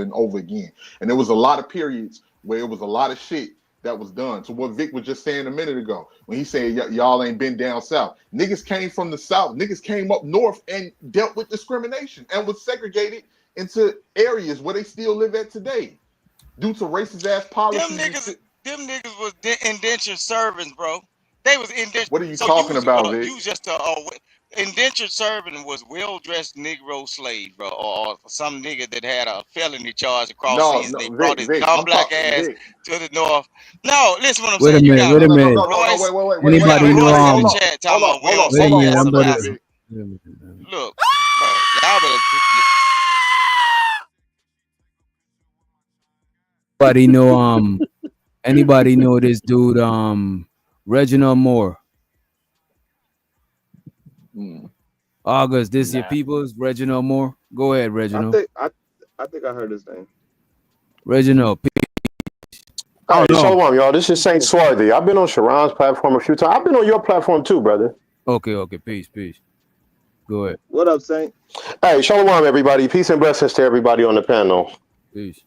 and over again. And there was a lot of periods where it was a lot of shit that was done. So what Vic was just saying a minute ago, when he said y'all ain't been down south, niggas came from the south, niggas came up north and dealt with discrimination and was segregated into areas where they still live at today due to racist ass policies and shit. Them niggas was indentured servants, bro. They was indentured. What are you So talking about, Vic? you just indentured servant was well-dressed Negro slave, bro, or some nigga that had a felony charge across No, seas. no, They brought his Vic. dumb I'm black talking ass Vic. to the north. No, listen what I'm Wait a saying. You minute, got wait a No, no, minute. no, no, no. Royce. Wait. You Anybody got know Royce in the Hold on, chat hold talking on, about we hold don't on, Wait a hold see on, minute, that I'm one about second, survival. to. Vic. Look, bro, y'all better. Anybody know anybody know this dude Reginald Moore? Mm. August, this your Nah. people's Reginald Moore? Go ahead, I Reginald. think I think I heard his name. Reginald. I Hey, don't know. Shalom, y'all. This is Saint Swarthy. I've been on Sharon's platform a few times. I've been on your platform too, brother. Okay, peace. Go ahead. What up, Saint? Hey, Shalom, everybody. Peace and blessings to everybody on the panel. Peace.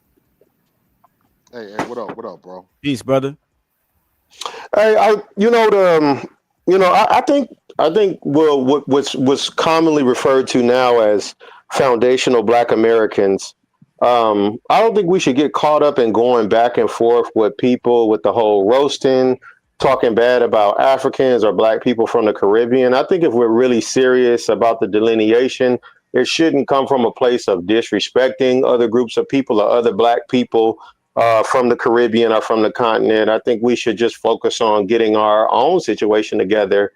Hey, what up, bro? Peace, brother. Hey, I think well, what's commonly referred to now as foundational Black Americans. I don't think we should get caught up in going back and forth with people with the whole roasting, talking bad about Africans or Black people from the Caribbean. I think if we're really serious about the delineation, it shouldn't come from a place of disrespecting other groups of people or other Black people from the Caribbean or from the continent. I think we should just focus on getting our own situation together.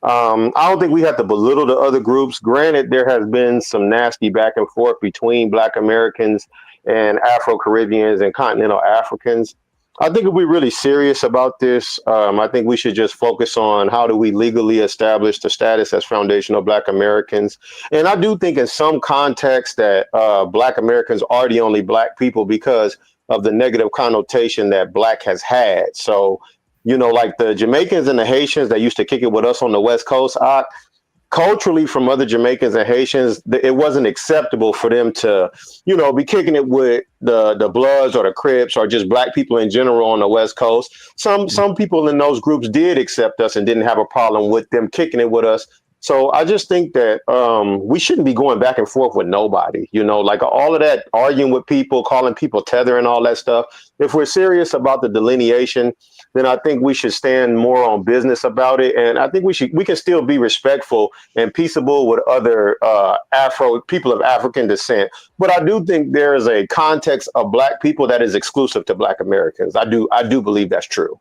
I don't think we have to belittle the other groups. Granted, there has been some nasty back and forth between Black Americans and Afro Caribbeans and continental Africans. I think if we're really serious about this, I think we should just focus on how do we legally establish the status as foundational Black Americans. And I do think in some context that Black Americans are the only Black people because of the negative connotation that Black has had. So, like the Jamaicans and the Haitians that used to kick it with us on the West Coast, culturally from other Jamaicans and Haitians, it wasn't acceptable for them to, be kicking it with the Bloods or the Crips or just Black people in general on the West Coast. Some people in those groups did accept us and didn't have a problem with them kicking it with us. So I just think that we shouldn't be going back and forth with nobody, like all of that arguing with people, calling people tether and all that stuff. If we're serious about the delineation, then I think we should stand more on business about it. And I think we can still be respectful and peaceable with other people of African descent. But I do think there is a context of Black people that is exclusive to Black Americans. I do believe that's true.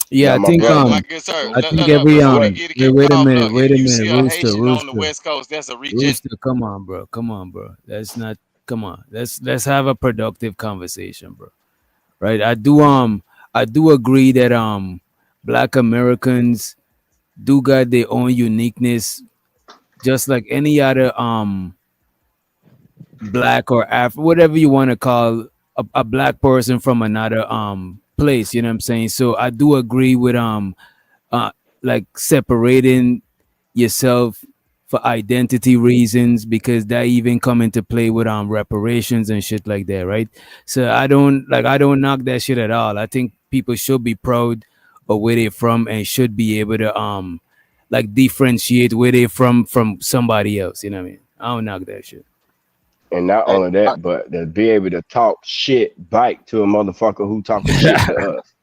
Yeah, Now, I my think brother. My good sir, I think look, every before we What? get wait a off, minute, look, if you see a Rooster, Haitian on the Rooster. West Coast, that's a reject. Rooster, come on, bro. That's not come on. Let's have a productive conversation, bro. Right? I do agree that Black Americans do got their own uniqueness, just like any other Black or Afro, whatever you want to call a Black person from another place. You know what I'm saying? So I do agree with uh like separating yourself for identity reasons, because that even come into play with reparations and shit like that, right? So I don't knock that shit at all. I think people should be proud of where they're from and should be able to like differentiate where they're from somebody else. You know what I mean? I don't knock that shit. And not Hey, only that, but to be able to talk shit back to a motherfucker who talking shit to us.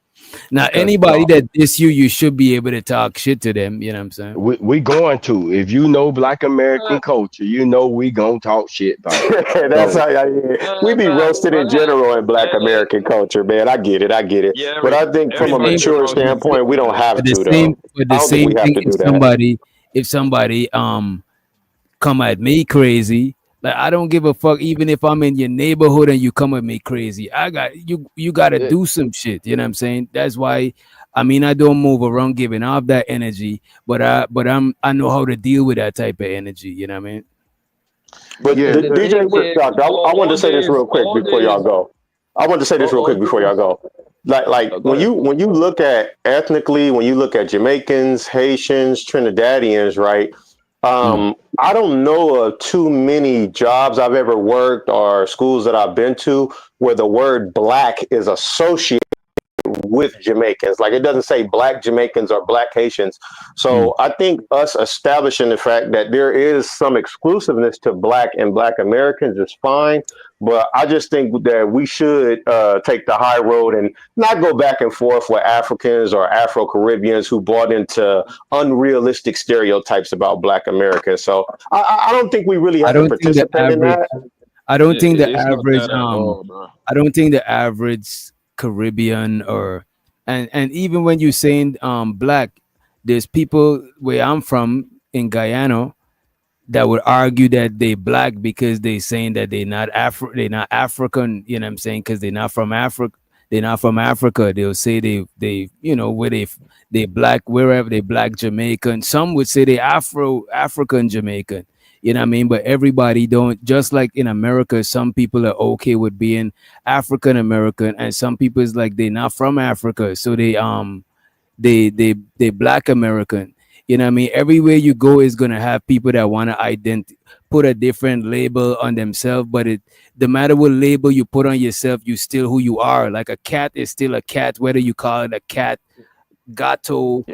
Now Because anybody that diss you, you should be able to talk shit to them. You know what I'm saying? we going to. If you know Black American culture, we gonna talk shit back. That's So we be roasted in general in Black American culture, man. I get it. But I think The from a same, mature standpoint, we don't have but the to same, though. but I the don't think we same have thing to if do that. somebody come at me crazy. Like I don't give a fuck even if I'm in your neighborhood and you come at me crazy. You gotta it, do some shit. You know what I'm saying? That's why I don't move around giving off that energy, I know how to deal with that type of energy. You know what I mean? But yeah, the The DJ thing Witch is, Doctor, I wanted to say this real quick all before y'all this, go. I want to say this real quick all before y'all this. go. Like Go ahead. when you look at ethnically, when you look at Jamaicans, Haitians, Trinidadians, right? I don't know of too many jobs I've ever worked or schools that I've been to where the word black is associated with Jamaicans. Like it doesn't say black Jamaicans or black Haitians. Mm. So I think us establishing the fact that there is some exclusiveness to black and black Americans is fine. But I just think that we should take the high road and not go back and forth with Africans or Afro Caribbeans who bought into unrealistic stereotypes about black Americans. So I don't think we really I have to don't think the participate in average. that. I don't think the It's not average. that at all, bro. I don't think the average Caribbean or and even when you're saying black, there's people where I'm from in Guyana that would argue that they black because they saying that they're not African, you know what I'm saying, because they're not from Africa. They're not from Africa. They'll say they you know where they black wherever they black Jamaican. Some would say they African Jamaican. You know what I mean? But everybody don't, just like in America, some people are okay with being African American and some people is like they're not from Africa. So they black American. You know what I mean? Everywhere you go is gonna have people that want to put a different label on themselves, but the matter what label you put on yourself, you still who you are. Like a cat is still a cat, whether you call it a cat, gato,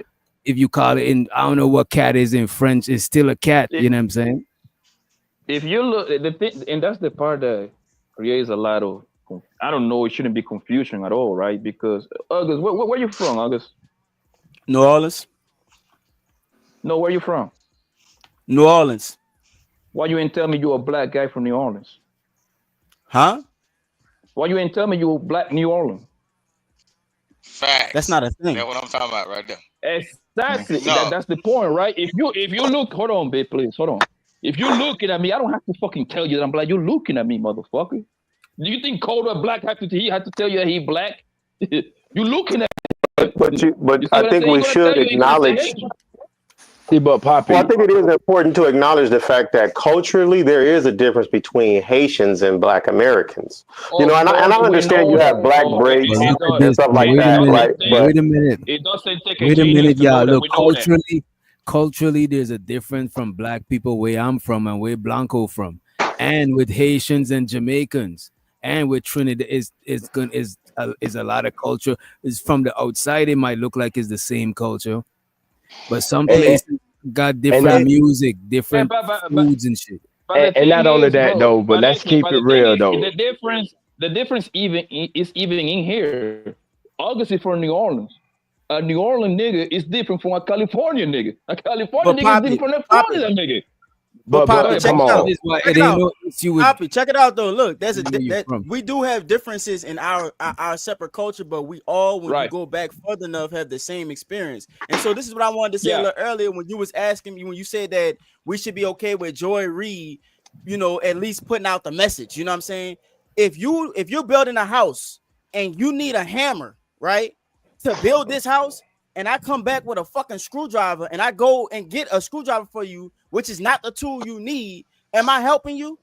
if you call it in, I don't know what cat is in French, it's still a cat. You know what I'm saying? If you look the thing, and that's the part that creates a lot of, I don't know, it shouldn't be confusion at all, right? Because August, where you from, August? New Orleans. No, where you from? New Orleans. Why you ain't tell me you a black guy from New Orleans? Huh? Why you ain't tell me you a black New Orleans? Facts. That's not a thing. That's what I'm talking about right there. Exactly. No. That's the point, right? If you look, hold on, babe, please, hold on. If you're looking at me, I don't have to fucking tell you that I'm black. You're looking at me, motherfucker. Do you think Coda Black he had to tell you that he black? You looking at me. But You see I what I'm think saying? we He gonna should tell you, he gonna say, acknowledge. "Hey, See, but Poppy, Well, I think it is important to acknowledge the fact that culturally there is a difference between Haitians and Black Americans. You know, of and I course, we understand know you that. have black But breaks It look at does. and this. stuff But like wait a that, minute. right? But Wait a minute. It does take a Wait a genius minute, to know y'all. that. Look, We know that. culturally, there's a difference from black people where I'm from and where Blanco from, and with Haitians and Jamaicans, and with Trinidad is a lot of culture. Is from the outside, it might look like it's the same culture, but some and, places got and different not music, Yeah, different foods and shit. but the and thing not only is, that bro. though, but let's keep But it the thing real is, though. the difference is even in here. August is from New Orleans. A New Orleans nigga is different from a California nigga. A California But nigga is different Poppy, from a Poppy, Florida nigga. but Go Poppy, ahead, check come bro. it That out. on. is why Check it it ain't out. no issue with Poppy, check it out though. Look, there's where you're that from. we do have differences in our separate culture, but we all, when you Right. go back further enough, have the same experience. And so this is what I wanted to say a Yeah. little earlier when you was asking me, when you said that we should be okay with Joy Reid, you know, at least putting out the message. You know what I'm saying? If you're building a house and you need a hammer, right, to build this house, and I come back with a fucking screwdriver and I go and get a screwdriver for you, which is not the tool you need, am I helping you?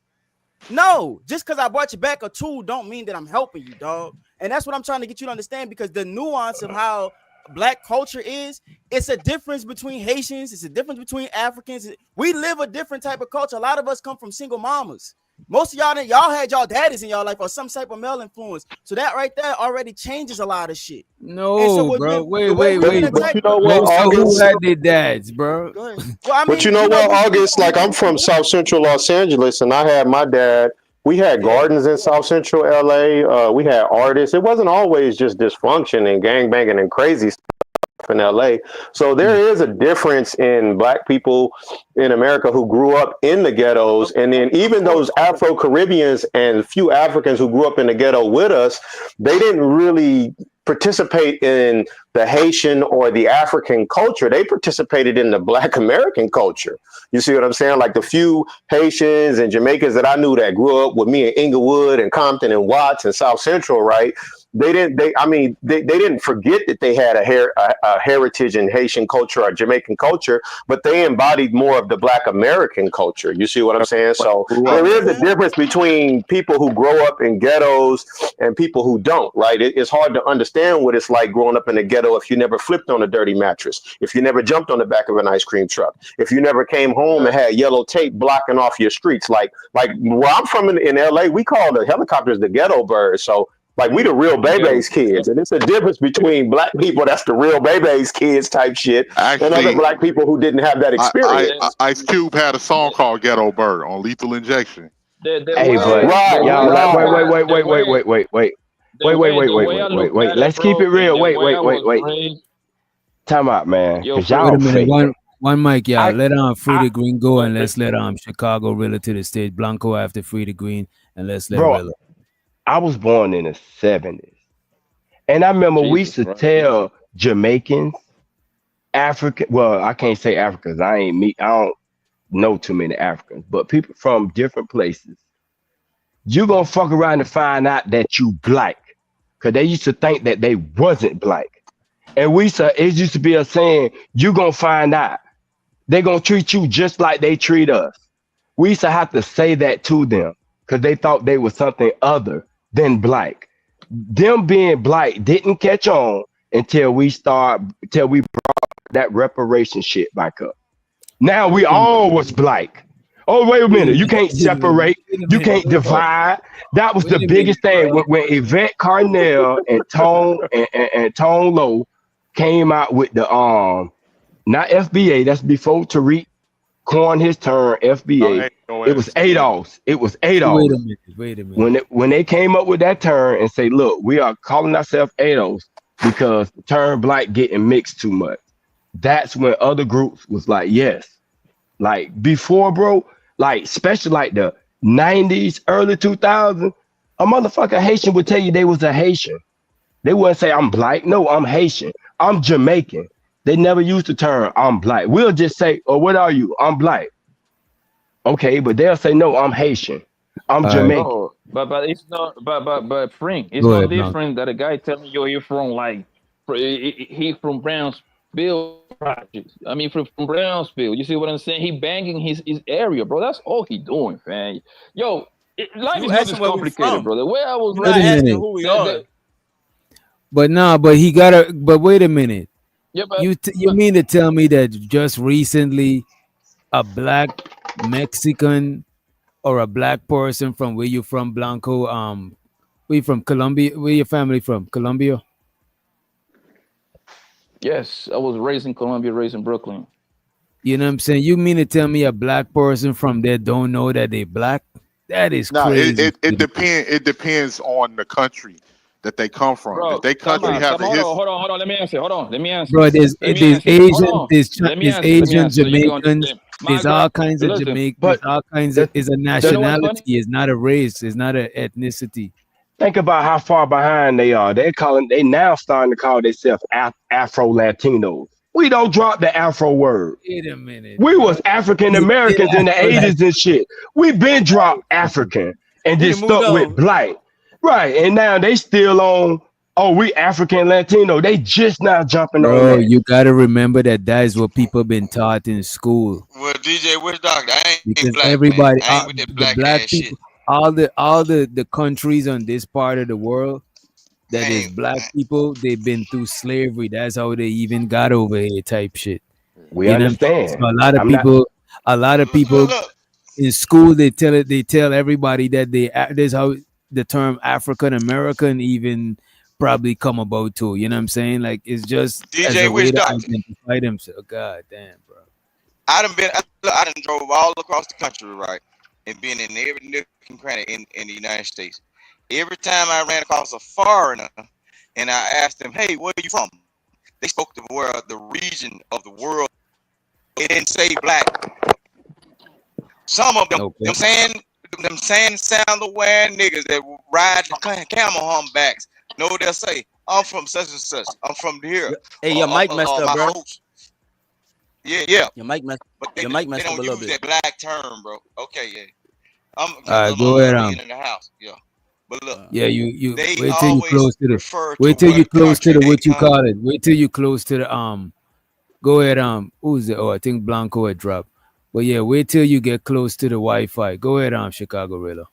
No, just because I brought you back a tool don't mean that I'm helping you, dog. And that's what I'm trying to get you to understand, because the nuance of how black culture is, it's a difference between Haitians, it's a difference between Africans. We live a different type of culture. A lot of us come from single mamas. Most of y'all had y'all daddies in y'all life or some type of male influence. So that right there already changes a lot of shit. And so No, bro. the way Wait, we can but attack, you know what, Most of who August? had their dads, bro. go ahead. Well, I But you mean, know you know, what, August? Like I'm from South Central Los Angeles, and I had my dad. We had yeah. gardens in South Central LA. We had artists. It wasn't always just dysfunction and gangbanging and crazy in LA. So there is a difference in black people in America who grew up in the ghettos. And then even those Afro Caribbeans and few Africans who grew up in the ghetto with us, they didn't really participate in the Haitian or the African culture. They participated in the Black American culture. You see what I'm saying? Like the few Haitians and Jamaicans that I knew that grew up with me in Inglewood and Compton and Watts and South Central, right? they didn't forget that they had a heritage in Haitian culture or Jamaican culture, but they embodied more of the Black American culture. You see what I'm saying? So Right. there is a difference between people who grow up in ghettos and people who don't, right? It's hard to understand what it's like growing up in a ghetto if you never flipped on a dirty mattress, if you never jumped on the back of an ice cream truck, if you never came home and had yellow tape blocking off your streets. Like where I'm from in LA, we call the helicopters the ghetto birds. So like we the real Bebe's kids, and it's a difference between black people that's the real Bebe's kids type shit, and other Actually, black people who didn't have that experience. Ice Cube had a song called Ghetto Bird on Lethal Injection. The Hey, but way, Right, the way, y'all, like, right. wait. Let's keep it real. Wait. Time out, man, Yo, because Fred. Wait a y'all minute, fake. one mic, y'all. I, Let Free I, the Green go, and let's let Chicago Rilla to the stage. Blanco after Free the Green, and let's let bro, Rilla. I was born in the 70s, and I remember we used Jesus to Christ. tell Jamaicans, African. Well, I can't say Africans. I don't know too many Africans, but people from different places. You gonna fuck around and find out that you black, cause they used to think that they wasn't black, and it used to be a saying, you gonna find out. They gonna treat you just like they treat us. We used to have to say that to them because they thought they was something other than black. Them being black didn't catch on until we brought that reparation shit back up. Now we all was black. Oh, wait a minute. You can't separate. You can't divide. That was the biggest thing when Yvette Carnell and Tone Low came out with the not FBA. That's before Tariq coined his term FBA. It was ADOS. It was ADOS. Wait a minute. When they came up with that term and say, look, we are calling ourselves ADOS because the term black getting mixed too much. That's when other groups was like, yes. Like before, bro, like especially like the 90s, early 2000s, a motherfucker Haitian would tell you they was a Haitian. They wouldn't say I'm black. No, I'm Haitian. I'm Jamaican. They never used the term I'm black. We'll just say, oh, what are you? I'm black. Okay, but they'll say, no, I'm Haitian. I'm Jamaican. Oh, but it's not but Frank, it's Go not ahead, Blanc. different that a guy telling you you're from like he from Brownsville projects. I mean from Brownsville. You see what I'm saying? He banging his area, bro. That's all he doing, man. Yo, life You is not asking this where we complicated, from. brother. Where I was You're Wait not a asking minute. who we are. But he gotta. But wait a minute. yeah, You mean to tell me that just recently a black Mexican or a black person from where you from, Blanco? Where you from? Colombia? Where your family from? Colombia? yes, I was raised in Columbia, raised in Brooklyn. You know what I'm saying? You mean to tell me a black person from there don't know that they black? That is No, crazy. it depends on the country that they come from. Bro, If they country has a history, hold on. Let me answer. Bro, there's Let me answer. Asian, Hold on. there's Let me answer. Asian, So you can Jamaicans, understand. there's all kinds of Listen, Jamaican, But there's all kinds the, of. It's a you know what's funny? nationality. It's not a race. It's not an ethnicity. think about how far behind they are. They now starting to call themselves Afro Latinos. We don't drop the Afro word. Wait a minute, We bro. was African Americans in the 80s and shit. We been dropped African and We just done moved stuck with on. black. Right. And now they still on, oh, we African Latino. They just now jumping on Bro, that. you gotta remember that is what people been taught in school. Well, DJ Witch Doctor, I ain't Because black, man. everybody, I ain't with that the black black ass people, shit. all the countries on this part of the world that I is ain't. black people, they've been through slavery. That's how they even got over here, type shit. We You know what I'm saying? understand. So I'm not a lot of people Look. in school they tell everybody that there's how the term African American even probably come about too. You know what I'm saying? Like it's just as DJ a way Witch to Doctor, identify themselves. God damn, bro. I done drove all across the country, right, and been in every nook and cranny in the United States. Every time I ran across a foreigner, and I asked them, "Hey, where are you from?" They spoke the region of the world. They didn't say black. Some of them, Okay. them sound wearing niggas that ride camel humpbacks. No, they'll say, "I'm from such and such. I'm from here." Hey, your mic messed up, my bro. folks. Yeah. Your mic messed. But Your they mic messed up a don't little use bit. that black term, bro. Okay, yeah. All right, go ahead on. in the house. Yeah. But look, Yeah, you they wait till you always close to the refer to wait till you what close to country the they what you come. call it. Wait till you close to the Go ahead, who's it? Oh, I think Blanco had dropped. But yeah, wait till you get close to the Wi-Fi. Go ahead, Chicago Rilla.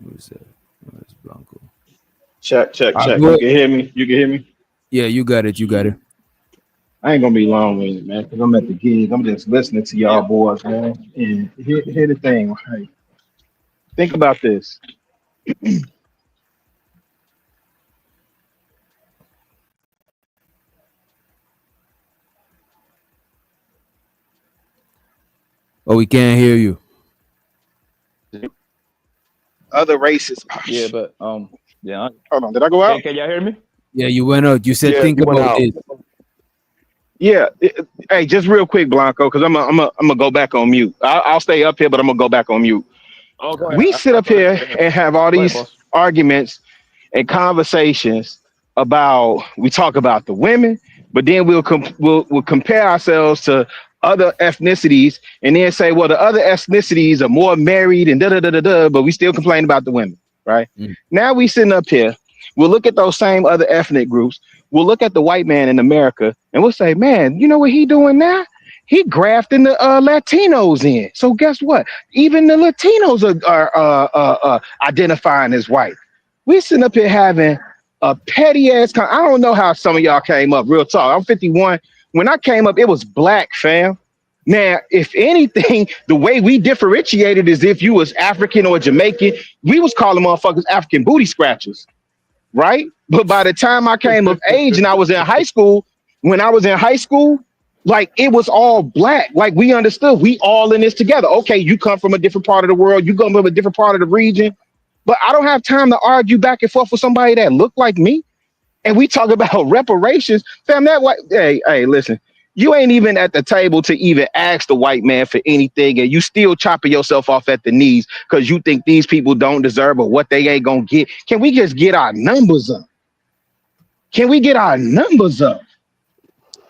Who's that? Where's Blanco? Check, check, check. Go You ahead. can hear me? You can hear me? Yeah, you got it. You got it. I ain't gonna be long with it, man, because I'm at the gig. I'm just listening to y'all boys, man. And here the thing, right? Think about this. Oh, we can't hear you. Other races. Yeah, but yeah. Hold on, did I go out? Can y'all hear me? Yeah, you went out. You said Yeah, think you went about out. this. Yeah. Hey, just real quick, Blanco, because I'm gonna go back on mute. I'll stay up here, but I'm gonna go back on mute. Oh, go ahead. We sit up Go ahead. here and have all Go ahead, these boss. arguments and conversations about we talk about the women, but then we'll compare ourselves to other ethnicities and then say, well, the other ethnicities are more married and da da da da da, but we still complain about the women, right? Mm. Now we sitting up here, we'll look at those same other ethnic groups, we'll look at the white man in America, and we'll say, man, you know what he doing now? He grafting the Latinos in. So guess what? Even the Latinos are identifying as white. We sitting up here having a petty ass. I don't know how some of y'all came up. Real talk. I'm 51. When I came up, it was black, fam. Now, if anything, the way we differentiated is if you was African or Jamaican, we was calling motherfuckers African booty scratchers, right? But by the time I came of age and I was in high school, when I was in high school, like it was all black. Like we understood we all in this together. Okay, you come from a different part of the world, you come from a different part of the region, but I don't have time to argue back and forth with somebody that looked like me. And we talk about reparations, fam. That white, hey, listen, you ain't even at the table to even ask the white man for anything, and you still chopping yourself off at the knees because you think these people don't deserve or what they ain't gonna get. Can we just get our numbers up? Can we get our numbers up?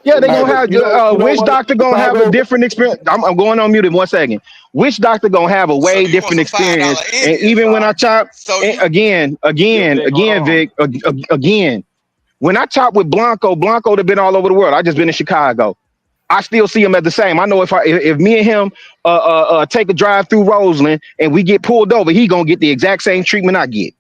Yeah, they Hey, gonna but have you know which what, doctor gonna have a Fabio? different experience. I'm going on mute in 1 second. Which doctor gonna have a So way you want different some $5 experience? And Indians, even when huh? I chop So you again, Yeah, Vic, hold on. Vic, again, when I chop with Blanco have been all over the world. I just been in Chicago. I still see him as the same. I know if me and him take a drive through Roseland and we get pulled over, he gonna get the exact same treatment I get.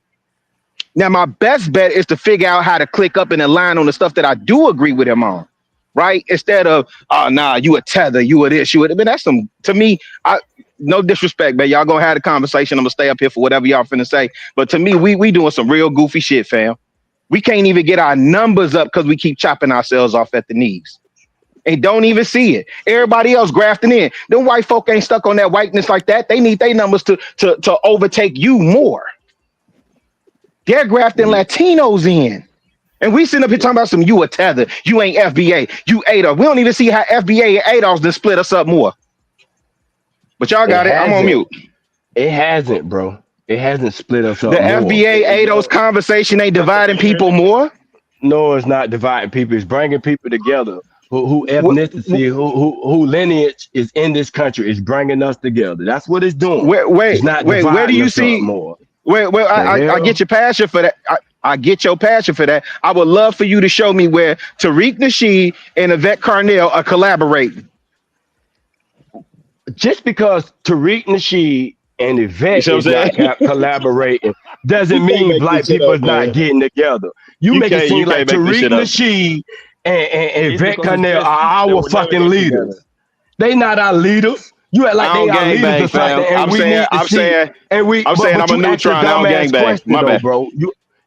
Now, my best bet is to figure out how to click up and align on the stuff that I do agree with him on, right? Instead of, oh, nah, you a tether, you a this, you a, but that's some, to me, no disrespect, man. Y'all gonna have a conversation. I'm gonna stay up here for whatever y'all finna say. But to me, we doing some real goofy shit, fam. We can't even get our numbers up because we keep chopping ourselves off at the knees. And don't even see it. Everybody else grafting in. Them white folk ain't stuck on that whiteness like that. They need their numbers to overtake you more. They're grafting Yeah, Latinos in. And we sitting up here talking about some you a tether, you ain't FBA, you ADOS. We don't even see how FBA and ADOS then split us up more. But y'all It got it. I'm on hasn't. mute. It hasn't, bro. It hasn't split us The up more. FBA ADOS conversation ain't dividing people more. No, it's not dividing people. It's bringing people together. Who What, ethnicity, who lineage is in this country is bringing us together. That's what it's doing. It's not where do dividing you us up see? more. Well, The I get hell? your passion for that. I get your passion for that. I would love for you to show me where Tariq Nasheed and Yvette Carnell are collaborating. Just because Tariq Nasheed and You Yvette see what is I'm not saying? collaborating doesn't You can't mean make this black shit people up, is not man. getting together. You make it You seem like can't make this Tariq shit up. Nasheed and it's Yvette because it's Carnell business. are They our will never fucking get leaders. together. They not our leaders. You act like I they don't our gang leaders or bang, something, fam. and we need to see. And we, I'm saying but I'm a you asked a neutron. I don't gang dumbass bang. question My though, bad. bro.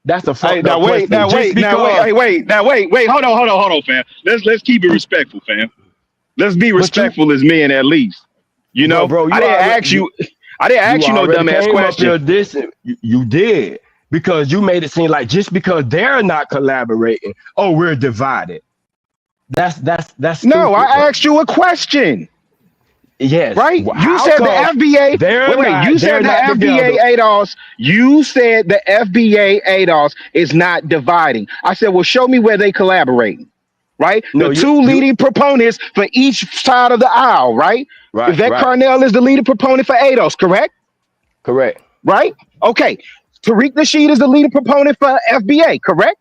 That's a Hey, fucked up question. Just because, wait. Hold on, fam. Let's keep it respectful, fam. Let's be but you, respectful as men at least. You but know, bro, I didn't ask you. I didn't you ask you no already dumbass came up question. here this. You did because you made it seem like just because they're not collaborating, oh, we're divided. That's No, stupid, I bro. asked you a question. Yes. Right? You How said the come FBA. You they're said the not FBA together? ADOS. You said the FBA ADOS is not dividing. I said, well, show me where they collaborating. Right? The No, two you leading proponents for each side of the aisle, right? Right, Yvette right, Carnell is the leading proponent for ADOS, correct? correct. Right? Okay. Tariq Nasheed is the leading proponent for FBA, correct?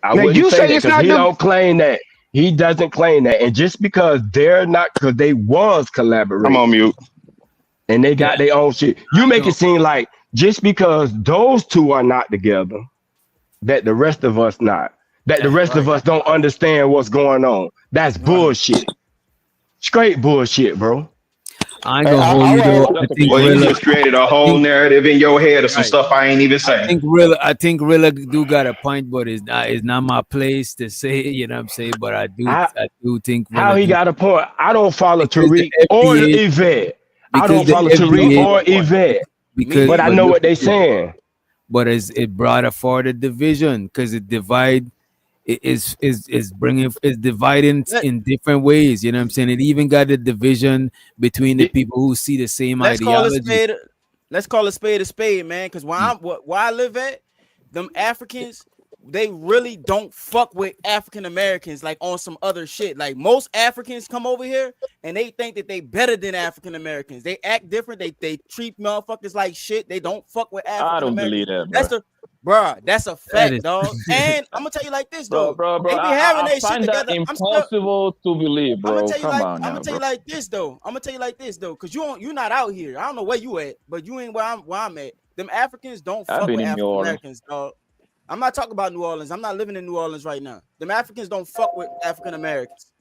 I Now wouldn't you say say that it's because not he them. don't claim that. He doesn't claim that. And just because they're not, because they was I'm on collaborating mute. and they Yeah, got their own shit, you I make it know. seem like just because those two are not together, that the rest of us not. That the rest of Right, us don't understand what's going on. That's right. bullshit. Straight bullshit, bro. I ain't Hey, gonna hold all you right. though. I That's a think Well, you bullshit. Rilla. just created a I whole think narrative in your head of some right. stuff I ain't even I saying. think Rilla. I think Rilla do got a point, but it's not my place to say. You know what I'm saying? But How, I do think how Rilla he do got a point? I don't follow because the Tariq or FBA Yvette. I because don't the follow No, Tariq FBA or Yvette, me because but I either. but know look what at they this. saying. But it brought a further division because it divide it is bringing is dividing Let, in different ways. You know what I'm saying? It even got a division between the It, people who see the same let's call a ideology. spade. Let's call a spade, man. Because where I live at, them Africans, they really don't fuck with African Americans like on some other shit. Like most Africans come over here and they think that they better than African Americans. They act different. They treat motherfuckers like shit. They don't fuck with I African don't Americans. believe that, bro. That's a Bruh, that's a That fact, is dog. And I'm gonna tell you like this Bro, though. bro, bro. They be having I their shit find that together. impossible to believe, I'm gonna bro. tell you Come like on I'm gonna now, tell you bro. like this though. I'm gonna tell you like this though, cause you're not out here. I don't know where you at, but you ain't where I'm at. Them Africans don't I've fuck been with in New African Orleans. Americans, dog. I'm not talking about New Orleans. I'm not living in New Orleans right now. Them Africans don't fuck with African Americans.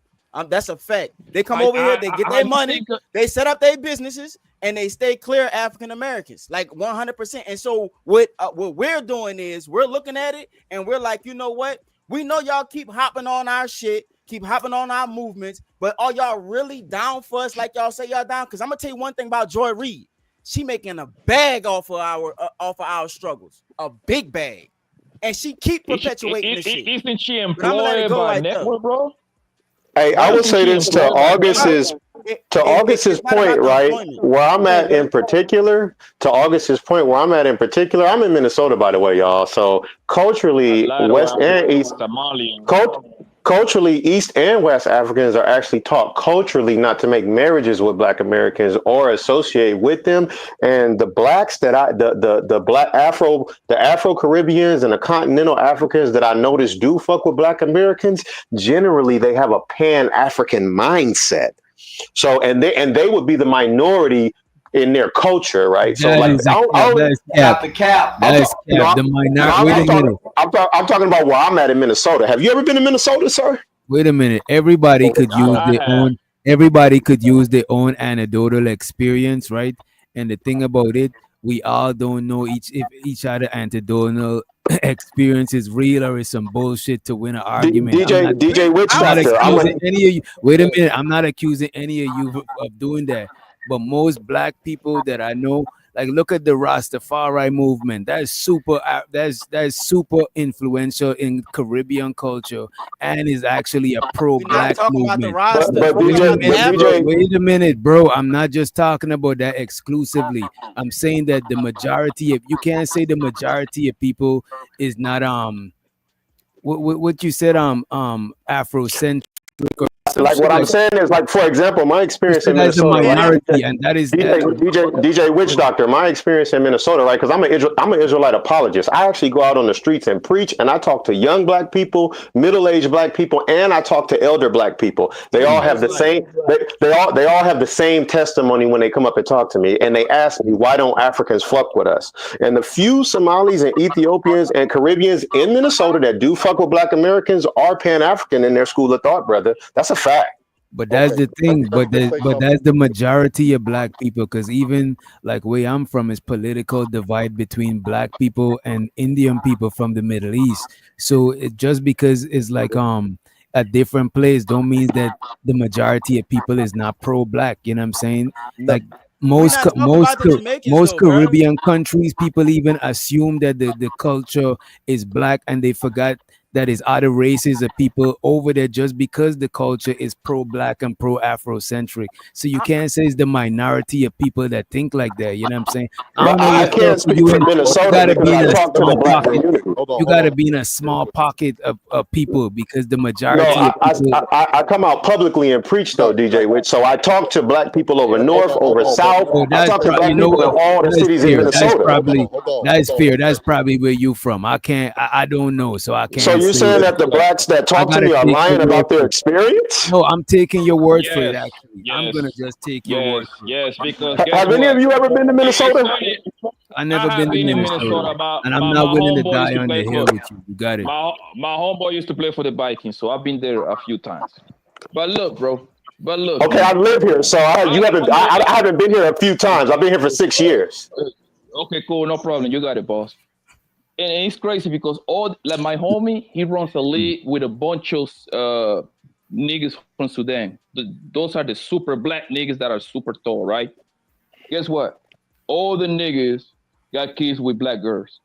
That's a fact. They come over here, they get I their don't money, think. they set up their businesses, and they stay clear of African Americans, like 100%. And so what we're doing is we're looking at it and we're like, you know what? We know y'all keep hopping on our shit, keep hopping on our movements, but are y'all really down for us like y'all say y'all down? Because I'm gonna tell you one thing about Joy Reid. She making a bag off of our struggles, a big bag, and she keep perpetuating the shit. Isn't she But I'm gonna let it employed go by right there. network, bro? Hey, I Why would isn't say she this to employed by network? August's It's not point, about the right? employment. Where I'm Go ahead, at bro. in particular, to August's point, where I'm at in particular, I'm in Minnesota, by the way, y'all. So A culturally, lot of West and East, Somalians. cult, culturally, East and West Africans are actually taught culturally not to make marriages with Black Americans or associate with them. And the blacks that the Black the Afro Caribbeans and the continental Africans that I notice do fuck with Black Americans, generally they have a Pan African mindset. So and they would be the minority in their culture, right? So that like is a cap. That is cap. Cap the cap. That is no, cap. The no, minor. Wait a minute. I'm talking about where I'm at in Minnesota. Have you ever been to Minnesota, sir? Wait a minute. Everybody could use I their have. own. Everybody could use their own anecdotal experience, right? And the thing about it, we all don't know if each other anecdotal experience is real or is some bullshit to win an argument. DJ Witch I'm I not was Doctor. I'm a accusing any of you. Wait a minute. I'm not accusing any of you of doing that. But most black people that I know, like look at the Rastafari movement. That's super influential in Caribbean culture and is actually a we're not pro-black talking about the movement. Rastas. but We're Wait talking a about the minute, Afro. bro. DJ Wait a minute, bro. I'm not just talking about that exclusively. I'm saying that the majority of you can't say the majority of people is not what you said Afrocentric or some like shit what I'm like that. saying is like for example, my You experience said in as the Minnesota, right? minority, and that is that. DJ Witch Doctor, my experience in Minnesota, right? Because I'm an Israelite apologist. I actually go out on the streets and preach, and I talk to young Black people, middle-aged Black people, and I talk to elder Black people. They all Hebrew have the Israelite. same. They all have the same testimony when they come up and talk to me, and they ask me why don't Africans fuck with us? And the few Somalis and Ethiopians and Caribbeans in Minnesota that do fuck with Black Americans are Pan African in their school of thought, brother. That's a fact. But that's Okay, the let me thing. say But something. that's the majority of black people. Because even like where I'm from is political divide between black people and Indian people from the Middle East. So it just because it's like a different place don't mean that the majority of people is not pro-black. You know what I'm saying? No, Like we're not talking about the Jamaicans most though, bro. Caribbean countries, people even assume that the culture is black and they forgot that is other races of people over there just because the culture is pro-black and pro-Afrocentric. So you can't say it's the minority of people that think like that. You know what I'm saying? I But don't know I yourself, can't but speak for you Minnesota gotta because be I in a talk to the small black pocket. community. You gotta be in a small pocket of people because the No, majority of people. I come out publicly and preach though, No, DJ Witch. So I talk to black people over north, hold over on, but south. Oh, I that's talk to you black know people in what? all the That is cities in fair. Minnesota. That is fair. That's probably where you from. I can't. I don't know, so I So can't you're say. saying that the blacks that I talk to gotta me are take your lying word about their for it. experience? No, I'm taking your word for it. Yes, Actually, I'm yes, gonna just take your yes, word for it. yes. Because guess Have any of what? you ever been to It's Minnesota? funny. I I never have been to been in Minnesota, Minnesota, and I'm but not my willing to homeboy used die to on play the hill for with you. You got it. my homeboy used to play for the Vikings, so I've been there a few times. But look, bro. But look, Okay, I man. live here, so I don't know. I haven't been here a few times. I've been here for 6 years. Okay, cool, no problem. You got it, boss. And it's crazy because all like my homie, he runs a league with a bunch of niggas from Sudan. Those are the super black niggas that are super tall, right? Guess what? All the niggas got kids with black girls.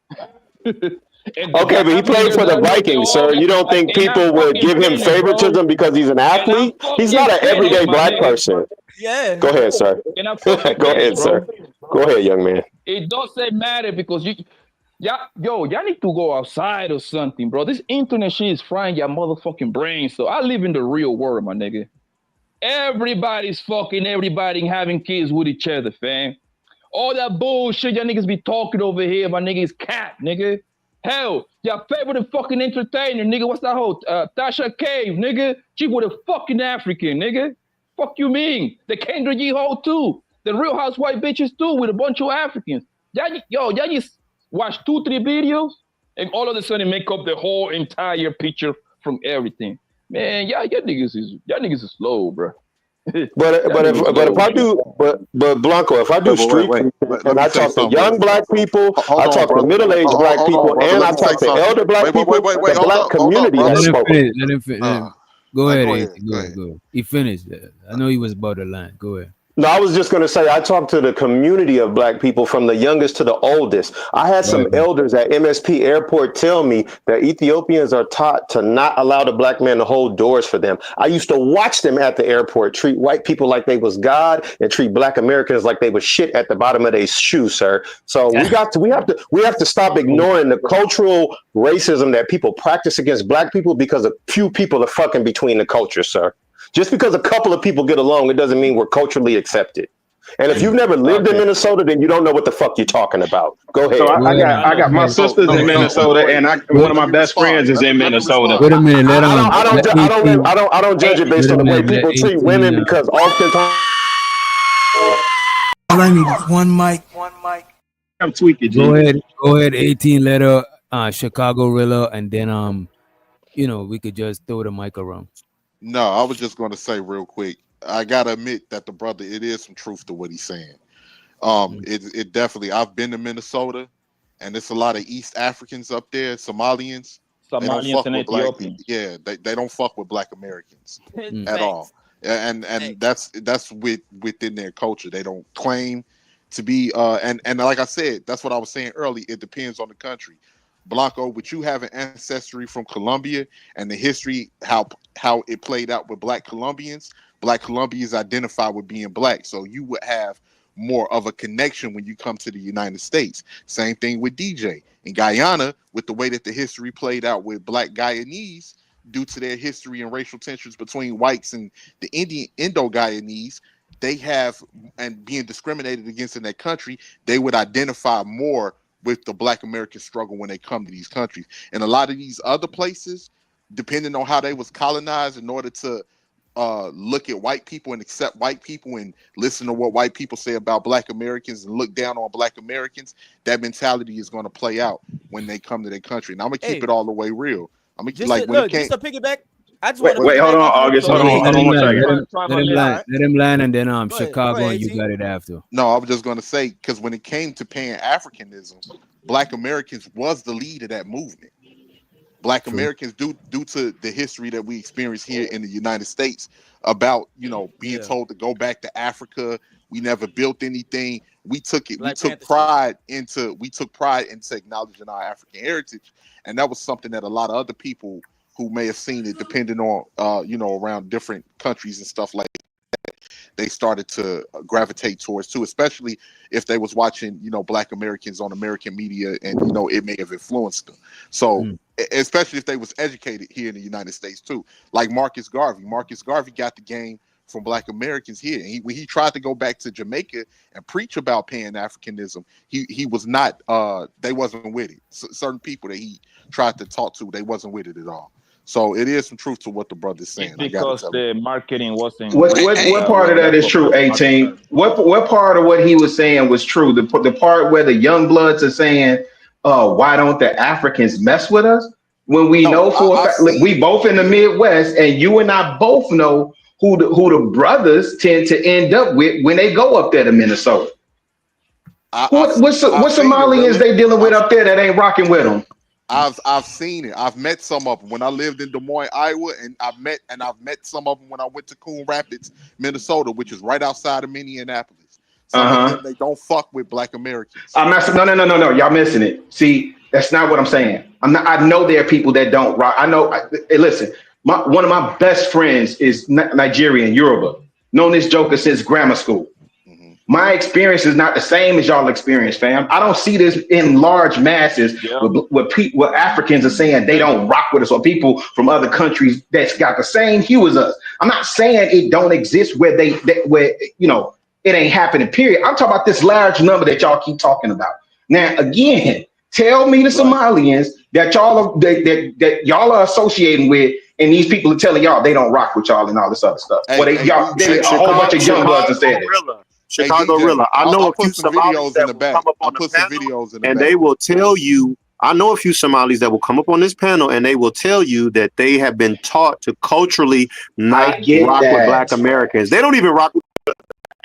And the Okay, black but he African played girls for that the are with, they Vikings, all sir. got You don't think and I'm people would fucking give him finished, bro. favoritism because he's an And I'm athlete? He's fucking not an finished, everyday my black nigga. person. Yeah. Go ahead, sir. And I'm fucking Go ahead, finished, sir. bro. Go ahead, young man. It doesn't matter because y'all need to go outside or something, bro. This internet shit is frying your motherfucking brain. So I live in the real world, my nigga. Everybody's fucking everybody and having kids with each other, fam. All that bullshit y'all niggas be talking over here, my nigga, is cat, nigga. Hell, your favorite fucking entertainer, nigga. What's that whole Tasha Cave, nigga? She was a fucking African, nigga. Fuck you mean? The Kendra G hoe too. The Real Housewife bitches too, with a bunch of Africans. Y'all just watch 2, 3 videos, and all of a sudden make up the whole entire picture from everything. Man, y'all niggas is slow, bro. But if I do but Blanco, if I do street wait. preaching Let and me I say talk to something, young brother. black people, Hold I on, talk to brother. middle-aged black Hold on, people, brother. and Let I me say talk to something. elder black Wait. people, the Hold black up. Hold up, community Let has brother. him spoken. finish. Let him finish. Uh, Go ahead, go AT. ahead. Go Go ahead. ahead. Go ahead. He finished. I know he was about to line. Go ahead. No, I was just going to say, I talked to the community of black people from the youngest to the oldest. I had some Right. elders at MSP Airport tell me that Ethiopians are taught to not allow the black man to hold doors for them. I used to watch them at the airport treat white people like they was God and treat black Americans like they was shit at the bottom of their shoe, sir. So we have to stop ignoring the cultural racism that people practice against black people because a few people are fucking between the cultures, sir. Just because a couple of people get along, it doesn't mean we're culturally accepted. And if you've never lived in Okay. Minnesota, then you don't know what the fuck you're talking about. Go So ahead. Go ahead. I got my Go ahead. sisters in Minnesota, and one of Let my me best respond. friends is in Let me Minnesota. Wait respond. a minute. Let I let 18. don't judge it based Let on the him way land. Let people treat 18. women because oftentimes All I need is one mic. I'm tweaking, Go G. ahead. Go ahead. 18 letter Chicago Rilla, and then we could just throw the mic around. No, I was just going to say real quick. I gotta admit that the brother, it is some truth to what he's saying. It definitely. I've been to Minnesota, and it's a lot of East Africans up there, Somalians. They don't Somalians fuck and with black. Ethiopians. Yeah, they don't fuck with black Americans at all. Facts. And Facts. that's within their culture. They don't claim to be. And like I said, that's what I was saying earlier. It depends on the country. Blanco, with you having ancestry from Colombia and the history, how it played out with Black Colombians identify with being black. So you would have more of a connection when you come to the United States. Same thing with DJ. In Guyana, with the way that the history played out with Black Guyanese, due to their history and racial tensions between whites and the Indo-Guyanese, they have, and being discriminated against in that country, they would identify more with the Black American struggle when they come to these countries. And a lot of these other places, depending on how they was colonized, in order to look at white people and accept white people and listen to what white people say about Black Americans and look down on Black Americans, that mentality is going to play out when they come to their country. And I'm gonna keep Hey, it all the way real. I'm gonna just like to when it look, came. just to piggyback. I just wait, want to wait, Wait, hold piggyback on, off of August. what Hold Yeah, on, let hold on him one land. second. Let him All land. right. Let him land, and then Go Chicago, ahead, and you 18. got it after. No, I was just gonna say because when it came to Pan Africanism, Black Americans was the lead of that movement. Black True. Americans, due to the history that we experience here in the United States, about being Yeah. told to go back to Africa We never built anything. We took it. We Black took Panther shit. pride into acknowledging our African heritage, and that was something that a lot of other people who may have seen it, depending on around different countries and stuff like, they started to gravitate towards too, especially if they was watching, Black Americans on American media, and it may have influenced them. So especially if they was educated here in the United States too, like Marcus Garvey. Marcus Garvey got the game from Black Americans here. And when he tried to go back to Jamaica and preach about Pan-Africanism, he was not. They wasn't with it. Certain people that he tried to talk to, they wasn't with it at all. So it is some truth to what the brother's saying. It's because the marketing wasn't. What part of that is true? 18. What part of what he was saying was true? The part where the young bloods are saying, why don't the Africans mess with us? When we know for a fact, we both in the Midwest, and you and I both know who the brothers tend to end up with when they go up there to Minnesota. What Somalians they dealing with up there that ain't rocking with them? I've seen it. I've met some of them when I lived in Des Moines, Iowa, and I've met some of them when I went to Coon Rapids, Minnesota, which is right outside of Minneapolis. Some of them, they don't fuck with Black Americans. No. Y'all missing it. See, that's not what I'm saying. I know there are people that don't rock. I know. Hey, listen, one of my best friends is Nigerian, Yoruba. Known this joker since grammar school. My experience is not the same as y'all experience, fam. I don't see this in large masses where Africans are saying they don't rock with us, or people from other countries that's got the same hue as us. I'm not saying it don't exist where it ain't happening, period. I'm talking about this large number that y'all keep talking about. Now, again, tell me the Somalians that y'all are associating with, and these people are telling y'all they don't rock with y'all and all this other stuff. A whole bunch of young bloods have said it. Chicago Rilla. I know a few Somalis that will come up on the panel, and they will tell you. I know a few Somalis that will come up on this panel, and they will tell you that they have been taught to culturally not rock with Black Americans. They don't even rock with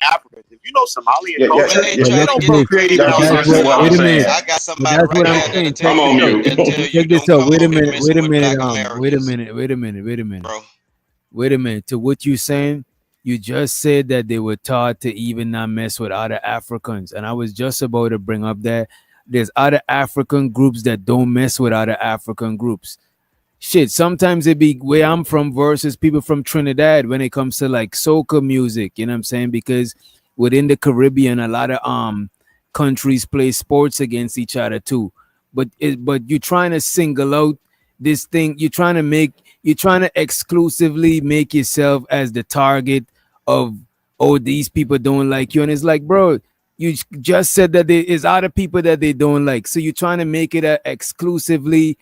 Africans. If you know Somalian culture, they don't procreate even outside. Wait a minute. I got somebody That's what right I'm here saying. that'll tell you. Check this out. Wait a minute. Wait a minute. Bro. Wait a minute. To what you saying? You just said that they were taught to even not mess with other Africans. And I was just about to bring up that there's other African groups that don't mess with other African groups. Shit, sometimes it be where I'm from versus people from Trinidad when it comes to like soca music, you know what I'm saying? Because within the Caribbean, a lot of countries play sports against each other too. But you're trying to single out this thing, you're trying to exclusively make yourself as the target of, these people don't like you. And it's like, bro, you just said that there is other people that they don't like. So you're trying to make it a exclusively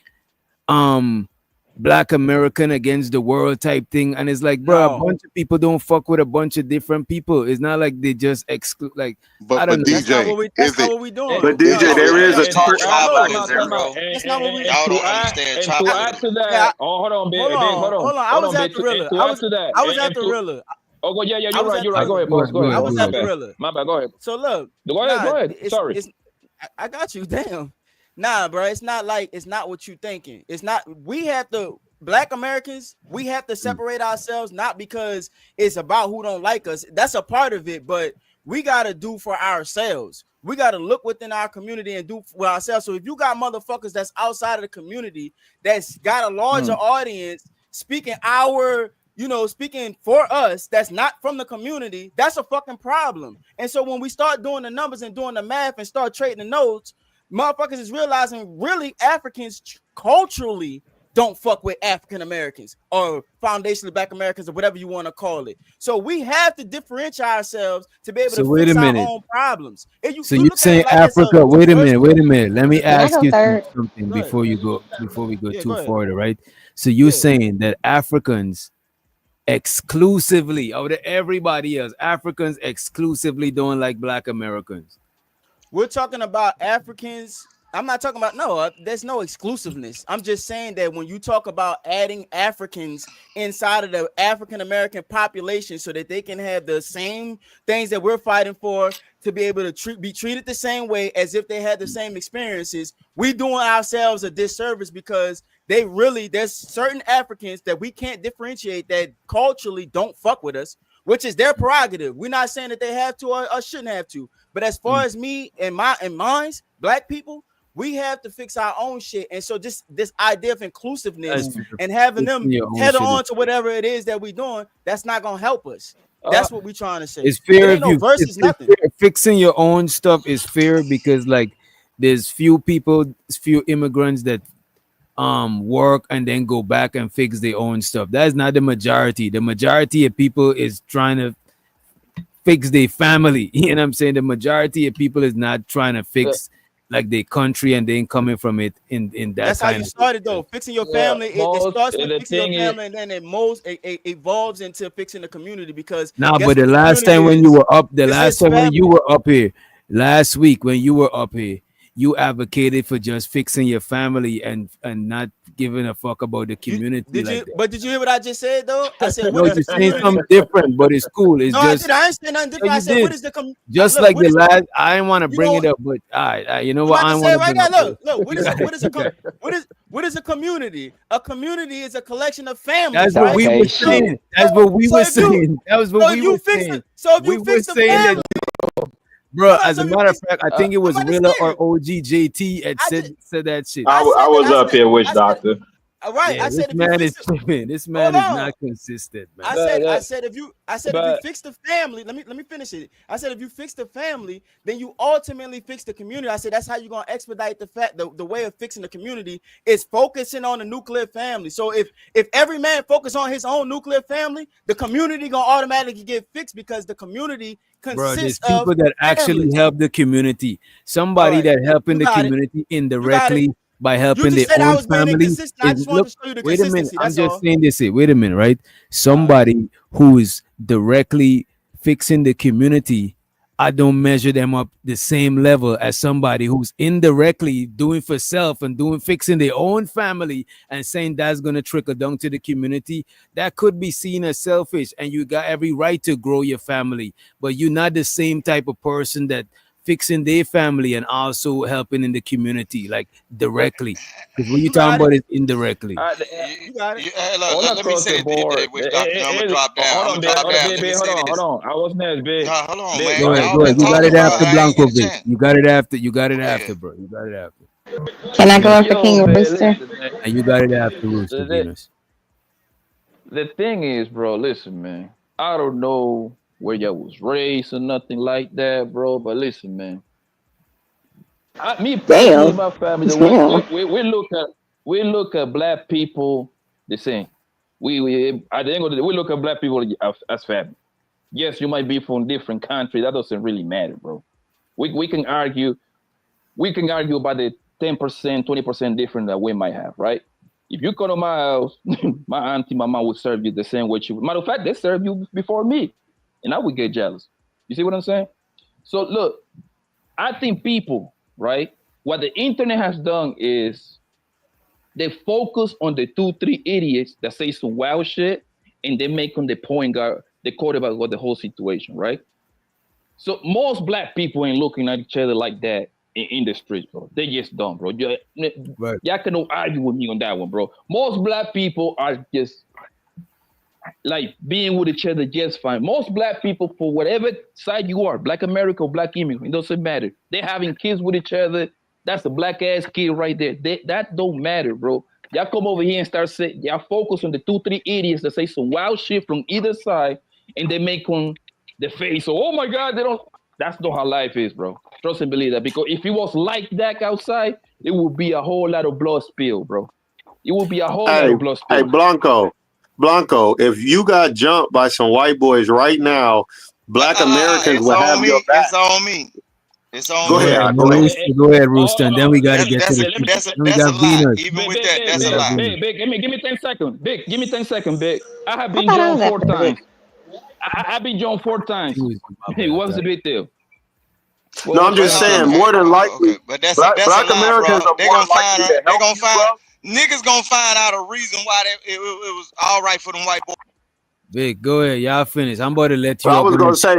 Black American against the world type thing. And it's like, bro, a bunch of people don't fuck with a bunch of different people. It's not like they just exclude, like, I don't know. DJ, that's not what we doing. But DJ, there is a talk tribalism, bro. That's not what we Y'all don't understand and to add to that, hold on. I was at the Rilla. I was at the Rilla. Oh, yeah, you're right. Go ahead, boss. Go ahead. I was at the Rilla. My bad. Go ahead. So look. Go ahead. Sorry. I got you. Damn. Nah, bro. It's not what you thinking. It's not. We have to. Black Americans, we have to separate ourselves, not because it's about who don't like us. That's a part of it, but we got to do for ourselves. We got to look within our community and do for ourselves. So if you got motherfuckers that's outside of the community that's got a larger audience speaking speaking for us, that's not from the community, that's a fucking problem. And so when we start doing the numbers and doing the math and start trading the notes, motherfuckers is realizing really Africans culturally don't fuck with African Americans or foundationally Black Americans or whatever you want to call it. So we have to differentiate ourselves to be able to fix our own problems. You saying like Africa? Wait a minute. Let me ask you something before we go too further, right? So you're saying that Africans exclusively, out of everybody else, Africans exclusively don't like Black Americans? We're talking about Africans. I'm not talking about, there's no exclusiveness. I'm just saying that when you talk about adding Africans inside of the African American population so that they can have the same things that we're fighting for, to be able to be treated the same way as if they had the same experiences, we doing ourselves a disservice, because there's certain Africans that we can't differentiate that culturally don't fuck with us. which is their prerogative. We're not saying that they have to or shouldn't have to. But as far as me and mine's black people, we have to fix our own shit. And so this idea of inclusiveness and having them head on to whatever it is that we're doing, that's not gonna help us. That's what we're trying to say. It's fair if you versus nothing. Fixing your own stuff is fair because like there's few immigrants that work and then go back and fix their own stuff. That is not the majority. The majority of people is trying to fix their family. You know what I'm saying? The majority of people is not trying to fix like their country and then coming from it in that. That's how you started though. Fixing your family. It starts with fixing your family, and then it evolves into fixing the community. Because but the last time when you were up, when you were up here last week when you were up here, you advocated for just fixing your family and not giving a fuck about the community. Did you hear what I just said though? I said no, you're saying something different, but it's cool. It's I ain't saying nothing different. I said, what is the just like the last? I didn't want to bring it up, but you know what? I want to right now. Look. What is a community? A community is a collection of families. That's what we were saying. That's what we were saying. That was what we were saying. So if you fix the family. Bro, as a matter of fact, I think it was Willa or OGJT had said that shit. I was up here, Witch Doctor. All right, I said this man is not consistent, man. I said if you fix the family, let me finish it. I said if you fix the family, then you ultimately fix the community. I said that's how you're gonna expedite the way of fixing the community is focusing on the nuclear family. So if every man focus on his own nuclear family, the community gonna automatically get fixed because the community consists there's people that actually help the community. Somebody that helping the community indirectly. By helping their own family. Wait a minute, I'm just saying this. Wait a minute, right? Somebody who is directly fixing the community, I don't measure them up the same level as somebody who's indirectly doing for self and fixing their own family and saying that's going to trickle down to the community. That could be seen as selfish, and you got every right to grow your family, but you're not the same type of person that fixing their family and also helping in the community, like directly. Because when you're talking about it indirectly. You got it. Let me say it. I'm gonna drop down. Hold on. I wasn't as big. Hold on, man. Go ahead. You got it after Blanco, Vic. You got it after, bro. You got it after. Can I go after King Rooster? And you got it after Rooster, Venus. The thing is, bro, listen, man. I don't know where y'all was raised or nothing like that, bro. But listen, man. Me personally, my family, we look at black people the same. We at the end of the day, we look at black people as family. Yes, you might be from different countries. That doesn't really matter, bro. We can argue about the 10%, 20% difference that we might have, right? If you come to my house, my auntie, my mom would serve you the same way she would. Matter of fact, they served you before me. And I would get jealous. You see what I'm saying? So look, I think people, right? What the internet has done is they focus on the 2-3 idiots that say some wild shit, and they make them the point guard, the quarterback of the whole situation, right? So most black people ain't looking at each other like that in the streets, bro. They just dumb, bro. Y'all can argue with me on that one, bro. Most black people are just like being with each other just fine. Most black people, for whatever side you are, black America or black immigrant, it doesn't matter. They're having kids with each other. That's a black ass kid right there. That don't matter, bro. Y'all come over here and start saying, y'all focus on the 2-3 idiots that say some wild shit from either side, and they make on the face. So, oh my God, they don't. That's not how life is, bro. Trust and believe that. Because if it was like that outside, it would be a whole lot of blood spill, bro. It would be a whole lot of blood spill. Hey, Blanco, if you got jumped by some white boys right now, black Americans will have your back. It's on me. It's on Go me. ahead. Go ahead, Rooster. And then we got to get to the... That's a lie. Even with that, that's a lie. Big, give me 10 seconds. Big, give me 10 seconds, Big. I have been jumped 4 times. I've been jumped 4 times. Hey, what's the big deal? Well, no, I'm just saying, more than likely, but that's black a lie, Americans bro. are more likely to help you, niggas gonna find out a reason why it was all right for them white boys. Vic, go ahead. Y'all finish. I'm about to let you. I was gonna say,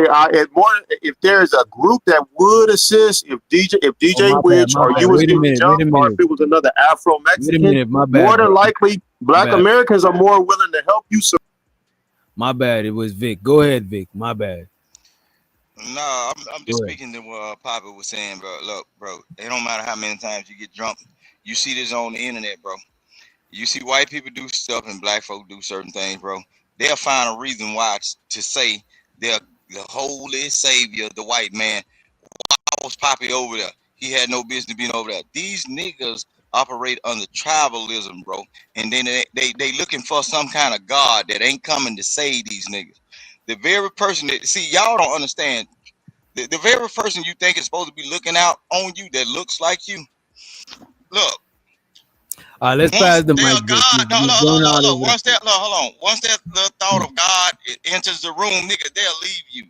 if there's a group that would assist, if DJ Witch or you was getting jumped, or if it was another Afro Mexican, more than likely, black Americans are more willing to help you. My bad. It was Vic. Go ahead, Vic. My bad. No, I'm just Go ahead. speaking to what Papa was saying, bro. Look, bro, it don't matter how many times you get drunk. You see this on the internet, bro. You see white people do stuff and black folk do certain things, bro. They'll find a reason why to say they're the holy savior, the white man. I was Poppy over there. He had no business being over there. These niggas operate under tribalism, bro. And then they looking for some kind of God that ain't coming to save these niggas. The very person that see y'all don't understand. The very person you think is supposed to be looking out on you that looks like you. Look, Let's once pass the they're mic, Vic. God, no, You're look, going look, look, out look. of it. Once that, look, hold on. Once that the thought of God enters the room, nigga, they'll leave you.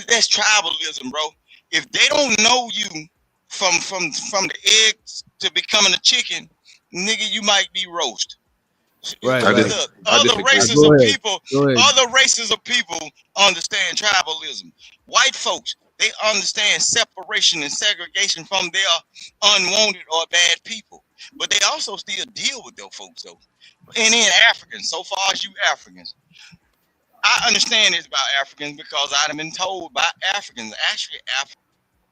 That's tribalism, bro. If they don't know you from the eggs to becoming a chicken, nigga, you might be roast. Right, I right. just Look, I disagree. Go ahead. Go ahead. other races of people understand tribalism. White folks, they understand separation and segregation from their unwanted or bad people. But they also still deal with those folks though. And then Africans, so far as you Africans, I understand this about Africans because I've been told by Africans, actually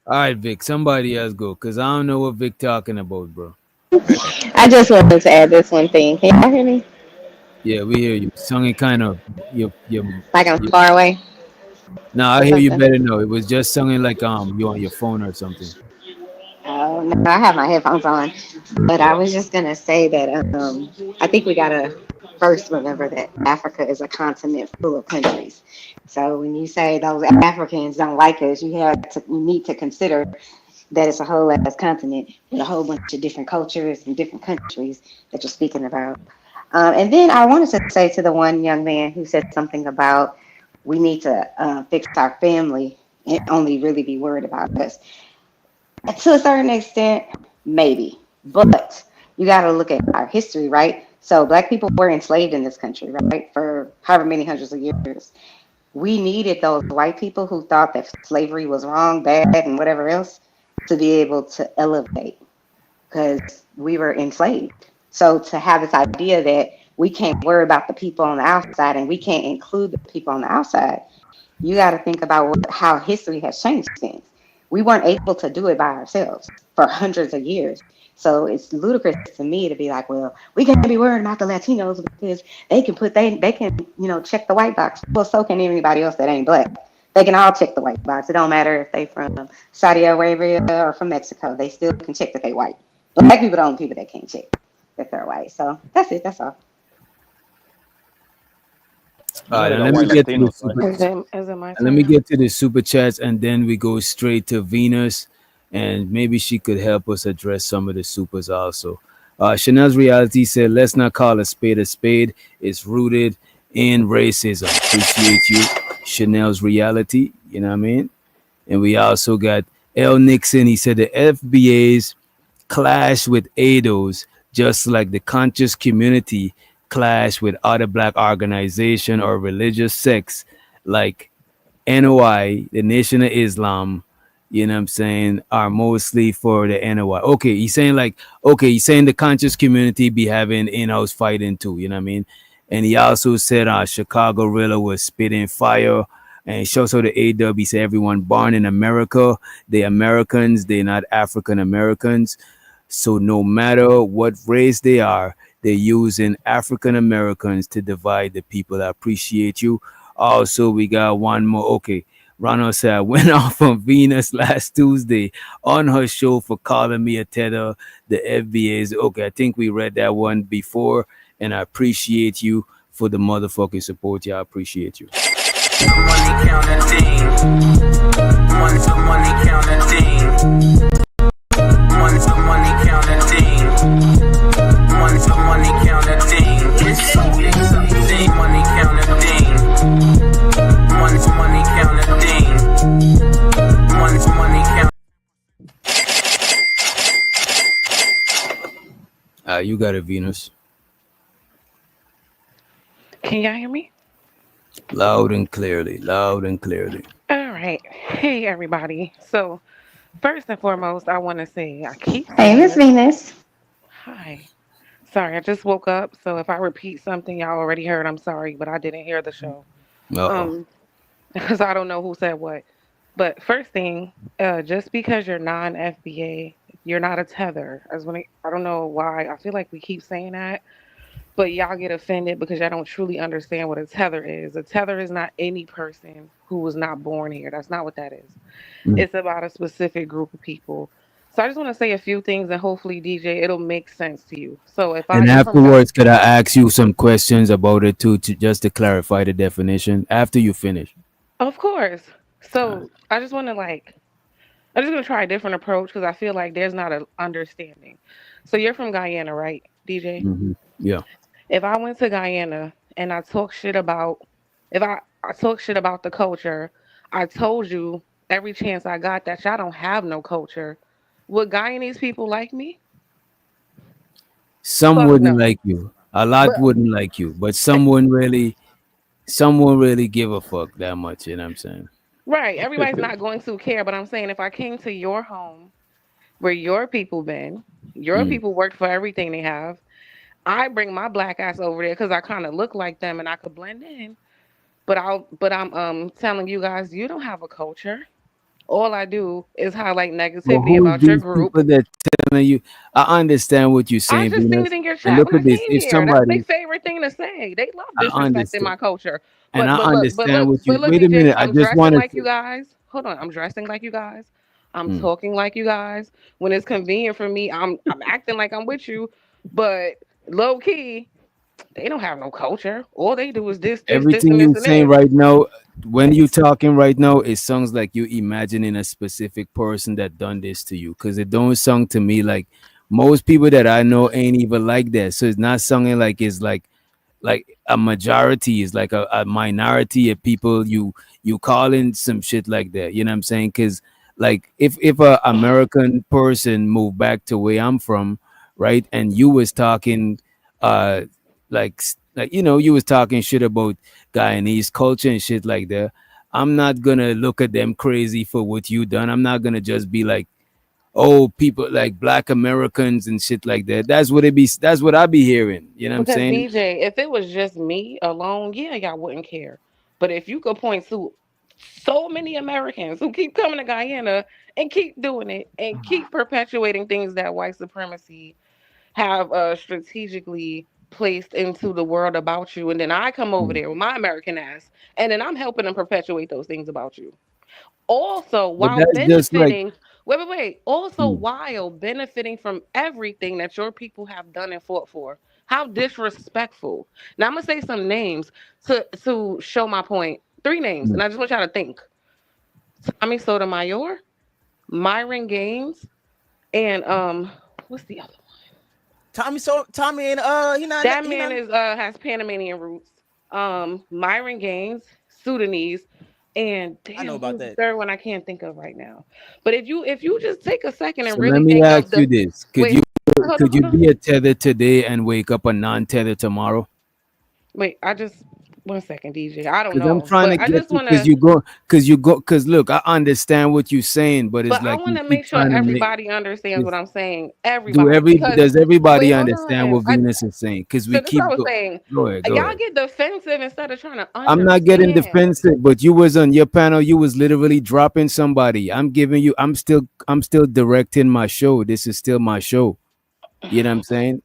All right, Vic. Somebody else go, cause I don't know what Vic talking about, bro. I just wanted to add this one thing. Can y'all hear me? Yeah, we hear you. Songing kind of Like I'm your. far away Nah, I or hear you something? better now. It was just singing like you on your phone or something. Oh no, I have my headphones on. But I Yeah. was just gonna say that I think we gotta first remember that Africa is a continent full of countries. So when you say those Africans don't like us, you need to consider that it's a whole ass continent with a whole bunch of different cultures and different countries that you're speaking about. And then I wanted to say to the one young man who said something about we need to fix our family and only really be worried about us. To a certain extent, maybe. But you got to look at our history, right? So black people were enslaved in this country, right, for however many hundreds of years. We needed those white people who thought that slavery was wrong, bad, and whatever else to be able to elevate because we were enslaved. So to have this idea that we can't worry about the people on the outside and we can't include the people on the outside, you got to think about how history has changed things. We weren't able to do it by ourselves for hundreds of years. So it's ludicrous to me to be like, well, we can't be worried about the Latinos because they can check the white box. Well, so can anybody else that ain't black. They can all check the white box. It don't matter if they from Saudi Arabia or from Mexico. They still can check that they white. Black people are the only people that can't check that they're white. So that's it. That's all. All You know right, they and got let me white get to the Latinos, right? super. Is it my And let me turn? get to the super chats, and then we go straight to Venus, and maybe she could help us address some of the supers also. Chanel's reality said, "Let's not call a spade a spade. It's rooted in racism." Appreciate you, Chanel's reality. You know what I mean? And we also got L. Nixon. He said the FBA's clash with ADOS, just like the conscious community clash with other black organization or religious sects like NOI, the Nation of Islam, you know what I'm saying, are mostly for the NOI. Okay, he's saying the conscious community be having in-house fighting too, you know what I mean? And he also said Chicago Rilla was spitting fire. And he shows how the AW, he said everyone born in America, they Americans, they're not African Americans. So no matter what race they are, they're using African Americans to divide the people. I appreciate you. Also, we got one more. Okay. Ronald said, I went off on Venus last Tuesday on her show for calling me a tether. The FBA's. Okay, I think we read that one before, and I appreciate you for the motherfucking support. Yeah, I appreciate you. Money counting team. Money counting team. Money counting team. Money counting team. It's so exciting. Money counting team. Money counting team. Money counting. You got it, Venus. Can y'all hear me? Loud and clearly. Loud and clearly. All right. Hey, everybody. So, first and foremost, I want to say I keep Hey, saying Miss this. Venus. Hi. Sorry, I just woke up, so if I repeat something y'all already heard, I'm sorry, but I didn't hear the show. Uh-oh. Um, because I don't know who said what. But first thing, just because you're non-FBA, you're not a tether. I don't know why. I feel like we keep saying that, but y'all get offended because y'all don't truly understand what a tether is. A tether is not any person who was not born here. That's not what that is. Mm. It's about a specific group of people. So I just want to say a few things, and hopefully, DJ, it'll make sense to you. So And you're from afterwards, could I ask you some questions about it too, to just to clarify the definition after you finish? of course. All right. So I'm just gonna try a different approach because I feel like there's not an understanding. So you're from Guyana, right, DJ? Yeah. If I went to Guyana and I talk shit about the culture, I told you every chance I got that y'all don't have no culture. Would Guyanese people like me? Some Fuck wouldn't no. like you. A lot But wouldn't like you, but someone really give a fuck that much. You know what I'm saying? right, everybody's not going to care. But I'm saying if I came to your home where your people been, your Mm. people worked for everything they have. I bring my black ass over there because I kind of look like them and I could blend in. But I'm telling you guys, you don't have a culture. All I do is highlight But negativity who's about your these group. people that telling you? I understand what you're I saying, just seen it Venus. in your And chat look when I at this. came If here. That's their somebody, favorite thing to say. They love I disrespecting understand, my culture. and I But understand look, what you. but look, Wait a DJ, minute. I I'm just dressing want to like you say. guys. Hold on, I'm dressing like you guys. I'm Mm. talking like you guys. When it's convenient for me, I'm acting like I'm with you. But low key, they don't have no culture. All they do is this, Everything and you this, and saying this. right now, when you talking right now, it sounds like you imagining a specific person that done this to you. Cause it don't sound to me like most people that I know ain't even like that. So it's not sounding like it's like a majority is like a minority of people you calling some shit like that. You know what I'm saying? Because like if a American person moved back to where I'm from, right, and you was talking uh like you was talking shit about Guyanese culture and shit like that, I'm not gonna look at them crazy for what you done. I'm not gonna just be like, oh, people like black Americans and shit like that. That's what I be hearing. You know what I'm Because saying? DJ, if it was just me alone, yeah, y'all wouldn't care. But if you could point to so many Americans who keep coming to Guyana and keep doing it and keep perpetuating things that white supremacy have strategically placed into the world about you, and then I come over Mm. there with my American ass, and then I'm helping them perpetuate those things about you. Also, But while that's just like benefiting, wait. Also, mm, while benefiting from everything that your people have done and fought for. How disrespectful. Now, I'm going to say some names to show my point. Three names, mm. and I just want y'all to think Tommy Sotomayor, Myron Gaines, and what's the other one? Tommy and That he man not. is has Panamanian roots. Myron Gaines, Sudanese, and I know damn, about who's the that. third one? I can't think of right now. But if you just take a second and So let really me think of ask you the this: wait, could you hold on. be a tether today and wake up a non-tether tomorrow? Wait, I just one second, DJ. I don't Because I'm know, trying to but I get just to want to. because look, I understand what you're saying, but it's But I like want you to keep make sure trying to make everybody understands what this. I'm saying. Everybody, because Does wait, everybody hold understand on. what Venus is saying? Because we So this is what I keep was go. saying. Go ahead, go Y'all ahead. get defensive instead of trying to I'm not getting understand. defensive, but you was on your panel. You was literally dropping somebody. I'm giving you. I'm still directing my show. This is still my show. You know what I'm saying?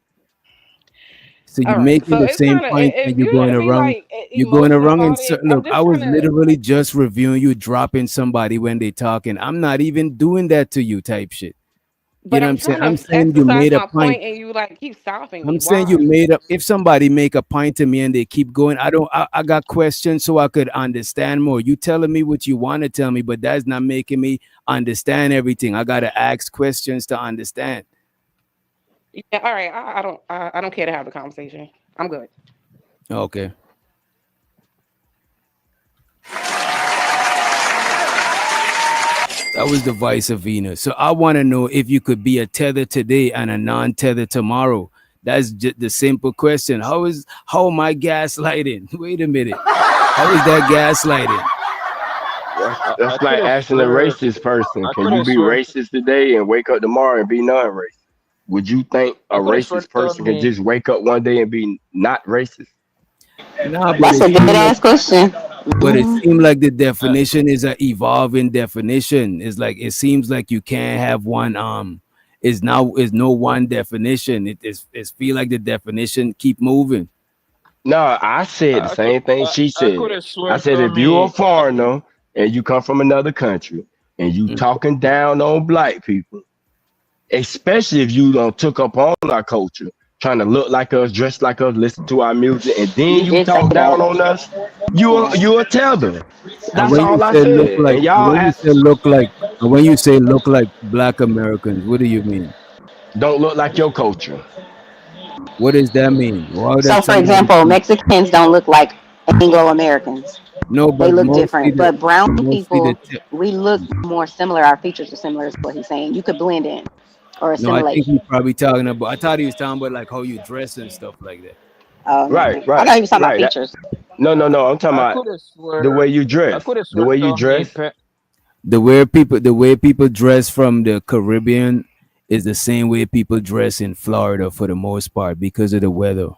So All you're right. making So the it's same kind of point and if you're you're going gonna be around. like You're going emotional around and about it, I'm look. I just trying was to. literally just reviewing you dropping somebody when they talking. I'm not even doing that to you, type shit. You But know what I'm I'm saying? trying I'm to saying you exercise made a my point. point, and you like keep stopping me. I'm saying you Why? made up. If somebody make a point to me and they keep going, I don't. I got questions so I could understand more. You telling me what you want to tell me, but that's not making me understand everything. I gotta ask questions to understand. Yeah. All right. I don't care to have the conversation. I'm good. Okay, that was the vice of Venus. So I want to know if you could be a tether today and a non-tether tomorrow. That's just the simple question. How am I gaslighting? Wait a minute. How is that gaslighting? I That's could like have asking a swear racist person, I can could you have be swear racist today and wake up tomorrow and be non-racist? Would you think a I could have sworn racist they told person can me. just wake up one day and be not racist? Nah, That's a good ass question. but it Mhm. seems like the definition is an evolving definition. It's like it seems like you can't have one is no one definition. It feel like the definition keep moving. No, I said the I could same thing she I could said. have I sworn said told if you're a me. foreigner and you come from another country and you Mm. talking down on black people, especially if you don't took up on our culture, trying to look like us, dress like us, listen to our music, and then You you did say talk down that. on us, you a tether. And That's all I said. And y'all when you say look like, and when you say look like black Americans, what do you mean? don't look like your culture. What does that mean? Why would So, that for somebody? example, Mexicans don't look like Anglo Americans. No, They but look different. But brown mostly the people, we look more similar. Our features are similar, is what he's saying. You could blend in or no, I assimilate. think he's probably talking about. I thought he was talking about like how you dress and stuff like that. Oh, Right, no. I right, thought he was talking about right. features. No. I'm talking I about could have the way sworn. you I dress. could have The sworn way you told me. dress. The way people dress from the Caribbean is the same way people dress in Florida for the most part because of the weather.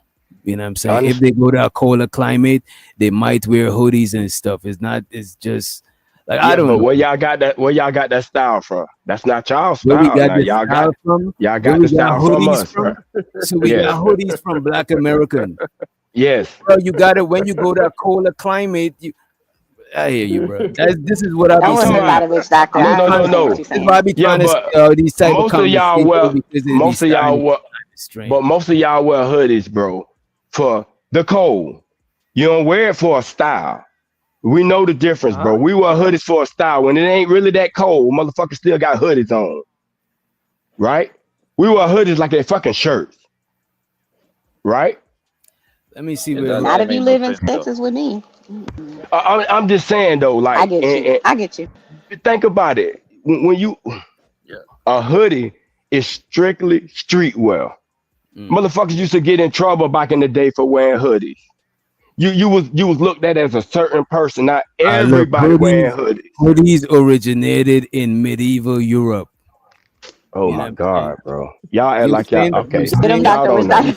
You know what I'm saying? If Honest. they go to a colder climate, they might wear hoodies and stuff. It's not. It's just like I Yeah, don't but know. where y'all got that style from? That's not y'all Where we style. got Now the style from? y'all Where got we the got style from hoodies us, bro. from? So we Yes. got hoodies from Black American. Yes. Bro, you got it when you go to a colder climate. I hear you, bro. This is what I Don't be I'm talking worry saying. about about it, witch doctor. I be I trying to. understand what no. you're This is why I saying. be Yeah, trying to but say all these type of most of y'all conversations wear because they be most of y'all starting wear strange. but most of y'all wear hoodies, bro, for the cold. You don't wear it for a style. We know the difference, bro. Huh? We wear hoodies for a style. When it ain't really that cold, motherfuckers still got hoodies on, right? We wear hoodies like they fucking shirts, right? Let me see It where. that Not don't if you make no live in sense though. Texas with me. I'm just saying though, I like, get you. I get you. and think about it. When you Yeah. a hoodie is strictly streetwear. Mm. Motherfuckers used to get in trouble back in the day for wearing hoodies. You was looked at as a certain person. Not Look, everybody wearing hoodies. hoodies originated in medieval Europe. Oh You know what my I'm saying? god, bro. Y'all act You're like y'all saying that you're okay. Get him, saying that Y'all Dr. don't Witch know. Doctor.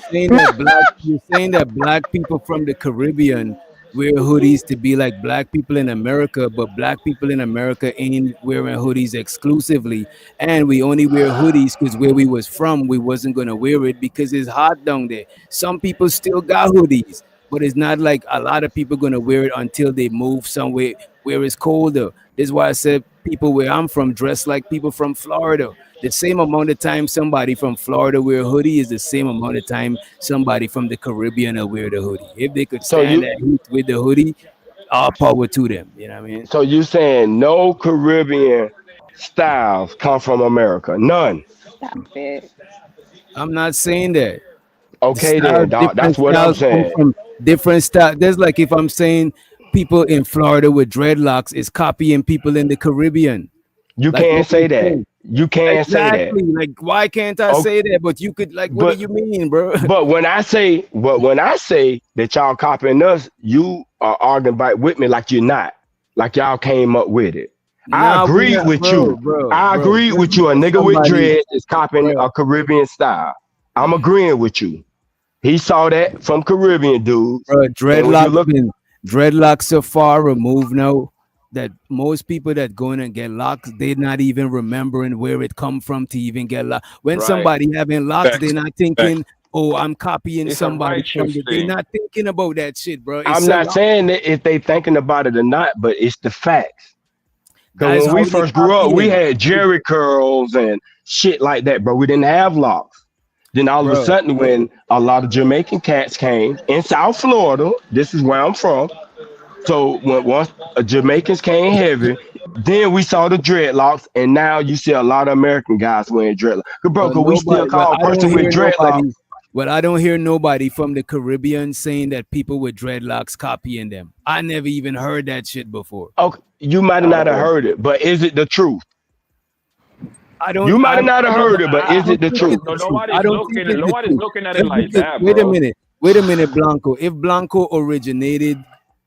you're saying that black people from the Caribbean wear hoodies to be like black people in America, but black people in America ain't wearing hoodies exclusively, and we only wear hoodies because where we was from, we wasn't gonna wear it because it's hot down there. Some people still got hoodies, but it's not like a lot of people gonna wear it until they move somewhere where it's colder. This is why I said people where I'm from dress like people from Florida. The same amount of time somebody from Florida wear a hoodie is the same amount of time somebody from the Caribbean will wear the hoodie. If they could So stand you that heat with the hoodie, all power to them. You know what I mean? so you saying no Caribbean styles come from America? None. Stop it. I'm not saying that. The Okay style, then, dog. different That's what I'm styles come saying. from different style. There's like if I'm saying people in Florida with dreadlocks is copying people in the Caribbean. You Like can't what we say that. say. You can't say that. Exactly. Like why can't I Okay, say that? But you could like what do but you mean, bro? when I say that y'all copying us, you are arguing back with me like you're not. Like y'all came up with it. I Nah, we agreed not, with bro, you. bro, I bro. agreed Just with you. A because nigga with somebody, dread is copying bro, a Caribbean style. I'm agreeing with you. He saw that from Caribbean dudes. bro, And when you look, dreadlocks so far removed now that most people that go in and get locks, they're not even remembering where it come from to even get locked. When Right. somebody having locks, they're Facts. not Facts. thinking, "Oh, I'm copying It's a somebody from righteous the." They're thing. not thinking about that shit, bro. It's I'm a not lock. saying that if they thinking about it or not, but it's the facts. Because That's when we how they first grew up, we copying, had Jerry curls and shit like that, bro. We didn't have locks. Then all of a bro. sudden, when a lot of Jamaican cats came in South Florida, this is where I'm from. So when once Jamaicans came heavy, then we saw the dreadlocks, and now you see a lot of American guys wearing dreadlocks. Bro, Well, cause we still nobody. Well, call a I don't person with hear dreadlocks. nobody. Well, I don't hear nobody from the Caribbean saying that people with dreadlocks copying them. I never even heard that shit before. Okay, you might have not have heard it, but is it the truth? I don't. You might have not have No, heard it, but I is it don't the think truth? it's the truth. I don't think it's the nobody's truth. looking at it Just like because. that, Wait a bro. minute. Wait a minute, Blanco. If Blanco originated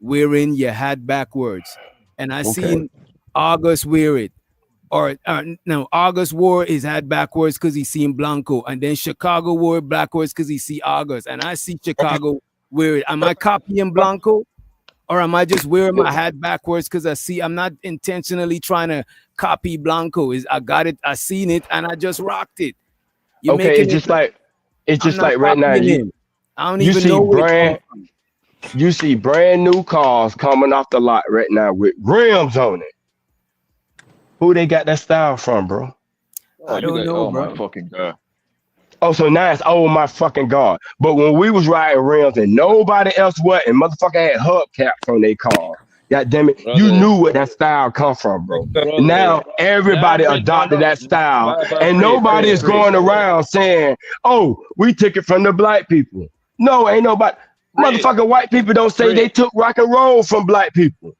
wearing your hat backwards, and I Okay. seen August wear it, or no, August wore his hat backwards because he seen Blanco, and then Chicago wore it backwards because he see August, and I see Chicago wear it. Am I copying Blanco, or am I just wearing my hat backwards because I see? I'm not intentionally trying to copy Blanco. Is I got it, I seen it, and I just rocked it. You're Okay, making it. it's I'm just not like right now copying him. I don't you even see know where it comes from. you see brand new cars coming off the lot right now with rims on it. Who they got that style from, bro? Oh, I you don't got. know, Oh my bro. fucking god. Oh, so now it's oh my fucking god. But when we was riding rims and nobody else what and motherfucker had hubcaps on their car. God damn it, you Brother, knew where that style come from, bro. brother. Now everybody adopted that style, and nobody is going around saying, "Oh, we took it from the black people." No, ain't nobody. Fred, Motherfucking white people don't say Fred, they took rock and roll from black people,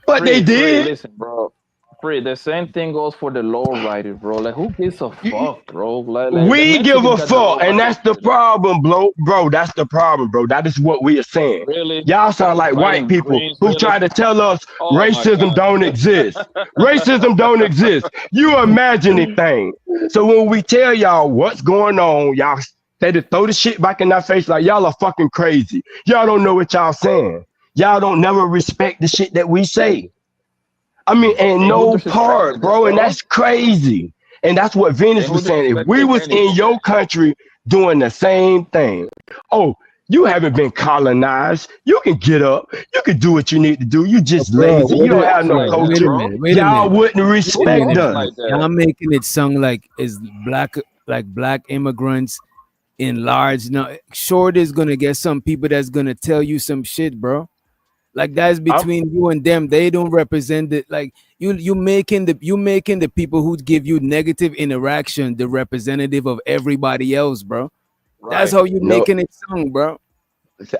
but they Fred, did. listen, bro. Fred, the same thing goes for the low rider, bro. Like, who gives a fuck, bro? Like the We give Mexicans a got the fuck, low and riders, that's the really. problem, bro. That's the problem, bro. That is what we are saying. Really? Y'all sound like white Riding people greens, who really? try to tell us Oh my racism god. don't exist. Racism don't exist. You imagining things. So when we tell y'all what's going on, y'all say to throw the shit back in our face like y'all are fucking crazy. Y'all don't know what y'all saying. Y'all don't never respect the shit that we say. I mean, and And who no part, disrespected it, bro, and bro? that's crazy. And that's what Venus And who was saying. If we disrespected was in anything? your country doing the same thing, oh, you haven't been colonized. You can get up. You can do what you need to do. You just Bro, lazy. Who You don't have talks no like that, wait a culture. bro? minute, wait a Y'all minute, wouldn't Who wait a respect minute. talks us. like that? Y'all making it sound like is black immigrants in large. Now, sure, there's gonna get some people that's gonna tell you some shit, bro. Like that's I'm, between you and them. They don't represent it. Like you making the people who give you negative interaction the representative of everybody else, bro. That's Right. how you no, making it sound, bro.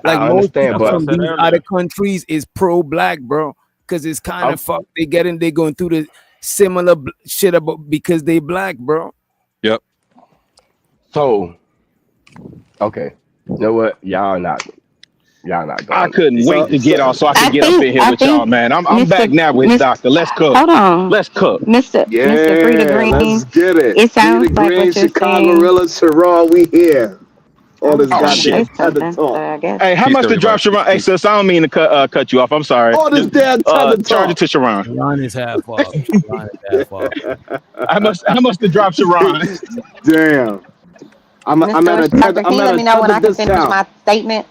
Like I most understand, people That's what I but from said these earlier. other countries is pro-black, bro, because it's kind I'm of fucked. They going through the similar shit about because they black, bro. Yep. so okay. You know what? Y'all not I going there. couldn't wait to get off so I could get up in here I with y'all, think man. I'm back Mr. now with Miss Doctor. Let's cook. hold on. Let's cook. Mr. Frida Yeah, let's Green, get it. it Frida sounds like Green, what you're Chicago saying. Gorilla, Sharon, we here. I All was this Oh trying to say shit. goddamn tether something, but talk. I guess Hey, how Peace, much to drop everybody. Sharon? Peace, Hey, peace. sis, I don't mean to cut you off. I'm sorry. All this Just damn tether charge it talk. to Sharon. Sharon is half off. Sharon is half off. How much to drop Sharon? Damn. I'm Mr. at a Witch tether. Doctor, can I'm you at let a me know when tether I can finish discount. my statement?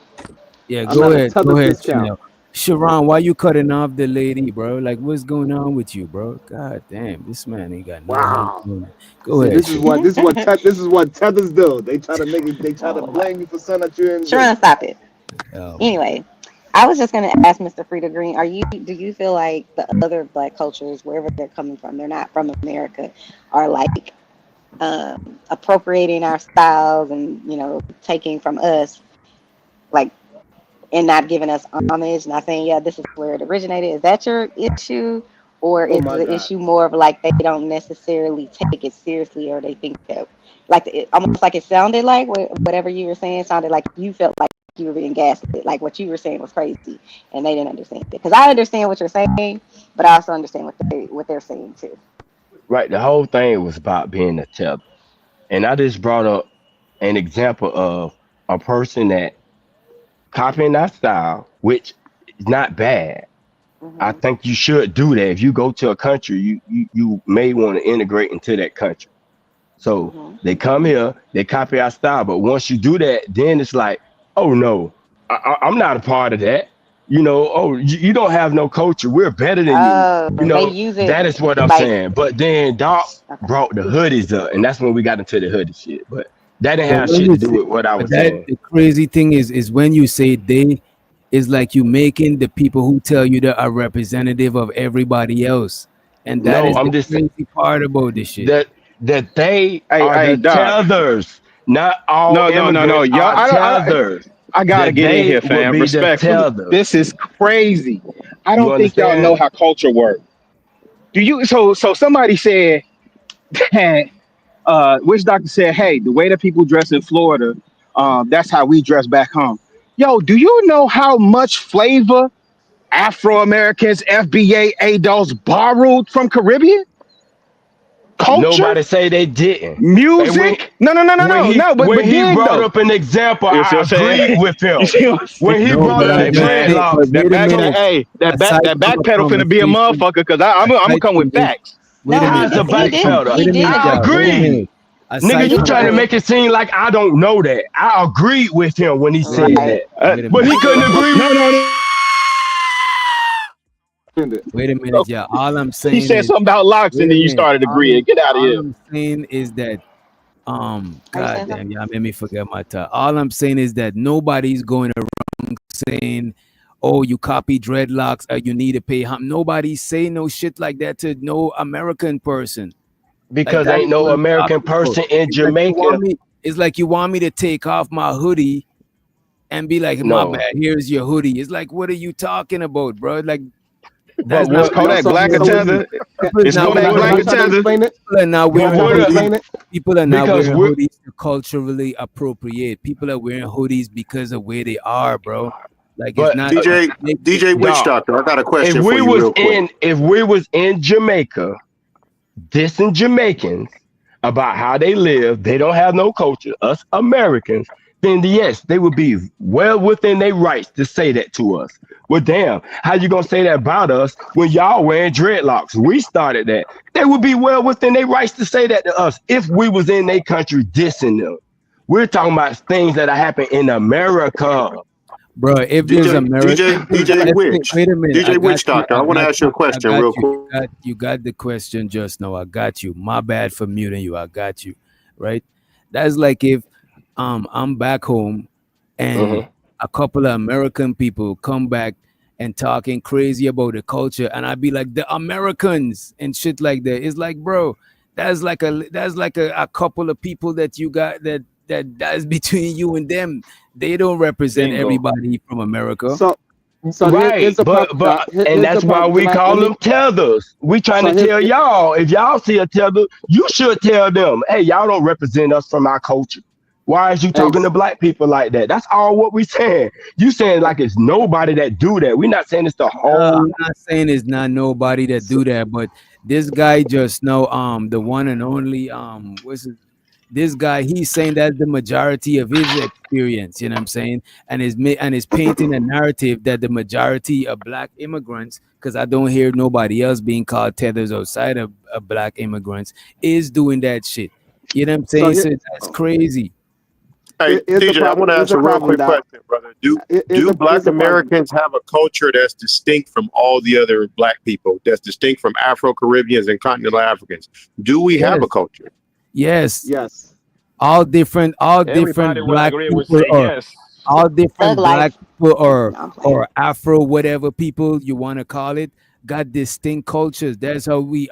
Yeah, I'm go at a ahead. tether Go ahead, discount. Chanel. Sharon, why you cutting off the lady, bro? Like, what's going on with you, bro? God damn, this man ain't got no help. Wow. Go See, ahead, this is Sharon. what this is what tethers do. They try to make it. They try to Oh, Lord. blame you for something that you didn't do. Sharon, stop it. Oh my Anyway, I was just going to ask Mr. Frida Green, do you feel like the other black cultures, wherever they're coming from, they're not from America, are like appropriating our styles and, taking from us, like, and not giving us homage, not saying, yeah, this is where it originated. Is that your issue? Or Oh is my the God. issue more of like they don't necessarily take it seriously, or they think that, like, almost like it sounded like whatever you were saying sounded like you felt like you were being gaslit, like what you were saying was crazy, and they didn't understand it. Because I understand what you're saying, but I also understand what they're saying too. Right, the whole thing was about being a tether. And I just brought up an example of a person that copying that style, which is not bad. I Hmm. think you should do that. If you go to a country, you may want to integrate into that country. So Hmm. they come here, they copy our style, but once you do that, then it's like, oh no, I'm not a part of that. Oh, you don't have no culture. We're better than you. Oh, they use it That is what I'm like, saying. But then Doc okay. brought the hoodies up, and that's when we got into the hoodie shit. But that didn't But have when shit you to do say, with what I but was that saying. the crazy thing is when you say they, is like you making the people who tell you that are representative of everybody else, and that No, is the I'm just crazy part about this shit. that they Hey, are hey, the Doc. tethers. Not all No, no, no, no. immigrants Y'all, are tethers. I gotta That get in they here, would fam. be the Respectfully, this tethers. is crazy. I You don't think y'all know understand? how culture works. Do you? So somebody said that which doctor said, hey, the way that people dress in Florida, that's how we dress back home. Yo, do you know how much flavor Afro Americans, FBA adults borrowed from Caribbean? culture, Nobody say they didn't. And music. No. But when he dig brought though. up an example, You see I what I'm saying? agreed with You him. see what I'm saying? When he No, brought but up I'm the just Man, saying. dreadlocks, But wait a minute. that Aside back from a pedal finna be a conversation, motherfucker because I'm gonna aside come with from this, facts. wait a No, minute. how's a he Aside back did. from, pedal? He wait a did minute, I y'all. Wait a agree. agree. minute. Nigga, Aside He you did from, trying to agree. make it seem like I don't know that. I agreed with him when he said Right. that. wait a But he minute. couldn't agree No, with no. Wait a minute, y'all. All I'm He saying said is, something about locks wait and a then you minute. started agreeing. Get out of All here. I'm saying is that Are you God saying damn, something? y'all made me forget my time. All I'm saying is that nobody's going around saying, "Oh, you copy dreadlocks, you need to pay." Nobody's saying no shit like that to no American person. Like because that ain't is no what I'm American talking about. person in It's like you Jamaica. want me. It's like you want me to take off my hoodie and be like, "My No. bad, here's your hoodie." It's like, what are you talking about, bro? Like But that's not Is what what Kodak people Black a are doing. tether? People are Is not Kodak wearing Black a hoodies. tether? People are not but wearing what hoodies. People are not because wearing we're hoodies to culturally appropriate. People are wearing hoodies because of where they are, bro. Like it's but not DJ DJ Witch dog, Doctor, I got a question for you real quick. if we was in Jamaica dissing Jamaicans about how they live, they don't have no culture, us Americans, then yes, they would be well within their rights to say that to us. Well, damn, how you gonna say that about us when y'all wearing dreadlocks? We started that. They would be well within their rights to say that to us if we was in their country dissing them. We're talking about things that are happening in America. bro. If there's DJ America, DJ DJ let's say, Witch. wait a minute. I DJ got Witch you. Doctor, I I want to got ask you you. a I question got real you. quick. You got the question just now. I got you. My bad for muting you. I got you. Right. That's like if I'm back home and Mhm. a couple of American people come back and talking crazy about the culture, and I'd be like the Americans and shit like that. It's like, bro, that's like a couple of people that you got that's between you and them. They don't represent Bingo. everybody from America. So here's Right, the problem. and Here's the that's why problem. we call Let me. them tethers. We trying So to tell y'all, if y'all see a tether, you should tell them, hey, y'all don't represent us from our culture. Why is you Hey, talking to black people like that? That's all what we saying. You saying like it's nobody that do that. We're not saying it's the I'm whole. not saying it's not nobody that do that, but this guy just know the one and only what's it? This guy, he's saying that's the majority of his experience, you know what I'm saying, and is painting a narrative that the majority of black immigrants, because I don't hear nobody else being called tethers outside of black immigrants, is doing that shit, you know what I'm so saying. here, So that's crazy. Hey here's the DJ, I problem. want to Here's ask the a real problem, quick Doc. question, brother. Do Here's do the here's Black the problem. Americans have a culture that's distinct from all the other Black people? That's distinct from Afro Caribbeans and continental Africans? Do we have Yes, a culture? yes, Yes. all Everybody different will black agree would people say are yes. all Thug different black life. people No, I'm playing. or Afro whatever people you want to call it got distinct cultures. That's how we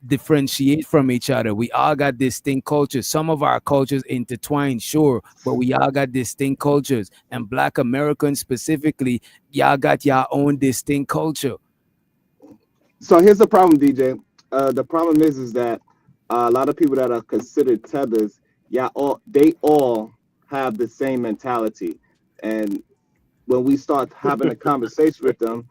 differentiate from each other. We all got distinct cultures. Some of our cultures intertwined, sure, but we all got distinct cultures. And Black Americans specifically, y'all got your own distinct culture. So here's the problem, DJ. The problem is that a lot of people that are considered tethers, yeah, they all have the same mentality, and when we start having a conversation with them,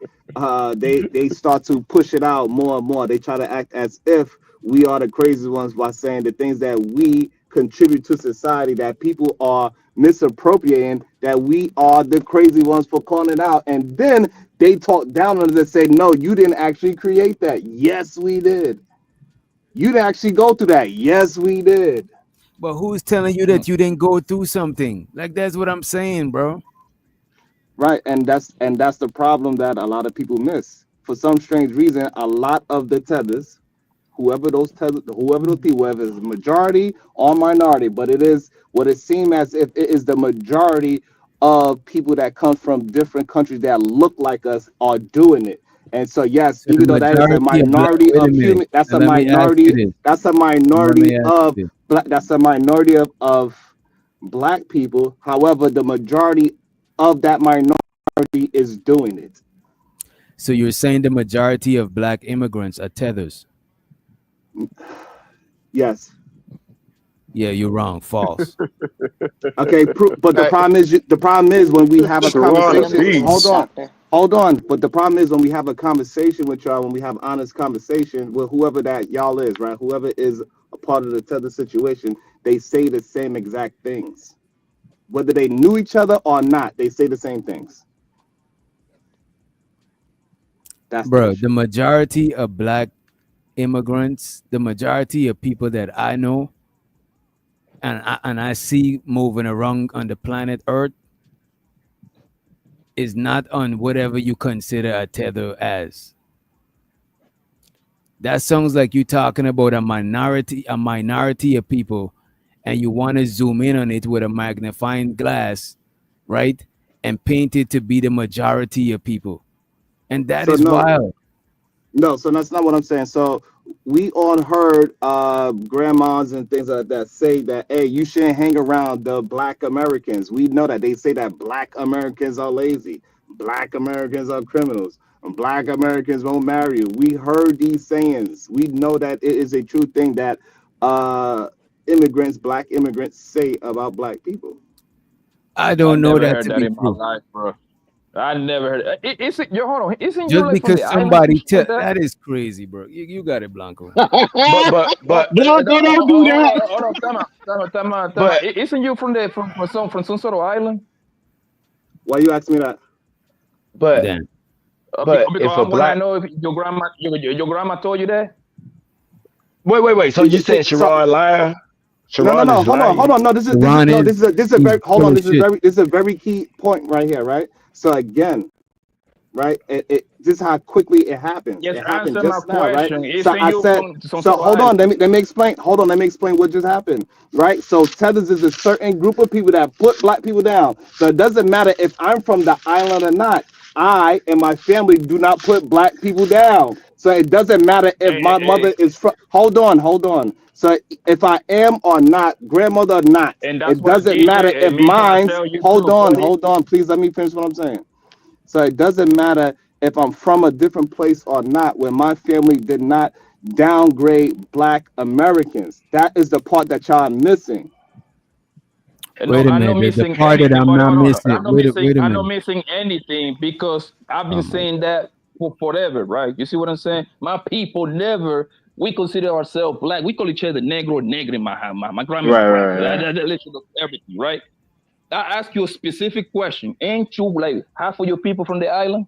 they start to push it out more and more. They try to act as if we are the crazy ones by saying the things that we contribute to society that people are misappropriating, that we are the crazy ones for calling it out. And then they talk down on it and say, no, you didn't actually create that. Yes, we did. You didn't actually go through that. Yes, we did. But who's telling you that you didn't go through something? Like that's what I'm saying, bro. Right, and that's the problem that a lot of people miss. For some strange reason, a lot of the tethers, whoever those people, whether it's majority or minority, but it is what it seems as if it is the majority of people that come from different countries that look like us are doing it. And so, yes, So the even though that is a majority of black, minority wait a of minute. human, that's Now a let me ask you minority. this. That's a Now let me minority ask of you this. black. That's a minority of black people. However, the majority of that minority is doing it. So you're saying the majority of black immigrants are tethers? Yes. Yeah, you're wrong. False. Okay. But the Hey, problem is when we have a Wait a Sharonda, conversation. minute, Hold peace. on. doctor. hold on. But the problem is when we have a conversation with y'all, when we have honest conversation with whoever that y'all is, right? Whoever is a part of the tether situation, they say the same exact things. Whether they knew each other or not, they say the same things. That's the Bro, issue. the majority of black immigrants, the majority of people that I know and I see moving around on the planet Earth is not on whatever you consider a tether as. That sounds like you talking about a minority of people, and you want to zoom in on it with a magnifying glass, right? And paint it to be the majority of people. And that So is no, wild. no, so that's not what I'm saying. So we all heard grandmas and things like that say that, hey, you shouldn't hang around the black Americans. We know that they say that black Americans are lazy, black Americans are criminals, and black Americans won't marry you. We heard these sayings. We know that it is a true thing that uh immigrants, black immigrants say about black people. I I don't know never that heard to that be in my true. life, bro. I never heard. Isn't you hold on? Isn't you Just like from the because island and somebody shit like that? that is crazy, bro. You got it, Blanco. But Blanco, don't do that. Hold on, time out. but Isn't you from the from some sort of island? Why you ask me that? but Damn. but Because if I a want to black know if your grandma told you that. wait. So you saying So Sharon lying? no. Sharon is Hold lying. on. No, Iran this is a he's very hold full on. of shit. This is a very key point right here, right? So again, right? This is how quickly it happens. Just It happened answer my just now, right? question. So Isn't I you said, from some so sort of hold on, island? let me explain. Hold on, let me explain what just happened, right? So tethers is a certain group of people that put black people down. So it doesn't matter if I'm from the island or not. I and my family do not put black people down. So it doesn't matter if my Hey, mother is from. Hold on. So if I am or not, grandmother or not, and that's it what doesn't matter DJ if and me trying to mine's. tell you too, buddy. Hold on. Please let me finish what I'm saying. So it doesn't matter if I'm from a different place or not, when my family did not downgrade black Americans. That is the part that y'all are missing. No, Wait a I'm not minute. The missing part that anything. I'm But not hold on, missing. Wait a I'm not minute. missing anything because I've Oh been my saying god. that for forever, right? You see what I'm saying? My people never. We consider ourselves black. We call each other negro, negro. My grandma's black. Right. That listen to everything, right? I ask you a specific question. Ain't you like half of your people from the island?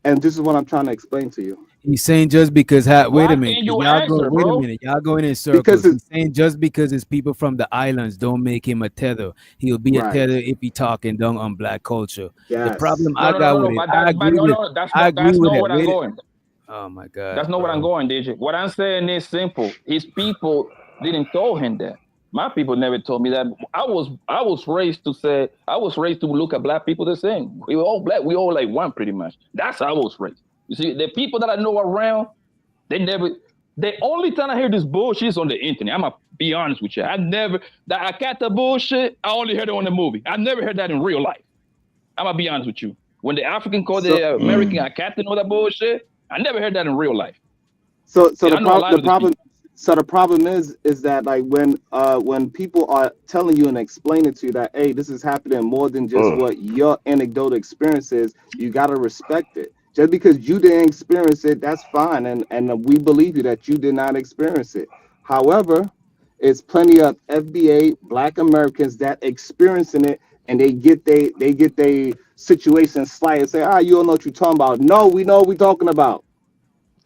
And this is what I'm trying to explain to you. He's saying just because wait Why a minute, can't 'cause you y'all go answer, wait a bro? minute, y'all going in Because circles. it's He's saying just because it's people from the islands don't make him a tether. He'll be a right. tether if he talking down on black culture. The Yes. problem I got with it, I agree That's with not it. what I'm Wait, going. oh my god, That's not what I'm bro. going, DJ. What I'm saying is simple. His people didn't tell him that. My people never told me that. I was raised to say I was raised to look at black people the same. We were all black. We all like one pretty much. That's how I was raised. You see, the people that I know around, they never. The only time I hear this bullshit is on the internet. I'm gonna be honest with you. I never that Akata bullshit. I only heard it on the movie. I never heard that in real life. I'm gonna be honest with you. When the African called So the American Akata and all that bullshit, I never heard that in real life. so And I know a lot the of these problem people. so the problem is that like when people are telling you and explaining to you that, hey, this is happening more than just Mm. what your anecdotal experience is, you got to respect it. Just because you didn't experience it, that's fine, and we believe you that you did not experience it. However, it's plenty of FBA Black Americans that experiencing it, and they get they situation slight and say, ah, you don't know what you're talking about. No, we know what we're talking about.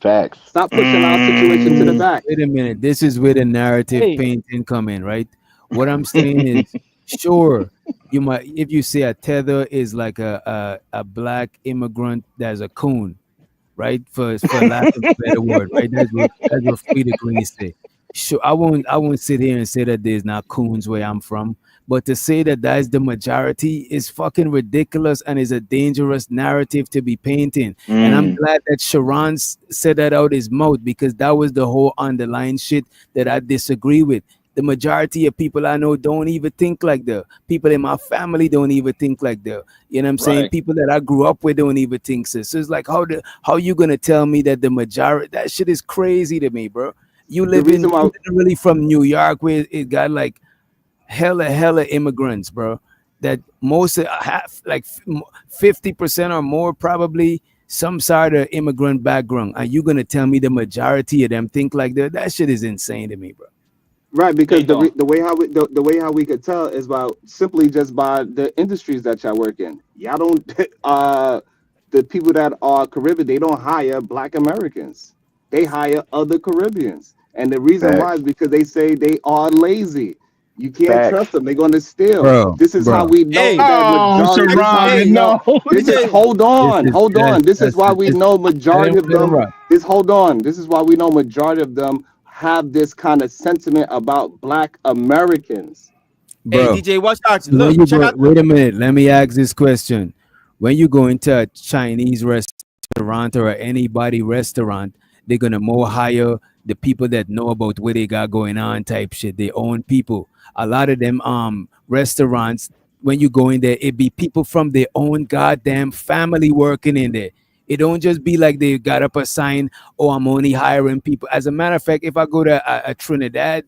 Facts. Stop pushing our situation to the back. Wait a minute. This is where the narrative Hey, painting come in, right? What I'm saying is, sure, you might if you say a tether is like a black immigrant that's a coon, right? For lack of a better word, right? That's what Frida Green say. Sure, I won't sit here and say that there's not coons where I'm from, but to say that that's the majority is fucking ridiculous and is a dangerous narrative to be painting. And I'm Mm. glad that Sharon said that out his mouth because that was the whole underlying shit that I disagree with. The majority of people I know don't even think like that. People in my family don't even think like that. You know what I'm saying? right. People that I grew up with don't even think so. So it's like how you gonna tell me that the majority that shit is crazy to me, bro. The reason You why literally from New York where it got like hella immigrants, bro. that most half, like 50% or more, probably some sort of immigrant background, and you're gonna tell me the majority of them think like that? That shit is insane to me, bro. Right, Yeah, because you don't. the way how the way how we could tell is about simply just by the industries that y'all work in. Y'all don't the people that are Caribbean, they don't hire Black Americans. They hire other Caribbeans, and the reason why is Facts. because they say they are lazy. You can't trust Facts. them. They're gonna steal. Bro, This is how bro, we know Hey, that Oh, majority. check. This is how Hey, we Sharon, know. no. This is DJ. this is hold on. This is why we that's know let him majority of them. rock, This hold on. This is why we know majority of them have this kind of sentiment about Black Americans. Hey, bro. DJ, watch out. So when Look, you check go, out the. wait a minute, let me ask this question. When you go into a Chinese restaurant or anybody restaurant, they're gonna more hire the people that know about what they got going on type shit. They own people. A lot of them restaurants, when you go in there, it be people from their own goddamn family working in there. It don't just be like they got up a sign, oh, I'm only hiring people. As a matter of fact, if I go to a Trinidad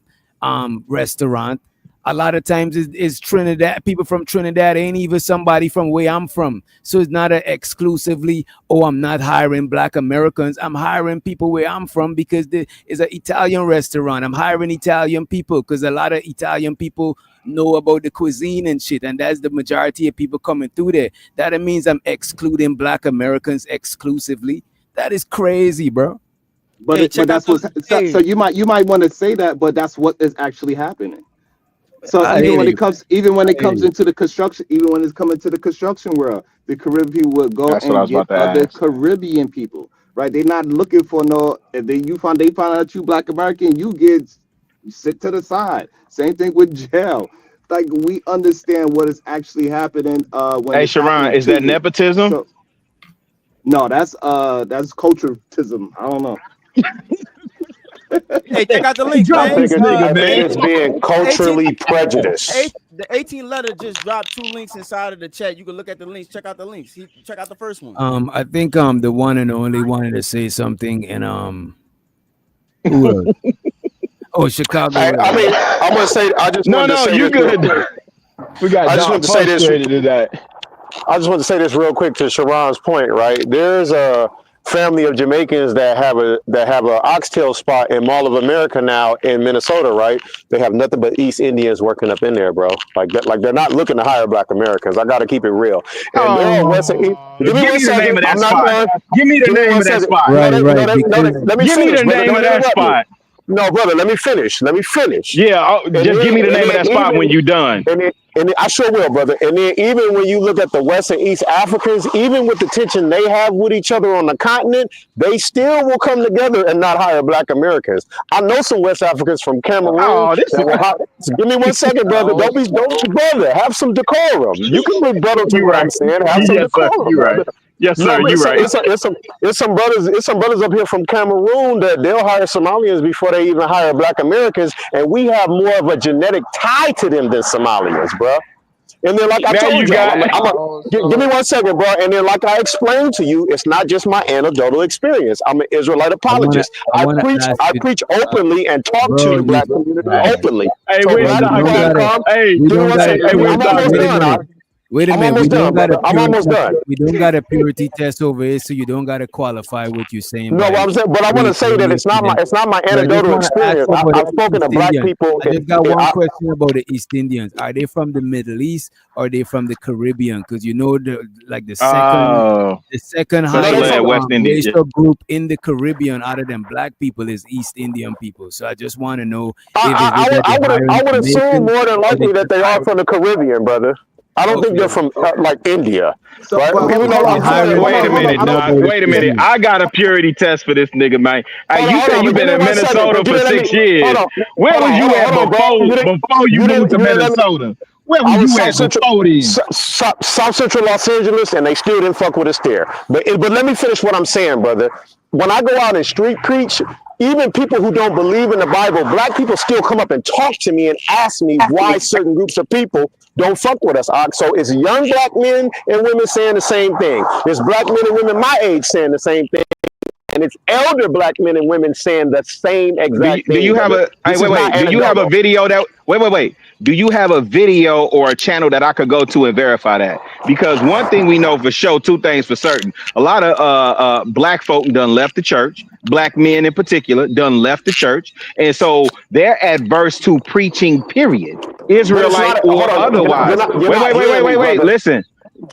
restaurant, a lot of times it's Trinidad. People from Trinidad ain't even somebody from where I'm from. So it's not a exclusively, oh, I'm not hiring Black Americans. I'm hiring people where I'm from because it's an Italian restaurant. I'm hiring Italian people because a lot of Italian people know about the cuisine and shit. And that's the majority of people coming through there. That means I'm excluding Black Americans exclusively. That is crazy, bro. Hey, But check out that's the. what's so Hey, you might want to say that, but that's what is actually happening. So I even hear when it you. comes, even when I it hear comes you. into the construction, even when it's coming to the construction world, the Caribbean people will go That's what I and was get about to other ask. Caribbean people, right? They're not looking for no. If they find out you Black American, you sit to the side. Same thing with jail. Like we understand what is actually happening when Hey, it's Sharon, happening is to that you. nepotism? So no, that's culturism. I don't know. hey, check out the Hey, links, drop I man. think this it's nigga, I think man. it's being The 18, culturally prejudiced. the 18 letter just dropped two links inside of the chat. You can look at the links. Check out the links. Check out the first one. I think the one and only wanted to say something, and who else? Oh, Chicago I Red. mean, I'm gonna say. I just No, wanted to no, say you this real good. quick. We got I just wanted Doc to say this. frustrated today. I just want to say this real quick to Sharon's point, right? There's a family of Jamaicans that have a oxtail spot in Mall of America now in Minnesota, right? They have nothing but East Indians working up in there, bro. Like that, like they're not looking to hire Black Americans. I got to keep it real. And they're all Western. Oh, Give me give one me the name second. of I'm that not spot. done. Give me the Give me name one of that second. spot. Right, right. Because Let me Give me finish, the brother. name of Don't that interrupt me. spot. No, brother. Let me finish. Let me finish. Yeah, And just give then, me the and name of then that spot when even you done. I sure will, brother. And then even when you look at the West and East Africans, even with the tension they have with each other on the continent, they still will come together and not hire Black Americans. I know some West Africans from Cameroon Oh, this that will hire. So give me one second, brother. Oh, Don't be brother. Have some decorum. You can rebuttal to you what I'm right. saying. Have some Yes, sir. decorum, You right. brother. Yes, No, sir. but You right. it's some brothers up here from Cameroon that they'll hire Somalians before they even hire Black Americans, and we have more of a genetic tie to them than Somalians, bro. And then, like I Now told you y'all, got. oh, give me so one second, bro. And then, like I explained to you, it's not just my anecdotal experience. I'm an Israelite apologist. I wanna ask I you, preach openly and talk to bro. the You Black community right, openly. Hey, So which bro. Black You people don't can doctor? gotta. come. Hey, We Give me don't one gotta. second. hey, which I'm almost Wait a done. doctor? minute. Wait a I'm minute. almost We don't done, got a brother. I'm purity. almost done. We don't got a purity test over here, so you don't gotta qualify what you're saying No, what by I'm saying, but I want to race say or that anything. it's not my But I just anecdotal want to ask experience. about I've the spoken East to Black Indians. people. I just got one question about the East Indians. Are they from the Middle East or are they from the Caribbean? Because you know, Oh, the second the No, they highest Sled from West Indies. Yeah. racial group in the Caribbean, other than Black people, is East Indian people. So I just want to know if is it that they're I hiring would assume Jamaicans more than or they likely that just they are from hiring. the Caribbean, brother. I don't think Okay, they're from Okay. like India, So, right? but People okay. know. So they're I'm saying, hiring Wait a hold on. minute, I Jamaicans don't. Doc. over the Wait a minute. cuisine. I got a purity test for this nigga, man. Hey, you Hold say on, you but give been me in one second. Minnesota But you for didn't let me. 6 years. Where was you at Hold on, bro. before you moved to You didn't let me. Minnesota? Where was I was you at before then? South Central Los Angeles, and they still didn't fuck with us there. But let me finish what I'm saying, brother. When I go out and street preach, even people who don't believe in the Bible, Black people still come up and talk to me and ask me why certain groups of people don't fuck with us. So it's young Black men and women saying the same thing. There's Black men and women my age saying the same thing. and it's elder black men and women saying the same exact Do thing, you have brother. a hey, This is not do you have a anecdotal. video that wait. Do you have a video or a channel that I could go to and verify that? Because one thing we know for sure, two things for certain. A lot of black folk done left the church, black men in particular, done left the church. And so they're adverse to preaching, period. But it's Israelite not. Hold or on, otherwise. you're not hearing me, Wait. brother. Listen,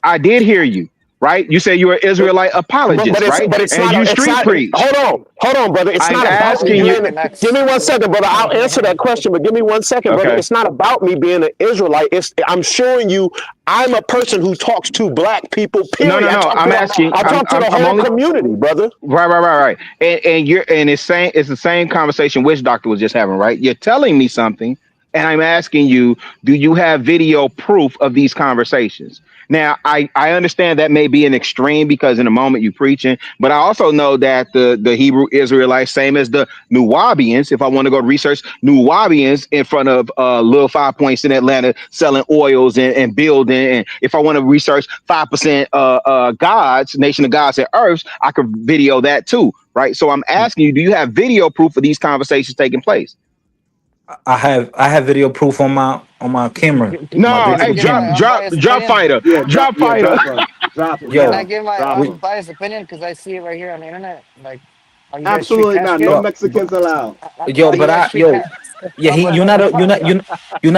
I did hear you, right? You say you're an It, Israelite apologist, right? but it's And not. you It's street not. preach. Hold on, brother. It's I'm not about me asking you. being. Give me 1 second, brother. I'll answer that question, but give me 1 second, brother. Okay. It's not about me being an Israelite. I'm showing you. I'm a person who talks to black people. Period. No. I'm asking. I talk to the I'm whole only community, brother. right. And it's the same conversation Witch Doctor was just having, right? You're telling me something, and I'm asking you, do you have video proof of these conversations? Now, I understand that may be an extreme because in the moment you're preaching, but I also know that the Hebrew Israelites, same as the Nuwabians, if I want to go research Nuwabians in front of Little 5 Points in Atlanta selling oils and building, and if I want to research 5% gods, Nation of Gods and Earths, I could video that too, right? So I'm asking you, do you have video proof of these conversations taking place? I have video proof on my camera, on my No, digital hey, camera. drop fighter, Yeah, drop fighter. drop him. Drop him, Yo, bro. Drop we, him. Absolutely not. No yo, Mexicans allowed. yo, but yeah, you're not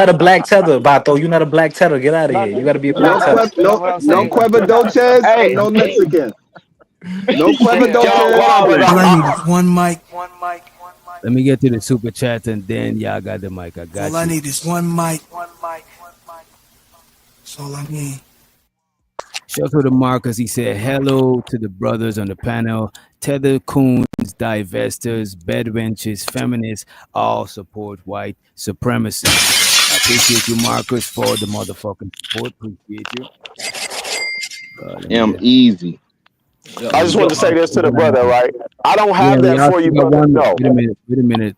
a black tether, Bato. You're not a black tether. Get out of here. You got to be a black tether. No Cuevadoches Hey, and no Mexican. No Yo, hold Cuevadoches on, brother. and All I need is one mic. Let me get to the super chat and then y'all got the mic. I got All I you. need is one mic. That's all I need. Shout out to Marcus. He said hello to the brothers on the panel. Tether coons, divestors, bedwenches, feminists, all support white supremacy. I appreciate you, Marcus, for the motherfucking support. Appreciate you. Easy. I just wanted to say this to the brother, right? I don't Yeah, have we that also for you, got brother. one. No. Wait a minute.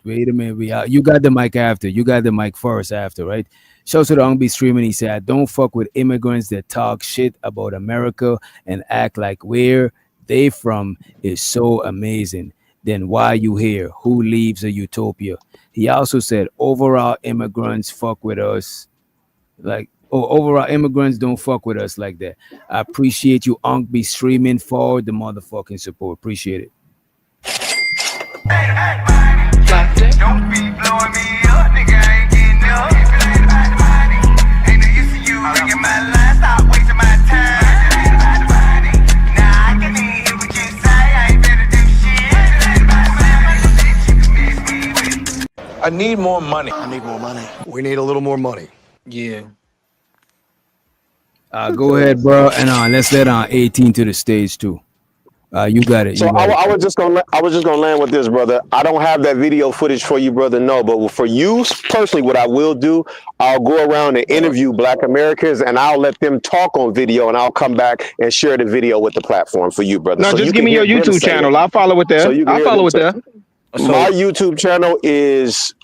You got the mic after. You got the mic first after, right? Shows to the Ong be streaming. He said, I don't fuck with immigrants that talk shit about America and act like where they from is so amazing. Then why you here? Who leaves a utopia? He also said, overall immigrants fuck with us. Like, overall immigrants don't fuck with us like that. I appreciate you, Ong, be streaming for the motherfucking support. Appreciate it. Don't be blowing me up, nigga. I ain't getting up. If it ain't about the money, ain't no use in you ringing my line. Stop wasting my time. If it ain't about the money, nah, I can even hear what you say. I ain't better do shit. If it ain't about the money, bitch, you can miss me with. I need more money. We need a little more money. Yeah. Go ahead, bro, and let's let 18 to the stage too. You got it. So I was just gonna land with this, brother. I don't have that video footage for you, brother. No, but for you personally, what I will do, I'll go around and interview Black Americans, and I'll let them talk on video, and I'll come back and share the video with the platform for you, brother. No, So just you give can me hear your them YouTube say channel. it. I'll follow it there. So you can I'll hear follow them. it there. My YouTube channel is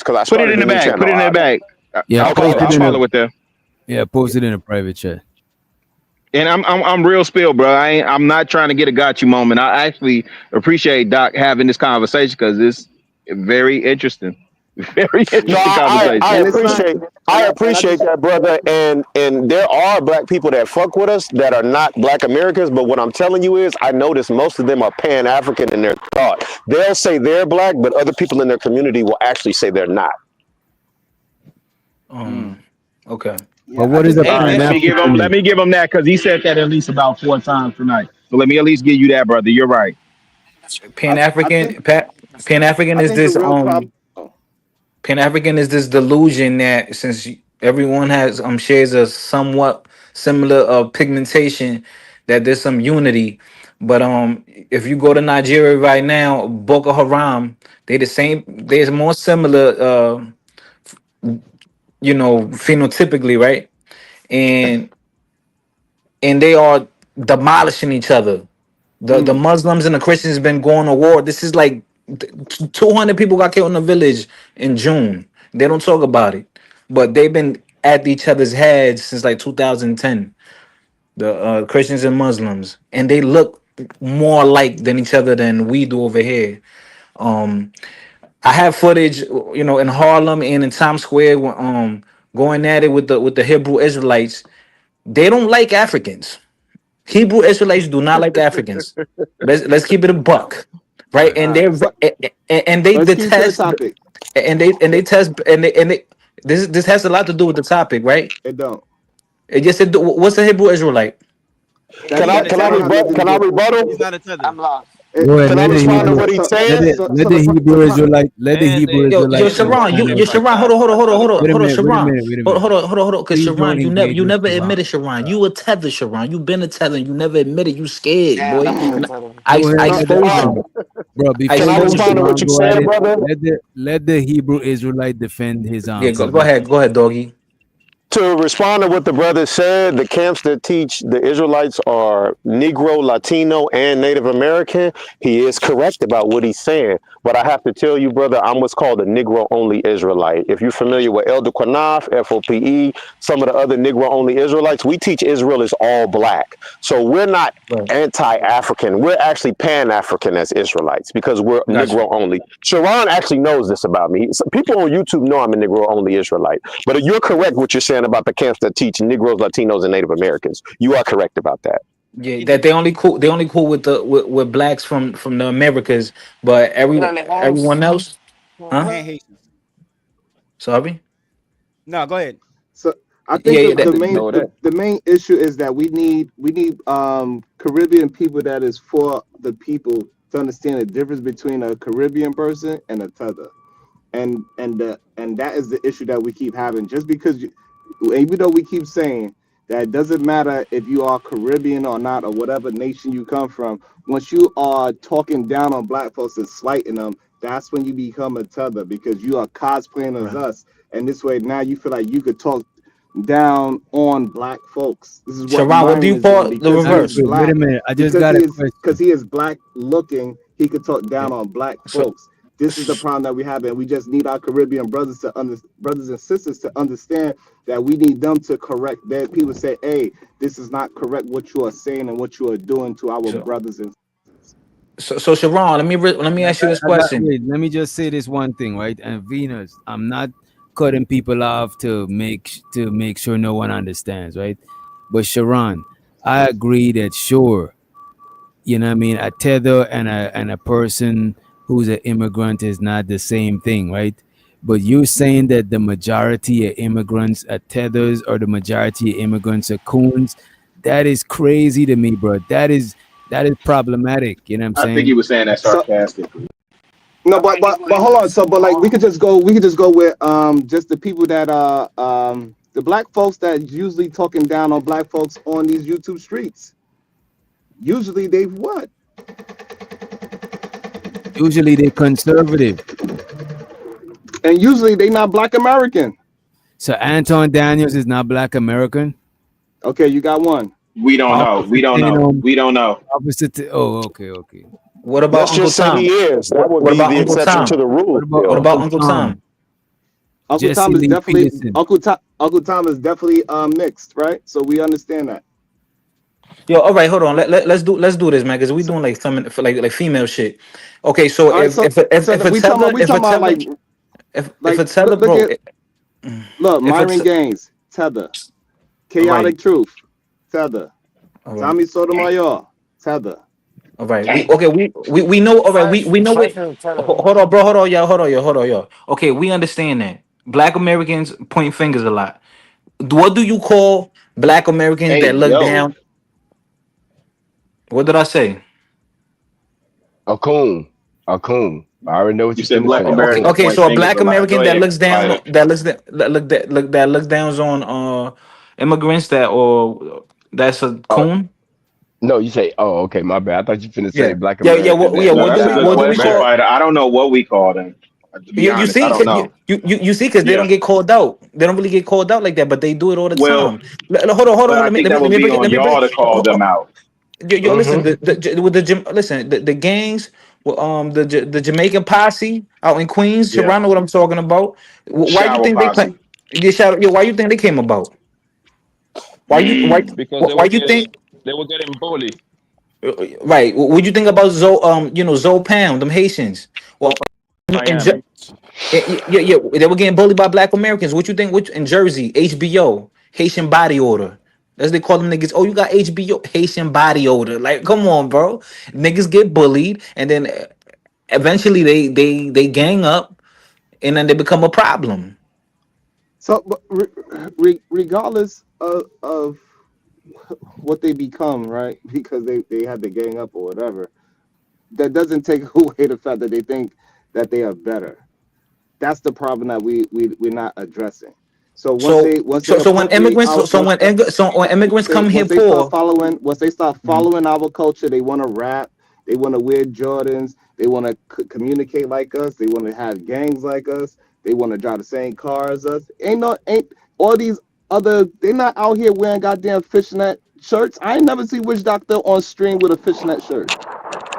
because I Put it started in a the new bag. Put channel. it in the bag. Yeah, Okay, I'll follow it there. Yeah, post it in a private chat. And I'm real spill, bro. I'm not trying to get a got you moment. I actually appreciate Doc having this conversation because it's very interesting. Very No, interesting conversation. and it's not. I And I appreciate just that, brother. And there are black people that fuck with us that are not Black Americans. But what I'm telling you is, I notice most of them are Pan African in their thought. They'll say they're black, but other people in their community will actually say they're not. Okay. But what is a All right, Pan African? let me give him that because he said that at least about 4 times tonight. So let me at least give you that, brother. You're right. Pan I think African Pan African I is think the this real problem. Oh, Pan African is this delusion that since everyone has shares a somewhat similar pigmentation, that there's some unity. But if you go to Nigeria right now, Boko Haram, they the same. There's more similar, phenotypically, right? And they are demolishing each other. The Muslims and the Christians been going to war. This is like 200 people got killed in a village in June. They don't talk about it, but they've been at each other's heads since like 2010. The Christians and Muslims, and they look more alike than each other than we do over here. Um, I have footage, in Harlem and in Times Square, going at it with the Hebrew Israelites. They don't like Africans. Hebrew Israelites do not like Africans. Let's keep it a buck, right? Right. And All right. they're But and they let's keep to the detest, topic. and they test and they this has a lot to do with the topic, right? It don't. It just said, what's a Hebrew Israelite? He's not a It don't have tether. nothing to Can I do. He's rebuttal? not a tether. It, Go ahead. Can I Let the respond to Hebrew. what he's saying? Let the Hebrew Israelite. Let the And Hebrew they Yo, Israelite and Sharon, kind you of. Sharon, hold on, hold on, hold on, hold on, Wait a hold on, minute. Wait a Sharon, minute. Wait a hold on, minute. hold on, hold on, hold on, because Please don't Sharon, engage you with never Sharon. admitted, Sharon, you a tether, Sharon, you been a tether, you never admitted, you scared, Damn, boy. that man And tether. Go ahead. I no, Let the exposed you, bro. I Can Before I you exposed and you. respond to what Sharon you go at said, it, brother? let the Hebrew Israelite defend his Yeah, go submission. ahead, doggy. To respond to what the brother said, the camps that teach the Israelites are Negro, Latino, and Native American, he is correct about what he's saying. But I have to tell you, brother, I'm what's called a Negro only Israelite. If you're familiar with Elder Quanaf, FOPE, some of the other Negro only Israelites, we teach Israel is all black. So we're not Right, anti-African. We're actually pan-African as Israelites because we're got you. Negro only. Sharon actually knows this about me. People on YouTube know I'm a Negro only Israelite. But you're correct what you're saying about the camps that teach Negroes, Latinos, and Native Americans. You are correct about that. Yeah, that they only cool with blacks from the Americas, but Get on the house. everyone else, huh? And Haitians. Sorry. No, go ahead. so I Yeah, think yeah. I didn't know that. the main issue is that we need Caribbean people that is for the people to understand the difference between a Caribbean person and a tether. And that is the issue that we keep having. Just because even though we keep saying that it doesn't matter if you are Caribbean or not or whatever nation you come from, once you are talking down on black folks and slighting them, that's when you become a tether because you are cosplaying as Right. us. And this way now you feel like you could talk down on black folks. This is what Sharon, what do Myron you is doing call the because he That's is reverse? good. Wait a black. minute. I just Because got he a is question. black looking, he could talk Yeah. down on black So, folks. This is the problem that we have, and we just need our Caribbean brothers and sisters to understand that we need them to correct that. People say, "Hey, this is not correct what you are saying and what you are doing to our so, brothers and." so, Sharon, let me ask you this question. Wait, let me just say this one thing, right? And Venus, I'm not cutting people off to make sure no one understands, right? But Sharon, I agree that sure, you know what I mean, a tether and a person who's an immigrant is not the same thing, right? But you're saying that the majority of immigrants are tethers or the majority of immigrants are coons. That is crazy to me, bro. That is problematic. You know what I'm I think saying? he was saying that So sarcastically. no, but hold on. So, but like we could just go with just the people that are the black folks that usually talking down on black folks on these YouTube streets. Usually they've what? Usually they're conservative. And usually they not black American. So Anton Daniels is not black American. Okay, you got one. We don't know. We Opposite don't to know. him. We don't know. Oh, okay, okay. What about Let's Uncle just say he Tom? is. That would What be about the Uncle exception to Tom? the rule What about What still. about Uncle Uncle Tom? Tom? Uncle Jesse Tom is Lee definitely Peterson. Uncle Tom is definitely mixed, right? So we understand that. Yo, all right, hold on. Let's do this, man, because we So, doing like some like female shit. Okay, so all right, if so if if so if that a tether we if a talking about tether if like a tether, look bro, at look if Myron it's Gaines, Tether, all right, Chaotic Truth, Tether, all right, Tommy Sotomayor, Tether. all right. We know. All right, we know it. Spicy tether. Hold on, bro. Hold on, y'all. Okay, we understand that Black Americans point fingers a lot. What do you call Black Americans Hey, that look yo. down? What did I say? A coon. A coon. I already know what You you're said finna black say. A Okay, Americans coon. okay. point So a fingers Black a lot. Go American that ahead, looks down, fighter. that looks downs on immigrants that or that's a Oh coon. no, you say. Oh, okay. My bad. I thought you finna say Yeah, black yeah, yeah. Americans What, that yeah. No, What look do that's a we good down what do on we question, call? America. fighter. I don't know what we call them. To be You honest, I see, don't know. you see, because they Yeah. don't get called out. They don't really get called out like that, but they do it all the Well, time. Hold but on. I Let me think let me that let would me be bring it. on Let me bring. y'all to call them out. Yo, listen. Mm-hmm. The Jamaican posse out in Queens, Yeah. Toronto. What I'm talking about? Why you Shower think they play? posse. Why you think they came about? Why you why Because why you think? they were getting bullied. Right. What you think about Zoe Pam, them Haitians? Well, in Miami. yeah, they were getting bullied by Black Americans. What you think? Which in Jersey, HBO, Haitian body odor, as they call them niggas. Oh, you got HBO, Haitian body odor. Like, come on, bro. Niggas get bullied, and then eventually they gang up, and then they become a problem. So, but regardless of what they become, right? Because they had to gang up or whatever. That doesn't take away the fact that they think that they are better. That's the problem that we're not addressing. So So once they so when appropriate immigrants our once when immigrants come here poor. once they start Mhm. following our culture, they want to rap, they want to wear Jordans, they want to communicate like us, they want to have gangs like us, they want to drive the same car as us. Ain't all these other, they not out here wearing goddamn fishnet shirts. I ain't never see Witch Doctor on stream with a fishnet shirt.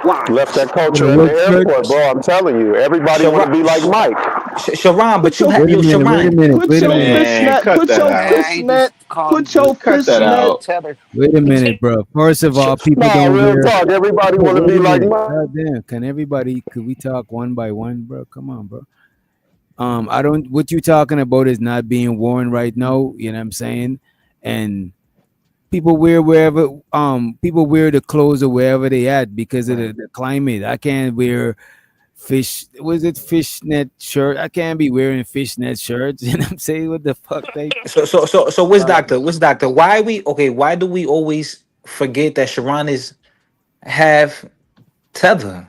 Why? Left that With a culture at the what shirt? airport, bro. I'm telling you, everybody want to Sharon, be like Mike. Sharon, but Put you your had Wait a minute. Wait a Sharon. minute. put Wait a your minute. Man, fishnet, cut put that your out. He just fishnet, called put your Cut that fishnet. out. Tether. Wait a minute, bro. First of all, people Nah, don't real wear. talk. Everybody Oh, want to wait be a like minute. Mike. God damn. Can everybody? Could we talk one by one, bro? Come on, bro. I don't. What you talking about is not being worn right now. You know what I'm saying? And people wear wherever. People wear the clothes or wherever they at because of the climate. I can't wear was it fishnet shirt? I can't be wearing fishnet shirts. You know what I'm saying? What the fuck they So which uh, doctor? Which doctor? Why we okay? Why do we always forget that Sharon is have tether?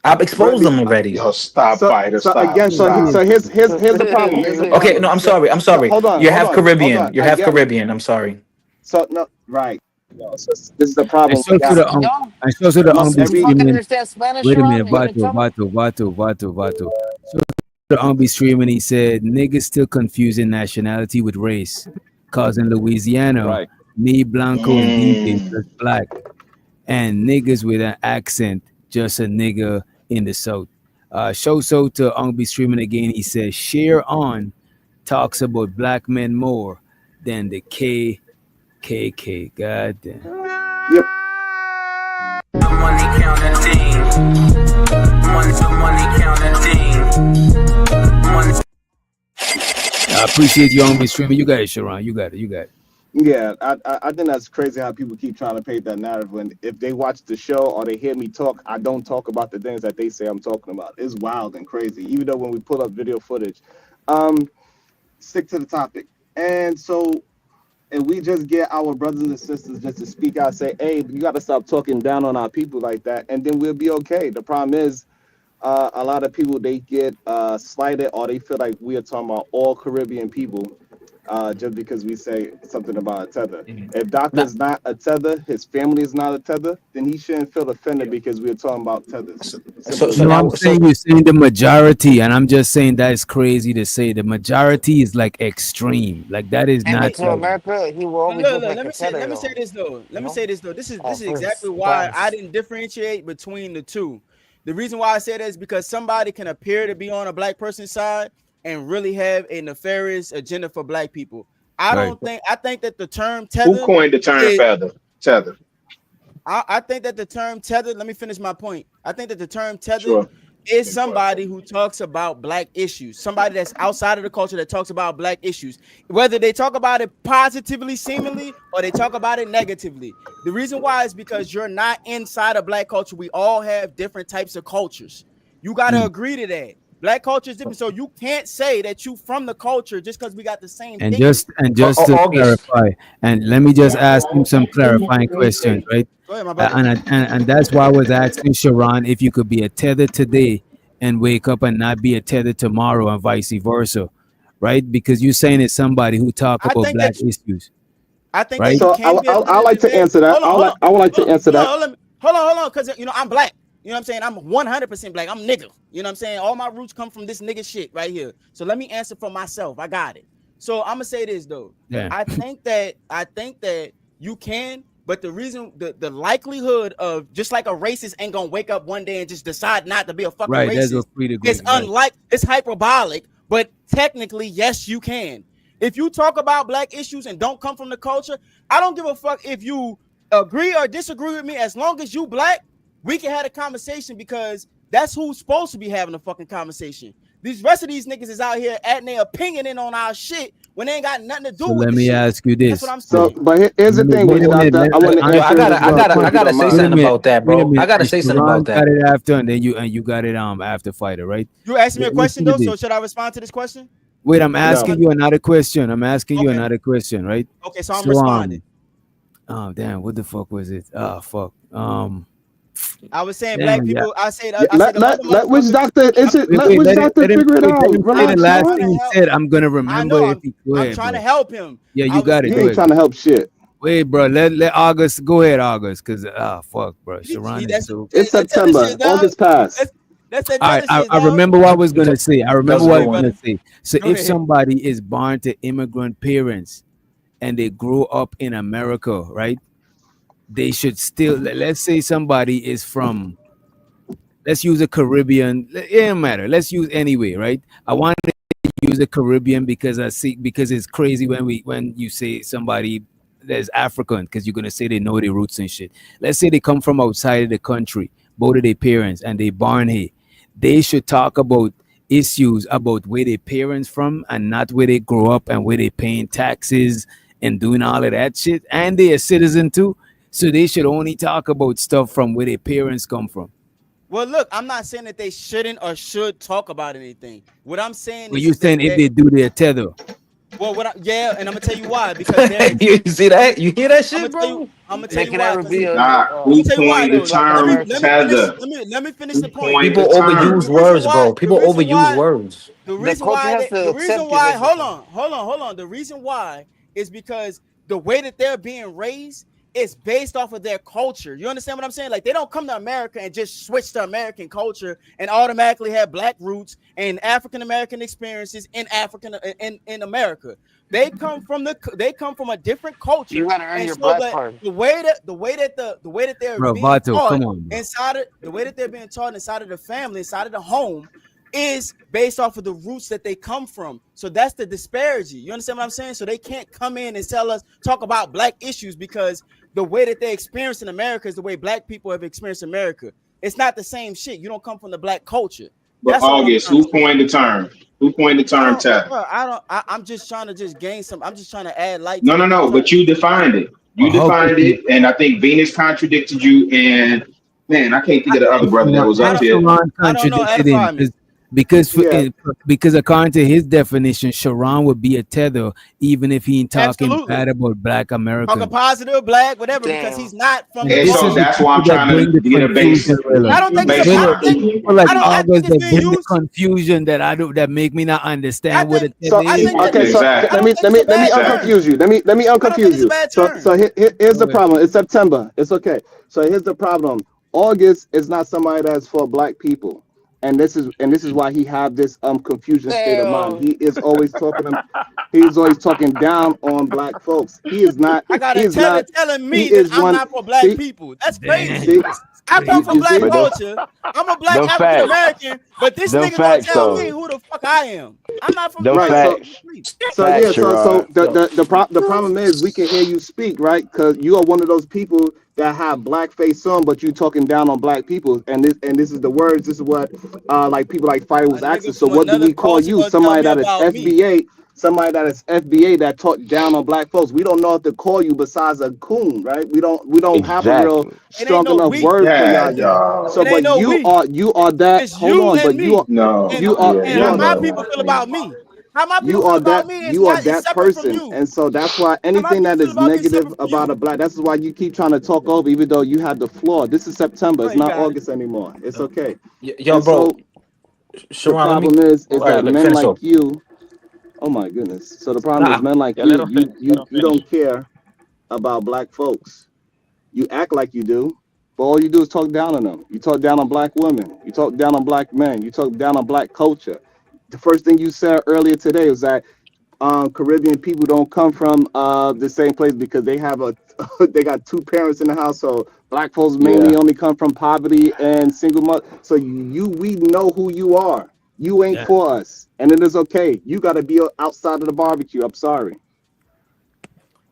I've But exposed them already. Yo, stop, fighter. so Stop, again, stop. here's the problem. Here's the Okay, no, problem. I'm sorry. I'm So sorry. hold on. You I have get it. Caribbean. I'm sorry. So no, right. No, so this is the and problem so with to that. the You don't? and so to the be You Every fucking streaming. understand Spanish, Wait a minute, Sharon? You in Vato, trouble? Vato, Vato, Vato, Vato. So the be streaming, he said niggas still confusing nationality with race, cause in Louisiana, Right. me Blanco and DJ Mm. just black, and niggas with an accent just a nigga in the south. Show so to be streaming again. He says share on talks about black men more than the KKK. God damn. yep. Money counting team. Money counting team. Money. I appreciate you be streaming. You got it, Sharon. You got it. You got it. Yeah, I think that's crazy how people keep trying to paint that narrative when if they watch the show or they hear me talk, I don't talk about the things that they say I'm talking about. It's wild and crazy. Even though when we pull up video footage, um, stick to the topic. And so, and we just get our brothers and sisters just to speak out, say, "Hey, you got to stop talking down on our people like that," and then we'll be okay. The problem is, a lot of people they get slighted or they feel like we are talking about all Caribbean people just because we say something about a tether. If Now, Doctor's not a tether, his family is not a tether, then he shouldn't feel offended because we're talking about tethers. Simple as so No, that. I'm now saying so you're saying the majority, and I'm just saying that is crazy to say. The majority is like extreme. Like that is Came not into like America, he will But always look, look look, like a tether, let me say though. this though. You Let me know, say this though. This is exactly first why I glance. didn't differentiate between the two. The reason why I say that is because somebody can appear to be on a black person's side and really have a nefarious agenda for black people. right. I think that the term Who tether coined the term is feather? Tether. I think that the term tether, let me finish my point. I think that the term tether Sure. is somebody who talks about black issues, somebody that's outside of the culture that talks about black issues, whether they talk about it positively, seemingly, or they talk about it negatively. The reason why is because you're not inside of black culture. We all have different types of cultures. You got to Mm. agree to that. Black culture is different. So you can't say that you from the culture just because we got the same And pigment. just to August. clarify, and let me just ask him some clarifying questions, right? Go ahead, my brother. And that's why I was asking Sharon if you could be a tether today and wake up and not be a tether tomorrow, and vice versa, right? Because you're saying it's somebody who talk I about think black that issues, I think that right? you So can be a I tether like to today. answer that. Hold on, hold on, I would like to answer that. hold on, because I'm black. You know what I'm saying? I'm 100% black. I'm nigga. You know what I'm saying? All my roots come from this nigga shit right here. So let me answer for myself. I got it. So I'm gonna say this though. Yeah, I think that you can, but the reason the likelihood of just like a racist ain't gonna wake up one day and just decide not to be a fucking right. That's racist. what free to It's agree, right? it's hyperbolic, but technically, yes, you can. If you talk about black issues and don't come from the culture, I don't give a fuck if you agree or disagree with me, as long as you black, we can have a conversation because that's who's supposed to be having a fucking conversation. These rest of these niggas is out here adding their opinion in on our shit when they ain't got nothing to do So with let the me shit. ask you That's what this. I'm So, saying. but here's the thing, Wait Witch a minute. Doctor. I want to Yo, I answer it gotta, as I well, gotta, quick, I if you gotta don't say Wait a mind. something minute. about that, Wait a bro. I minute. gotta And say something Sharon about that. got it after, and then you got it after Fighter, right? You asked me a Let's question do though, this. so should I respond to this question? Wait, I'm No. asking you another question. I'm asking you Okay. another question, right? Okay, so I'm So responding. oh damn, what the fuck was it? Oh fuck. I was saying black Damn, yeah. people. I said Yeah, I said the other let Witch motherfuckers. Doctor. Let Wait, Witch Doctor figure it let out. him say the Relax, I'm last trying thing to man. he help. said. I'm gonna I remember know if he go I'm ahead, trying to bro. help him. Yeah, I you was got it. He Go ain't ahead, trying bro. to help shit. Wait, bro. Let August go ahead, August, cause fuck, bro. he Sharon is that's so. It's that Tether September. shit, dog. August passed. That's that All right, Tether shit, I dog. remember what I was gonna say. I remember That's a what good I was one. gonna say. So Go if ahead. somebody is born to immigrant parents and they grow up in America, right? They should still let's say somebody is from, let's use a Caribbean. It don't matter. Let's use anyway, right? I want to use the Caribbean because I see, because it's crazy when you say somebody that's African, because you're gonna say they know their roots and shit. Let's say they come from outside of the country, both of their parents, and they born here. They should talk about issues about where their parents from and not where they grow up and where they paying taxes and doing all of that shit. And they a citizen too. So they should only talk about stuff from where their parents come from. Well, look, I'm not saying that they shouldn't or should talk about anything. What I'm saying But you is that saying if they do their tether. well, yeah, and I'm gonna tell you why because their You see that? You hear that I'm shit, gonna tell you. bro? I'm gonna tell They you can why. never Because be Nah, I'm gonna who tell you why coined the though. black term Let me Americans. finish. tether? Let me finish Who the point. coined the People term? overuse The reason words, why. bro. People overuse words. The culture has to The reason accept why. Hold everything. on. Hold on. The reason why is because the way that they're being raised is based off of their culture. You understand what I'm saying? Like they don't come to America and just switch to American culture and automatically have black roots and African American experiences in in America. They come from a different You culture, gotta earn and your so black that card. the way that they're Bro, being Vato, taught come on, bro. inside of the way that they're being taught inside of the family, inside of the home, is based off of the roots that they come from. So that's the disparity. You understand what I'm saying? So they can't come in and talk about black issues because the way that they experience in America is the way black people have experienced America. It's not the same shit. You don't come from the black culture. But That's all I'm August, trying to who say. coined the term? Who coined the term tether? I'm just trying to just gain some. I'm just trying to add light to No, the. no, I'm just no. trying But to. you defined it. You How could defined you? it, and I think Venus contradicted you. And man, I can't think of the other brother that was I up And don't. here. Sharon I don't know. contradicted him Edify me. Yeah. because according to his definition, Sharon would be a tether even if he ain't talking Absolutely. bad about Black Talking Americans. positive, black, whatever, because Damn. he's not from the And And this so is culture. the that's why I'm people that trying bring to the get a confusion, Rilla. I don't think it's a Rilla, problem. it's people like I don't think August it's that being bring the used. confusion that make me not I understand what a think. tether So I is. think that. okay, so I exactly, don't think it's a let me bad term. unconfuse you. Let me I don't think unconfuse it's a you. bad So term. here's Go the ahead. problem. It's September. It's okay. So here's the problem. August is not somebody that's for black people. And this is why he have this confusion state of mind. Damn. He's always talking down on black folks. He is not I got he a is tether not telling he me that is I'm one. not for black See, people. That's Damn, crazy. see, that's I come from crazy. you black see? But culture. I'm a black them African facts, American, but this them nigga gonna facts tell me though, who the fuck I am. I'm not from them Right. no. So facts, So facts, yeah, so Sherrod. the problem is we can hear you speak, right? Because you are one of those people that have black face on, but you talking down on black people, and this is the words. This is what like people like Fight A was asking. nigga So from what do another we call culture you? gonna tell Somebody me that is about me. FBA, that talk down on black folks. We don't know what to call you besides a coon, right? We don't have a real Exactly. It ain't strong no enough we. word for y'all yeah, yet. So dog. It ain't but no we. you are that. It's Hold you on, and but me. No, yeah, And yeah, how my no. people feel about me. How my people you feel are about that me is you are not is that separate from person, you. and so that's why How my anything people that feel is about me is separate negative from about you. a black, this is why you keep trying to talk over, even though you have the floor. This is September, Oh, it's you not got it. August anymore. It's okay. Yo, And bro, so the Sharon, let me. problem is All right, that men finish up. like you, oh my goodness, so the problem is Nah, men like Yeah, let you him you finish. Let you him you finish. don't care about black folks. You act like you do, but all you do is talk down on them. You talk down on black women, you talk down on black men, you talk down on black culture. The first thing you said earlier today was that Caribbean people don't come from the same place because they have a they got two parents in the household. Black folks Yeah. mainly only come from poverty and single mother. So we know who you are. You ain't Yeah. for us, and it is okay. You got to be outside of the barbecue. I'm sorry.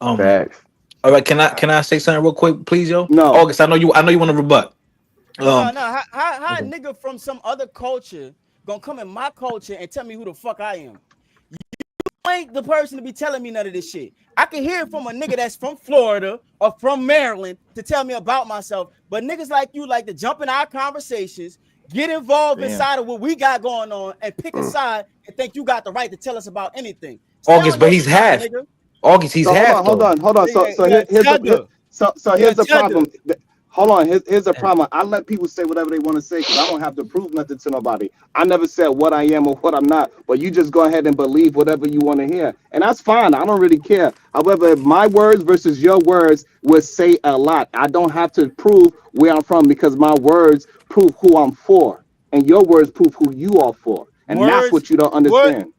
um, Facts. All right, can I say something real quick, please, yo? No. August, I know you want to rebut. No, Um, no. How a okay. nigga from some other culture gonna come in my culture and tell me who the fuck I am? You ain't the person to be telling me none of this shit. I can hear it from a nigga that's from Florida or from Maryland to tell me about myself. But niggas like you like to jump in our conversations, get involved Damn. inside of what we got going on, and pick a side and think you got the right to tell us about anything. Stay August, on but your he's side, half. nigga. August, he's So hold half on, hold though. on, hold on. So You're here's tether. here's You're the tether. problem. Hold on, here's the problem. I let people say whatever they want to say because I don't have to prove nothing to nobody. I never said what I am or what I'm not, but you just go ahead and believe whatever you want to hear, and that's fine. I don't really care. However, my words versus your words would say a lot. I don't have to prove where I'm from because my words prove who I'm for, and your words prove who you are for, and that's Words, what you don't word, understand.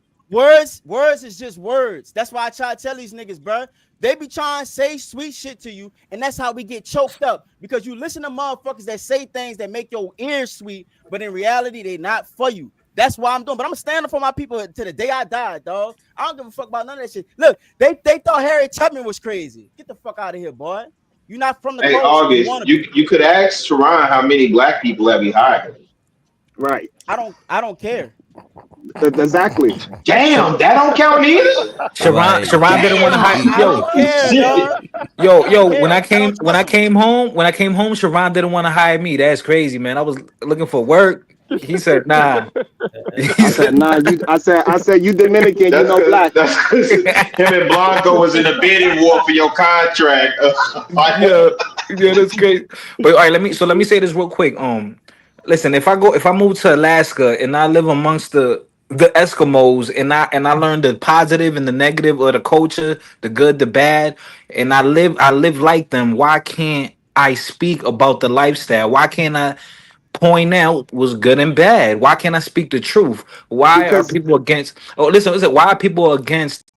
words is just words. That's why I try to tell these niggas, bro. They be trying to say sweet shit to you, and that's how we get choked up because you listen to motherfuckers that say things that make your ears sweet, but in reality, they not for you. That's why I'm doing. But I'm standing for my people to the day I die, dog. I don't give a fuck about none of that shit. Look, they thought Harry Tubman was crazy. Get the fuck out of here, boy. You're not from the Hey, culture. You August, want to you be. you could ask Sharon how many black people have he hired. Right. I don't care. Exactly. Damn, that don't count neither. Like Sharon didn't want to hire. I don't care, Shit. dog. I don't Yo. When care. I I don't came trust them. when I came home, Sharon didn't want to hire me. That's crazy, man. I was looking for work. He said, nah. He I said, said, nah, you I said you Dominican, you know black. That's cause him and Blanco was in a bidding war for your contract. yeah, yeah, that's great. But all right, let me say this real quick. Listen, if I move to Alaska and I live amongst the Eskimos and I learn the positive and the negative of the culture, the good, the bad, and I live like them, why can't I speak about the lifestyle? Why can't I point out what's good and bad? Why can't I speak the truth? Why are Because people against listen, why are people against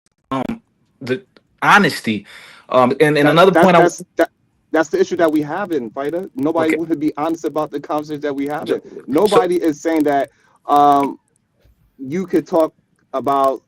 the honesty? And that another that point that's that that's the issue that we have in fighter. Nobody okay. would be honest about the conversation that we have in. So Nobody is saying that um you could talk about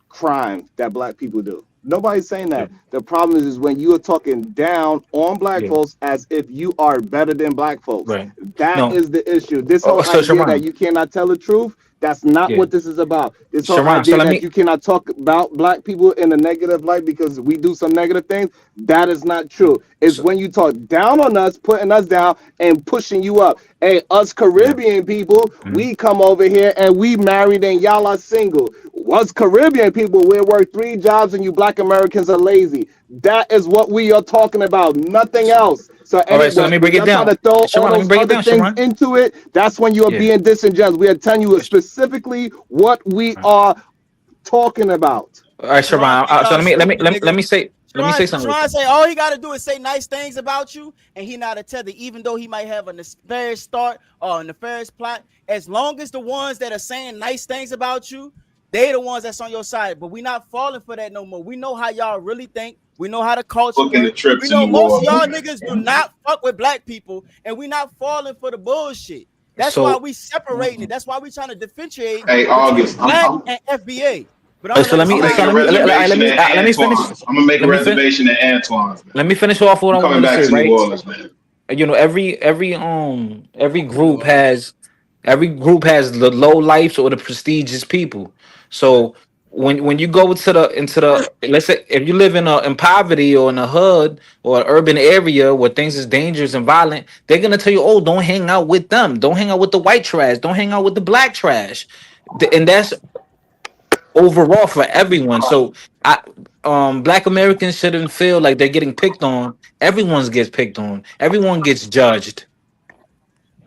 crime that black people do. Nobody's saying yeah, that. The problem is when you are talking down on black yeah, folks as if you are better than black folks. right. That No, is the issue. This whole so idea that Sharon, you cannot tell the truth, that's not yeah, what this is about. This whole Sharon. So idea let that me. you cannot talk about black people in a negative light because we do some negative things, that is not true. It's So, when you talk down on us, putting us down and pushing you up. Hey, us yeah. Caribbean people, Mhm. we come over here and we married and y'all are single. Us Caribbean people, we work 3 jobs and you black Americans are lazy. That is what we are talking about, nothing else. So All right. So let me when break it y'all try down, to throw all Sharon. Let me those break it other down, things Sharon. into it, that's when you are Yeah. being disingenuous. We are telling you specifically what we are talking about. All right, Sharon Sharon. think So y'all stupid, let nigga. me say something real Sharon quick. say all he got to do is say nice things about you, and he not a tether, even though he might have a nefarious start or a nefarious plot. As long as the ones that are saying nice things about you, they the ones that's on your side. But we not falling for that no more. We know how y'all really think. We know how the culture Booking a work. trip We to know New most of Orleans. y'all niggas do not fuck with black people, and we not falling for the bullshit. That's why So, we separating it. That's why we trying to differentiate Hey, between August, I'm black I'm and FBA. But I'm gonna so let it let I'm me slide so making a let me though. reservation at let me finish. Antoine's. I'm gonna make a Let me fin- reservation at Antoine's, man. Let me finish off what I'm I coming wanted to back say. to New Right. Orleans, man. Every group has the low lives or the prestigious people. So when you go into the let's say if you live in poverty or in a hood or an urban area where things is dangerous and violent, they're gonna tell you, oh, don't hang out with them, don't hang out with the white trash, don't hang out with the black trash. And that's overall for everyone. So I black Americans shouldn't feel like they're getting picked on. Everyone gets picked on. Everyone gets judged.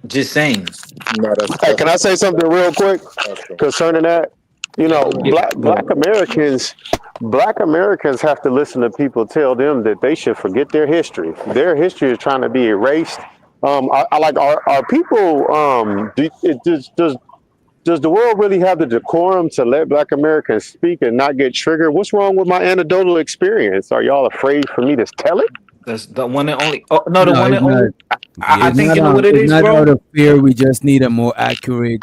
Just saying. No, Hey, that's can I say something real quick true. concerning that? You know, Yeah, go ahead. Black Americans have to listen to people tell them that they should forget their history. Their history is trying to be erased. I like our people. Does the world really have the decorum to let Black Americans speak and not get triggered? What's wrong with my anecdotal experience? Are y'all afraid for me to tell it? That's the one and only. Oh no, the No, one it's and not. only. I think you know what it It's is, not out bro. of fear. We just need a more accurate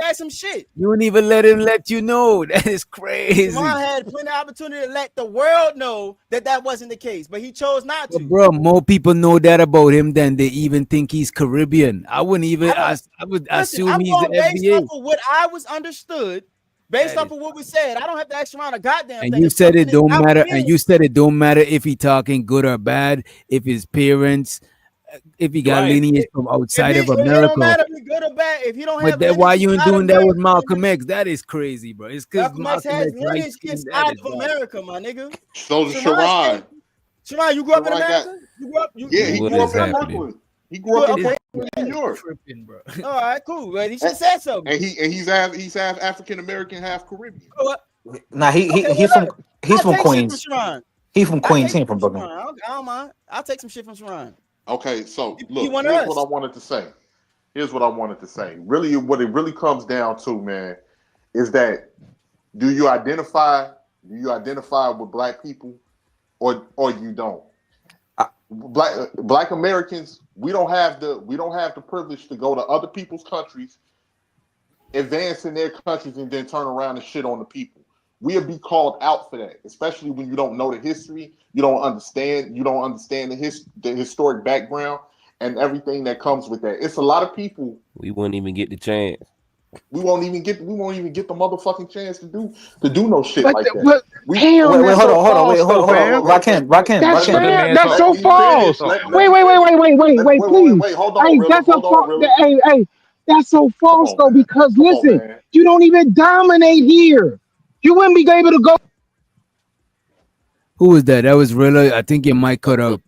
that's some shit. You don't even let him let you know. That is crazy. Javon had plenty of opportunity to let the world know that that wasn't the case, but he chose not But to. bro, more people know that about him than they even think he's Caribbean. I wouldn't even. I I would Listen, assume I'm he's the going based off FBA. of what I was understood Based That off is- of what we said, I don't have to ask around a goddamn And thing. you If said something it is don't out matter. for And me, you said it don't matter if he talking good or bad. If his parents, if he got Right. lineage from outside of it don't America. matter if he good or bad. If he don't But have then why lineage you ain't inside of doing that with America, my Malcolm nigga, X? That is crazy, bro. It's because Malcolm X Malcolm has X light lineage skin. That inside is of wild. America, my nigga. So does Sharon Sharon. said, Sharon, you grew up in Sharon got America? You grew up, yeah. you He What grew is up in happening? Brooklyn. He grew up in okay? Brooklyn, New York. Tripping, bro. All right, cool. Well, he should And, have said something. and he's half African American, half Caribbean. Oh, Nah, okay, he well, from look, he's I'll from take shit from Queens. Sharon. He from I'll Queens. take He shit ain't from from Brooklyn. Sharon. I don't mind. I'll take some shit from Sharon. Okay, so He look, one of here's what I us. wanted to say. Here's what I wanted to say. Really, what it really comes down to, man, is that do you identify with black people or you don't? Black Americans, we don't have the privilege to go to other people's countries, advance in their countries, and then turn around and shit on the people. We'll be called out for that, especially when you don't know the history, you don't understand the historic background and everything that comes with that. It's a lot of people We wouldn't even get the chance. we won't even get the motherfucking chance to do no shit But like that. but We damn, Wait, that's hold so on, hold on, wait, false though, hold on. fam. That's let Let me the fam. man That's talk. so let me Let the man false. finish. talk. Wait, Wait, please. hold on, Hey, Rilla. that's a Hold on, Rilla. hey, that's so Come false on, though. man. Because Come on, listen, man. you don't even dominate here. You wouldn't be able to go. Who was that? That was Rilla. I think your mic cut out.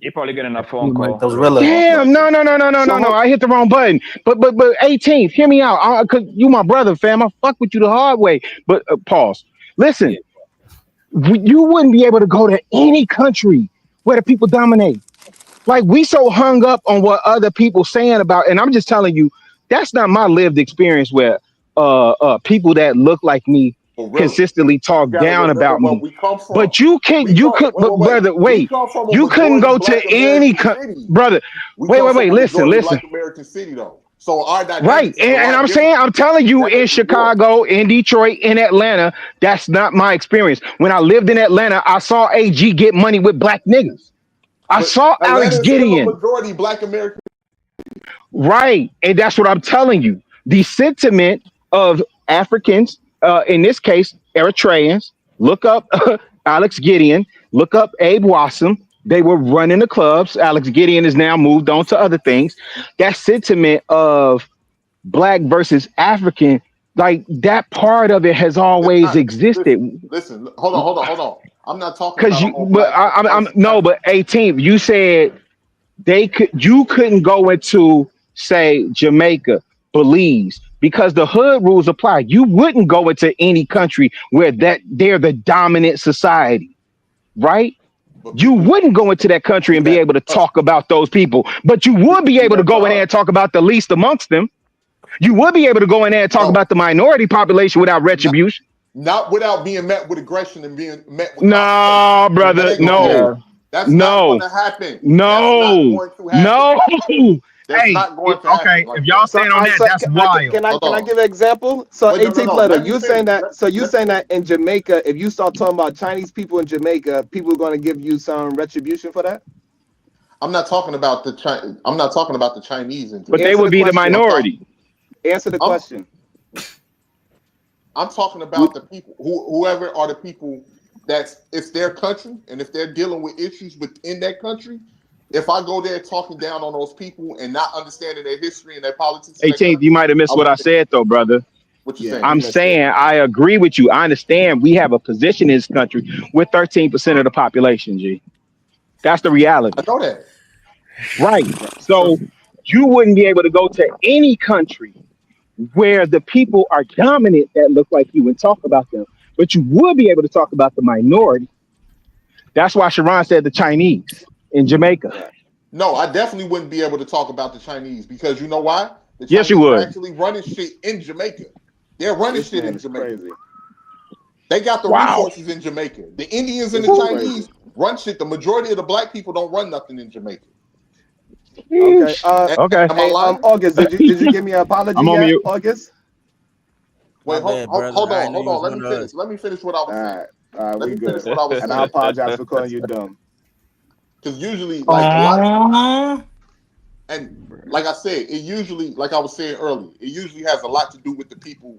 You probably getting a phone Your mic call. That was cut out. Rilla. Damn, no. I hit the wrong button. But 18th, hear me out. Cause you my brother, fam. I fuck with you the hard way. But pause. Listen, Yeah. you wouldn't be able to go to any country where the people dominate. Like we so hung up on what other people saying about, and I'm just telling you, that's not my lived experience where people that look like me For Rilla. consistently talk You gotta down remember about where me. we come from. But you could, but Wait. brother, We wait, come from a you couldn't majority go to black any, American city. brother, We come from wait, a majority listen. black American city, though. So our Right. dynamics is a And lot I'm different saying, I'm telling you, than in New York. Chicago, in Detroit, in Atlanta, that's not my experience. When I lived in Atlanta, I saw AG get money with black niggas. I But saw Atlanta Alex is still a Gideon. majority black American. Right. And that's what I'm telling you. The sentiment of Africans, in this case, Eritreans, look up Alex Gideon, look up Abe Wassam. They were running the clubs. Alex Gideon has now moved on to other things. That sentiment of black versus African, like that part of it has It's always not. existed. Listen. Hold on. I'm not talking Cause about a you, whole but black I'm versus no, African. but 18th, you said you couldn't go into say Jamaica, Belize, because the hood rules apply. You wouldn't go into any country where that they're the dominant society, right? But You people wouldn't go into that country do and be that able to to us. talk about those people, but you would People be do able to that to go in there us. and talk about the least amongst them. You would be able to go in there and talk No, about the minority population without not retribution. not without being met with aggression and being met with confrontation. No, That brother, ain't gonna happen. no, That's not going no, to happen. That's not no, going to happen. no. That's Hey, not going to happen okay, if like y'all that. So, stand on that, so that's wild. Hold can I on. give an example? So, Wait, no. 18th letter, Let me you saying finish. that? So you saying that in Jamaica, if you start talking about Chinese people in Jamaica, people are going to give you some retribution for that? I'm not talking about I'm not talking about the Chinese in But they Jamaica. Answer would the be the I'm question. talking. minority. Answer the I'm question. I'm talking about the people whoever are the people that's it's their country, and if they're dealing with issues within that country, if I go there talking down on those people and not understanding their history and their politics in that 18th, you country, might have I missed what would I think, said though, brother. what you Yeah, saying? he I'm missed it. saying I agree with you. I understand we have a position in this country with 13% of the population, G. That's the I reality. know that. Right. Right. So So you wouldn't be able to go to any country where the people are dominant that look like you and talk about them. But you would be able to talk about the minority. That's why Sharon said the Chinese in Jamaica. right. No, I definitely wouldn't be able to talk about the Chinese because you know why? The Yes, you Chinese are would. actually running shit in Jamaica. They're running This shit man in is Jamaica. crazy. They got the Wow. resources in Jamaica. The Indians and This the is crazy. Chinese run shit. The majority of the black people don't run nothing in Jamaica. Okay. Yeesh. Okay. Am I Hey, lying? August, did you give me an apology I'm on yet, mute. August? My Wait, bad, brother. hold I on, knew hold you on. was one of us. Let me finish what I was saying. Let We me finish good. what I was And I saying. apologize for calling you dumb. Because usually, like a lot of, Aww. and like I said, it usually, like I was saying earlier, it usually has a lot to do with the people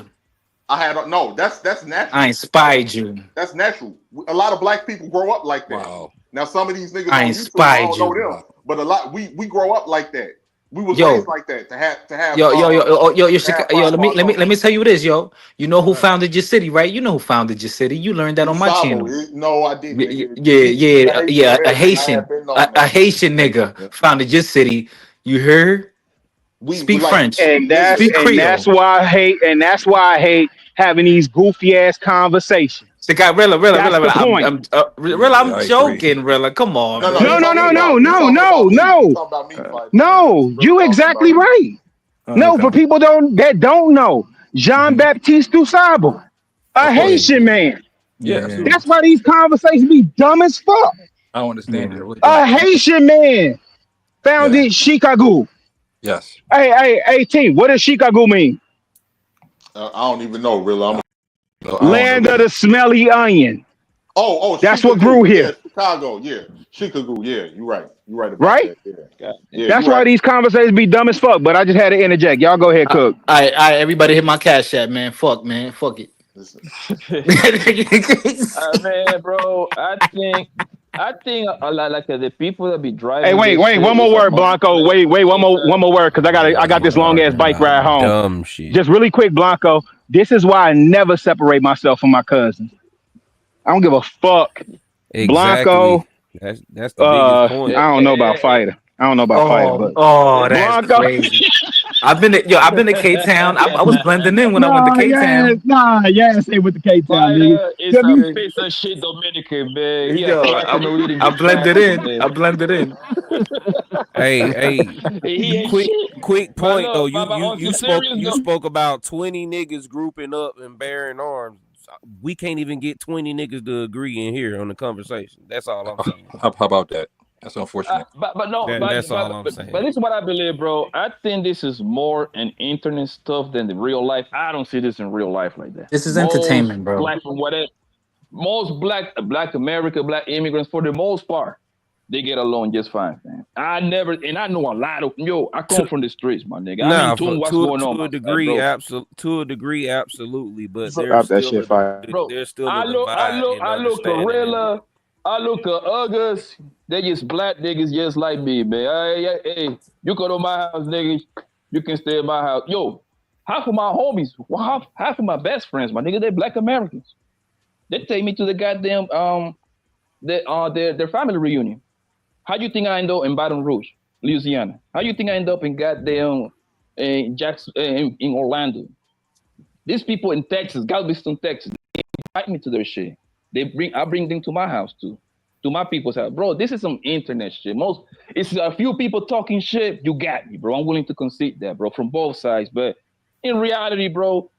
culture. I had no. That's natural. I inspired you. That's natural. A lot of black people grow up like that. Wow. Now some of these niggas I on YouTube, I inspired don't know you. them, but a lot we grow up like that. We was Yo, raised like that to have Let me let me tell you this, yo. You know who Uh, founded your city, right? You know who founded your city. You learned that on my Sabo. channel. No, I didn't, nigga. Yeah, The Haitian yeah. A American, I have Haitian, been known a that. Haitian nigga founded your city. You heard? We Speak like French. And listen. Speak that's Creole. why I hate. And that's why I hate having these goofy ass conversations. The guy, Rilla, That's the point. Rilla, I'm I agree. joking, Rilla. Come on, No, No, he man. no, talking no, no, about he no, talking no, about me. He no, talking about me fighting. no. Really You talking exactly about me. right. No, for Okay. people that don't know, Jean Mhm. Baptiste du Sable, a Okay. Haitian man. Yes. Yeah. That's why these conversations be dumb as fuck. I don't understand it. I Yeah. really don't. A Haitian man Yeah. founded Chicago. Yes. Hey, team, what does Chicago mean? I don't even know, really. No, I don't Land know of either. the smelly onion. That's what grew Chicago. Yeah, here, Chicago. Yeah, Chicago. Yeah, you're right. You're right about right? that. Yeah, God yeah, damn. you're That's why right. these conversations be dumb as fuck. But I just had to interject. Y'all go ahead, cook. All right, everybody hit my cash app, man. Fuck, man. Fuck it. Listen, Man, bro, I think a lot like the people that be Hey, driving wait, this wait, shit one more is word, among Blanco. the Wait, inside. one more word, cause I got this long ass bike ride home. Dumb shit. Just really quick, Blanco. This is why I never separate myself from my cousins. I don't give a fuck. Exactly. Blanco, That's the biggest I point. don't know about fighter. I don't know about fighter, but That's Blanco. crazy. I've been to K Town. I was blending in when I went to K Town. Stay with the K Town, nigga. Fighter is a piece of shit Dominican, man. He a Yo, cracker no eating I get blended crackers, in. man. I blended in. Hey, He ain't quick shit. quick But point though. look, but on some serious You though, spoke about 20 niggas grouping up and bearing arms. We can't even get 20 niggas to agree in here on the conversation. That's all I'm saying. How about that? That's unfortunate. but no, That's all I'm but saying. this is what I believe, bro. I think this is more an internet stuff than the real life. I don't see this in real life like that. This is entertainment, bro. Most black America, black immigrants, for the most part, they get along just fine, man. I know a lot of I come from the streets, my nigga. I'm in Nah, tune what's going on, to a outside, degree, bro. absolutely. But Stop that shit, fire. Bro, there's still a I look, I divide look, in I look at understanding it. Rilla, I look at others. They just black niggas just like me, man. Hey, you go to my house, nigga. You can stay at my house. Yo, half of my homies, half of my best friends, my nigga, they black Americans. They take me to the goddamn their family reunion. How do you think I end up in Baton Rouge, Louisiana? How do you think I end up in goddamn Jackson in Orlando? These people in Texas, Galveston, Texas, they invite me to their shit. I bring them to my house too, to my people's house, bro. This is some internet shit. It's a few people talking shit. You got me, bro. I'm willing to concede that, bro, from both sides. But in reality, bro,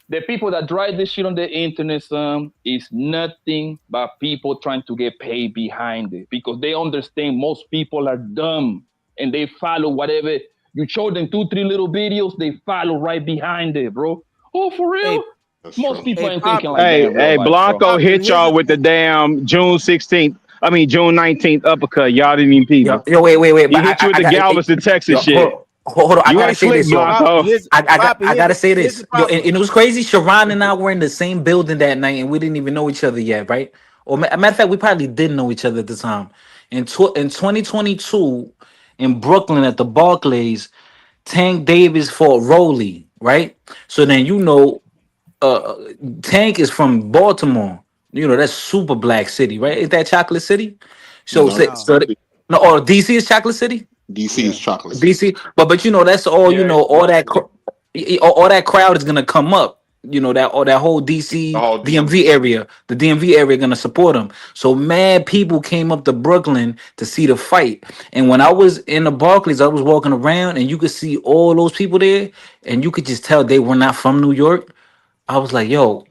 the people that drive this shit on the internet, is nothing but people trying to get paid behind it because they understand most people are dumb and they follow whatever you show them 2-3 little videos, they follow right behind it, bro. Oh, for real? Hey, Most people hey, ain't thinking Poppy. like that in real Hey, life, bro. Blanco Poppy, hit y'all with the damn June 16th. I mean June 19th uppercut. Y'all didn't even peep it. Yo, wait. He But hit you with I the got Galveston, Texas yo, shit. hold on. I You gotta ain't say slick, this, yo. Blanco. I gotta say Here's this, the yo. problem. And it was crazy. Sharon and I were in the same building that night, and we didn't even know each other yet, right? Or matter of fact, we probably didn't know each other at the time. In 2022, in Brooklyn at the Barclays, Tank Davis fought Rolly, right? So then uh, Tank is from Baltimore. You know that's super black city, right? Is that Chocolate City? So, no, so, No. so no, or DC is Chocolate City. DC is Yeah. chocolate city. DC, but that's all Yeah, all that all that crowd is gonna come up. You know that all that whole DC All DMV area, the DMV area gonna support him. So mad people came up to Brooklyn to see the fight. And when I was in the Barclays, I was walking around and you could see all those people there, and you could just tell they were not from New York. I was like, yo,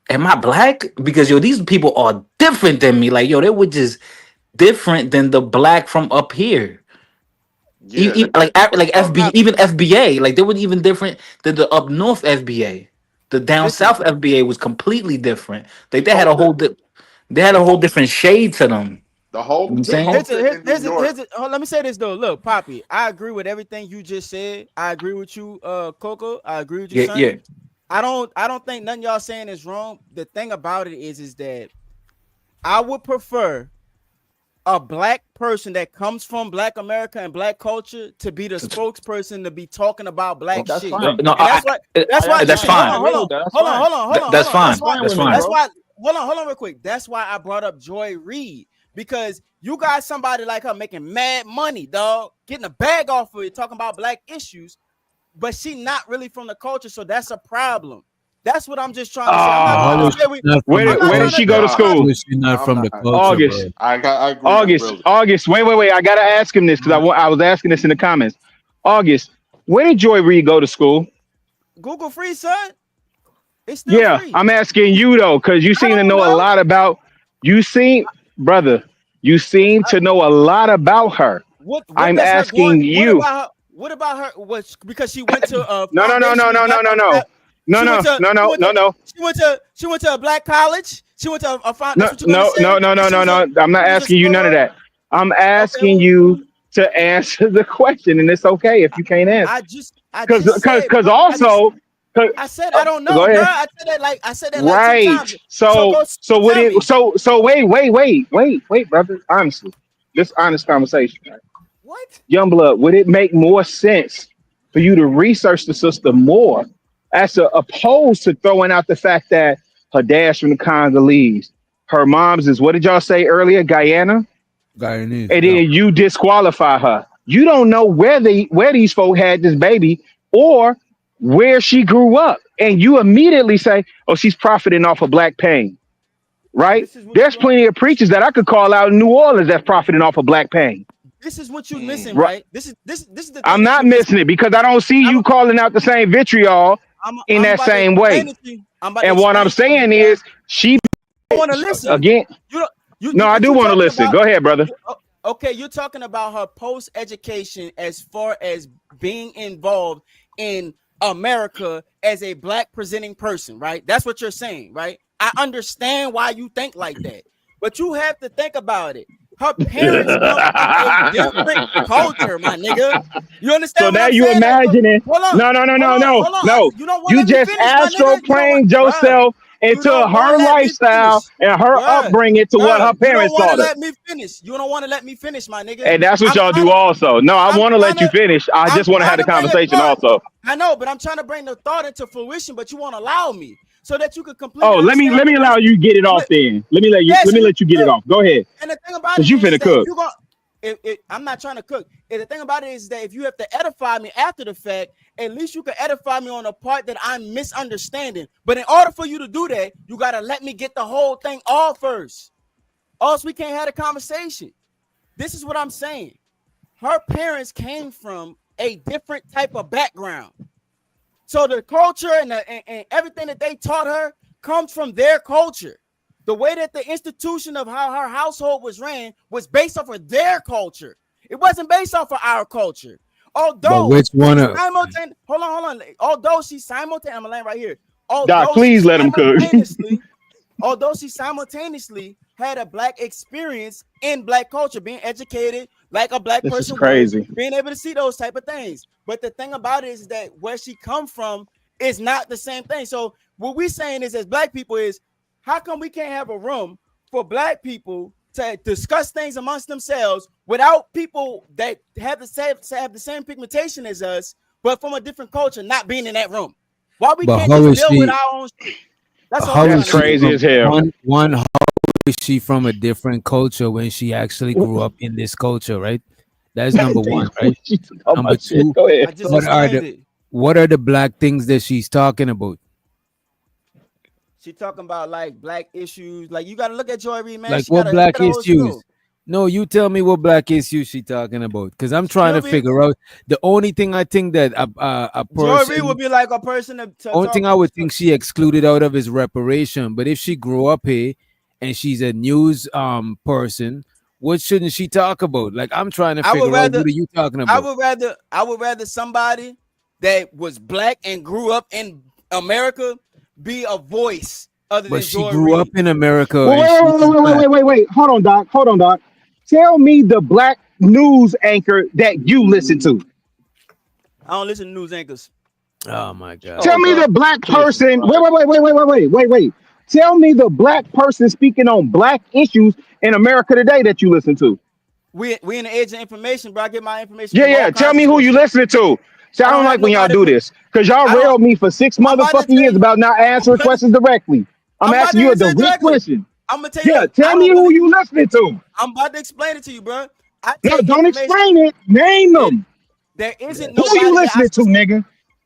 am I black? Because yo, these people are different than me. Like, yo, they were just different than the black from up here. Yeah, Like So, FB, Poppy, even FBA, like they were even different than the up north FBA. The down listen. south FBA was completely different. Like they had a oh, whole they had the a whole whole different shade to them. You know what I'm the saying? culture in New York. Let me say this though. Look, Poppy, I agree with everything you just said. I agree with you, Coco. I agree with you, Yeah, son. yeah. I don't think nothing y'all saying is wrong. The thing about it is that I would prefer a black person that comes from black America and black culture to be the spokesperson to be talking about black that's shit. fine. No, And that's why that's listen, fine. Agree with that. That's fine. That's fine. That's why That's fine. that's why hold on real quick. That's why I brought up Joy Reid. Because you got somebody like her making mad money, dog, getting a bag off of it, talking about black issues, but she not really from the culture, so that's a problem. That's what I'm just trying to say. I'm not trying to say we. Where I'm not did trying to. she go to I'm not. school? She's not I'm from not. the culture, August. bro. I agree with Realist. August. Wait. I gotta ask him this because I was asking this in the comments. August, where did Joy Reid go to school? Google free, son. It's still Yeah, free. I'm asking you though, because you I seem to don't know a know. lot about. You seem, brother. You seem to know a lot about her. What I'm does her going? asking What you. about her? What about her? Was because she went to a No. foundation of black. She went to. She went to. She went to. She went to a black college. She went to a found. That's what you're gonna say. No. I'm not She was a asking you none of scholar. that. I'm Okay. asking you to answer the question, and it's okay if you can't answer. I just said, Because bro. also, I said I don't go know, bro. ahead. I said that like 10 Right. times. So So what tell it me. so wait, brother. Honestly, this honest conversation. Right? What? Youngblood, would it make more sense for you to research the sister more opposed to throwing out the fact that her dad's from the Congolese, her mom's is what did y'all say earlier, Guyana? Guyanese, And yeah. then you disqualify her. You don't know where these folk had this baby or where she grew up. And you immediately say, oh, she's profiting off of black pain. Right? This is what There's plenty of preachers that I could call out in New Orleans that's profiting off of black pain. This is what you're missing, Right. right? This is the thing I'm that not you're missing missing. it because I don't see you calling out the same vitriol in I'm that about to same explain way. it to you. I'm about to And what I'm explain to you, saying bro. is she You want to listen? again. You don't. No, I What do you want to talking listen. about? Go ahead, brother. Okay, you're talking about her post education as far as being involved in America as a black presenting person, right? That's what you're saying, right? I understand why you think like that, but you have to think about it. Her parents come from a different culture, my nigga. You So understand what now I'm you saying? imagining. Hold on, No. hold on. You don't want to You let me just finish, my nigga. You don't want, astroplane bruh. yourself You into don't want to her let me lifestyle finish, and her bruh. upbringing to what her You don't parents want to taught her. let me finish. You don't want to let me finish, my nigga. And that's what I'm y'all trying do to. also. No, I I'm want to trying let you to. finish. I I'm just want to have trying the to bring a conversation thought. also. I know, but I'm trying to bring the thought into fruition, but you won't allow me so that you can Oh, completely let me understand what I'm allow you to get it off saying. then. Let me Yeah, so let you get it look, off. Go ahead. and the thing about Cause it you is finna that if cook. you're going, I'm not trying to cook. And the thing about it is that if you have to edify me after the fact, at least you can edify me on the part that I'm misunderstanding. But in order for you to do that, you gotta let me get the whole thing all first. Or else we can't have a conversation. This is what I'm saying. Her parents came from a different type of background. So the culture and everything that they taught her comes from their culture. The way that the institution of how her household was ran was based off of their culture. It wasn't based off of our culture. But Although which one she of simultaneously, hold on. Although she simultaneously, I'm gonna land right here. Doc, Although she please let him cook. simultaneously had a black experience in black culture, being educated like a black This is person would, crazy. being able to see those type of things. But the thing about it is that where she come from is not the same thing. So what we're saying is, as black people, is how come we can't have a room for black people to discuss things amongst themselves without people that have the same pigmentation as us, but from a different culture, not being in that room? Why we but can't how just is deal with she our own shit? That's all I'm how trying is to she say. Crazy from as hell. one how is she from a different culture when she actually grew up in this culture, right? That's number one, right? She's talking Number about shit. two, Go ahead. I just explained it. what are the black things that she's talking about? She talking about like black issues. Like you got to look at Joy Reid, man. Like She what got a black whole issues? show. No, you tell me what black issues she talking about, because I'm trying to Joy Reid, figure out. The only thing I think that a Joy Reid would person, be like a person to only talk. thing I would think she excluded out of is reparation. But if she grew up here and she's a news person, what shouldn't she talk about? Like I'm trying to I would figure out rather, what are you talking I about? would rather somebody that was black and grew up in America be a voice other But than she Joy grew up Reid. in America Well, and she was black. wait. Hold on, Doc. Tell me the black news anchor that you listen to. I don't listen to news anchors. Oh my god. Tell Oh me God, the black Jesus person. Christ. Wait. Tell me the black person speaking on black issues in America today that you listen to. We in the age of information, bro. I get my information Yeah, from all yeah. Tell kinds of me who you sources. listening to. See, I I don't don't have like when y'all nobody. do this because y'all I don't. railed me for 6 I'm about to motherfucking tell years you. about not I'm answering about to, questions directly. I'm I'm about asking to you a answer it direct directly. question. I'm gonna tell you. Yeah, Look, tell me who you listening to. I'm about to explain it to you, bro. I No, take don't information. explain it. Name them. There isn't Who you nobody that listening to, nigga?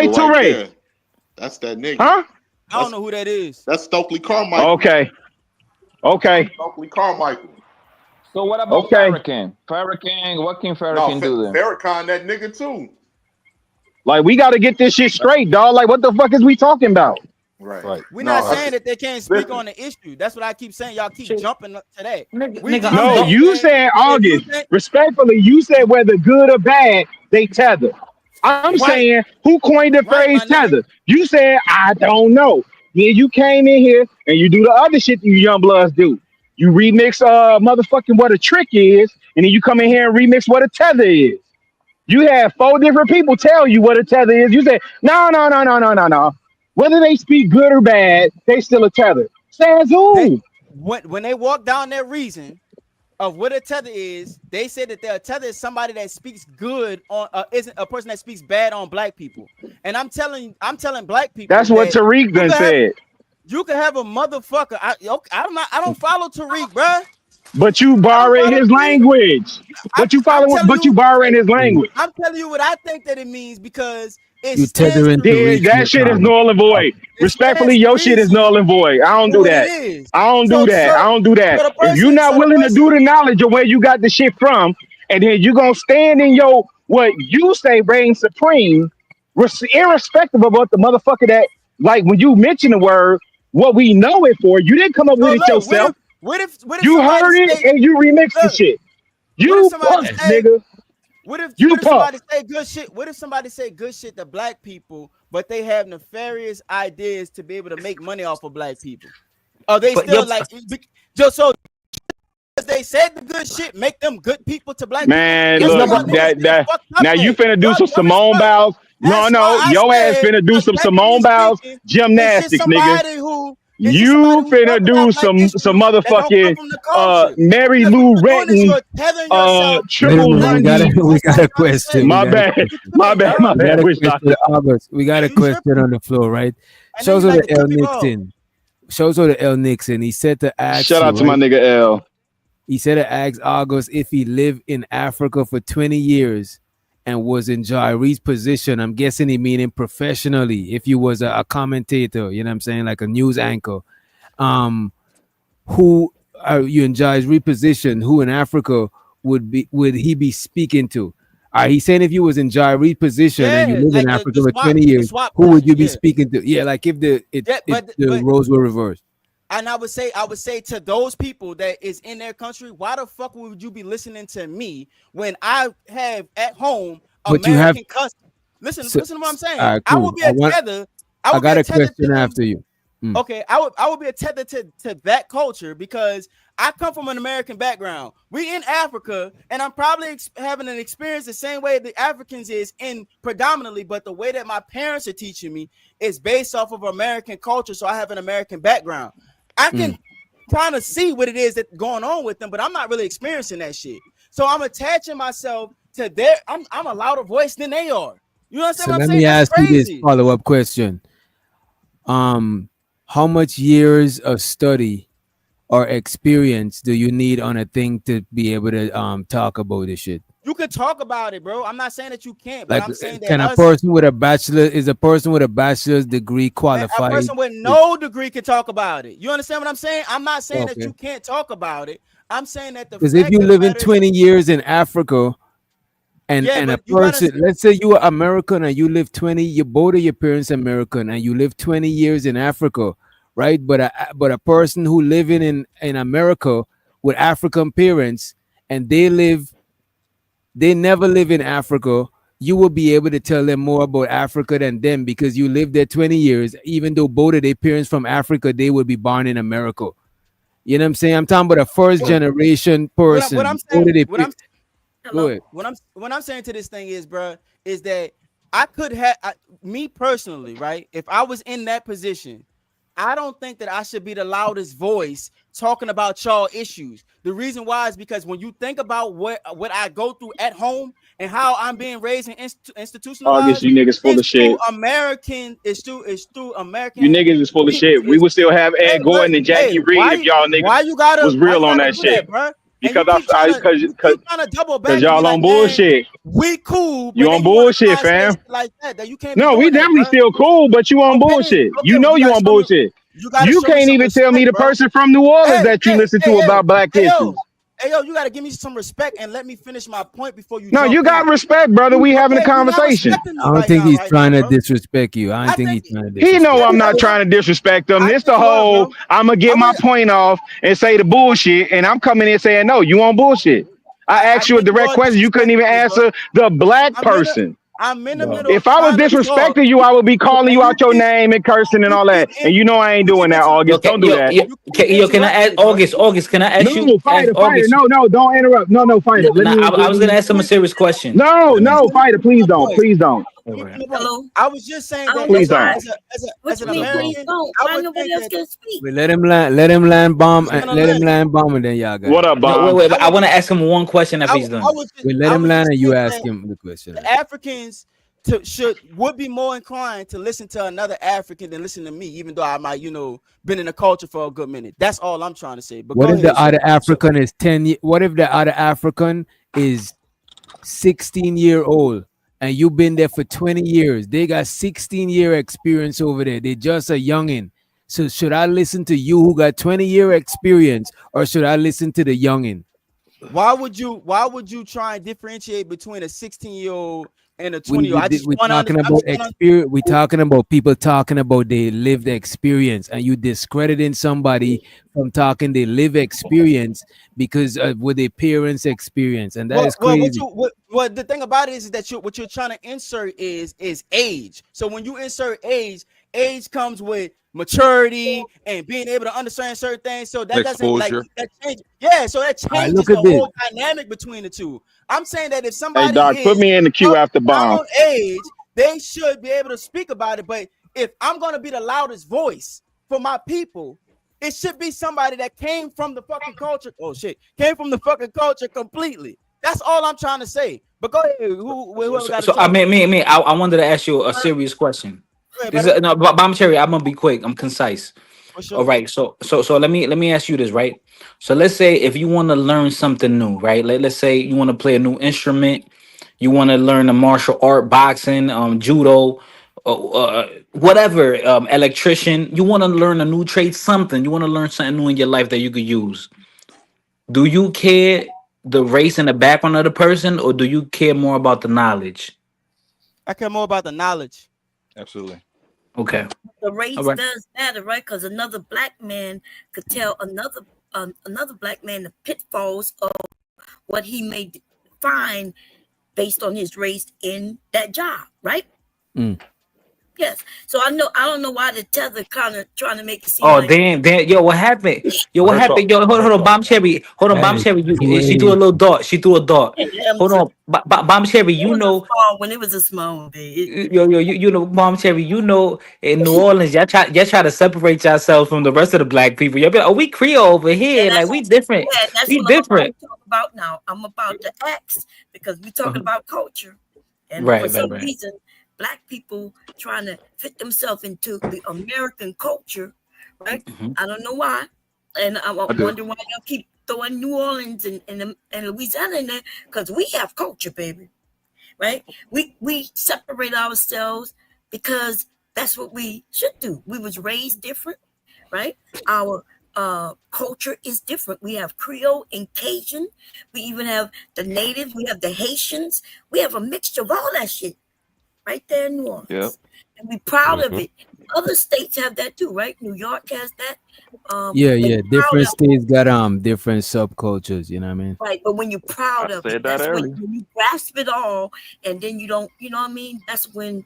J. nigga right Toure. there. That's that nigga. Huh? I don't know who that is. That's Stokely Carmichael. Okay. Okay. Stokely Carmichael. So what about Okay. Farrakhan? Farrakhan, what can No, Farrakhan do then? Farrakhan, that nigga too. Like, we got to get this shit straight, dog. Like, what the fuck is we talking about? Right. We're No, not I saying think that they can't speak on the issue. That's what I keep saying. Y'all keep jumping to that. We Nigga, just I'm No, done. saying you that said if you August. think Respectfully, you said whether good or bad, they tether. I'm right, saying who coined the right, phrase my nigga. tether? You said I don't know. Yeah, you came in here and you do the other shit you young bloods do. You remix motherfucking what a trick is, and then you come in here and remix what a tether is. You had 4 different people tell you what a tether is. You said, no, no, no, no, no, no, no. Whether they speak good or bad, they still a tether. Says They who? when they walk down their reason of what a tether is, they said that a tether is somebody that speaks good on isn't a person that speaks bad on black people. And I'm telling black people That's what that Tariq you done can have said. a motherfucker. I don't follow Tariq, bruh. But you I don't borrowing follow his Tariq. language. I'm, But you I'm following, telling but you you, borrowing his language. I'm telling you what I think that it means because it You stands tethering to to Then reach reason. that your shit is null and void. It Respectfully, stands to your shit is reason null and void. I don't for do what it that. is. I don't do So that. I so don't do that. If you're not willing to do the knowledge of where you got the shit from, and then you gonna stand in your what you say reigns supreme, irrespective of what the motherfucker that like when you mention the word, what we know it for, you didn't come up So with it look, yourself. what if You somebody heard it say, and you remixed the look, shit. what if You somebody puff, say, nigga. You what if puff. somebody say good shit? What if somebody say good shit to black people, but they have nefarious ideas to be able to make money off of black people? Are they But yo, still like just so they said the good shit make them good people to black people? Man, Guess but what no, look, y'all but niggas getting that fucked up now you at? finna do Y'all some dumb as Simone fuck. Biles. No, That's why no, I your ass said, finna do some objectively Simone Biles speaking, gymnastics, nigga. it's just somebody You who talk finna about do black some issues that don't come motherfucking from the culture. Mary Because what Lou you're doing is Retton you're tethering yourself Wait to a triple minute, black rundy. people. we That's all got I'm a trying to question. say. We My got a bad, You my tripping, bad, bro. my we got bad. a Wish question, August. We got Yeah, a you question tripping. on the floor, right? And then Shows you out like to to L cut people off. Nixon. Shows out to L Nixon. He said to ask Shout you, out to my right? nigga L. He said to ask August if he lived in Africa for 20 years and was in Jaire's position. I'm guessing he meaning professionally. If you was a commentator, you know what I'm saying, like a news anchor. Who are you in Jaire's position? Who in Africa would he be speaking to? He's saying if you was in Jaire's position and you Yeah, live in like Africa for 20 the years, swap who would position. you be Yeah. speaking to? Yeah, like if the Yeah, the roles were reversed. and I would say to those people that is in their country, why the fuck would you be listening to me when I have at home But you have American custom? Listen so, to what I'm all saying. right, I cool. would be a tether. I I would be got a a tether question to after you. okay, I would be a tether to that culture because I come from an American background. We in Africa, and I'm probably having an experience the same way the Africans is in predominantly, but the way that my parents are teaching me is based off of American culture. So I have an American background. I can kind of see what it is that's going on with them, but I'm not really experiencing that shit. So I'm attaching myself to their. I'm a louder voice than they are. You understand So what I'm let saying? me That's ask you this crazy. follow-up question. How much years of study or experience do you need on a thing to be able to talk about this shit? You could talk about it, bro. I'm not saying that you can't, but Like, I'm saying that can a us, person with a bachelor is a person with a bachelor's degree man, a qualified? person with no degree can talk about it. You understand what I'm saying? I'm not saying that Okay. you can't talk about it. I'm saying that the Because if fact you of the live in matter is, 20 years in Africa yeah, and a but you gotta. person, let's say you are American and you live 20, you both of your parents American and you live 20 years in Africa, right? But a person who living in America with African parents and they never live in Africa, you will be able to tell them more about Africa than them because you lived there 20 years. Even though both of their parents from Africa, they would be born in America. You know what I'm saying? I'm talking about a first generation What I'm person. saying, Go ahead. what I'm saying to this thing is, bro, is that I could have me personally, right? If I was in that position, I don't think that I should be the loudest voice talking about y'all issues. The reason why is because when you think about what I go through at home and how I'm being raised and August, institutionalized, you niggas full of it's through shit. American. It's through You American. niggas is full of shit. We It's, would still have hey, Ed what? Gordon and Hey, Jackie Reed if y'all niggas was why real you on gotta that do shit. that, bro? And Because you you trying to double cause back and be y'all on like, man, bullshit. we cool, You but on then you want to bullshit, try and say fam. shit like that you can't be No, we doing that, definitely bro. still cool, but you on Okay, bullshit. okay, You well know you on bullshit. you gotta You show me can't some even tell me respect, the bro. person from New Orleans Hey, that you listen to yo, about black hey, issues. yo, Hey yo, you gotta give me some respect and let me finish my point before you No, jump you in. got respect, brother. We having a Okay, you're not conversation. respecting I me don't right think now, he's right trying now, to bro. disrespect you. I I don't think think he's trying to He know disrespect I'm you. not trying to disrespect him. I This think the you are, whole bro. I'm gonna I get my would point off and say the bullshit, and I'm coming in saying no, you on bullshit. I I asked you a think you direct are question. You couldn't even disrespecting me, bro. answer the black I'm in the person. I'm in the Bro. middle of If I was trying to talk, disrespecting you, I would be calling and you out your name and cursing and all that. And you know I ain't you keep doing that, Yo, August. Don't do that. you keep can I ask interrupting me, bro. August? Can I ask you? No, Ask fighter. August. No, don't interrupt. No, fighter. I was gonna ask him a serious question. No, fighter. Finish Please my don't. point. Please don't. All Finish right. my point. Hello. I was just saying I that don't know Please as a don't. why. as a as a What as you an What's up, mean, bomb? please American, don't? I Why would nobody think else that can speak? Wait, let him land bomb, and then y'all got What it. up, No, bomb? wait. I want to ask him one question if he's done. Wait, let I him was land, just and you saying ask that him the question. the Africans would be more inclined to listen to another African than listen to me, even though I might, been in the culture for a good minute. That's all I'm trying to say. But What go if the ahead, other so African is 10? What if the other African is 16-year-old and you've been there for 20 years? They got 16-year experience over there. They just a youngin. So should I listen to you who got 20-year experience, or should I listen to the youngin? why would you try and differentiate between a 16-year-old and a 20-year-old? We talking about experience. We talking about people talking about they lived experience, and you discrediting somebody from talking they live experience because of what their parents experience, and that is crazy. What the thing about it is that what you're trying to insert is age. So when you insert age comes with maturity and being able to understand certain things. So that doesn't like Exposure. that change. Yeah, so that All right, changes look the at this. whole dynamic between the two. I'm saying that if Hey, somebody Doc, put is me in the queue of after bomb. sound age, they should be able to speak about it. But if I'm gonna be the loudest voice for my people, it should be somebody that came from the fucking culture. Oh shit, came from the fucking culture completely. That's all I'm trying to say. But go ahead, whoever got to So I talk. mean, I wanted to ask you a serious question. Go ahead, This brother. is, no, Bomb Cherry. I'm gonna be quick. I'm concise. For All sure. right. So let me ask you this, right? So let's say if you want to learn something new, right? Let's say you want to play a new instrument, you want to learn a martial art, boxing, judo, whatever, electrician. You want to learn a new trade, something. You want to learn something new in your life that you could use. Do you care the race and the background of the person, or do you care more about the knowledge? I care more about the knowledge. Absolutely. Okay. The All race right. does matter, right? Because another black man could tell another black man the pitfalls of what he may find based on his race in that job, right? Mm. Yes. So I don't know why the tether kind of trying to make it seem Oh like damn, yo, what happened? Yo, Let what her talk. happened? Yo, Let her hold on, talk. Bomb Cherry. Hold on, Bomb That is Cherry. She threw a crazy. little dart. She threw a dart. Hold on, Bomb Cherry. it was a small one. It was a small one, babe. You know, Bomb Cherry. You know, in New Orleans, y'all try to separate yourselves from the rest of the black people. Y'all be like, oh, we Creole over And here. Like that's we different. that's We what I'm about to different. talk about now. I'm about to ask because we're talking about culture, and for Right, right, some right. reason, black people trying to fit themselves into the American culture, right? Mhm. I don't know why, and I'm I do. wondering why y'all keep throwing New Orleans and Louisiana in there because we have culture, baby, right? We separate ourselves because that's what we should do. We was raised different, right? Our culture is different. We have Creole and Cajun. We even have the natives. We have the Haitians. We have a mixture of all that shit right there in New Yep. Orleans, and we're proud of Mhm. it. Other states have that too, right? New York has that, and Yeah. we're proud Different of it, states got different subcultures. You know what I mean? right? But when you're I proud of it, said that that's when earlier. you grasp it all, and then you don't, you know what I mean? That's when,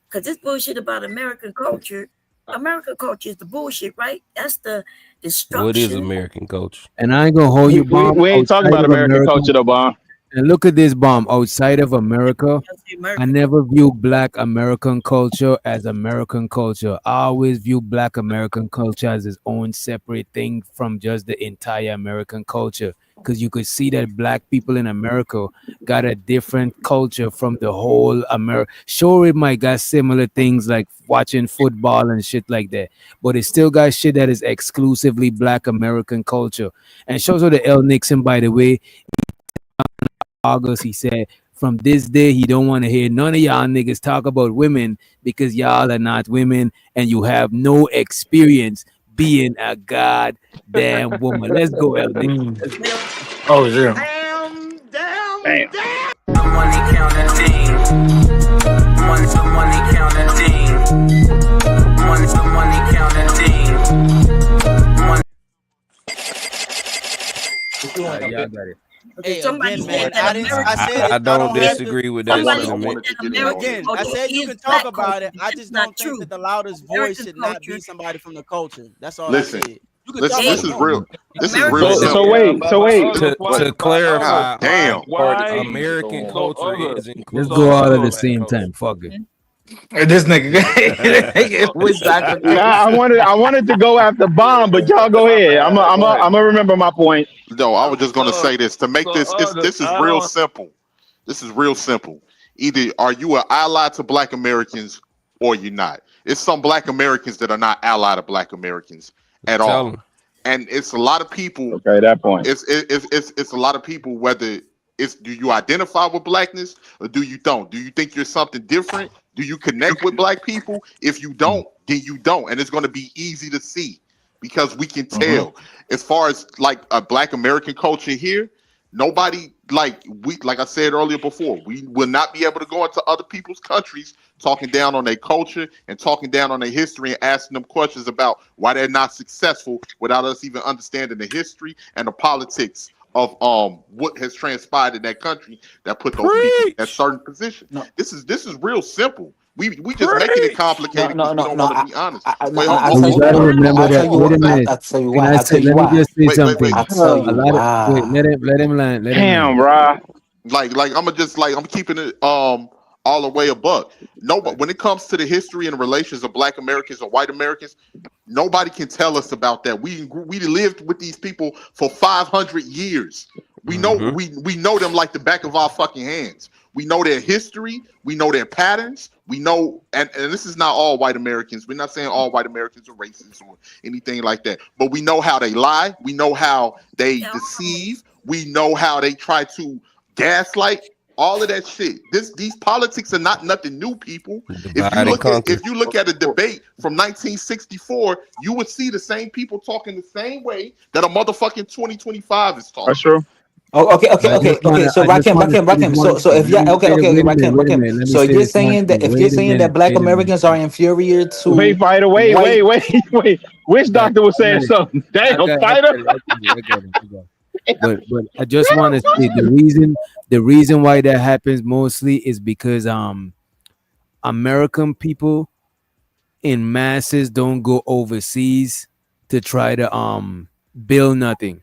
because this bullshit about American culture is the bullshit, right? That's the What is destruction. American culture? And I ain't gonna hold you, bomb, We ain't talking outside about of American America. culture though, bomb. And look at this, bomb, outside of America. That's the I American culture. never view Black American culture as American culture. I always view Black American culture as its own separate thing from just the entire American culture. Because you could see that Black people in America got a different culture from the whole America. Sure, it might got similar things like watching football and shit like that, but it still got shit that is exclusively Black American culture. And shows the L. Nixon, by the way, August, he said, from this day, he don't want to hear none of y'all niggas talk about women because y'all are not women and you have no experience being a goddamn woman. Let's go, El Nixon. Mm. Let's go. Oh, zero. Damn. Money counting thing. Money counting thing. Money counting thing. Y'all got it. Okay, Hey, somebody again, said man, that I didn't. I American said I it. I don't don't have to. disagree with I that somebody wanted I said sentiment. wanted to that get in on American it. Again, I culture said you is can talk black about culture. it. I That's just not don't think true. that the loudest voice American should not be culture, somebody from the culture. That's all I Listen, said. You can listen. talk all they This you is want. real. This is real American So simple. culture. wait. So wait. This, wait. To God clarify, damn. American culture is Let's inclusive go all of at the black same culture. time. Fuck it. This nigga with Nah, sacrifice. I wanted to go after bomb, but y'all go ahead. I'm gonna remember my point. No, I was just gonna say this to make this. This is real simple. This is real simple. Either are you an ally to Black Americans or you're not. It's some Black Americans that are not allied to Black Americans at Tell all, them. and it's a lot of people. Okay, that point. It's a lot of people. Whether it's do you identify with blackness or do you don't? Do you think you're something different? Do you connect with Black people? If you don't, then you don't, and it's going to be easy to see because we can tell. As far as like a Black American culture here, nobody like I said earlier before, we will not be able to go into other people's countries talking down on their culture and talking down on their history and asking them questions about why they're not successful without us even understanding the history and the politics of what has transpired in that country that put those people in that Preach. certain position. No, This is real simple. We just making it Preach. complicated because we don't no. want to be honest. Wait, I But tell we you gotta why. remember I tell that. you Wait why. a minute. I tell you Can why. I I say? tell you Let me why. just say wait. something. I tell A you lot of wait. why. Let him land. Let him Damn, land. bro. Like I'm keeping it all the way a buck. No, but when it comes to the history and relations of Black Americans and white Americans, nobody can tell us about that. We lived with these people for 500 years. We know Mm-hmm. we know them like the back of our fucking hands. We know their history. We know their patterns. We know, and this is not all white Americans. We're not saying all white Americans are racist or anything like that. But we know how they lie. We know how they deceive. We know how they try to gaslight. All of that shit. These politics are not nothing new, people. Divide and conquer. If you look at a debate from 1964, you would see the same people talking the same way that a motherfucking 2025 is That's talking. true. Oh, okay, I just okay. wanna. So I just wanna say this Rakim. one So thing. if yeah, okay, Wait a minute. Wait a Rakim. minute. Let me So say you're this one saying that thing. if you're Wait a saying that minute. Black Wait a minute. Americans are inferior to Wait, fighter. white, Wait. Which Right. doctor was saying Right. something? I Damn, got. I fighter. got it. I got it. I got it. I got it. But I just want to say the reason why that happens mostly is because American people in masses don't go overseas to try to build nothing,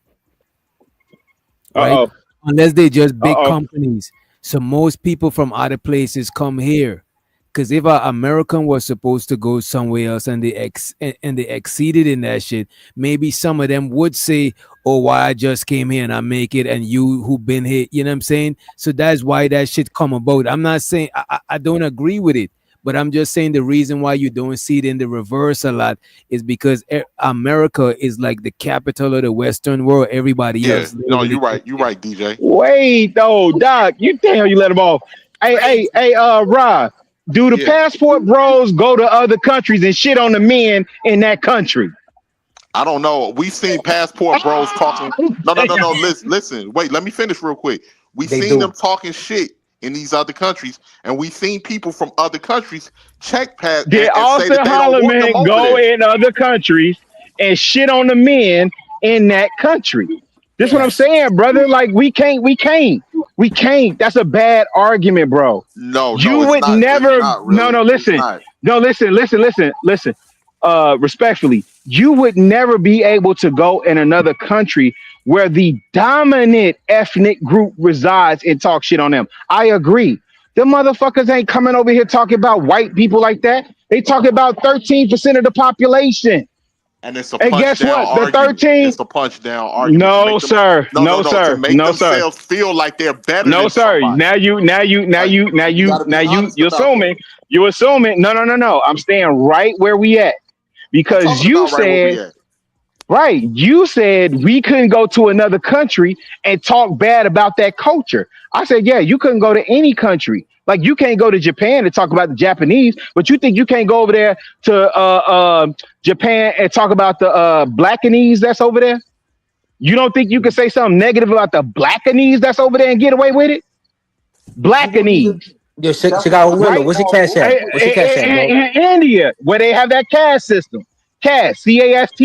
right? Uh-oh. Unless they just big Uh-oh. companies. So most people from other places come here. Because if an American was supposed to go somewhere else and they exceeded in that shit, maybe some of them would say, "Oh, why I just came here and I make it, and you who been here," you know what I'm saying? So that's why that shit come about. I'm not saying I don't agree with it, but I'm just saying the reason why you don't see it in the reverse a lot is because America is like the capital of the Western world. Everybody Yeah, else no, literally. you're right. You're right, DJ. Wait, though, Doc. You let him off. Hey, Rod. Do the Yeah, passport bros go to other countries and shit on the men in that country? I don't know. We've seen passport bros talking. No. Listen. Wait, let me finish real quick. We've they seen them do. talking shit in these other countries, and we've seen people from other countries check pass Did and say Austin that they don't want them Holloman over go there. in other countries and shit on the men in that country? This is what I'm Yes. saying, brother. Like we can't. That's a bad argument, bro. No, You it's would not. It's never. not No, really. no. It's Listen. not. No, listen. Respectfully, you would never be able to go in another country where the dominant ethnic group resides and talk shit on them. I agree. The motherfuckers ain't coming over here talking about white people like that. They talk about 13% of the population. And it's a And punch guess down what? The argument. 13. It's a punch down argument to No, make them. sir. No, No, to sir. make No, sir. themselves feel like they're better No, than sir. somebody. Like you got to be honest You about that. assuming. You assuming. No. I'm staying right where we at I'm because talking you about right where we said at. right. You said we couldn't go to another country and talk bad about that culture. I said, yeah, you couldn't go to any country. Like you can't go to Japan and talk about the Japanese, but you think you can't go over there to Japan and talk about the Blackanese that's over there? You don't think you can say something negative about the Blackanese that's over there and get away with it? You wouldn't even. Blackanese, Yo, That's a Chicago Rilla, right? what's your so-called cash group. app? What's your cash app, bro? In India, where they have that caste system, caste, caste.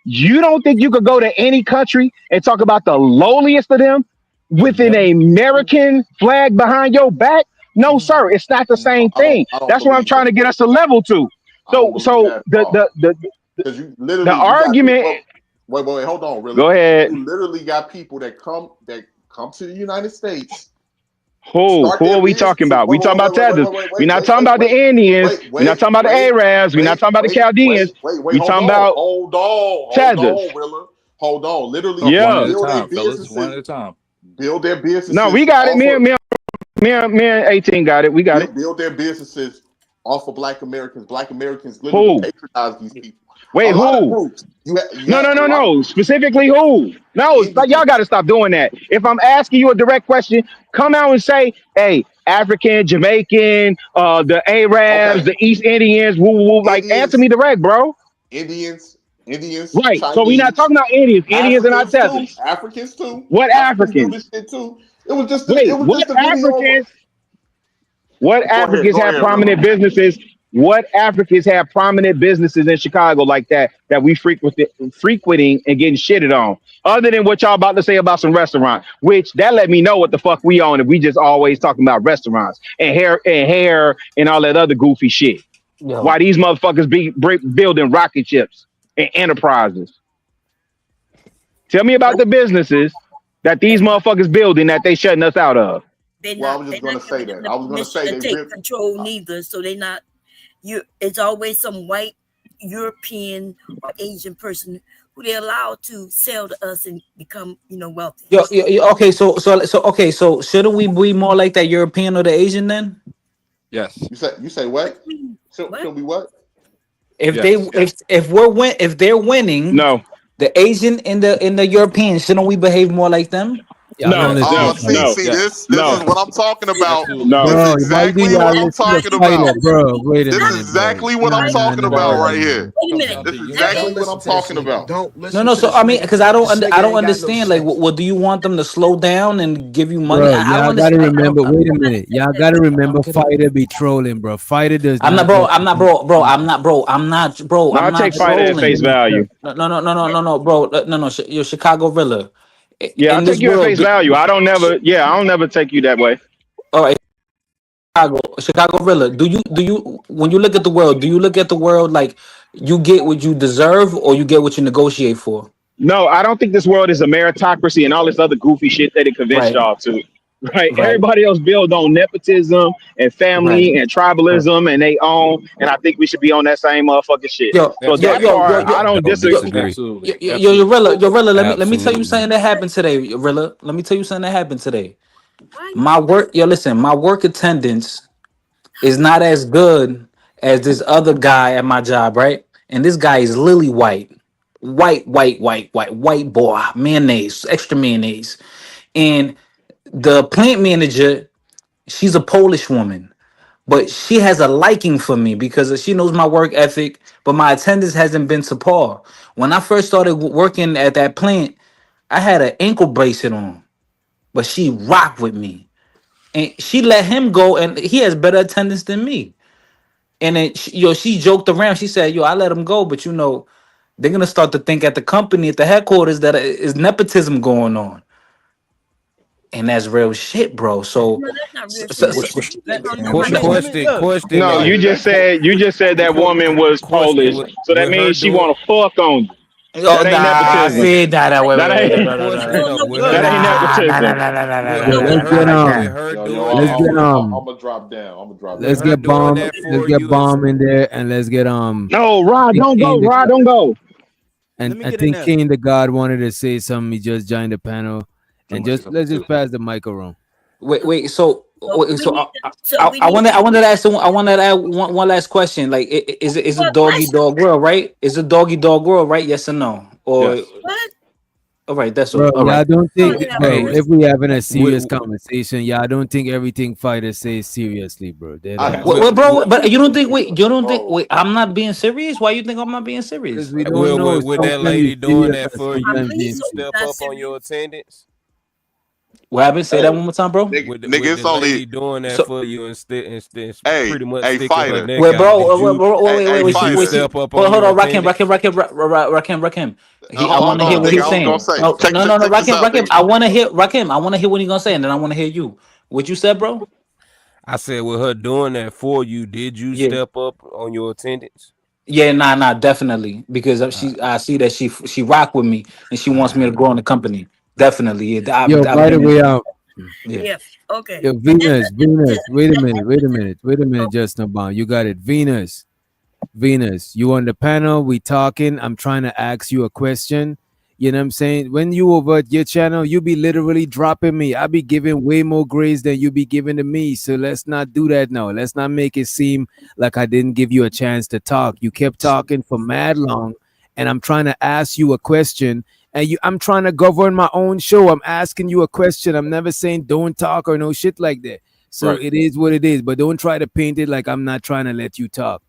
You don't think you could go to any country and talk about the lowliest of them with an Yep. American flag behind your back? No, sir, it's not the No, same thing. I don't That's what I'm believe trying that. to get us a level to. I don't So, believe so that at the all. the the Because you the literally, you got argument. people. Wait, hold on, really. Go ahead. You literally got people that come to the United States, Who? start Who their are we talking businesses. about? We talking about Tethers. We're not talking about the Wait, Indians. We're not talking about the Arabs. We're not talking about the Chaldeans. We Hold talking on, about Tethers. Willa. Hold on. Literally, Talk one Yeah. at a build their time, fellas. One businesses, at a time. build their No, we businesses got it. off of Me and 18 got it. We got it. build their businesses off of Black Americans. Black Americans literally Who? patronize these people. A Wait, lot of who? groups. You No, have no, a no, lot of no. Specifically who? No, it's like y'all got Indians. to stop doing that. If I'm asking you a direct question, come out and say, hey, African, Jamaican, the Arabs, Okay, the East Indians, woo, woo, woo. Like, answer Indians, me direct, bro. Indians, Right. So we're not Chinese, talking about Indians. Indians are not Tethers. Africans too. What Africans do Africans? this shit too. It Wait, was just a video. what Go Africans have ahead, Rilla. prominent businesses? What Africans have prominent businesses in Chicago like that we frequenting and getting shitted on? Other than what y'all about to say about some restaurant, which that let me know what the fuck we on if we just always talking about restaurants and hair and all that other goofy shit. Yo, Why these motherfuckers be building rocket ships and enterprises? Tell me about the businesses that these motherfuckers building that they shutting us out of. Well, I was just They're gonna not say giving them that. the I was gonna permission say to they take built. control neither. So they're not. It's always some white European or Asian person who they allow to sell to us and become, wealthy. okay, okay, so shouldn't we be more like that European or the Asian then? Yes. You say what? What? Should we what? If they Yes. if they're winning, No, the Asian and the European, shouldn't we behave more like them? Y'all don't no, Yes. no, listen to Yes. fighter. no, See Yes. this is no, what I'm talking about. Absolutely. no. This is Bro, why do exactly y'all what I'm listen to talking fighter, about. bro? Wait a This is minute, bro. exactly what Nah, I'm nah, talking nah, about nah, right nah, here. nah. Wait a Comes minute. down to This is unity. exactly Don't what listen I'm to this talking nigga. about. Don't No, listen no. to So this I mean, nigga. because I don't This I nigga don't ain't got no understand. Like, sense. what do you want them to slow down and give you money? Bro, I don't y'all gotta understand. remember. Wait a minute, y'all gotta I don't remember. get it. Fighter be trolling, bro. Fighter does I'm not, not bro. know. I'm not, bro. Bro, I'm not, bro. I'm not, bro. No, I I'm not take fighter at face trolling. value. No, no, no, no, no, no, no, bro. No, no. Your Chicago Villa. Yeah, I In this take you at world, face value. I don't never take you that way. all right, Chicago Villa. Do you when you look at the world, do you look at the world like you get what you deserve or you get what you negotiate for? No, I don't think this world is a meritocracy and all this other goofy shit that it convinced Right, y'all to. Right? right, Everybody else build on nepotism and right, family and right. tribalism and they own, and I think we should be on that same motherfucking shit. Yo, So yo, that Absolutely. yo, yo, part, yo, I don't Don't disagree. disagree. Yo, Absolutely. Rilla. Let me tell you Absolutely. something that happened today, Rilla. Let me tell you something that happened today. Why you? My work, yo, listen, my work attendance is not as good as this other guy at my job, right? And this guy is lily white, white boy, mayonnaise, extra mayonnaise. And the plant manager, she's a Polish woman, but she has a liking for me because she knows my work ethic. But my attendance hasn't been to par. When I first started working at that plant, I had an ankle bracelet on, but she rocked with me, and she let him go, and he has better attendance than me. And then she joked around. She said, "Yo, I let him go, but they're gonna start to think at the company, at the headquarters, that is nepotism going on, and that's real shit, bro." So, No, that's not so, real so, shit. so- No, Wait a minute. Look, Question No, though. you just said that woman was Question Polish, so that with her means she doing. want to fuck on you. oh, That ain't nah, nepotism. see, nah, wait, That wait, ain't no, no, no, Question No, though. no, With no, her that no. ain't doing. nepotism. yo, With let's her. get With her doing let's that get for. I'm gonna drop down. I'm gonna drop With let's down. her get doing bomb. that Let's for get you is. bomb in there, and let's get No, Rod, King don't go. King the Rod, God. don't go. And Let me I get in think there. King the God wanted to say something. He just joined the panel, and Somebody say just something let's too. just pass the mic around. wait. So we So need to. So I, we I need wanted, to. I wanted to ask, I wanted to add one last question. Like, is a What doggy question? dog world, right? Is a doggy dog world, right? Yes or no? Or Yes. What? All right, that's Bro, all. All y'all right. don't Oh think, yeah, bro, Hey, if we having a serious with, conversation, y'all don't think everything fighters say seriously, bro. Dead I ass. Well, with, well, bro, with, but you don't think wait, you don't think bro. wait, I'm not being serious? Why you think I'm not being Because serious? we don't well, know. with that Sometimes you lady doing serious that and for you, sometimes did you please ain't you hope serious. you're step not up on your serious. attendance? What happened? Say that Hey, one more time, bro. nigga, With it's the only lady doing that So for you and hey, pretty much hey, sticking her fighter. neck wait, out, bro, wait, did you wait, Fighter. she, step up hold, on hold your on, Rakim, attendance? Rakim. I want to hear Hold on, what nigga. he's I was gonna saying. say, No, check, check, no, check this out, Rakim, nigga. I want to hear what he's gonna say, and then I want to hear you. What you said, bro? I said, with her doing that for you, did you Yeah, step up on your attendance? yeah, nah, definitely, because Uh, I see that she rock with me, and she wants me to grow in the company. Definitely, yeah. Yo, I've by the been way, in, yeah. Yeah. Okay. yo, And that's Venus, not Venus, nepotism. wait a minute, Justin Bond. You got it. Venus, you on the panel, we talking. I'm trying to ask you a question. You know what I'm saying? When you over at your channel, you be literally dropping me. I be giving way more grades than you be giving to me. So let's not do that now. Let's not make it seem like I didn't give you a chance to talk. You kept talking for mad long, and I'm trying to ask you a question. And I'm trying to govern my own show. I'm asking you a question. I'm never saying don't talk or no shit like that. So Right. it is what it is. But don't try to paint it like I'm not trying to let you talk.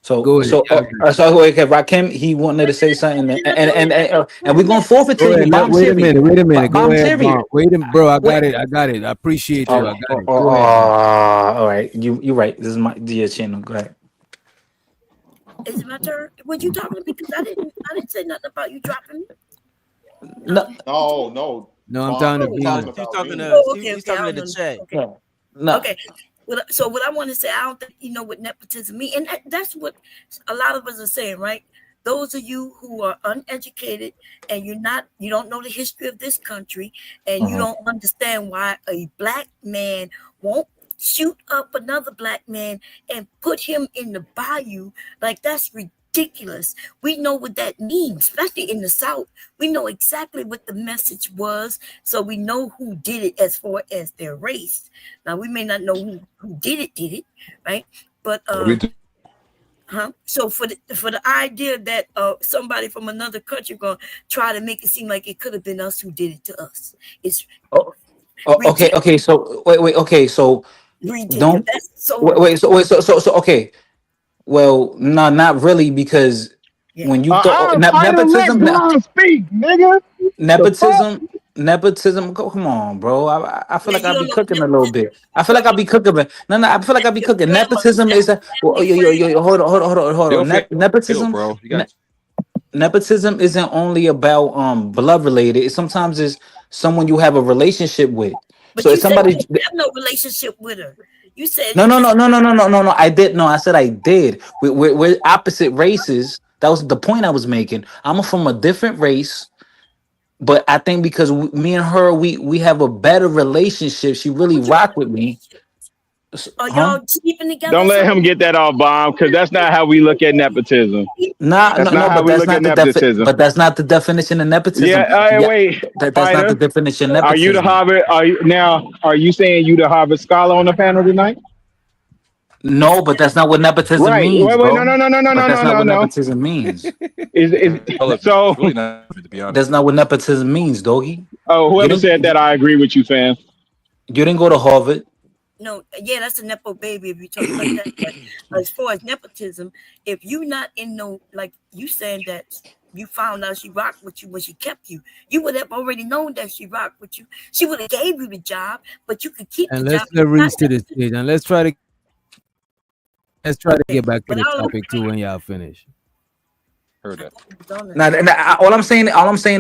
So, Go ahead. Yeah, okay, Rakim, he wanted to say something, and we're gonna forfeit to go you, ahead. but I'm Wait a serious. minute. Wait a minute. But Go I'm ahead, serious. Mom. Wait a minute, bro. I Wait. got it. I got it. I appreciate you. I got it. Go ahead, Mom. All right. You right. This is my dear channel. Go ahead. Is it my turn? Were you talking to me? Because I didn't say nothing about you dropping me. No, No, no, No, I'm Bond. talking to He was She's talking Venus. about talking Venus. to Oh, she, okay, he's okay. I talking to don't the know. chat. Okay. no. Okay. Well, so what I want to say, I don't think you know what nepotism means, and that's what a lot of us are saying, right? Those of you who are uneducated and you don't know the history of this country, and you Mhm. don't understand why a black man won't shoot up another black man and put him in the bayou, like that's ridiculous. We know what that means, especially in the South. We know exactly what the message was, so we know who did it as far as their race. Now we may not know who did it, right? But so for the idea that somebody from another country gonna try to make it seem like it could have been us who did it to us, it's Oh, okay. ridiculous. Okay. So wait. Okay. So Ridiculous. don't That's so wait. So ridiculous. okay. Well, no, not really, because Yeah. when you thought I fighter, let Braun speak, nigga. The fuck? nepotism, nepotism. Come on, bro. I feel Now like you I'll don't be know what cooking a little nepotism bit. is. I feel Well, like I'll be cooking. No, I feel like I'll be your cooking. grandmother, Nepotism is a well, family friend. hold on, hold Feel on. free, Nepotism. bro. You Ne- got Nepotism isn't only about blood related. It sometimes is someone you have a relationship with. So But if you said you somebody didn't have no relationship with her. You said no, you no, just no, no, no, no, no, no, no. I did. No, I said I did. We're opposite races. That was the point I was making. I'm from a different race, but I think because me and her, we have a better relationship. She really what you rock with me, are huh? y'all sleeping together Don't or let something? him get that off bomb, because that's not how we look at nepotism. Nah, That's no, not no, how but we that's look at not nepotism. but that's not the definition of Yeah, nepotism. Yeah, wait, that's not the fighter. definition of Are you the nepotism. Harvard? Are you saying you the Harvard scholar on the panel tonight? No, but that's not what nepotism Right. means, Wait. No. bro. No. No. No. No. But No. that's No. not No. what No. nepotism means. Is relevant. so? It's really not, to be honest. That's not what nepotism means, doggy. Oh, You whoever didn't said that, I agree with you, fam. you didn't go to Harvard. No, yeah, that's a nepo baby if you're talking like that. But as far as nepotism, if you not in no, like you saying that you found out she rocked with you when she kept you, you would have already known that she rocked with you. She would have gave you the job, but you could keep the And job. let's let Not Reese to the stage. And let's try to get back to but the I don't topic too when y'all finish. Heard that. done it. Now, all I'm saying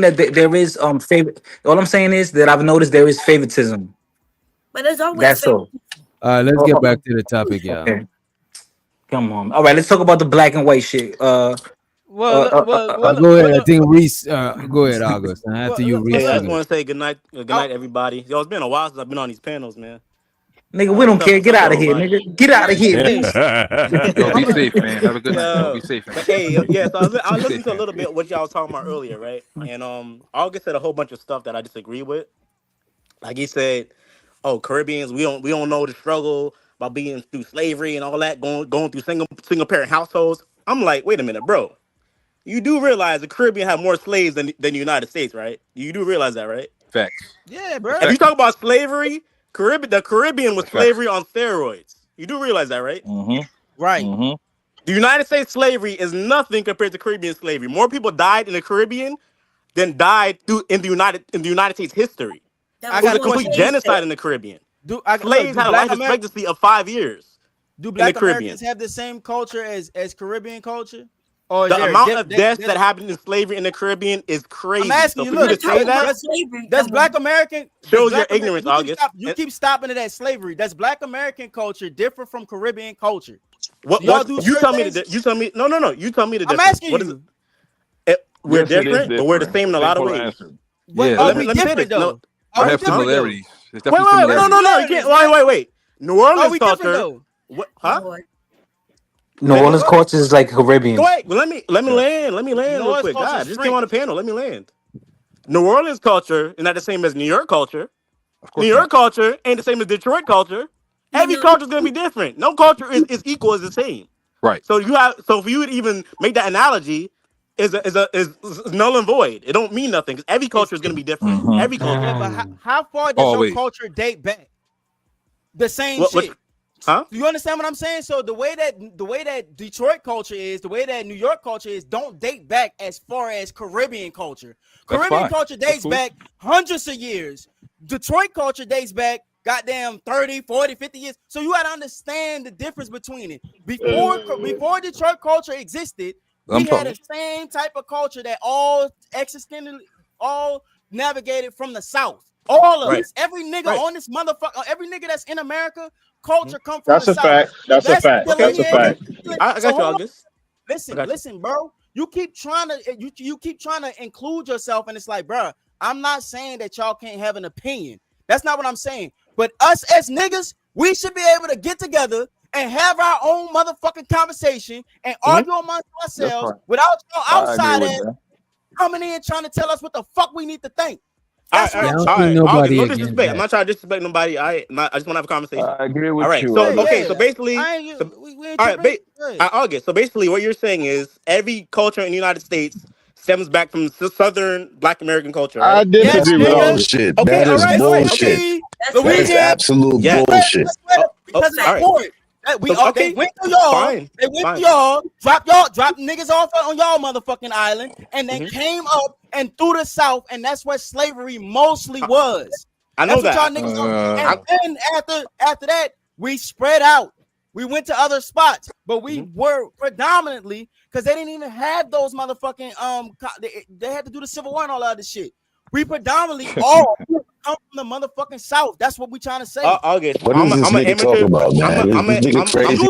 that there is favor. All I'm saying is that I've noticed there is favoritism. But there's always That's favor. all. All right, let's Oh, get oh, back to the topic, y'all. okay, come on. All right, let's talk about the black and white shit. Well, Go ahead. I think Reese. Go ahead, August. And after you, well, Reese, I you just go. want to say good night, everybody. Yo, it's been a while since I've been on these panels, man. Nigga, we don't care. Get What's up, out of here, everybody? nigga. Get out of here, Reese. Yo, be safe, man. Have a good night, bro. Yo, Be safe, man. but hey, yeah. So I Be listened safe, to a man. little bit what y'all was talking about earlier, right? And August said a whole bunch of stuff that I disagree with. Like he said, "Oh, Caribbeans, we don't know the struggle about being through slavery and all that, going through single parent households." I'm like, wait a minute, bro. You do realize the Caribbean have more slaves than the United States, right? You do realize that, right? Facts. Yeah, bro. If you talk about slavery, the Caribbean was Facts. slavery on steroids. You do realize that, right? Right. The United States slavery is nothing compared to Caribbean slavery. More people died in the Caribbean than died in the United States history. I It was got a a complete question. genocide in the Caribbean. Do Slaves had a life expectancy of 5 years Do in the Black Caribbean. Americans have the same culture as Caribbean culture? Or is The there amount of deaths that happened in slavery in the Caribbean is crazy. I'm asking So you, for you look, to say that does Black American shows your ignorance, August. You keep stopping at that slavery. Does Black American culture differ from Caribbean culture? What Do y'all do you tell me certain things? you tell me no you tell me the I'm difference. asking What is you. it? We're Yes, it is different, but we're the different. same in a lot of Simple ways. answer. But Yeah, are let we me say different this. though? No, Are I we have different though? similarities. There's wait, definitely similarities. no, you can't. Wait. New Orleans Are we different culture. though? What? Huh? New Orleans culture is like Caribbean. Go ahead. Well, let me land. Let me land real Noah's quick. culture God, is just came on the French. panel. Let me land. New Orleans culture is not the same as New York culture. Of New course York not. culture ain't the same as Detroit culture. Every culture is gonna be different. No culture is equal as the same. Right. So for you to even make that analogy is null and void. It don't mean nothing because every culture is gonna be different. Every culture. Yeah, but how far does your Always. culture date back? The same What? shit. Huh? Do you understand what I'm saying? So the way that Detroit culture is, the way that New York culture is, don't date back as far as Caribbean culture. That's Caribbean fine. culture dates back hundreds of years. Detroit culture dates back goddamn 30, 40, 50 years. So you got to understand the difference between it. Before Detroit culture existed, we had the same type of culture that all navigated from the South. All of us. Every nigga on this motherfucker, every nigga that's in America, culture come from That's the a South. fact. That's a fact. That's a fact. I got you, August. Listen, bro. You keep trying to include yourself, and it's like, bro, I'm not saying that y'all can't have an opinion. That's not what I'm saying. But us as niggas, we should be able to get together and have our own motherfucking conversation and argue amongst ourselves without y'all outsiders coming in trying to tell us what the fuck we need to think. That's what I'm saying. August, no disrespect. I'm not trying to disrespect nobody. I just want to have a conversation. I agree with all right. you. So August. so basically, August. So basically, what you're saying is every culture in the United States stems back from Southern Black American culture, right? I disagree with all this. Bullshit. Okay, That all is right, bullshit. That is absolute bullshit. Because it's important. They went to y'all. Fine. They went to y'all, dropped niggas off on y'all motherfucking island, and then came up and through the South, and that's what slavery mostly was. I know that's that. What y'all niggas and then after that, we spread out. We went to other spots, but we were predominantly because they didn't even have those motherfucking they had to do the Civil War and all that other shit. We predominantly all come from the motherfucking South. That's what we trying to say. August. What is this nigga talking about, man? This nigga crazy.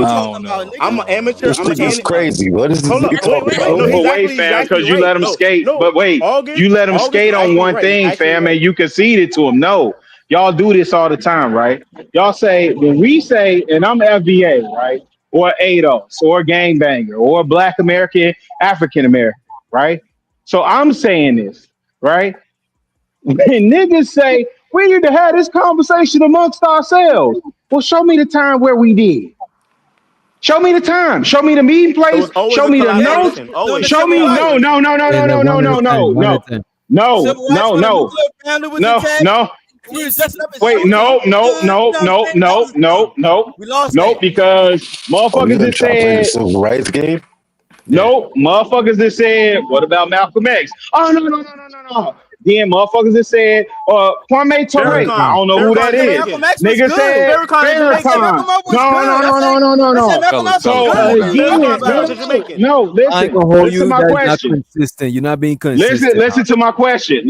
I'm an amateur. This nigga's crazy. What is this Hold nigga up. talking Wait. about? No, But wait, fam, because you let him skate. But wait, you let him skate on one thing, fam, and you conceded to him. No, y'all do this all the time, right? Y'all say, when we say, and I'm FBA, right? Or ADOS, or gangbanger, or Black American, African American, right? So I'm saying this, right? When niggas say, we need to have this conversation amongst ourselves. Well, show me the time where we did. Show me the time. Show me the meeting place. Show me the notes. Show me no. Wait, no, because Oh, you motherfuckers done just try to play the said civil rights game? no, motherfuckers that said, what about Malcolm X? Oh, no. Then motherfuckers that said, Kwame Ture. I don't know who that is. Nigga said Farrakhan. No. So again, no, I ain't listen. gonna hold Listen to you. my That's not question. consistent. You're not being consistent. Listen to my question.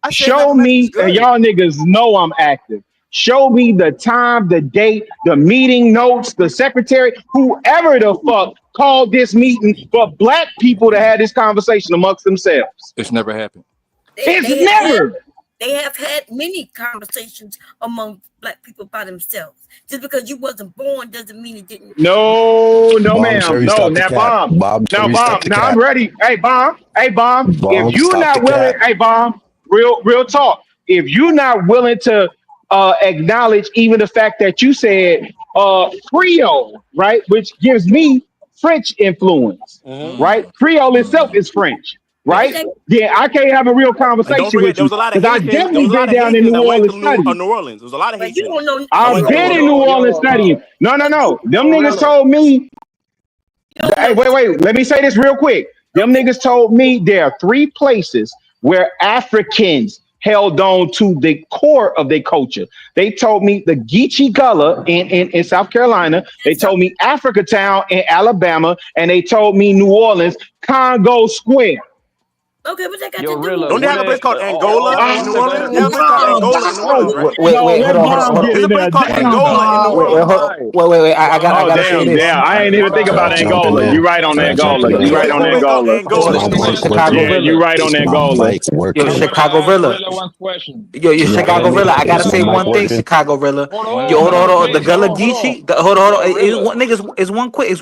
Show me, and y'all niggas know I'm active. Show me the time, the date, the meeting notes, the secretary, whoever the fuck called this meeting for Black people to have this conversation amongst themselves. It's never happened. They have had many conversations among Black people by themselves. Just because you wasn't born doesn't mean it didn't. No, Bomb ma'am. Cherry, No, stop the now cap. bomb. Bomb Now Cherry, bomb. stop the Now cap. I'm ready. Hey bomb. Bomb, If you stop not the willing, cap. hey bomb. Real talk. If you're not willing to acknowledge even the fact that you said Creole, right, which gives me French influence, right? Creole itself is French, right? Yeah, I can't have a real And don't conversation forget, with there you was a lot of because I Haitians. There definitely was a lot been of down in Haitians New that went Orleans to studying. New Orleans. There was a lot of But you Haitians don't know. that I've went to New been in Orleans. New Orleans studying. No, no, no. Them niggas told me. Hey, wait. Let me say this real quick. Them niggas told me there are 3 places where Africans held on to the core of their culture. They told me the Geechee Gullah in South Carolina. They told me Africa Town in Alabama. And they told me New Orleans, Congo Square. Okay, what that got Yo, to do Rilla, Don't they with what have a place it? called Angola in New Orleans? They have a place called Angola in New Orleans, right? No, Wait, hold let on, Bomb hold on. There's get a in place there. called Damn, Angola in New Bomb. Orleans. I Oh, gotta say damn. this. I ain't even think Can I about jump in Angola. there? You right on Can I jump Angola. in there? You right There's on a place called Angola. Is Angola my in New mic Orleans. Chicago working? Yeah, you Villa. right on Is my Angola. mic Yo, I working? wanna Chicago ask Villa. Rilla one question. Yo, Can y'all hear Chicago me? Villa. I gotta Is my say mic one thing, working? Chicago Villa. Hold on, Yo, hold on, brother, hold on. The please, hold Gullah on, hold on. Geechee. Hold on, hold Yo, on. Rilla. One niggas is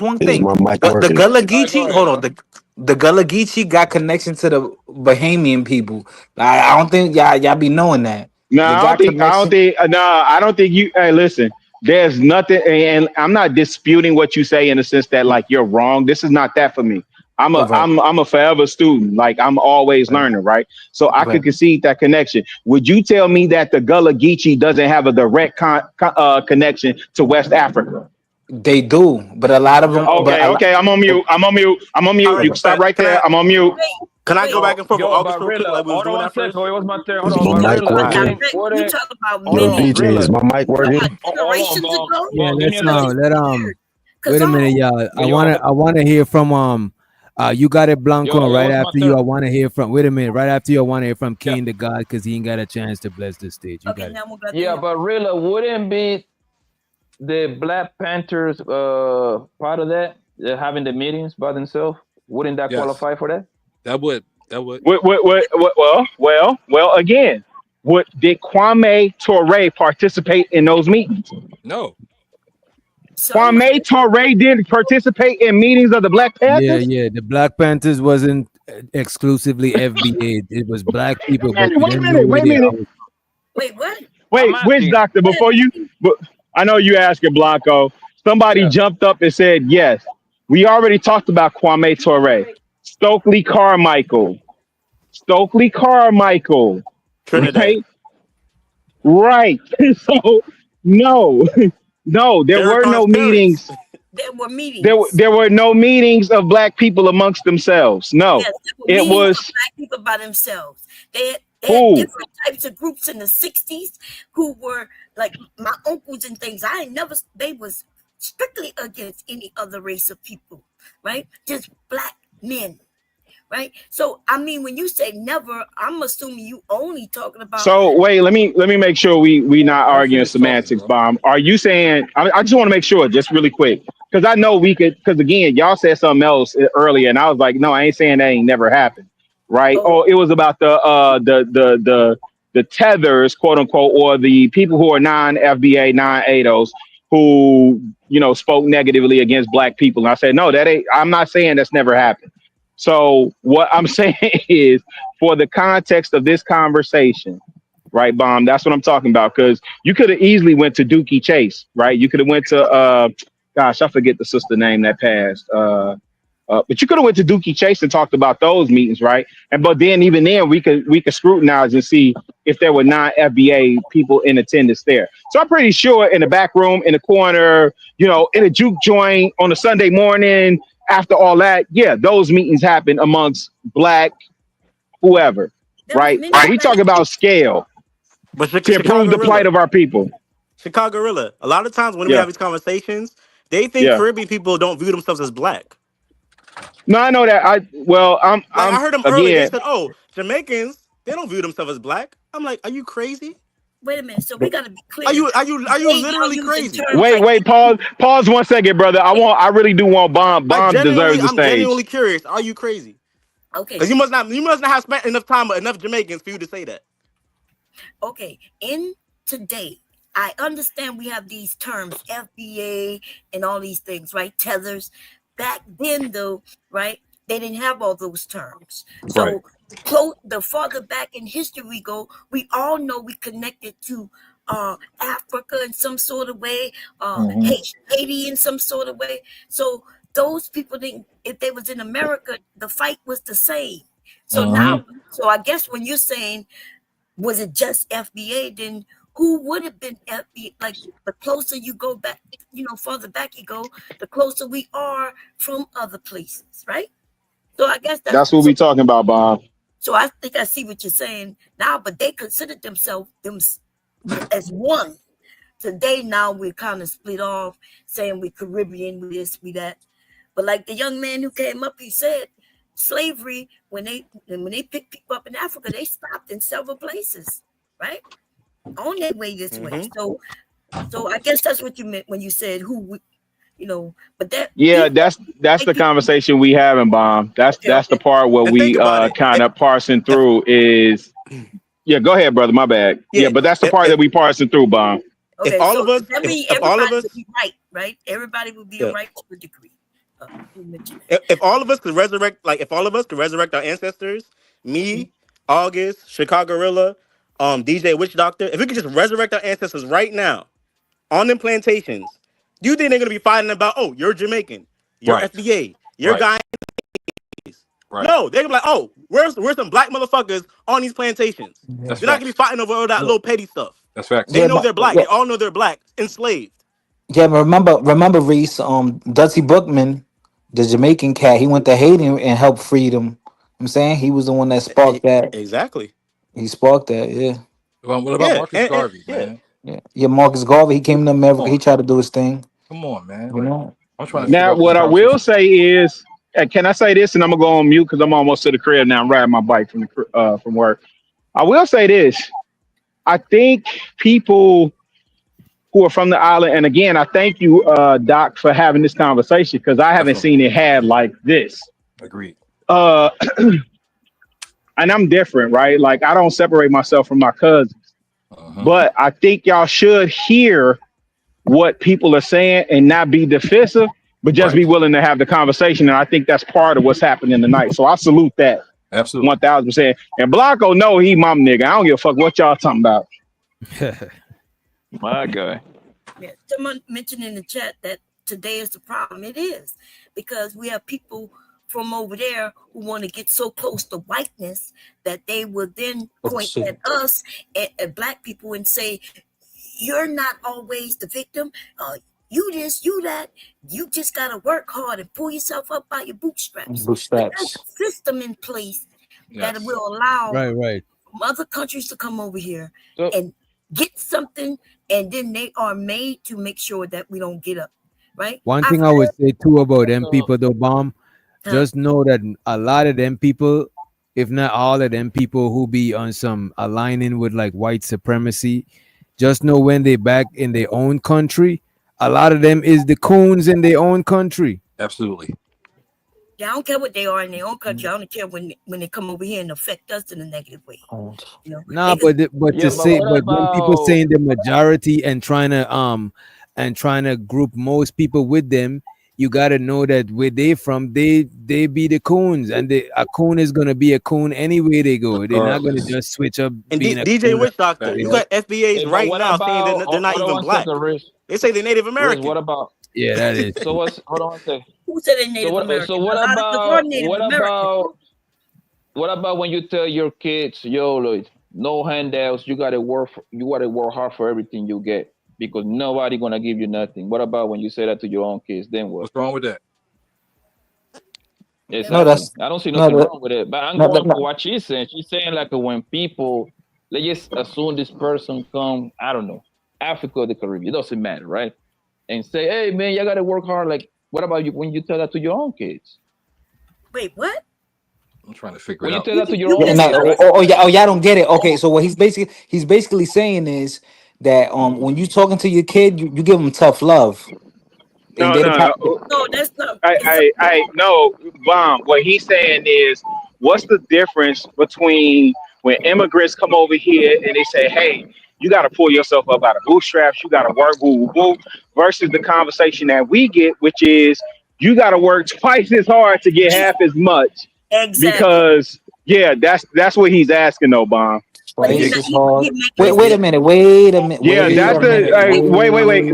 one Is thing. my mic The working? Gullah All right, go Geechee. ahead, Hold on. bro. The Gullah Geechee got connection to the Bahamian people. I don't think y'all be knowing that. No, They got connection. I don't think you. Hey, listen. There's nothing, and I'm not disputing what you say in the sense that like you're wrong. This is not that for me. I'm a Right, I'm I'm a forever student. Like I'm always right, learning, right? So I could right. concede that connection. Would you tell me that the Gullah Geechee doesn't have a direct connection to West Africa? They do, but a lot of them. Yo, But a lot. Okay. I'm on mute. I'm on mute. You can stop 100%. right there. I'm on mute. Can I go Wait, back and forth with yo, August but real quick Rilla, like we was hold on doing one that second. first? Wait, what's my turn? Hold Is on, my but mic Rilla, working? you talk about hold Yo, many on, DJ, is Rilla. my mic working? Hold on, generations Bob. ago. Yeah, Bob, give me let's a second. wait a minute, y'all. Yo, yo, I wanna hear from you got it, Blanco. yo, Right what's my after you, I turn? want to hear from. Wait a minute. Right after you, I want to hear from Yeah, King the God because he ain't got a chance to bless the stage. You Okay, got it. now we got yeah, the but Rilla wouldn't be the Black Panthers part of that, having the meetings by themselves. Wouldn't that Yes, qualify for that? that would. That would. Well. Again, did Kwame Ture participate in those meetings? No. Kwame Ture did participate in meetings of the Black Yeah, Panthers. yeah. The Black Panthers wasn't exclusively FBA. It was black people, but we Wait a didn't know minute. where Wait a they minute. are. wait, what? I'm Wait, which asking. doctor? Before you, but I know you asking Blanco. Somebody Yeah. jumped up and said yes. We already talked about Kwame Ture, Stokely Carmichael, Stokely Carmichael, Trinidad. right? Right. So no, no, there were Farrakhan's no parents. meetings. There were meetings. There were no meetings of black people amongst themselves. No, Yes, there were it meetings of was black people by themselves. They had who? different types of groups in the 60s who were like my uncles and things. I ain't never they was strictly against any other race of people, right? Just black men. Right. So I mean when you say never, I'm assuming you only talking about So wait, let me make sure we not Let him arguing finish talking, semantics, bro. bomb. Are you saying? I just want to make sure, just really quick, because I know we could. Because again, y'all said something else earlier, and I was like, no, I ain't saying that ain't never happened, right? oh Or it was about the tethers, quote unquote, or the people who are non-FBA, non-ADOS, who spoke negatively against black people. And I said, no, that ain't. I'm not saying that's never happened. So what I'm saying is, for the context of this conversation, right, Bomb? That's what I'm talking about. Because you could have easily went to Dookie Chase, right? You could have went to gosh, I forget the sister name that passed. But you could have went to Dookie Chase and talked about those meetings, right? And but then even then we could scrutinize and see if there were non-FBA people in attendance there. So I'm pretty sure in the back room, in the corner, in a juke joint on a Sunday morning, after all that, yeah, those meetings happen amongst black whoever, there was right? many But we talk about scale But to improve Chicago the plight Rilla. of our people. Chicago Rilla. A lot of times when we Yeah, have these conversations, they think yeah. Caribbean people don't view themselves as black. No, I know that. Like I I'm heard them earlier. They again. said, "Oh, Jamaicans, they don't view themselves as black." I'm like, "Are you crazy? wait a minute. So we gotta be Are clear. you are you are you Today y'all literally using crazy?" terms Wait, like wait. Pause 1 second, brother. I really do want Bomb. Bomb deserves the I'm stage. genuinely curious. Are you crazy? okay, Because you must not have spent enough time with enough Jamaicans for you to say that. okay. In today, I understand we have these terms, FBA and all these things, right? Tethers. Back then, though, right? They didn't have all those terms. Right. So, the farther back in history we go, we all know we connected to Africa in some sort of way, Hmm. Haiti in some sort of way. So those people didn't. If they was in America, the fight was the same. So Mm-hmm. now, so I guess when you're saying, was it just FBA? Then who would have been FBA? Like the closer you go back, further back you go, the closer we are from other places, right? So I guess That's what we talking about, Bob. so I think I see what you're saying now, but they considered themselves as one. Today now we're kind of split off, saying we Caribbean, we this, we that. But like the young man who came up, he said slavery, when they picked people up in Africa, they stopped in several places, right? On their way this way. So I guess that's what you meant when you said but that Yeah, that's the conversation we having, Bomb. That's the part where And we think about it. kind of parsing through is. Yeah, go ahead, brother. My bad. Yeah, but that's the part that we parsing through, Bomb. Okay, If all so of us, that means if all of everybody us, would be right? Everybody would be Yeah. right to a degree. You mentioned that. if all of us could resurrect, if all of us could resurrect our ancestors, me, August, Chicago Gorilla, DJ Witch Doctor, if we could just resurrect our ancestors right now on them plantations, do you think they're gonna be fighting about, oh, you're Jamaican, you're Right. FBA, you're Right. Guyanese? Right. No, they're gonna be like, oh, we're some black motherfuckers on these plantations. That's They're not gonna be facts. fighting over all that little petty stuff. That's facts. They Yeah, know they're black. yeah, They all know they're black, enslaved. yeah. Remember, Reese. Dusty Bookman, the Jamaican cat. He went to Haiti and helped free them. I'm saying he was the one that sparked that. Exactly. He sparked that. Yeah. What about Marcus and Garvey, man? Yeah. Marcus Garvey. He came to Come America. He on. tried to do his thing. Come on, man. You Like, know. I'm trying to figure Now, out what this I will conversation. say is, can I say this? And I'm gonna go on mute because I'm almost to the crib now. I'm riding my bike from work. I will say this. I think people who are from the island, and again, I thank you, Doc, for having this conversation because I haven't seen it had like this. Agreed. And I'm different, right? Like I don't separate myself from my cousins, but I think y'all should hear what people are saying and not be defensive, but just be willing to have the conversation. And I think that's part of what's happening tonight. So I salute that. Absolutely. 1000%. And Blanco, no, he my nigga. I don't give a fuck what y'all talking about. My guy. Yeah, someone mentioned in the chat that today is the problem. It is because we have people from over there who want to get so close to whiteness that they will then point at us, at black people, and say, "You're not always the victim. You this, you that. You just gotta work hard and pull yourself up by your bootstraps." But there's a system in place that will allow Right. other countries to come over here and get something, and then they are made to make sure that we don't get up, right? One thing I would say too about them people though, Bomb, just know that a lot of them people, if not all of them people who be on some aligning with like white supremacy, just know when they back in their own country, a lot of them is the coons in their own country. Absolutely. Yeah, I don't care what they are in their own country. I don't care when they come over here and affect us in a negative way. Nah, but when people saying the majority and trying to group most people with them, you gotta know that where they from, they be the coons, and a coon is gonna be a coon anyway they go. They're not gonna just switch up. And being a DJ coon. Witch Doctor, you got FBAs right now saying that they're not even black. They say they're Native American. What about? Yeah, that is. So what's? Hold on a second. Who said they're Native American? So what about when you tell your kids, yo, Lloyd, no handouts, you gotta work hard for everything you get because nobody gonna give you nothing. What about when you say that to your own kids? Then what? What's wrong with that? Exactly. I don't see nothing wrong with it. But I'm going for what she's saying. She's saying like when people, let's just assume this person come, I don't know, Africa or the Caribbean, it doesn't matter, right? And say, hey man, you gotta work hard. Like, what about you when you tell that to your own kids? Wait, what? I'm trying to figure When it you out. tell that to your own kids, Y'all don't get it. Okay, so what he's basically saying is that when you talking to your kid, you give them tough love. No, that's not. No, Bomb. What he's saying is, what's the difference between when immigrants come over here and they say, "Hey, you got to pull yourself up out of bootstraps. You got to work, woo, woo, woo," versus the conversation that we get, which is, you got to work twice as hard to get half as much. Exactly. Because that's what he's asking, though, Bomb. Wait a minute. Yeah, that's the wait.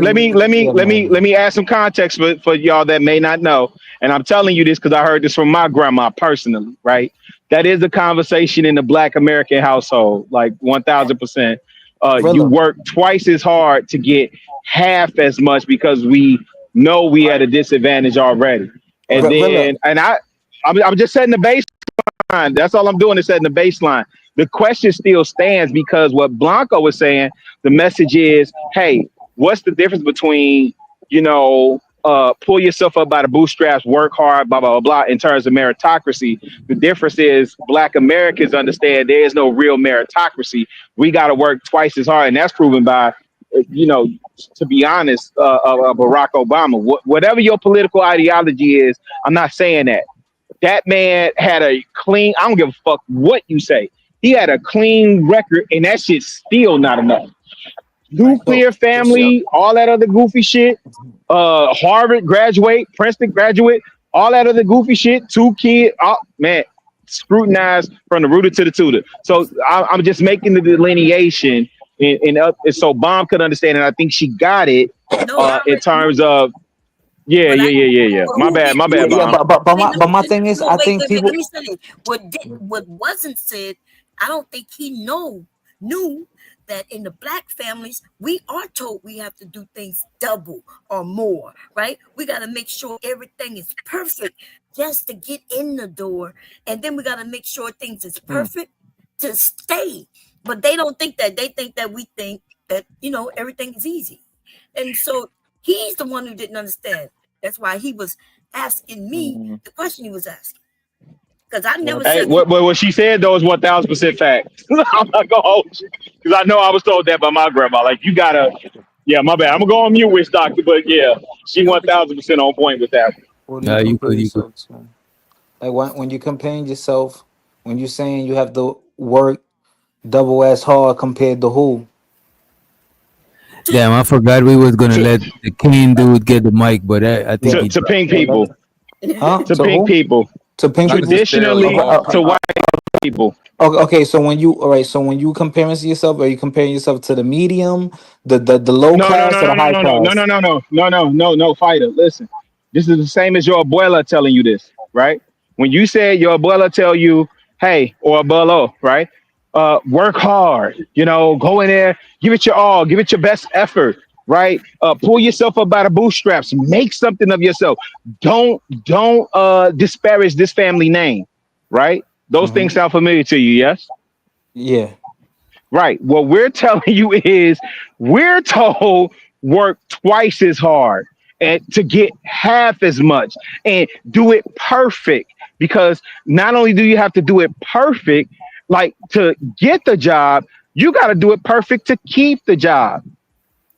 Let me add some context for y'all that may not know. And I'm telling you this because I heard this from my grandma personally, right? That is a conversation in the Black American household, like 1000%. You Rilla. work twice as hard to get half as much because we know we at a disadvantage already. And Rilla. then, I'm just setting the baseline. That's all I'm doing is setting the baseline. The question still stands because what Blanco was saying, the message is, hey, what's the difference between, pull yourself up by the bootstraps, work hard, blah, blah, blah, blah, in terms of meritocracy? The difference is Black Americans understand there is no real meritocracy. We got to work twice as hard. And that's proven by, to be honest, Barack Obama. Whatever your political ideology is, I'm not saying that. That man had a clean, I don't give a fuck what you say. He had a clean record, and that shit's still not enough. Nuclear family, all that other goofy shit. Harvard graduate, Princeton graduate, all that other goofy shit. 2 kids, man, scrutinized from the rooter to the tutor. So I'm just making the delineation, and so Bomb could understand, and I think she got it in terms of. Yeah. My bad, Yeah, Bomb. but my thing is, I think Wait, people. let me say it. What wasn't said, I don't think he knew that in the Black families, we are told we have to do things double or more, right? We got to make sure everything is perfect just to get in the door. And then we got to make sure things is perfect to stay. But they don't think that. They think that we think that, everything is easy. And so he's the one who didn't understand. That's why he was asking me the question he was asking. Because I never Hey, said what she said though is 1000% fact. I'm not gonna hold you because I know I was told that by my grandma. Like you gotta, yeah, my bad. I'm gonna go on mute, witch doctor, but yeah, she 1000% on point with that. What do you You compare could, you could. yourself to? Like when you're comparing yourself, when you're saying you have to work double as hard compared to who? Damn, I forgot we was gonna let the Kane dude get the mic, but I think Yeah, he To dropped. pink yeah, people, huh? to To pink who? people, To pink I people? just tell traditionally all to people. white people. Okay, so all right, so when you comparing yourself, are you comparing yourself to the medium, the low No, no, class, no, or no, the no, high no, no, no, class? no, no, no, no, no, no, no, fighter. Listen, this is the same as your abuela telling you this, right? When you said your abuela tell you, hey, or abuelo, right? Work hard, go in there, give it your all, give it your best effort, right? Pull yourself up by the bootstraps, make something of yourself. Don't disparage this family name, right? Those Hmm. things sound familiar to you, yes? Yeah. Right. What we're telling you is we're told work twice as hard and to get half as much and do it perfect. Because not only do you have to do it perfect, like to get the job, you got to do it perfect to keep the job.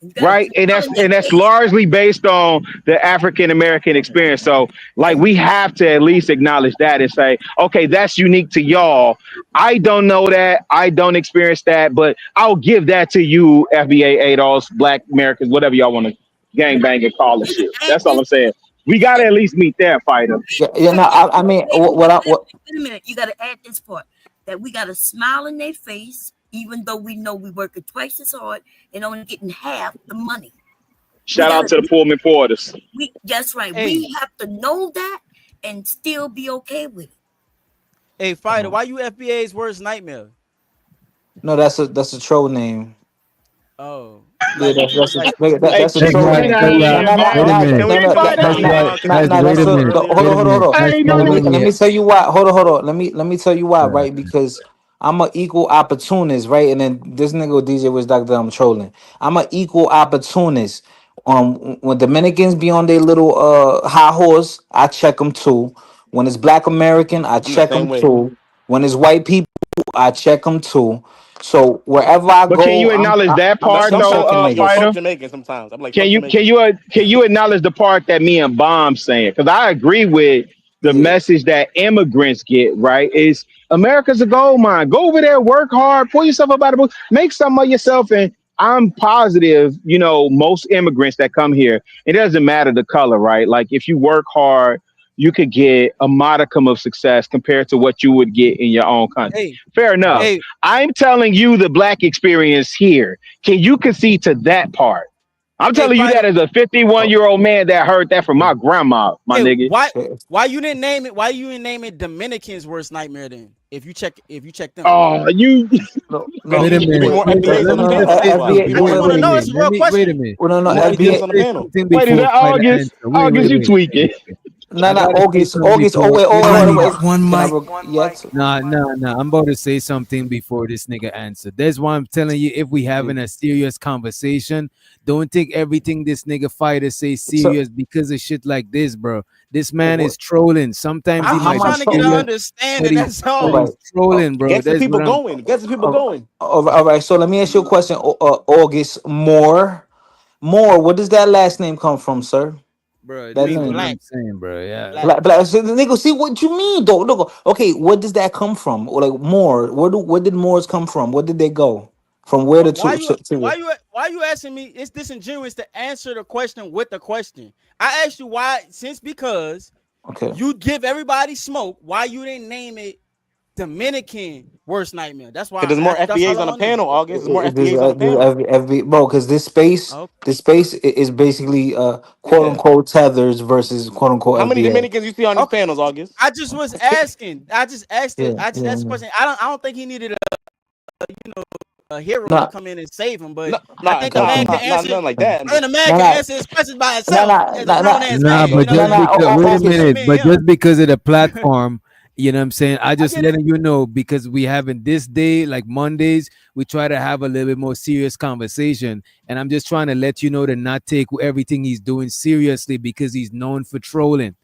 you got to Right. And smile that's in their and that's face. largely based on the African American experience. So like we have to at least acknowledge that and say, okay, that's unique to y'all. I don't know that. I don't experience that, but I'll give that to you, FBA ADOS, Black Americans, whatever y'all want to gangbang and call the You can shit. add That's all this I'm saying. We gotta at least meet that fighter. Yeah. No, I mean, wait a minute. You got to add this part that we got to smile in their face, even though we know we working twice as hard and only getting half the money. We Shout got out to the to, Pullman Porters. that's right. Hey, We have to know that and still be okay with it. hey, fighter, why you FBA's worst nightmare? no, that's a troll name. Oh, Yeah, that's a like Hey, that's a get Hey troll guys, name. out hey of No, guys, here, no, no, wait man. a no, minute. Can we no, no, invite Guys, Bomb? guys, no, wait that's a so. minute. Hold Wait on, a hold on, hold minute. on. Hey, Let's no, let no. him Let me get. tell you why. Hold on. Let me tell you why, right? Because I'm an equal opportunist, right? And then this nigga DJ was Dr. I'm trolling. I'm an equal opportunist. When Dominicans be on their little high horse, I check them too. When it's Black American, I I'm the check same them way. too. When it's white people, I check them too. So wherever I But can you go, acknowledge that I'm part some though, checking I'm niggas. fuck fighter? Jamaican sometimes. I'm like Can fuck you can Jamaican. you can you acknowledge the part that me and Bomb saying? Because I agree with the Yeah. message that immigrants get. Right? Is America's a gold mine. Go over there, work hard, pull yourself up out of the book, make something of yourself. And I'm positive, most immigrants that come here, it doesn't matter the color, right? Like if you work hard, you could get a modicum of success compared to what you would get in your own country. hey, Fair enough. hey, I'm telling you the black experience here. Can you concede to that part? I'm Hey, telling you that as a 51-year-old man that heard that from my grandma, my hey, nigga. why you didn't name it? Why you didn't name it Dominican's worst nightmare then? If you check them. Oh, you. No, Man, Wait a it be minute. more Wait, FBAs let on the me just panel. say That's why. something. Be I more just want to know. FBAs. It's a real wait a question. minute. Well, no, Be more FBA, FBAs say on the panel. something Wait, is before that Spider August? answer. Wait, August, wait, you wait, tweaking. wait, wait. No, I no, gotta say August, something August. Oh before. wait, Wait a I oh need minute. wait, wait. one Can I? mic. Yes. Nah. I'm about to say something before this nigga answer. That's why I'm telling you, if we having a serious conversation, don't take everything this nigga fighter say So, serious because of shit like this, bro. This man what? is trolling. Sometimes he I'm How might am I be trying to get an serious, trolling? but understanding. he That's All but all. he's right. trolling, bro. Get the That's what people I'm. going. Get the people All going. all right. So let me ask you a question. August Moore. Moore. Where does that last name come from, sir? Bro, it That mean That's what name. black. I'm saying, bro. Yeah. Black. Black. So the nigga, see what you mean, though. Look. Okay. Where does that come from? Or like Moore. Where did Moors come from? Where did they go? From where Why you to why you asking me? It's disingenuous to answer the question with the question. I asked you why, because Okay. you give everybody smoke. Why you didn't name it Dominican worst nightmare? That's Because why. there's more That's all FBAs I on the want to know. panel, August. There's more This FBAs on the panel. bro, because Okay. this space is basically quote Yeah. unquote tethers versus quote unquote How many FBA. Dominicans you see on these Okay. panels, August? I just was asking. I just asked Yeah, it. I just yeah, asked the yeah. question. I don't think he needed a hero to Nah, come in and save him, but No, I nah, think the nah, man okay. can nah, nah, answer. nothing like that. I think the man Nah, can nah, answer his questions by nah, himself nah, as a nah, grown nah, ass Nah, man. You but know what nah, I'm just saying? nah. because, wait a It's August. between minute, me but and just him. because of the platform, you know what I'm saying? I I just get it. letting you know because we having this day, like Mondays, we try to have a little bit more serious conversation. And I'm just trying to let you know to not take everything he's doing seriously because he's known for trolling.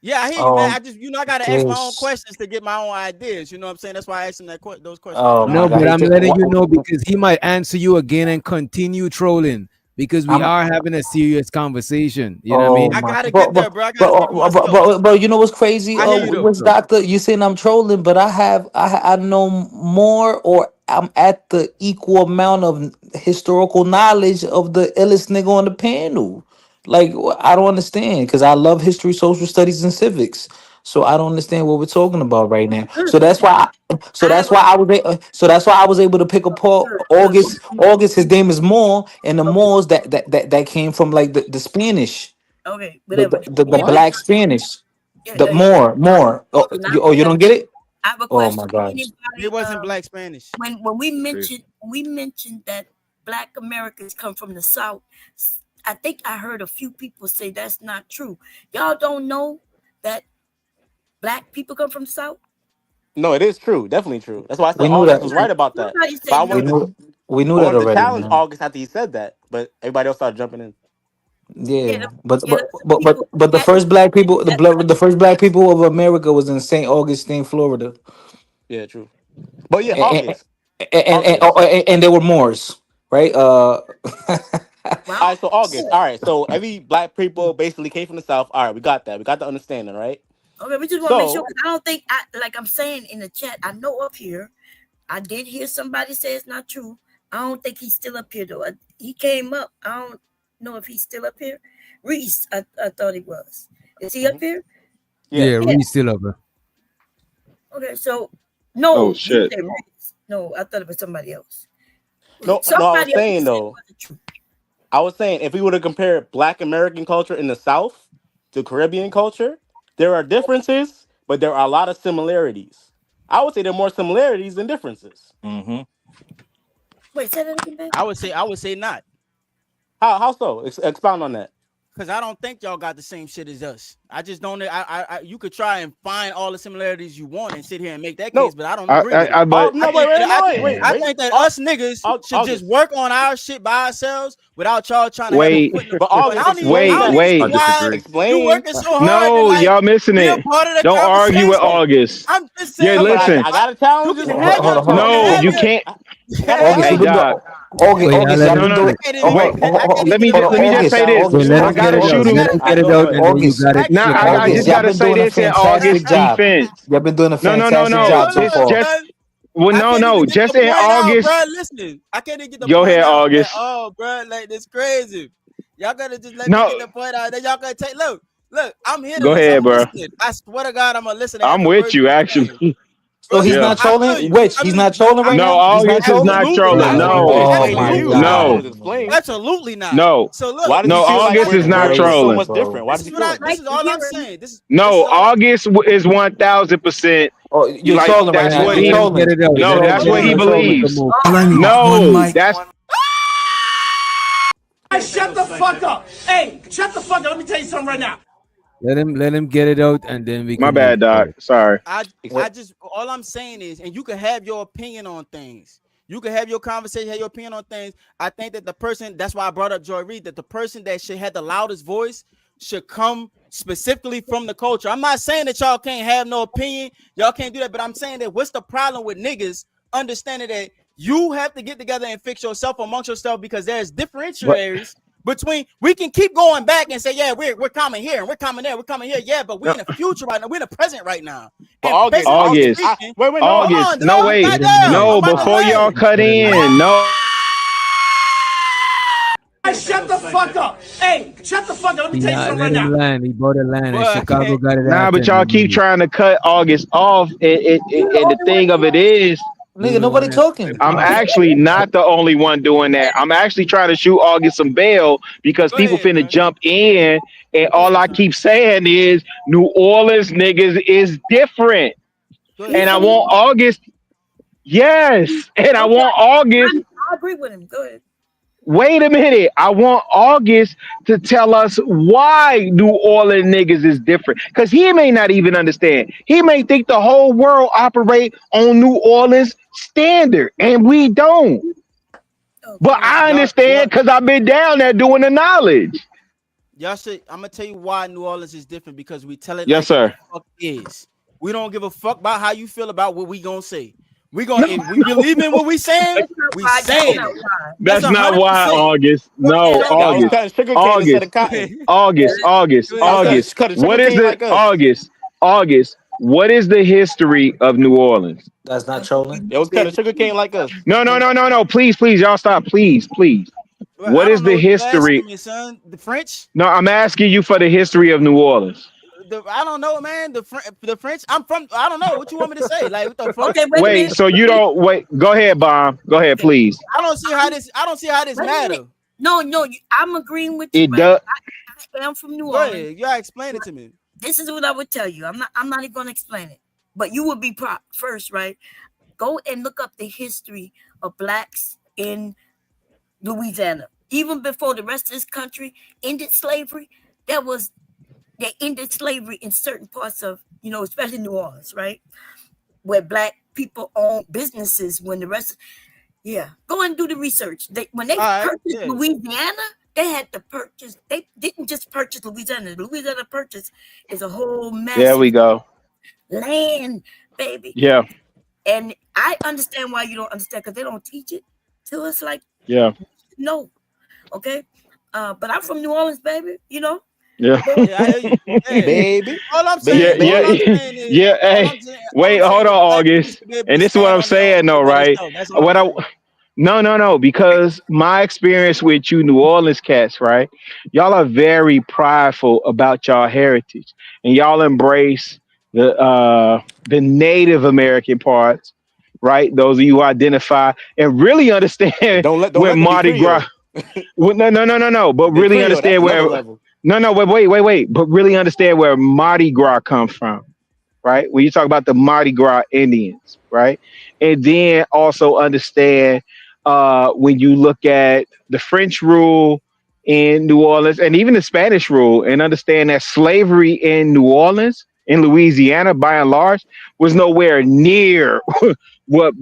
Yeah, I hear you, man. Oh, I just, I gotta ask my own this. questions to get my own ideas. You know what I'm saying? That's why I asked him those questions. Oh But my No, God. but He I'm take, letting you know because he might answer you again and continue trolling because we I'm. are having a serious conversation. You know what I Oh mean? I my, gotta get there, bro. I gotta see for myself. bro, you know what's crazy? I hear you though. Which doctor? You saying I'm trolling, but I know more, or I'm at the equal amount of historical knowledge of the illest nigga on the panel. Like I don't understand because I love history, social studies, and civics. So I don't understand what we're talking about right now. So Sir, that's why. I have a So that's why I was able to pick apart sir. August. August, his name is Moore, and the Okay, Moors that came from like the Spanish, okay, whatever. the If What? black Spanish, the hey, more. Oh, okay, now you don't get it? I have a Oh my question. gosh. It Anybody? wasn't black Spanish. When Crazy. we mentioned that Black Americans come from the South, I think I heard a few people say that's not true. Y'all don't know that Black people come from the South. no, it is true. Definitely true. That's why I said We knew August that. was right about that. Somebody But say no. We knew I that wanted to already, challenge man. August after he said that, but everybody else started jumping in. Yeah, Yeah, them, yeah, them people but the that first black people, the first black people of America was in St. Augustine, Florida, Yeah, true. But yeah, and August. August. and they were Moors, right? All right, so August. All right, so every black people basically came from the South. All right, we got that. We got the understanding, right? Okay, we just want to make sure So, because I don't think like I'm saying in the chat. I know up here. I did hear somebody say it's not true. I don't think he's still up here though. He came up. I don't know if he's still up here. Reese, I thought he was. Is he up here? yeah. Yeah, Yeah. Reese still over. Okay, so Oh no, he shit. said Reese. No, I thought it was somebody else. No, I was Somebody else saying said it though, wasn't true. I was saying if we were to compare Black American culture in the South to Caribbean culture, there are differences, but there are a lot of similarities. I would say there are more similarities than differences. Mm-hmm. Wait, say that again, man. I would say not. How so? Expound on that. Cause I don't think y'all got the same shit as us. I just don't. You could try and find all the similarities you want and sit here and make that No. case, but I don't agree with it. Oh But no! Wait! I think that us niggas should just August. work on our shit by ourselves without y'all trying to have a wait, foot in the But bill. And I August, don't even, explain I don't that. even see I why disagree. you Explain. working so hard to no, like y'all missing be a it. part of the Don't argue with conversation. August. I'm just Yeah, saying, No, but like, listen. I gotta challenge you this. can I have your, gotta you can challenge No, this. have you your, can't. you can have August, Hey, what your. we do? Doc. August, Wait, y'all August, let y'all him been No, doing. no. finish. I can't even Hold, Wait, make. hold, I can't even let me get the hold just on, let point me just out. say August, this. Wait, August, let I him get gotta it August, out. shoot Let him. him All get right, it go out, ahead. and then you August, got I it. Nah, You can't got it, even. August. just bro. Y'all gotta been say doing a this in fantastic August job. defense. Y'all been doing a No, no, no, fantastic no. Hey, job hold so Just, on, far. just, son. well, I no, can't no. even get Just the in point out, August. bro. Listen, I can't even get the Go point ahead, out. That, August. oh, bro, like this crazy. Y'all gotta just let me No, get the point out. Then y'all gotta take. Look. I'm here to go listen. ahead, I'm bro. listening. I swear to God, I'm gonna listen to I'm every with word you, you saying. actually. So he's Yeah. not I feel trolling. you. Which I he's mean, not trolling right No, now. He's not August is trolling. not absolutely trolling. not. That's what we Oh No, explained to my you. Now I no, want god. to explain. Absolutely not. no, So Why look, does he no. feel like August we're is not we're so trolling. much different? Why this does is he what feel I like this that? is all I'm saying. This No, is all August is 1000%. Oh, you're Like trolling right that's now. what Let You're he. him get trolling. it out. You're No, Let him that's trolling. get what it he You're out. Keep trolling. it believes. moving. All I need is one No, mic. that's Shut the fuck up. Hey, shut the fuck up. Let me tell you something right now. Let him get it out, and then we my can move bad, Doc. forward. Sorry. I just all I'm saying is, and you can have your opinion on things. You can have your conversation, have your opinion on things. I think that the person, that's why I brought up Joy Reid, that the person that should have the loudest voice should come specifically from the culture. I'm not saying that y'all can't have no opinion, y'all can't do that, but I'm saying that what's the problem with niggas understanding that you have to get together and fix yourself amongst yourself because there's But differentiators between. We can keep going back and say, yeah, we're coming here and we're coming there, we're coming here, yeah, but we're no, in the future right now, we're in the present right now. But And August, presently August, August, speaking, wait, no, hold August. on, No, dog, wait, Let him goddamn, I'm land. no. about to Before y'all land. cut Let him land. in, no. Hey, shut the fuck up. Hey, shut the fuck up. Let me He tell you not something let right him now. land. He bought a land, and Well, I Chicago can't. got it Nah, after but him. y'all keep Remember. trying to cut August off. And the thing of it is, Who Nigga, the nobody one that talking. I'm actually not the only one doing that. I'm actually trying to shoot August some bail because Go people ahead, finna man. jump in, and Go all ahead, I son. keep saying is New Orleans niggas is different, Go He and ahead. I from New want Orleans. August. Yes, and I Okay, want August. I agree with him. Go ahead. Wait a minute. I want August to tell us why New Orleans niggas is different. Because he may not even understand. He may think the whole world operate on New Orleans standard, and we don't. But Okay. I Y'all, understand because I've been down there doing the knowledge. y'all should. I'm gonna tell you why New Orleans is different because we tell it Yes, like it the sir. fuck is. We don't give a fuck about how you feel about what we gonna say. We gonna No, if we believe in what we saying, That's not we why. That's saying not it. why. That's that's not why 100%. August. Go ahead, No, y'all y'all was August. cutting sugar cane instead August. of cotton. August. August. Go ahead, Y'all was son. August. cutting sugar What is cane the like us. August? August. What is the history of New Orleans? That's not You trolling. Y'all was cutting baby. sugar cane like us. No, no, no, no, no. Please, please, y'all stop. Please, please. Well, What I is don't know the what you history? asking me, son. The French? No, I'm asking you for the history of New Orleans. I don't know, man. The French. I'm from. I don't know what you want me to say. Like what the fuck? Okay, wait a Wait, minute. so you don't wait. Go ahead, Bomb. Go ahead, Okay, please. I don't see how this. I don't see how this wait a minute. matter. No, no, I'm agreeing with you, It right? does. I am from New Go Orleans. ahead. You gotta explain it to me. This is what I would tell you. I'm not even gonna explain it. But you would be first, right? Go and look up the history of blacks in Louisiana. Even before the rest of this country ended slavery, they ended slavery in certain parts of, especially New Orleans, right? Where black people own businesses when the rest, yeah. Go and do the research. When they All right. purchased Yeah. Louisiana, they had to purchase, they didn't just purchase Louisiana. The Louisiana Purchase is a whole There massive we go. land, baby. Yeah, And I understand why you don't understand because they don't teach it to us like yeah, no. Okay. But I'm from New Orleans, baby. yeah, But Yeah, I hear you. Yeah. Baby, All I'm yeah, saying, all I'm yeah, saying is, yeah. Hey, all wait, I'm saying hold on, is black people August. should be able And to this is what stand I'm on their saying, own though, for right? themselves. That's all I'm What I saying. No, no, no, because my experience with you New Orleans cats, right? Y'all are very prideful about y'all heritage, and y'all embrace the Native American parts, right? Those of you who identify and really understand don't where let them be Mardi Gras. Creole. Well, no, no, no, no, no. But They really Creole. That's understand another where. level. No, no, wait. But really understand where Mardi Gras comes from, right? When you talk about the Mardi Gras Indians, right? And then also understand when you look at the French rule in New Orleans and even the Spanish rule, and understand that slavery in New Orleans, in Louisiana, by and large, was nowhere near what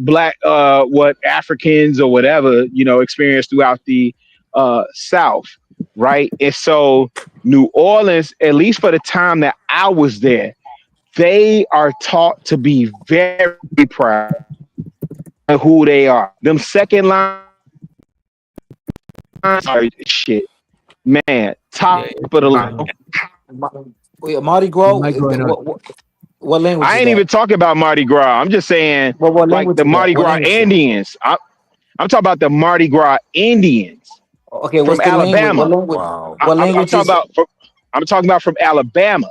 Africans or whatever experienced throughout the South, right? And so New Orleans, at least for the time that I was there, they are taught to be very proud of who they are. Them second line shit, man, Yeah, top it's of the line. fine. Wait, Mardi You Gras. might going out. What language I is ain't that? even talking about Mardi Gras. I'm just saying, What like language the is that? Mardi What Gras language is that? Indians. I'm talking about the Mardi Gras Indians Okay, from what's the language? Alabama. Wow. What I'm language talking is? about. I'm talking about from Alabama.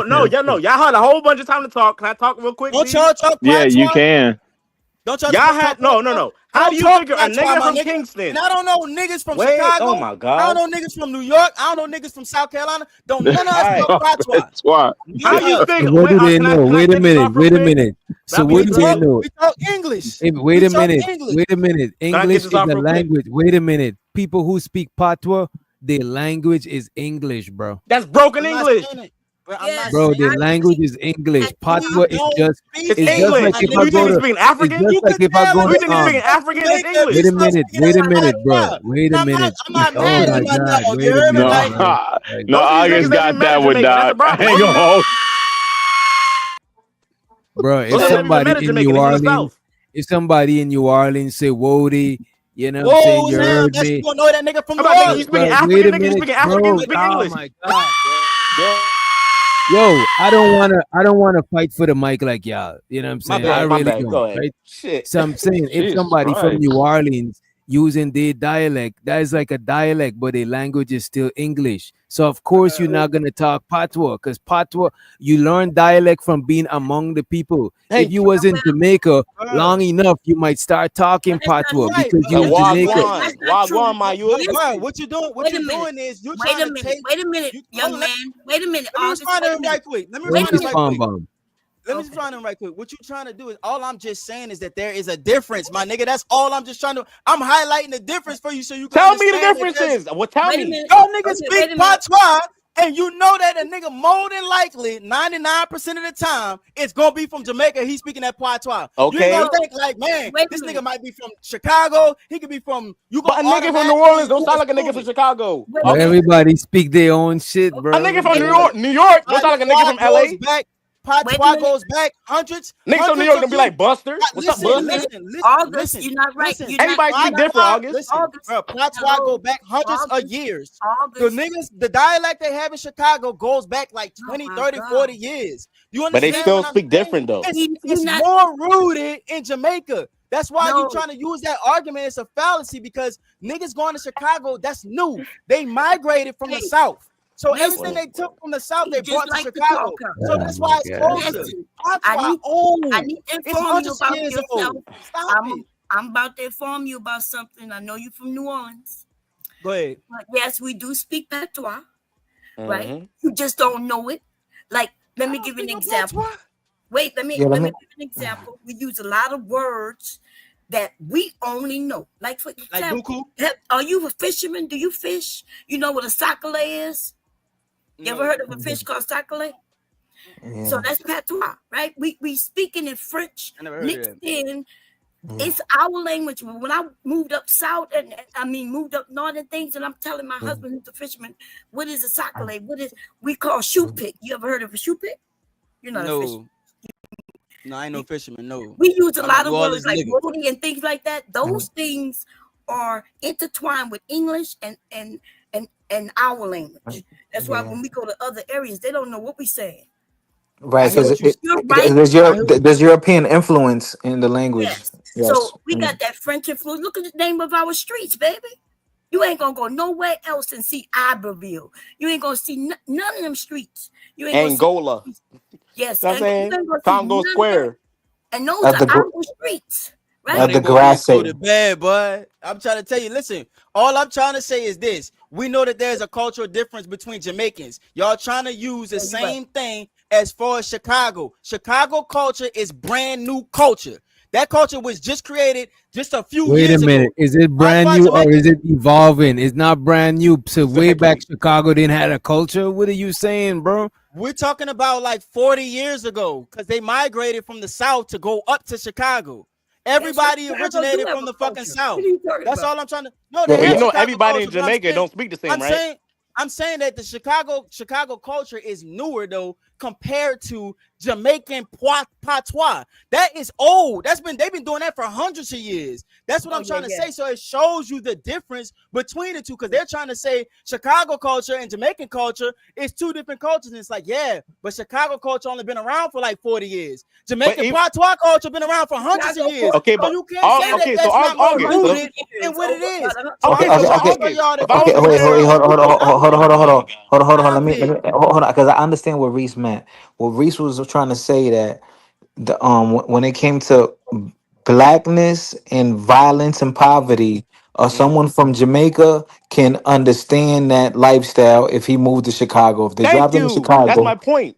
Y'all had a whole bunch of time to talk. Can I talk real quick? Don't y'all talk Yeah, you patois? can. Don't y'all Y'all talk had patois? no. How do you talk figure a patois, nigga my from nigga. Kingston? And I don't know niggas from Wait, Chicago. oh my I God. don't know niggas from New York. I don't know niggas from South Carolina. Don't none of us Alright. talk patois. That's why. How None of you us. figure? What do they Can know? I Wait a take this minute. off real Wait a quick? minute. So Can I what get do this they off? know? We talk English. Hey, wait We a talk minute. English. Wait a minute. Can I get English this is off a real quick? language. Wait a minute. People who speak patois, their language is English, bro. That's broken I'm not English. saying it. I'm not Bro, the saying language is English. we Patois is don't just speak it's just English, like English. my if Who I you nigga. think go is to speaking it's African? just You like could if I tell go a Who you to think is nigga speaking from African? It's Jamaica wait a English. be minute, speaking wait a like minute, bro. patois. Wait a Now, minute. my Oh man my is my god, dog. You wait a heard me? minute, No, Like, bro. Like no, Those are these niggas August that be got mad that at one, Jamaica. That's dog. the I problem. ain't gonna hold. bro, Those if niggas that be somebody mad at in Jamaica. New They from the Orleans, South. if somebody in New Orleans say Wody, you know what I'm saying? whoa, You Sam, heard that's you me. gonna know that nigga from How New about nigga? You Orleans. speaking Bro, wait African? a Nigga, you minute, speaking African? bro. Speak Oh English. my god, bro. Yo, I don't wanna fight for the mic like y'all. You know what I'm My saying? I bad. My really bad. Go don't, ahead. right? Shit. So I'm saying if Jesus somebody from Christ. New Orleans using their dialect, that is like a dialect, but their language is still English. So of course you're not gonna talk patois, because patois you learn dialect from being among the people. If Thank you you. was in Jamaica long enough, you might start talking But that's not patois Right, because true. but you in Jamaica. Wagwan. That's not true. Wagwan, my youth. bro, Listen, what wait a you minute. doing is you Wait trying a to minute. take Wait a minute, you. Hold young on, man. Wait a minute, let me August. respond Wait to a him minute. right quick. Let me Wait Don't a respond to him minute. right respond, quick. bomb. Let me Okay. respond to him right quick. What you trying to do is all I'm just saying is that there is a difference, my nigga. That's all I'm just trying to. I'm highlighting the difference for you so you can Tell me the understand that there's differences. Well, tell Wait a me. minute. y'all niggas Okay, wait speak a minute. patois, and you know that a nigga more than likely 99% of the time it's gonna be from Jamaica. He's speaking that patois. You ain't Okay. gonna So think like, man, wait a this nigga minute. might be from Chicago. He could be from. You But gonna a nigga from New Orleans automatically don't sound like a nigga assume from it. Chicago. Wait a But August. minute. everybody speak their own shit, A bro. nigga from Wait New a York, minute. New York don't sound like a nigga from Goes LA. back. Wait a Patois minute. goes back Niggas from New hundreds York of don't be years. like Buster. What's up, Wait a Listen, Buster? minute. listen, listen, August, listen, you're not right. listen. You're not. Everybody You're speak not. different, Patois, August. listen, August. bro. Patois go Hello. back hundreds of August. years. The August. niggas, the dialect they have in Chicago goes back like Oh 20, my 30, God. 40 years. You But they understand still what I'm speak saying? different though. It's Not. more rooted in Jamaica. That's why you No. trying to use that argument. It's a fallacy because niggas going to Chicago, that's new. They migrated from the Hey, South. So everything listen. they took from the South, He they just brought to like to Chicago. talk up. So Oh that's my why it's god. closer. Listen. I Patois need. I old. need to It's inform you hundreds of about years yourself. old. Stop it. I'm about to inform you about something. I know you from New Orleans. Go ahead. But yes, we do speak patois, right? Mm-hmm. You just don't know it. Like, let I me don't give you speak an no example. patois. Wait, Yeah, let let me me. give you an example. We use a lot of words that we only know. Like for Like example, Buku? are you a fisherman? Do you fish? You know what a sakale is? You ever No. heard of a fish called sakale? So Yeah. that's patois, right? We speaking in French I never heard of mixed that. in. Yeah. It's our language. When I moved up south and I mean moved up north and things, and I'm telling my husband who's a fisherman, what is a sakale? What is we call shoe pick? You ever heard of a shoe pick? You're not a fisherman. No. No, I ain't no fisherman. No. We use a I'm a lot New of words Orleans like nigga. roadie and things like that. Those things are intertwined with English and our language. That's why Yeah. when we go to other areas, they don't know what we're saying. I Right, hear because what you You're right. there's I hear what you there's European influence in the language. Yes. Yes. So we got that French influence. Look at the name of our streets, baby. You ain't gonna go nowhere else and see Iberville. You ain't gonna see none of them streets. You ain't gonna see. Angola. Yes, That's and you saying ain't gonna see Congo none of that. Square. And those At are the our streets, Boy, right? at they the boy need to go Grasse. to bed, boy. I'm trying to tell you. Listen, all I'm trying to say is this: we know that there's a cultural difference between Jamaicans. Y'all trying to use the Yeah, you're right. same thing as far as Chicago. Chicago culture is brand new culture. That culture was just created just a few Wait a years ago. minute. Is it That's brand why new or Jamaica. is it evolving? It's not brand new. So way back Exactly. Chicago didn't have a culture. What are you saying, bro? We're talking about like 40 years ago because they migrated from the South to go up to Chicago. Everybody Chicago do originated have from a the fucking culture. What South. are you talking That's about? all I'm trying to. No, Yeah, they We have yeah. know Chicago everybody in culture, but Jamaica don't speak the same, I'm right? saying, I'm saying that the Chicago culture is newer though compared to Jamaican patois. That is old. They've been doing that for hundreds of years. That's what Oh I'm yeah, trying to yeah. say. So it shows you the difference between the two because they're trying to say Chicago culture and Jamaican culture is two different cultures. And it's like, yeah, but Chicago culture only been around for like 40 years. But Jamaican patois culture been around for hundreds of Chicago years. okay, So but you can't say that okay, so that's not more August. So, rooted in years, what it over is. about So Okay, I'm okay, just okay, so trying to okay, show August, y'all the if I was okay. to difference. Wait, compare, hold on. Stop it. Hold on, because I understand what Reese meant. What Reese was trying to say that the when it came to blackness and violence and poverty, Mhm. someone from Jamaica can understand that lifestyle if he moved to Chicago. If they Thank dropped him in you. That's my Chicago, point.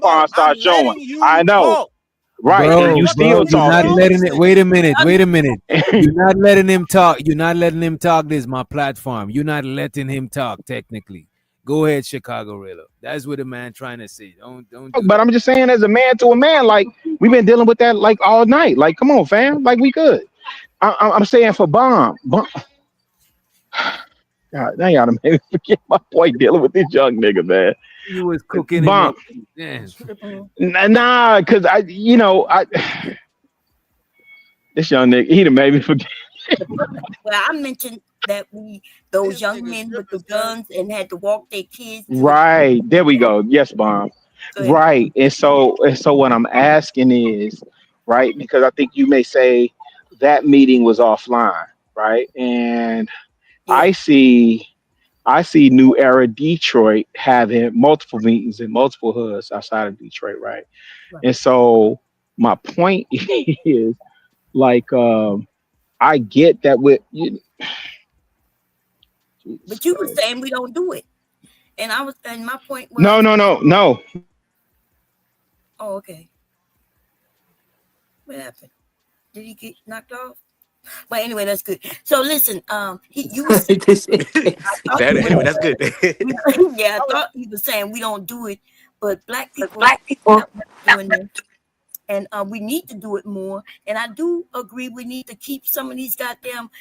Farrakhan I'm started showing. letting I you know. talk. Right, and you Bro, still you're not talking. letting it. Wait a minute. You're not letting him talk. You're not letting him talk. This is my platform. You're not letting him talk. Technically, go ahead, Chicago Rilla. That's what the man trying to say. Don't do But that. I'm just saying, as a man to a man, like we've been dealing with that like all night. Like, come on, fam. Like we good. I'm saying for bomb. God, now y'all done made me forget my point dealing with this young nigga, man. You was cooking him Bomb. up. Damn. Nah, cause this young nigga, he done made me forget. Well, I mentioned that those young men with the guns and had to walk their kids to the. Right. There we go. Yes, bomb. Go ahead. Right. And so what I'm asking is, right, because I think you may say that meeting was offline, right? And I see New Era Detroit having multiple meetings in multiple hoods outside of Detroit, right? And so my point is like I get that with you. But you were saying we don't do it, and my point was. No. Oh, okay. What happened? Did he get knocked off? But anyway, that's good. So listen, you were saying, Anyway, that's good. yeah, I thought he was saying we don't do it, but black people are doing this, and we need to do it more. And I do agree we need to keep some of these goddamn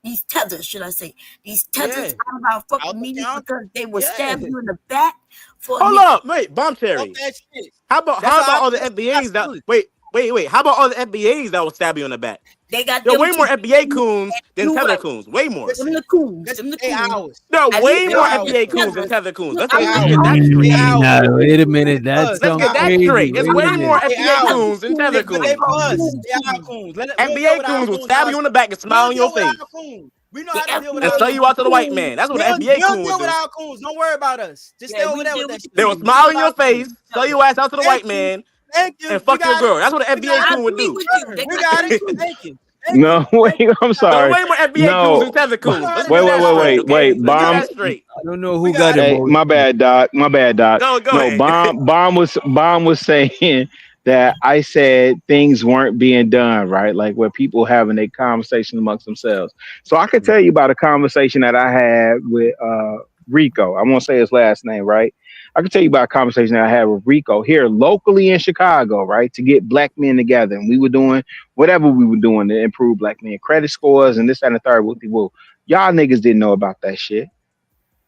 these tethers, should I say, these tethers out of our fucking meetings because they will stab you in the back for. Hold up, wait, Bomb Cherry. That shit. How about all the FBAs that wait? How about all the FBAs that will stab you in the back? They got there are way more FBA coons than Tether coons. Way more. Them the coons. Them the coons. There are way more FBA coons than Tether coons. Let's get that straight. Nah, wait a minute. That sounds Let's get that crazy. straight. There's Wait a way more minute. FBA coons than Tether coons. FBA coons will stab you in the back and smile on your face We know how to deal with and our sell you out to the white man. That's what an FBA we'll coon deal would with do. our coons. Don't worry about us. Just stay over there with that shit. They will smile in your face, sell your ass out to the white man, Thank you. and fuck your girl. That's what an FBA coon would do. We got it. Thank you. No, wait, I'm sorry. There are way more FBA coons than Tether coons. Let's get that straight, okay? Wait, Let's get Bomb. that straight. I don't know who got it. Hey, my bad, Doc. Go ahead. Bomb was saying that I said things weren't being done right, like where people having a conversation amongst themselves. So I could tell you about a conversation that I had with Rico. I won't say his last name, right? I can tell you about a conversation that I had with Rico here locally in Chicago, right? To get black men together. And we were doing whatever we were doing to improve black men credit scores and this, that, and the third. Woo. Y'all niggas didn't know about that shit,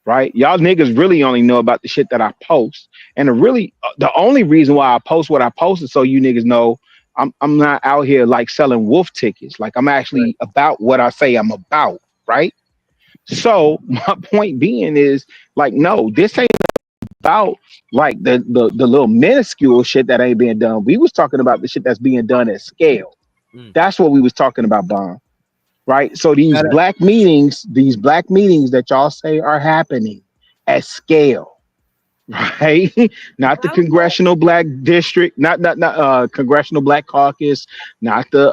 right? Y'all niggas really only know about the shit that I post. And the only reason why I post what I posted so you niggas know I'm not out here like selling wolf tickets. Like I'm actually about what I say I'm about, right? So my point being is like, no, this ain't about like the little minuscule shit that ain't being done. We was talking about the shit that's being done at scale. That's what we was talking about, Bomb. Right? So these black meetings that y'all say are happening at scale, right? Not the congressional black district, not congressional black caucus, not the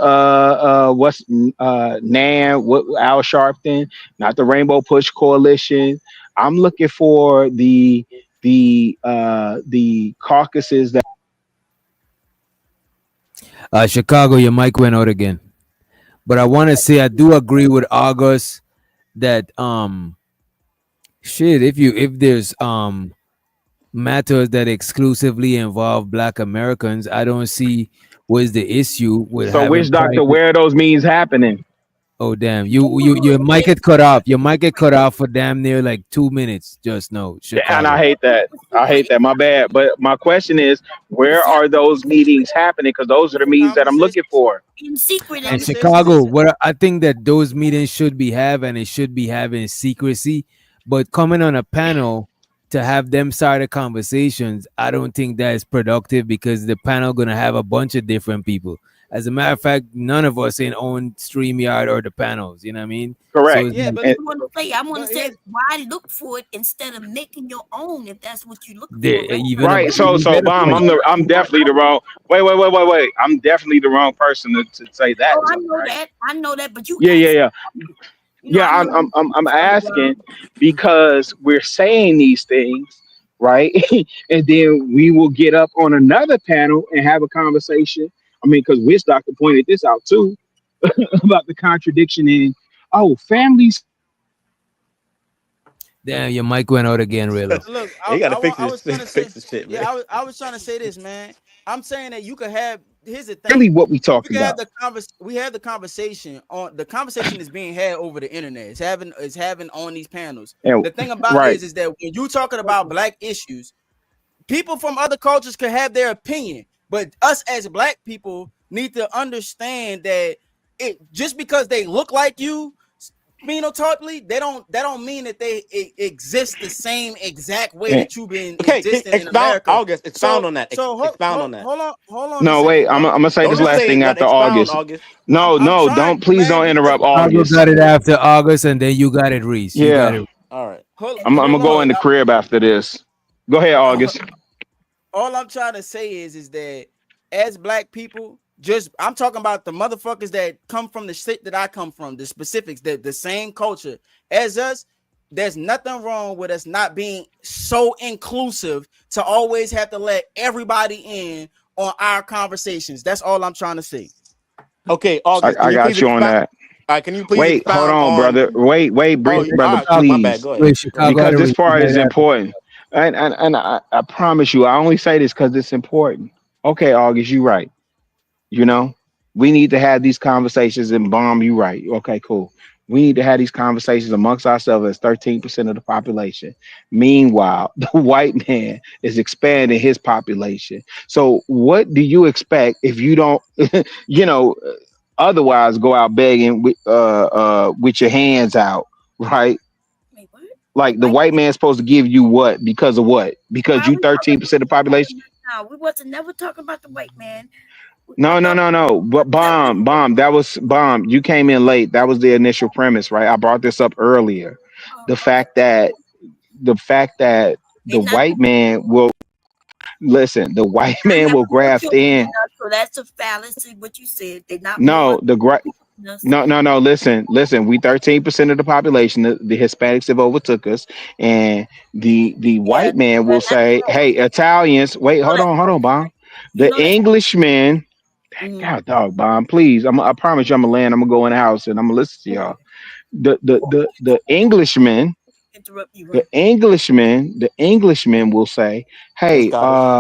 NAN, Al Sharpton, not the Rainbow Push Coalition. I'm looking for the caucuses that Chicago, your mic went out again. But I want to say I do agree with August that if there's matters that exclusively involve black Americans, I don't see what's the issue with so which doctor where are those meetings happening? Oh damn! Your mic get cut off. Your mic get cut off for damn near like 2 minutes just now. Chicago. And I hate that. My bad. But my question is, where are those meetings happening? Because those are the meetings that I'm looking for. In secret. And Chicago, what I think that those meetings should be having, it should be having secrecy. But coming on a panel to have them start the conversations, I don't think that is productive because the panel gonna have a bunch of different people. As a matter of fact, none of us in own StreamYard or the panels. You know what I mean? Correct. So but I want to say, why look for it instead of making your own if that's what you look for? Right. So Bomb, I'm definitely the wrong. Wait. I'm definitely the wrong person to say that. Oh, I know that. But you. Yeah. I'm asking because we're saying these things, right? And then we will get up on another panel and have a conversation. I mean, because Witch Doctor pointed this out too about the contradiction in families. Damn, your mic went out again, Raylo. Look, You gotta fix I was this, trying to fix say, this shit, man. yeah, I was trying to say this, man. I'm saying that you could have. Here's the Really, thing. what we We talking can have about? we have the conversation on the conversation is being had over the internet. It's having on these panels. And The thing about it right, is that when you talking about black issues, people from other cultures could have their opinion, but us as black people need to understand that it just because they look like you phenotypically, that don't mean that they exist the same exact way and that you've been Okay, existing in expound, America. August. Expound on that. Expound on that. Hold on a no, wait, second, I'm bro. gonna say Don't this just last say it. thing You gotta after expound, August. August. No, I'm no, trying don't to, please man, don't because interrupt Chicago August. got it after August, and then you got it, Reese. You got Yeah, it. All right. I'm hold gonna go in on. the crib after this. Go ahead, August. All I'm trying to say is that as black people, just I'm talking about the motherfuckers that come from the shit that I come from, the specifics, the same culture as us. There's nothing wrong with us not being so inclusive to always have to let everybody in on our conversations. That's all I'm trying to say. Okay, August. Can I you please got you on expound? that. All right, can you please Wait, hold expound on, on? brother. Wait, Oh, brother, all brother, right, my bad. please, Go ahead. Wait, Go ahead. Chicago got because it, this Reese. part Right is after. important. And I promise you, I only say this because it's important. Okay, August, you right. You know, we need to have these conversations and bomb you right. Okay, cool. We need to have these conversations amongst ourselves as 13% of the population. Meanwhile, the white man is expanding his population. So what do you expect if you don't, you know, otherwise go out begging with your hands out, right? Wait, what? Like the White white man's supposed to give you what? Because of what? Because Why you we talking 13% of the population? now? We wasn't never talking about the white man. I No, no, thought no, no. But that we bomb. That was bomb. You came in late. That was the initial premise, right? I brought this up earlier. The okay. fact that the fact that They the not white man will listen. The white I man never will want graft your opinion in. now, so that's a fallacy. What you said, they not more No, the gra- than us. no, no, no. Listen. We 13% of the population. The Hispanics have overtook us, and the Yeah, white man will that's say, false. "Hey, Italians, wait, You know that's hold false. on, bomb. You The know that's Englishmen." mm-hmm. God, dog, bomb. Please, I promise you, I'm gonna land. I'm gonna go in the house and I'm gonna listen to y'all. The Englishmen, Interrupt you, the right? Englishmen, the Englishmen will say, And "Hey, Scottish,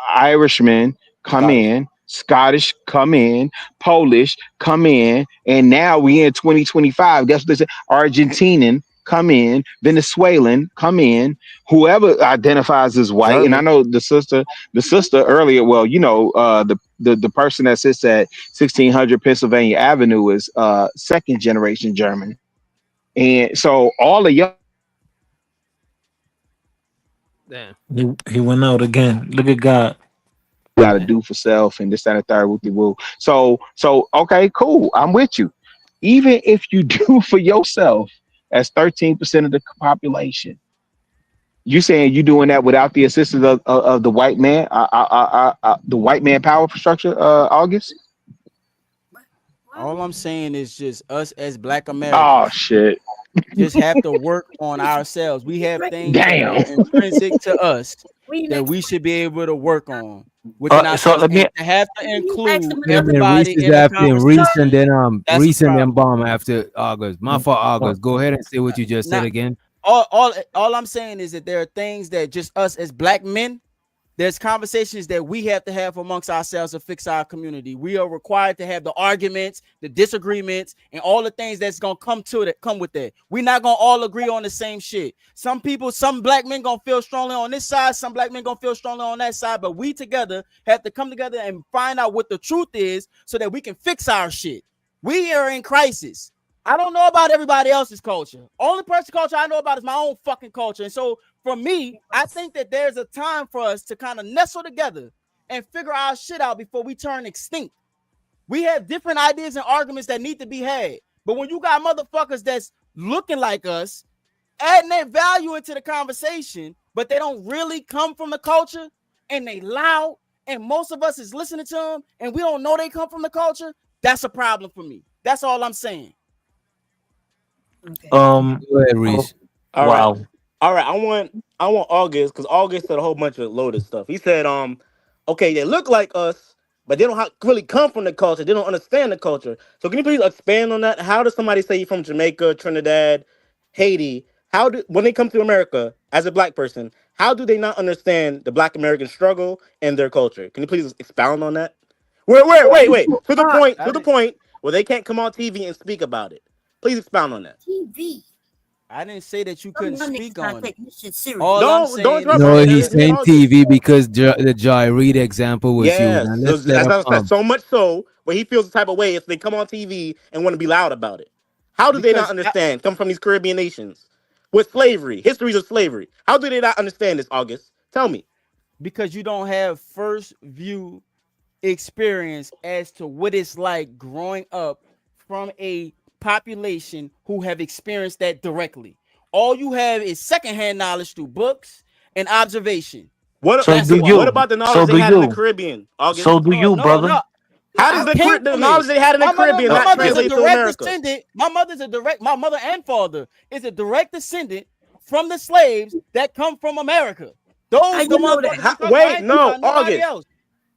Irishmen, come Scottish. in. Scottish, come in. Polish, come in." And now we in 2025. Guess what they say? Argentinian, come in. Venezuelan, come in. Whoever identifies as white, and I German. know the sister earlier. Well, you know, the person that sits at 1600 Pennsylvania Avenue is second generation German. And so all of y'all Damn. He went out again. Look at God. got to do for self and this, that, and the third with the woo. So okay, cool. I'm with you. Even if you do for yourself as 13% of the population, you saying you doing that without the assistance of the white man, the white man power structure, August? All I'm saying is just us as black Oh Americans shit. just have to work on ourselves. We have things that Damn. are intrinsic to us We that next we should be able to work on within So ourselves, let me and to have to you ask them include Yeah, another man. Reese everybody is in the after him. Reese conversation. and then That's a Reese and then problem. bomb after August. My fault, August. Go ahead and say what you just said Now, again. all I'm saying is that there are things that just us as black men, there's conversations that we have to have amongst ourselves to fix our community. We are required to have the arguments, the disagreements, and all the things that's gonna come with that. We're not gonna all agree on the same shit. Some black men gonna feel strongly on this side, some black men gonna feel strongly on that side, but we together have to come together and find out what the truth is so that we can fix our shit. We are in crisis. I don't know about everybody else's culture. Only person culture I know about is my own fucking culture. And so for me, I think that there's a time for us to kind of nestle together and figure our shit out before we turn extinct. We have different ideas and arguments that need to be had. But when you got motherfuckers that's looking like us, adding their value into the conversation, but they don't really come from the culture and they loud, and most of us is listening to them and we don't know they come from the culture, that's a problem for me. That's all I'm saying. Okay. Go ahead, Reese. All right. Wow. All right. I want August because August said a whole bunch of loaded stuff. He said, okay, they look like us, but they don't really come from the culture. They don't understand the culture. So can you please expand on that? How does somebody say you're from Jamaica, Trinidad, Haiti? When they come to America as a black person, how do they not understand the Black American struggle and their culture? Can you please expound on that? Wait. To the point where they can't come on TV and speak about it. Please expound on that. TV. I didn't say that you couldn't speak on it. Serious. All I'm saying is No, that he's saying TV because the Joy Reid example was used. Yes, Now let's set up, that's so much so where he feels the type of way if they come on TV and want to be loud about it. How do they not understand? Come from these Caribbean nations with slavery, histories of slavery. How do they not understand this, August? Tell me. Because you don't have first view experience as to what it's like growing up from a population who have experienced that directly. All you have is secondhand knowledge through books and observation. What about the knowledge they had in the Caribbean, August? So do you, brother. No. How does the knowledge they had in the Caribbean not translate to America? My mother and father is a direct descendant from the slaves that come from America. Those the motherfuckers. Wait, no,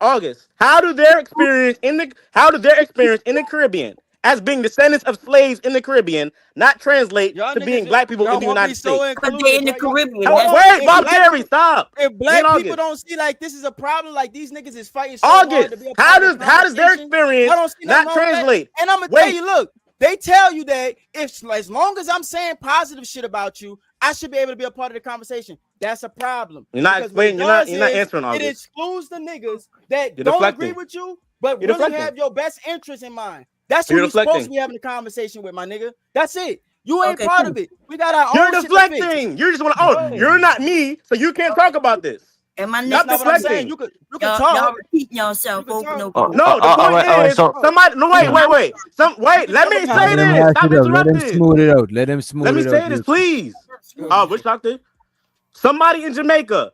August. How do their experience in the Caribbean as being descendants of slaves in the Caribbean not translate to being black people in the United States? But they're in the Caribbean. Wait, Bob Terry, stop. If black people don't see like this is a problem, like these niggas is fighting so August, hard to be a how part of the does their conversation, experience I don't see nothing not wrong with that. translate? And I'm gonna tell you, look, they tell you that if as long as I'm saying positive shit about you, I should be able to be a part of the conversation. That's a problem. You're not explaining. You're not answering all It this. excludes the niggas that You're don't deflecting. agree with you, but You're really deflecting. have your best interest in mind. That's who You're you're supposed deflecting. to be having a conversation with, my nigga. That's it. You ain't part of it. We got our You're own shit to fix. deflecting. You just want to. You're not me, so you can't talk about this. And my Stop niggas, deflecting. You can y'all talk. repeating yourself over and over. No, the point is somebody. No, wait. Let me say this. Stop Let him interrupting. smooth it out. Let him smooth Let me it say out. this, please. Which doctor? Somebody in Jamaica,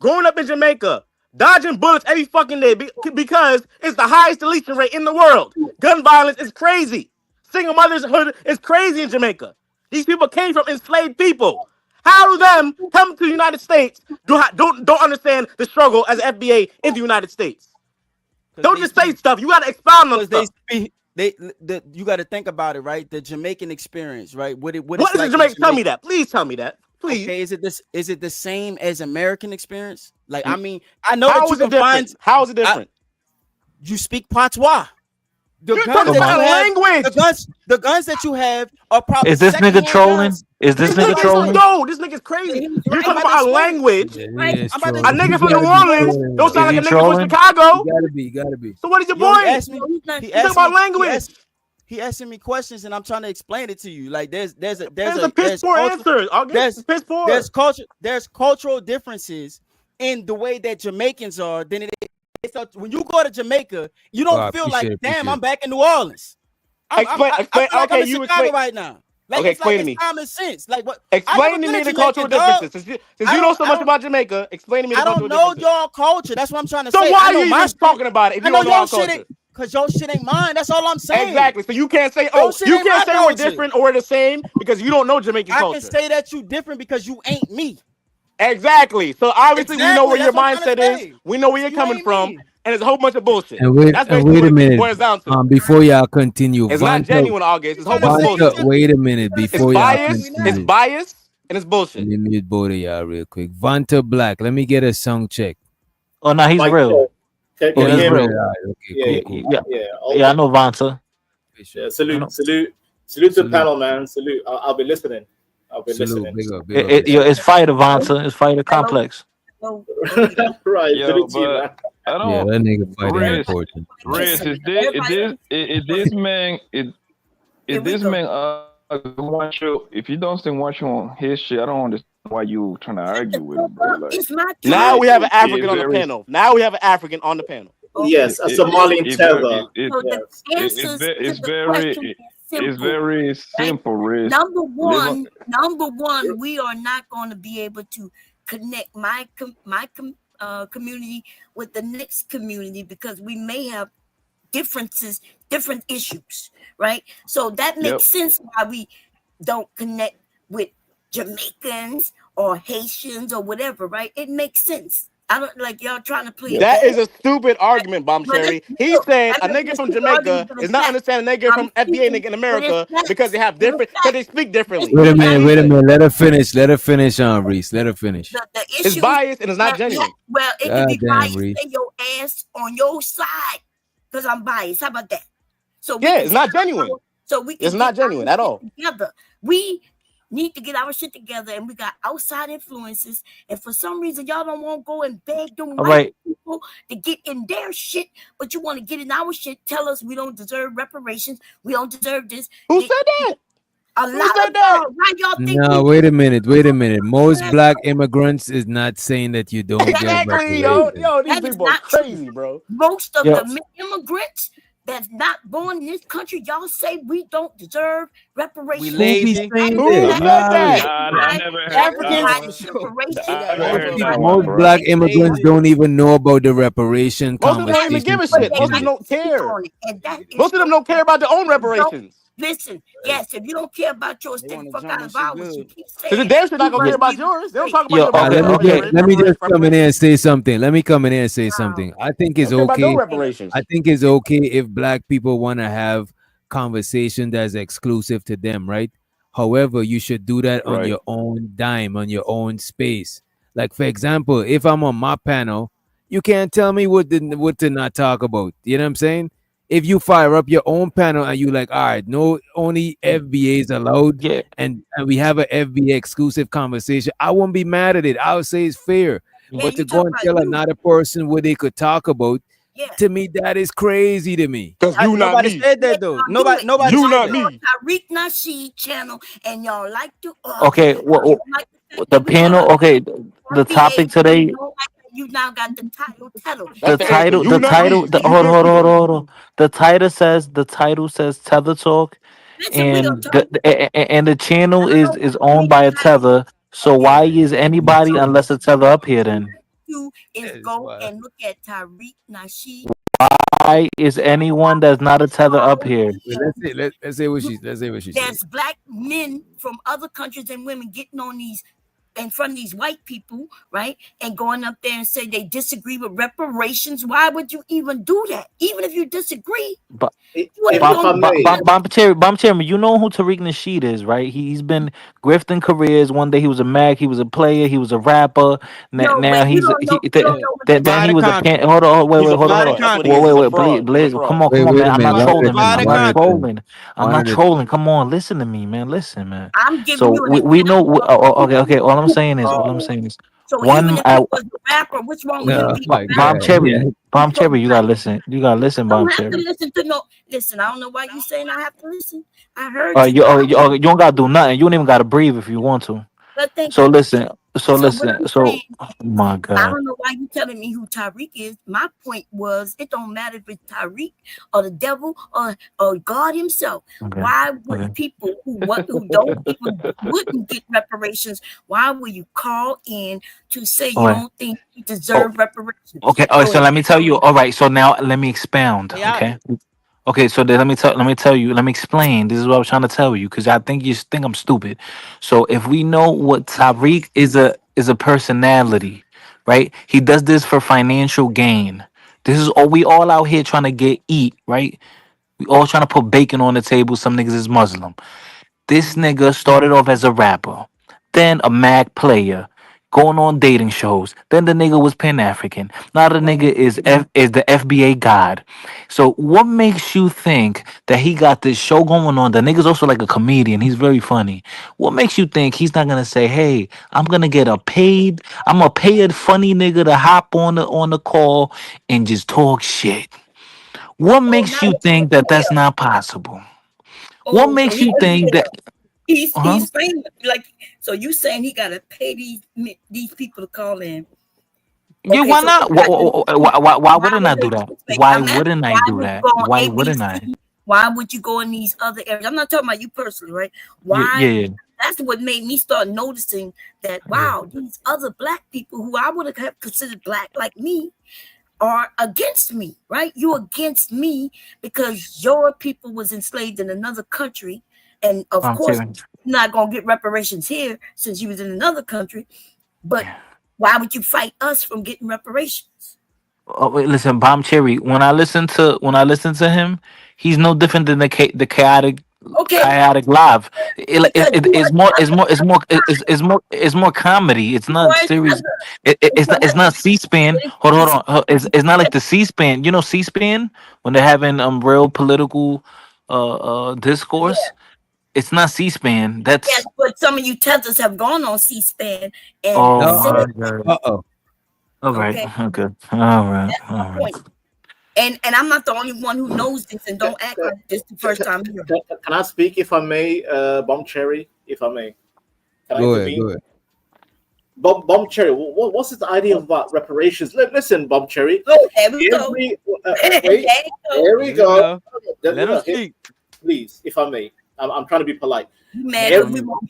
growing up in Jamaica, dodging bullets every fucking day because it's the highest deletion rate in the world. Gun violence is crazy. Single motherhood is crazy in Jamaica. These people came from enslaved people. How do them come to the United States don't understand the struggle as FBA in the United States? Don't just say stuff. You got to expound on stuff. You got to think about it, right? The Jamaican experience, right? What is the Jamaican? Tell me that. Please tell me that. Please. Okay, is it the same as American experience? Like, I mean, I know How that you is it can different? find. How is it different? You speak patois. You're talking about language. The guns that you have are probably. Is this nigga trolling? Is this nigga trolling? No, this nigga's crazy. You're talking about a language. A nigga from New Orleans don't sound like a nigga from Chicago. You gotta be. So what is your point? He talking about language. He asking me questions and I'm trying to explain it to you. Like there's a piss poor answer. There's cultural differences in the way that Jamaicans are than it is. So when you go to Jamaica, you don't feel like, damn, I'm back in New Orleans. I feel like I'm in Chicago right now. Like, okay, it's explain like to me. It's common sense. Like what? Explain to me the cultural differences. Since you know so much about Jamaica, explain to me the cultural differences. I don't know y'all culture. That's what I'm trying to say. So why are you even talking about it if you don't know our culture? Because your shit ain't mine. That's all I'm saying. Exactly. So you can't say, we're different or we're the same because you don't know Jamaican culture. I can say that you different because you ain't me. Exactly. So obviously we know where your mindset is. We know where you're coming from. And it's a whole bunch of bullshit. And wait a minute. Before y'all continue, it's not genuine, August. It's a whole bunch of bullshit. Wait a minute. Before y'all continue. It's biased and it's bullshit. Let me mute both of y'all real quick. Vanta Black. Let me get a song check. Oh no, he's real. Can you hear me? Okay, cool. Yeah, I know Vanta. Yeah, salute to the panel, man. Salute. I'll be listening. Listening. Big up. It's fighter Vanta. It's fighter complex. Right. Yo, but I don't. Yeah, that nigga fighting important. Riz, is this man? Is this man? Want you? If you don't still want you on his shit, I don't understand why you trying to argue with him, bro. Like, now we have an African on the panel. Now we have an African on the panel. Yes, a Somalian tether. It's very simple, Riz. Number one, we are not going to be able to connect my community with the next community because we may have differences, different issues, right? So that makes sense why we don't connect with Jamaicans or Haitians or whatever, right? It makes sense. I don't like y'all trying to play That bad. is a stupid argument, Bomb But Cherry. it's He real. said That a doesn't nigga mean from the Jamaica argument, but is it's not facts. understanding a nigga I'm from FBA speaking, nigga in but it's America because facts. they have But it's different, because they facts. speak differently. Wait a That's what minute, he wait a said. minute. Let her finish. Let her finish, Reese. Let her finish. The It's issue biased and it's not that genuine. well, it can God be damn, biased Reese. in your ass on your side because I'm biased. How about that? So we Yeah, can it's not genuine. It's get not genuine at our all. shit together. We need to get our shit together, and we got outside influences. And for some reason, y'all don't want to go and beg them All white right. people to get in their shit, but you want to get in our shit. Tell us we don't deserve reparations. We don't deserve this. Who said that? A Who lot said of that? y'all. Why y'all think No, we? wait a minute. Wait a minute. Most black immigrants is not saying that you don't get Exactly, reparations. yo. These That is people are not true. crazy, bro. Most of Yo, the immigrants that's not born in this country, y'all say we don't deserve reparations. Who be lazy. saying Who that? That said Y'all, that? I why never heard. Africans They reparations. got I most white heard folks people, that. going most crazy. black They immigrants don't even know about the reparation Most of them don't even give conversation a to shit. Most of them begin with. don't speak care. on it, and that is Most of them don't care about their own don't reparations. listen. Yes, if you don't care about yours, They stay the want to fuck jump out when of shit ours. You good. keep Cause the saying damn sure not you gonna must care about be yours. They don't straight. talk about yo, your okay, Let me just okay. let me just come in here and reparations. say something. Let me come in here and say Wow. something. I think They it's don't care about no okay. reparations. I think it's okay if black people want to have conversation that's exclusive to them, right? However, you should do that on Right. your own dime, on your own space. Like for example, if I'm on my panel, you can't tell me what to not talk about. You know what I'm saying? If you fire up your own panel and you like, all right, no, only FBAs allowed, Yeah. and we have a FBA exclusive conversation, I won't be mad at it. I would say it's fair. Yeah, But you to go talk and about tell you. another person what they could talk about, Yeah. to me, that is crazy to me. Cause you not Nobody me. said Yeah, that though. y'all do it. Nobody You You said not got that. your me. Tariq Nasheed channel, and y'all like to argue. Okay. You don't like the fact The that we talk panel. about Okay. The FBA, topic and you today. don't like that you now got the title. That's The the answer. title. You The not title. me. The, You hold on. just Hold on. me. Hold on. Hold on. The title says Tether Talk, Listen, we gonna and talk. and the channel I is don't is want to owned make by a title. Tether. So Okay. why is anybody So unless a Tether up here all you then? have to do is That is go wild. and look at Tariq Nasheed. Why is anyone that's not a Tether up here? Wait, let's say what she said. There's black men from other countries and women getting on these in front of these white people, right? And going up there and say they disagree with reparations. Why would you even do that? Even if you disagree, But you ain't If gonna I may, Bomb Chairman, you know who Tariq Nasheed is, right? He's been grifting careers. One day he was a Mac, he was a player, he was a rapper. no, Now but you he's don't know you don't know what then that he Provide is. a was a context. pan. Hold on, He's a hold Provide a on, fraud. That's what he is. context. He's a Blaze, fraud. He's a Blaze, fraud. Wait, come on, wait man. a I'm minute. not One at a trolling. Provide time. a I'm One not at a context. time. trolling. I'm One not at a time. trolling. Come on, listen to me, man. Listen, man. I'm giving So you an we know. example of Okay. who. All I'm saying is So even one. if he was a rapper, what's wrong with him Oh being my a Bomb rapper? god. Yeah. Cherry, Bomb So Cherry, you gotta listen. You gotta listen, I don't Bomb have to Cherry. listen to no. Listen, I don't know why you saying I have to listen. I heard you. You don't gotta do nothing. You don't even gotta breathe if you want to. But thank So you. listen. So So what listen. I'm So saying, oh my I God. don't know why you telling me who Tyreek is. My point was, it don't matter if it's Tyreek or the devil or God himself. Okay. Why would Okay. people who don't even wouldn't get reparations? Why will you call in to say you Okay. don't think you Oh, deserve reparations? okay. All right. Go So ahead. let me tell you. All right. So now let me expound. They out Okay. here. Okay. So then let me tell you. Let me explain. This is what I was trying to tell you because I think you think I'm stupid. So if we know what Tariq is a personality, right? He does this for financial gain. This is all we all out here trying to eat, right? We all trying to put bacon on the table. Some niggas is Muslim. This nigga started off as a rapper, then a Mac player, going on dating shows. Then the nigga was Pan African. Now the nigga is the FBA god. So what makes you think that he got this show going on? The nigga's also like a comedian. He's very funny. What makes you think he's not gonna say, "Hey, I'm a paid funny nigga to hop on the call and just talk shit"? What Oh, makes now you you want think to that pay that's him. not possible? What Oh, so makes he you can think pay that? him. He's Huh? he's famous. Like, so you saying he gotta pay these people to call in? Yeah, Okay, why so not? Why why wouldn't would I do that? they, Why I'm asking, wouldn't I why do would you that? go on Why wouldn't I? ABC? Why would you go in these other areas? I'm not talking about you personally, right? Yeah, Why? yeah, That's what made me start noticing that, yeah. wow, these other black people who I would have considered black like me are against me, right? You're against me because your people was enslaved in another country. And of I'm course, kidding. not gonna get reparations here since you was in another country. But why would you fight us from getting reparations? Oh, wait, listen, Bomb Cherry. When I listen to him, he's no different than the chaotic live. It's more comedy. It's not serious. It's not C-SPAN. Hold on. It's not like the C-SPAN. You know C-SPAN when they're having real political discourse. It's not C-SPAN. Yes, That's but some of you tethers have gone on C-SPAN and oh said, my god. All right. okay, Okay. All right. that's All my right. point. And I'm not the only one who knows this and don't act like this the first time here. Can I speak, if I may, Bomb Cherry, if I may? Can I Go ahead. intervene? Go ahead. Bomb Cherry, what's his idea about reparations? Listen, Bomb Cherry. Oh, there we go. Wait, There you go. here we go. Let him speak. Please, if I may. I'm trying to be polite. You mad 'cause we want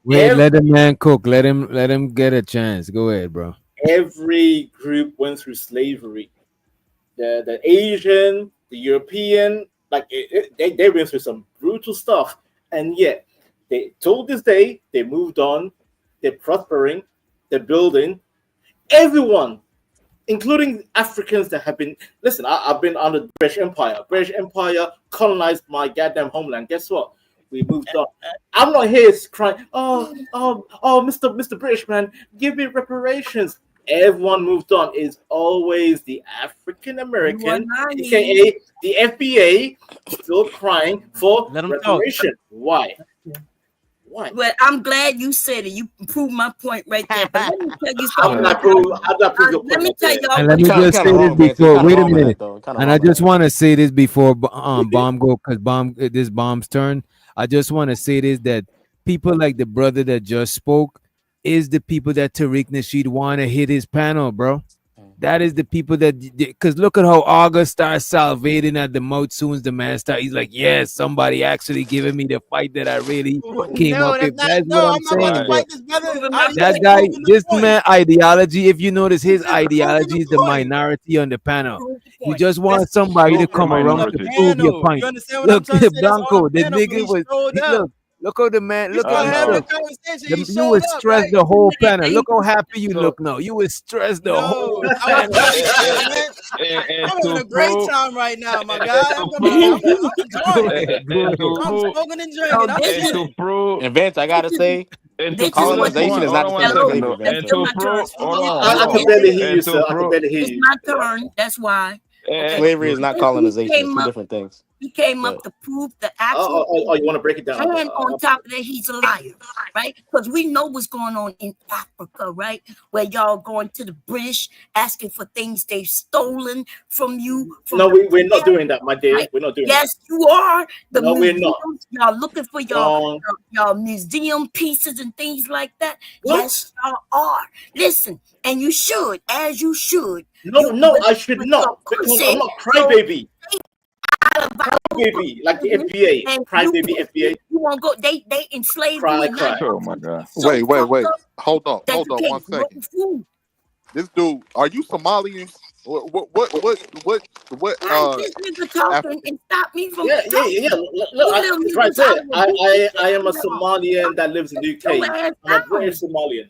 Wait, let the man cook. Let him get a chance. Go ahead, bro. Every group went through slavery. The Asian, the European, like they went through some brutal stuff, and yet they till this day they moved on. They're prospering. They're building. Everyone, including Africans that have been. Listen, I've been under the British Empire. British Empire colonized my goddamn homeland. Guess what? We moved on. I'm not here crying. Oh, Mr. British man, give me reparations. Everyone moved on. It's always the African American, aka the FBA, still crying for reparation. Why? Why? Well, I'm glad you said it. You proved my point right there. But let me tell you something. Let me tell y'all. And let me just say this before. Wait a minute. And I just want to say this before Bomb go, because this Bomb's turn. I just want to say this, that people like the brother that just spoke is the people that Tariq Nasheed want to hit his panel, bro. That is the people that, because look at how August starts salivating at the mouth soon as the man starts. He's like, yes, somebody actually giving me the fight that I really came up with. That's what I'm saying, bro. That guy, this man ideology, if you notice, his ideology is the minority on the panel. You just want somebody to come around to prove your point. Look, Blanco, the nigga was, look how the man, look how you would stress the whole panel. Look how happy you look now. You would stress the whole panel. I'm having a great time right now, my guy. I'm smoking and drinking. And Vince, I gotta say, colonization is not the same as slavery. I can barely hear you, sir. I can barely hear you. It's my turn. That's why. Slavery is not colonization. It's two different things. He came up to prove the actual. You want to break it down? And on top of that, he's a liar, right? Because we know what's going on in Africa, right? Where y'all going to the British asking for things they've stolen from you. No, we're not doing that, my dear. Right? We're not doing that. Yes, you are. No, we're not. Y'all looking for y'all museum pieces and things like that. What? Yes, y'all are. Listen, and you should, as you should. No, I should not. Because I'm not crybaby. Crybaby, like the FBA. Crybaby FBA. You won't go, they enslaved cry. Oh my God. Wait. Hold on 1 second. This dude, are you Somalian? What this nigga talking and stop me from talking. Yeah. Look, right there. I am a Somalian that lives in the UK. I'm a British Somalian.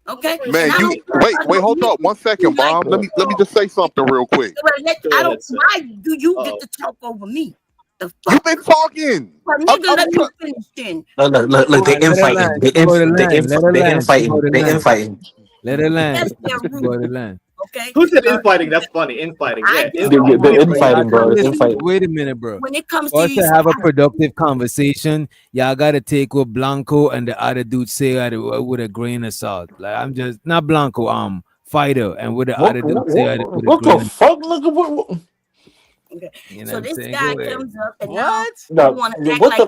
Okay. Man, you wait, hold up 1 second, Bomb. Let me just say something real quick. Why do you get to talk over me? You've been talking. Well, nigga, let me finish then. Look, they infighting. They infighting. Let it land. Okay. Who said infighting? That's funny. Infighting. Yeah. They're infighting, bro. Infighting. Wait a minute, bro. When it comes to you, have a productive conversation, y'all gotta take what Blanco and the other dude say with a grain of salt. Like I'm just not Blanco, Fighter, and with the other dude say what the fuck? Look at what. Okay. You know so this guy comes up and what? Now you want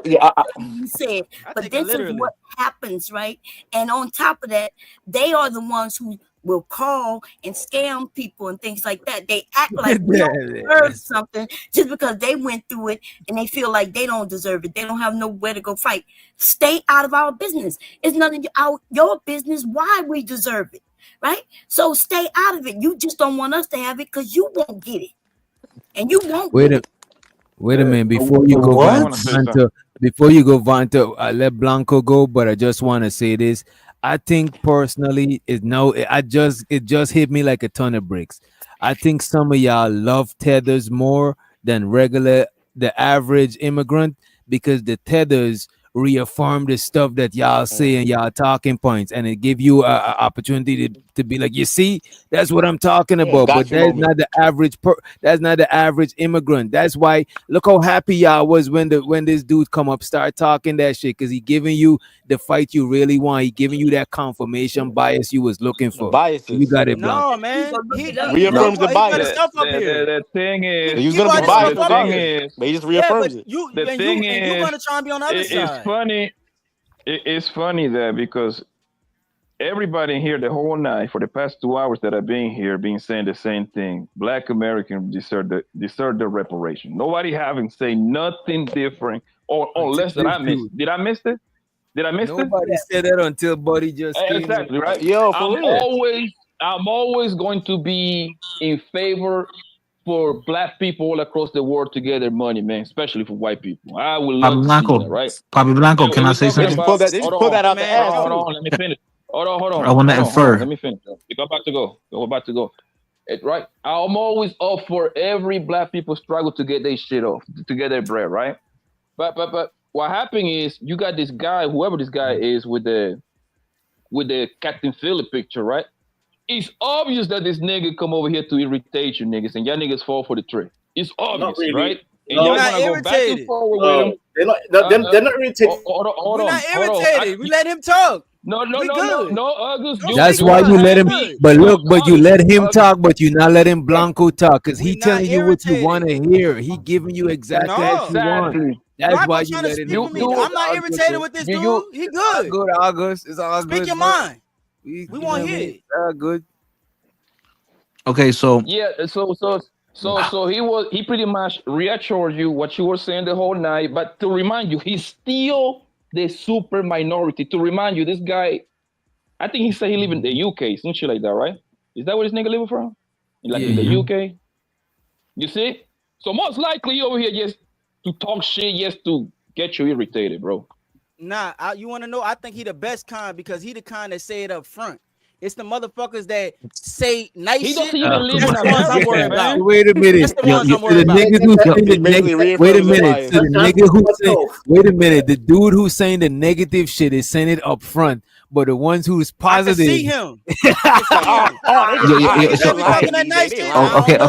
to act like you said, but this is what happens, right? And on top of that, they are the ones who will call and scam people and things like that. They act like they don't deserve something just because they went through it and they feel like they don't deserve it. They don't have nowhere to go fight. Stay out of our business. It's none of your business why we deserve it, right? So stay out of it. You just don't want us to have it because you won't get it. And you won't. Wait a minute before you go before you go, Vanta, I let Blanco go, but I just want to say this. I think personally, it just hit me like a ton of bricks. I think some of y'all love tethers more than the average immigrant, because the tethers reaffirm the stuff that y'all say and y'all talking points, and it give you a opportunity to be like, you see, that's what I'm talking Yeah, about. But gotcha that's moment. not the that's not the average immigrant. That's why look how happy y'all was when this dude come up start talking that shit, because he giving you the fight you really want. He giving you that confirmation bias you was looking The for. You biases got it, Blanco. No, man. He reaffirms the he put bias. himself up here. The thing So is, he's He gonna be brought hold on. himself biased The up thing here. regardless, is, but he just Yeah, but reaffirms it. the thing you is, gonna try and be on the other it's side. funny. It's funny that because everybody here the whole night for the past 2 hours that I've been here, been saying the same thing. Black Americans deserve the reparation. Nobody having say nothing different, or Until unless that this I missed. dude. Did I miss it? Did I miss it? Nobody said that until Buddy just came in. Exactly right. Yo, for I'm real. always I'm always going to be in favor for black people all across the world to get their money, man, especially for white people. I would love Pablo to see Blanco, that, right? Pablo Blanco, can And I we're say talking They just something? about they just pull that Hey, out the man, ass yo, hold on, too. let me finish. I want to Hold on, infer. let me finish. We're about to go. We're about to go. Right? I'm always up for every black people struggle to get their shit off, to get their bread, right? But what happened is you got this guy, whoever this guy is with the Captain Phillip picture, right? It's obvious that this nigga come over here to irritate you niggas, and y'all niggas fall for the trick. It's Not obvious, really. right? And we y'all No, not wanna go back and irritated. forward with him. no, they're not irritated. We not Hold on. irritated. We let him talk. No, We good. no, August, Don't you That's speak you for why wanna you us. let We have him. me? good. But No, look, but you August, let him August. talk, but you not letting Blanco talk, because We he not telling you what you irritated. want to hear. He giving you exactly what No. you want. Exactly. That's why Blanco you trying to letting speak him for You me. do it. you I'm It's not all good, irritated though. with this you dude. He It's all good. good, August. It's all Speak good, your bro. mind. We, We you know want what to I hear mean? it. It's all good. Okay, so yeah, so he pretty much reassured you what you were saying the whole night, but to remind you, he's still the super minority. To remind you, this guy, I think he said he live in the UK, some shit like that, right? Is that where this nigga living from? Like in the Yeah. mhm. UK? You see? So most likely over here just to talk shit, just to get you irritated, bro. Nah, you want to know? I think he the best kind because he the kind that say it up front. It's the motherfuckers that say nice He shit. doesn't even live That's in the ones I'm America, worried Yeah. about. man. Wait a That's minute. the Yo, ones yo, I'm So the worried about. niggas who saying He the basically wait a reaffirms the minute. bias. So the nigga who saying wait a minute. The dude who's saying the negative shit is saying it up front, but the ones who's I can positive. see him. I can see Oh, him. oh, they just yo, yo, lying. yo, He They could so be lying, talking that DJ. nice They shit. I lying. don't know.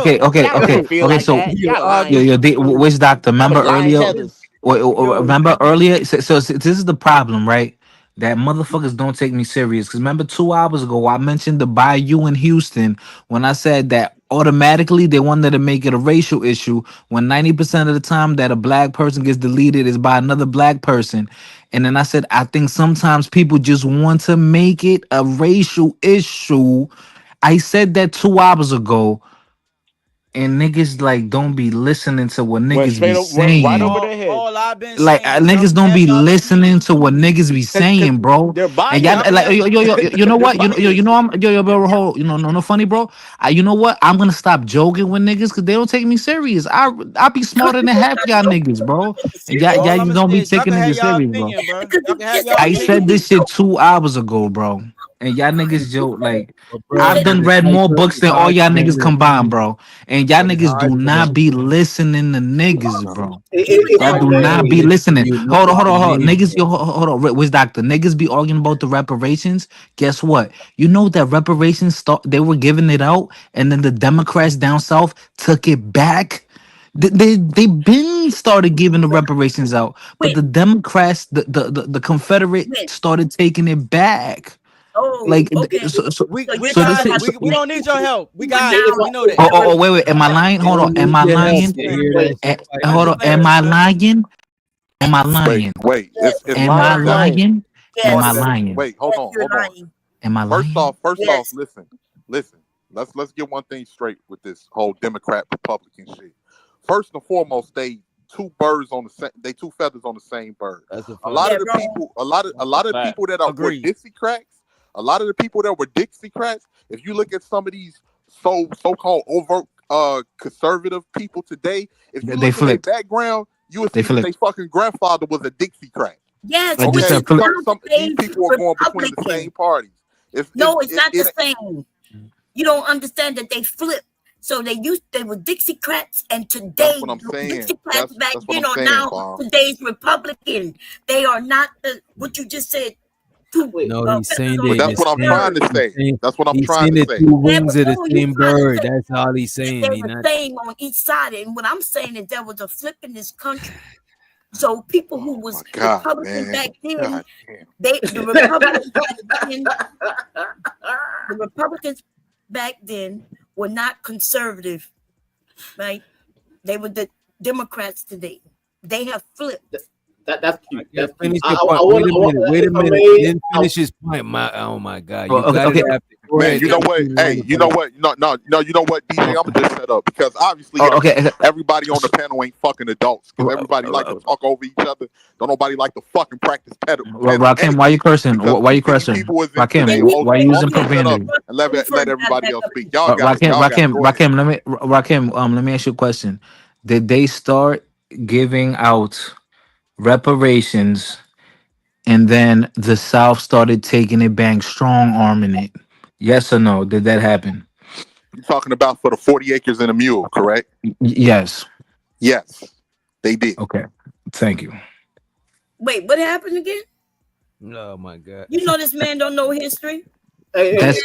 Y'all really okay, feel okay. like So that. Y'all yo, lying. yo, which doctor? Y'all Remember was lying earlier? tethers. Yo, Remember earlier? So this is the problem, right? That motherfuckers don't take me serious. Because remember 2 hours ago, I mentioned the Bayou in Houston when I said that automatically they wanted to make it a racial issue when 90% of the time that a black person gets deleted is by another black person. And then I said, I think sometimes people just want to make it a racial issue. I said that 2 hours ago, and niggas like don't be listening to what Went niggas straight be up, went right saying. over their head. all I've been Like saying, niggas don't have be y'all listening to what niggas be Cause saying, bro. they're And y'all biased. like you know They're what you biased. know I'm bro, hold, no funny, bro. You know what, I'm gonna stop joking with niggas because they don't take me serious. I be smarter than half y'all niggas, bro. And y'all all I'm just gonna don't say be is y'all taking can have niggas y'all serious, bro. opinion, bro. Y'all can have y'all I opinion. said this shit 2 hours ago, bro. And y'all niggas joke like But bro, I've done it's read like more books it's than all hard y'all for them niggas to, combined, bro. And y'all but it's niggas do hard for not them. be listening to niggas, bro. If Y'all I do may, not be Niggas tell listening. you not Hold on, to hold on, hold on. believe, Niggas, bro. yo, hold on. Which doctor? Niggas be arguing about the reparations. Guess what? You know that reparations start. They were giving it out, and then the Democrats down south took it back. They been started giving the reparations out, but the When? Democrats, the Confederate When? started taking it back. Oh, Like okay. We So you're so talking this about is. we don't need your help. We got it. if We know I, that. if I, Oh, wait. Am I lying? They Hold on. don't Am need I your help lying? to hear that shit like I'm Hold just on. that. playing Am with I you, man. lying? Am I Wait, lying? wait. yes, It's Am lying I you're or not? lying. lying? Am I Yes, lying? Wait, hold yes, on, you're hold on. lying. Am I lying? First off, Yes. listen. Let's get one thing straight with this whole Democrat Republican shit. First and foremost, they two birds on the same. They two feathers on the same bird. That's a A lot fact. of the Yeah, wrong. people, a lot of Fact. people that were Agreed. Dixiecrats, a lot of the people that were Dixiecrats. If you look at some of these so-called overt conservative people today, if you They look at their flipped. background, you would They see feel that like their fucking grandfather was a Dixiecrat. Yes, I but just Okay, feel like these people are going between the same parties. No, it's not the same. You don't understand that they flipped. So they were Dixiecrats, and That's today what I'm saying. Dixiecrats back That's what then I'm are saying, now Paul. today's Republican. They are not what you just said. No, he's saying But they that's the what I'm trying same. to say. That's what I'm He's trying saying to the say. two Yeah, wings but of the no, you same trying to bird. say That's all he's that saying. they're He the not. same on each side. And what I'm saying is there was a flip in this country. So people who was God, Republican man. back then, God damn. the Republicans back then, the Republicans back then were not conservative, right? They were the Democrats today. They have flipped. That's cute. Yeah, That's cute. finish I, your I, point. I want. Wait a If I minute. He may, didn't finish his point. Oh my God, you okay, got it okay. after. Go Man, ahead. you know what? Continue Hey, on the you know point. what? No, you know what, DJ? I'm just set up because obviously Oh, okay. everybody on the panel ain't fucking adults because everybody like to talk over each other. Don't nobody like to fucking practice panel Rakim, why etiquette you cursing? because Why too you many cursing? people is in Rakim, today. And he Hold why on, you came I'm using here just set up profanity? and when we let first got everybody back else up speak. here. Y'all got it. Y'all got it. Go ahead. Let me ask you a question. Did they start giving out reparations and then the South started taking it back, strong arming it? Yes or no? Did that happen? You talking about for the 40 acres and a mule, correct? Yes. Yes, they did. Okay. Thank you. Wait, what happened again? Oh my God. You know this man don't know history. That's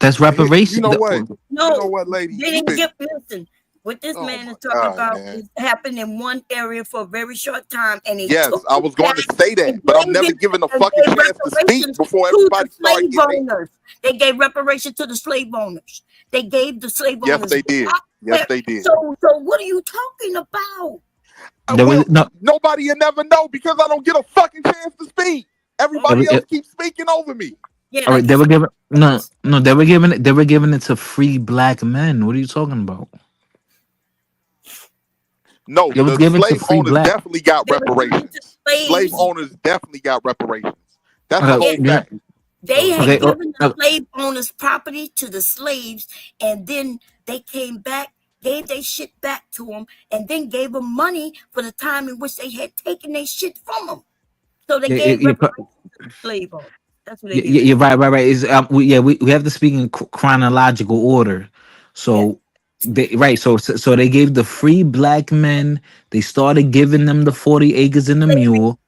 You reparation. know what? No, You know what, lady? they You didn't been get listen. What this oh man my is talking God, about man. is happened in one area for a very short time, and they Yes, took I it was going to back say that, and but I'm never gave given a and fucking gave chance to speak reparations before to the everybody start slave getting owners. They gave reparations to the slave owners. They gave the slave Yes, owners. they did. Yes, they did. So what are you talking about? There was Well, nobody will never know because I don't get a fucking chance to speak. Everybody else keeps speaking over me. Yeah, all like right, they were giving they were giving it to free black men. What are you talking about? No, It was the given to slave free owners black. definitely got they were giving it to reparations. Slave slaves. owners definitely got reparations. That's a Okay, whole fact. They okay, had given the slave owners property to the slaves, and then they came back, gave their shit back to them, and then gave them money for the time in which they had taken their shit from them. So they gave reparations to the slave owners. That's what they gave. you're right. Is we have to speak in chronological order. So so they gave the free black men. They started giving them the 40 acres and the mule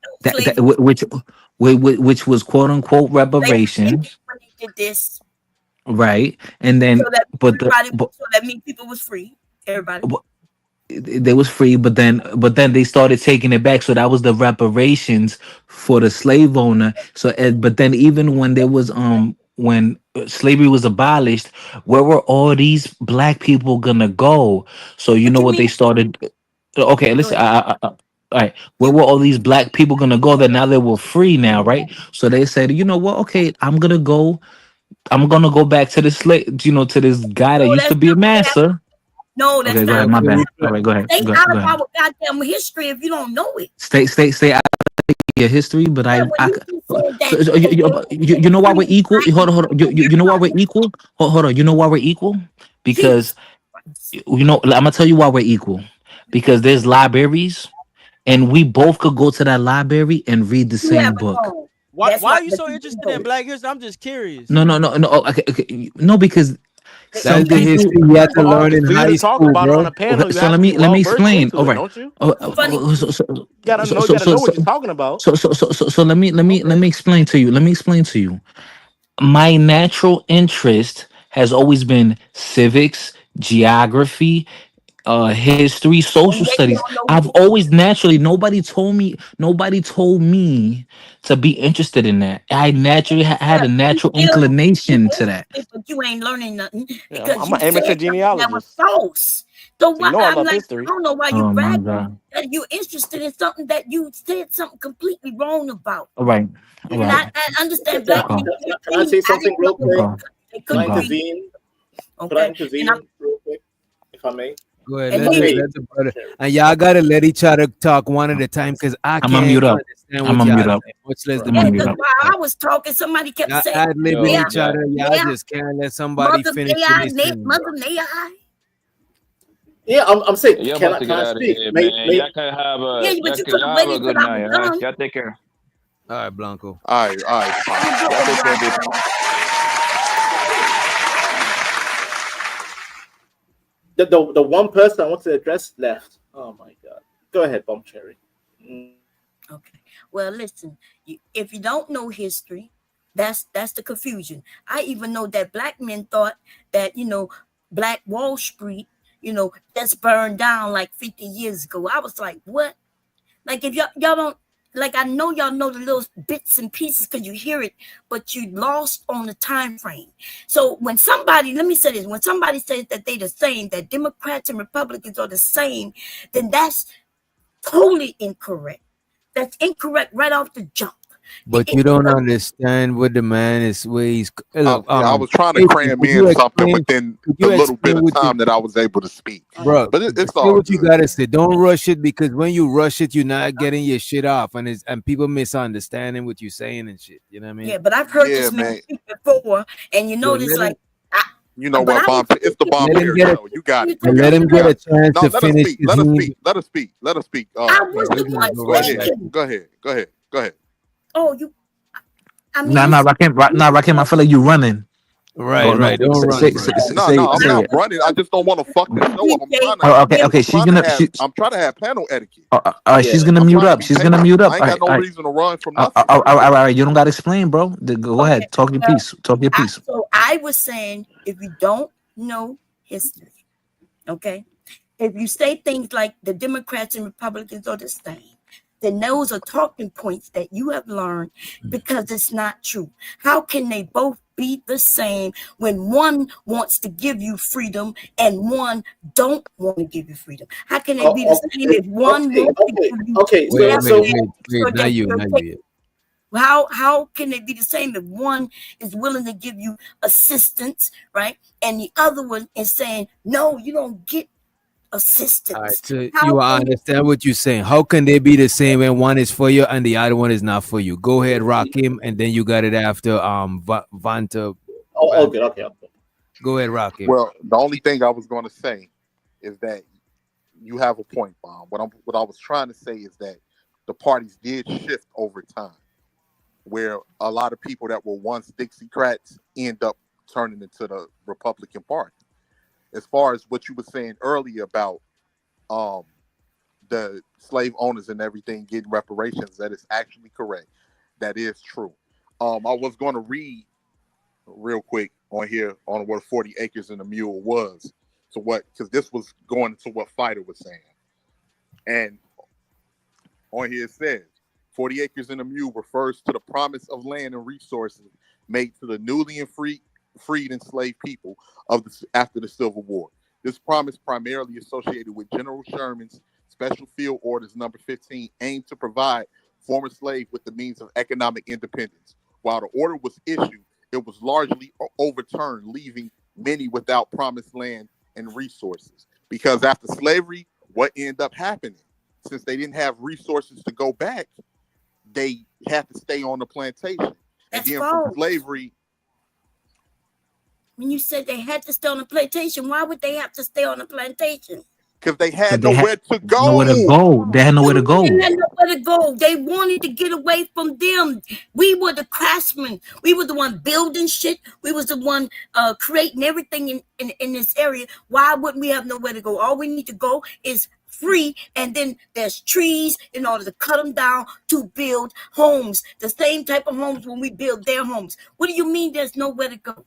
which was quote unquote reparations, When they did this, right? And then so that but the everybody, but so that means people was free. Everybody. they was free, but then they started taking it back. So that was the reparations for the slave owner. So but then even when there was when slavery was abolished, where were all these black people gonna go? So you know what they started. Okay, listen. All right, where were all these black people gonna go? That now they were free now, right? So they said, you know what? Okay, I'm gonna go. I'm gonna go back to the slave. To this guy that No, used to that's be a not what happened. master. No, that's Okay, go ahead. not My what bad. happened. All right, go ahead. Stay Go, out go of ahead. our goddamn history if you don't know it. Stay out of your history, but Yeah, when you just said that so they gave you know why we're equal? black Hold on, hold on. people You know why we're equal? Hold on. You know why we're equal? Jesus Because I'm gonna tell you why we're equal. Because there's libraries, and we both could go to that library and read the You have same a book. phone. Why That's why why are you so interested in Black History? I'm just curious. No. Okay. No, because some That's the people. history you have to But learn August, in for you high to talk school, about it on bro. a panel, you So have to let be me well versed explain. into All it, right. don't you? funny. You gotta know what you're talking about. So let me explain to you. Let me explain to you. My natural interest has always been civics, geography, history, And social yet you studies. don't know I've history. always naturally nobody told me to be interested in that. I naturally had Yeah, a you natural still inclination to that. interested, but you ain't learning nothing Yeah, because I'm you an amateur said something that was genealogist, false. So so you why know I I'm love like, I history. don't know why you Oh my bragging god. that you interested in something that you said something completely wrong about. All right. All And right. I understand Can, black Okay. men can, can't can I read. say I something didn't know real quick? Okay. they Can I couldn't read. intervene? Could I Okay. And intervene real quick, if I may? Go ahead. and Let then the brother. And y'all gotta let each other talk one at a time because I I'm gonna can't mute up. understand I'm what gonna y'all mute up. saying, much less the I'm gonna yeah, mute because brother. up. while I was talking, somebody kept Y'all saying, ad libbing "Yeah, each other. Y'all yeah, just can't let somebody mother finish may what I, he's saying, bro. mother may I." Yeah, I'm saying, Y'all can about I to can get I out of speak? here, man. Y'all can have Yeah, a but you could have y'all have a waited till good I night, was huh? done. Y'all take care. All right, Blanco. All right, Pop. Have a good Y'all one, take care, big. Blanco. The one person I want to address left. Oh my god. Go ahead, Bomb Cherry. Okay. Well, listen. If you don't know history, that's the confusion. I even know that black men thought that Black Wall Street, just burned down like 50 years ago. I was like, what? Like if y'all don't like, I know y'all know the little bits and pieces because you hear it, but you lost on the time frame. So when somebody, let me say this, when somebody says that they the same, that Democrats and Republicans are the same, then that's totally incorrect. That's incorrect right off the jump. But you don't understand what the man is where he's look. I was trying to Jason, cram could in you something explain? within Could the you little bit explain of what you, time that I was able to speak. bro? But it's Say all what you good, gotta man. say. Don't rush it because when you rush it, you're not getting your shit off, and people misunderstanding what you're saying and shit. You know what I mean? Yeah, but I've heard Yeah, this man man. speak before, and you So notice let him like, You know but what, I was It's the Bomb let him Cherry get a show. You got it. and let him You get got a it. chance No, to let us finish speak. because Let us he. speak. Let us speak. Let us speak. I Yeah, was we're the gonna one go Go right ahead. back. speaking. Go ahead. Go ahead. Go ahead. Oh, I mean, Nah, you nah, said Rakim. I feel like you running. Right, Oh no, right. Don't run, bro. No, I'm but I not was running. I just don't want to fuck the show up. DJ. Oh, okay, okay. I'm trying to have panel etiquette. All right, Yeah. she's gonna I'm mute trying to up. be She's gonna patient. mute up. I ain't All got right, no all right. reason to run from All nothing. right. You don't gotta explain, bro. Go Okay, ahead. Talk your well, piece. Talk your piece. so I was saying, if you don't know history, okay, if you say things like the Democrats and Republicans are the same, then those are talking points that you have learned because it's not true. How can they both be the same when one wants to give you freedom and one don't want to give you freedom? How can they be the same if one wants to give you Okay. Wait, So wait. Not you, not you yet. how can they be the same if one is willing to give you assistance, right? And the other one is saying, no, you don't get All right, assistance. so How you can understand what you're saying. How can they be the same when one is for you and the other one is not for you? Go ahead, rock him, and then you got it after Vanta. okay. Go ahead, rock him. Well, the only thing I was going to say is that you have a point, Bomb. What I was trying to say is that the parties did shift over time, where a lot of people that were once Dixiecrats end up turning into the Republican Party. As far as what you were saying earlier about the slave owners and everything getting reparations, that is actually correct. That is true. I was going to read real quick on here on what 40 acres and a mule was. So what, because this was going to what Fighter was saying. And on here it says 40 acres and a mule refers to the promise of land and resources made to the newly and freed enslaved people after the Civil War. This promise, primarily associated with General Sherman's Special Field Orders Number 15, aimed to provide former slaves with the means of economic independence. While the order was issued, it was largely overturned, leaving many without promised land and resources. Because after slavery, what ended up happening? Since they didn't have resources to go back, they had to stay on the plantation. And then from slavery, when you said they had to stay on the plantation, why would they have to stay on the plantation? because they had They nowhere to go. nowhere to go. They had nowhere to go. They had nowhere to go. They wanted to get away from them. We were the craftsmen. We were the one building shit. We was the one creating everything in this area. Why wouldn't we have nowhere to go? All we need to go is free, and then there's trees in order to cut them down to build homes. The same type of homes when we build their homes. What do you mean there's nowhere to go?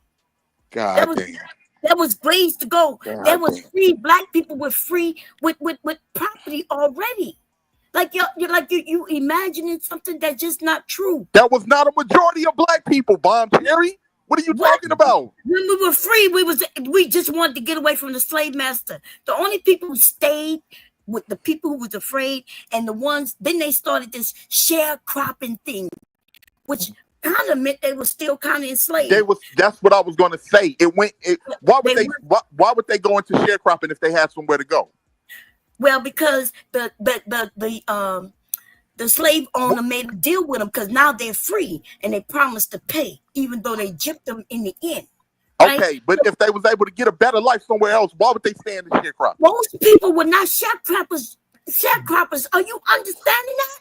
God damn. There was ways to go. God There was damn. free. Black people were free with property already. Like you imagining something that's just not true. That was not a majority of black people, Bomb Cherry. What are you talking about? When we were free, we just wanted to get away from the slave master. The only people who stayed with the people who was afraid, and the ones then they started this sharecropping thing, which kind of meant they were still kind of enslaved. That's what I was going to say. Why would they go into sharecropping if they had somewhere to go? Well, because the slave owner made a deal with them because now they're free and they promised to pay, even though they gypped them in the end. Right? Okay, but if they was able to get a better life somewhere else, why would they stay in the sharecropper? Most people were not sharecroppers. Sharecroppers. Are you understanding that?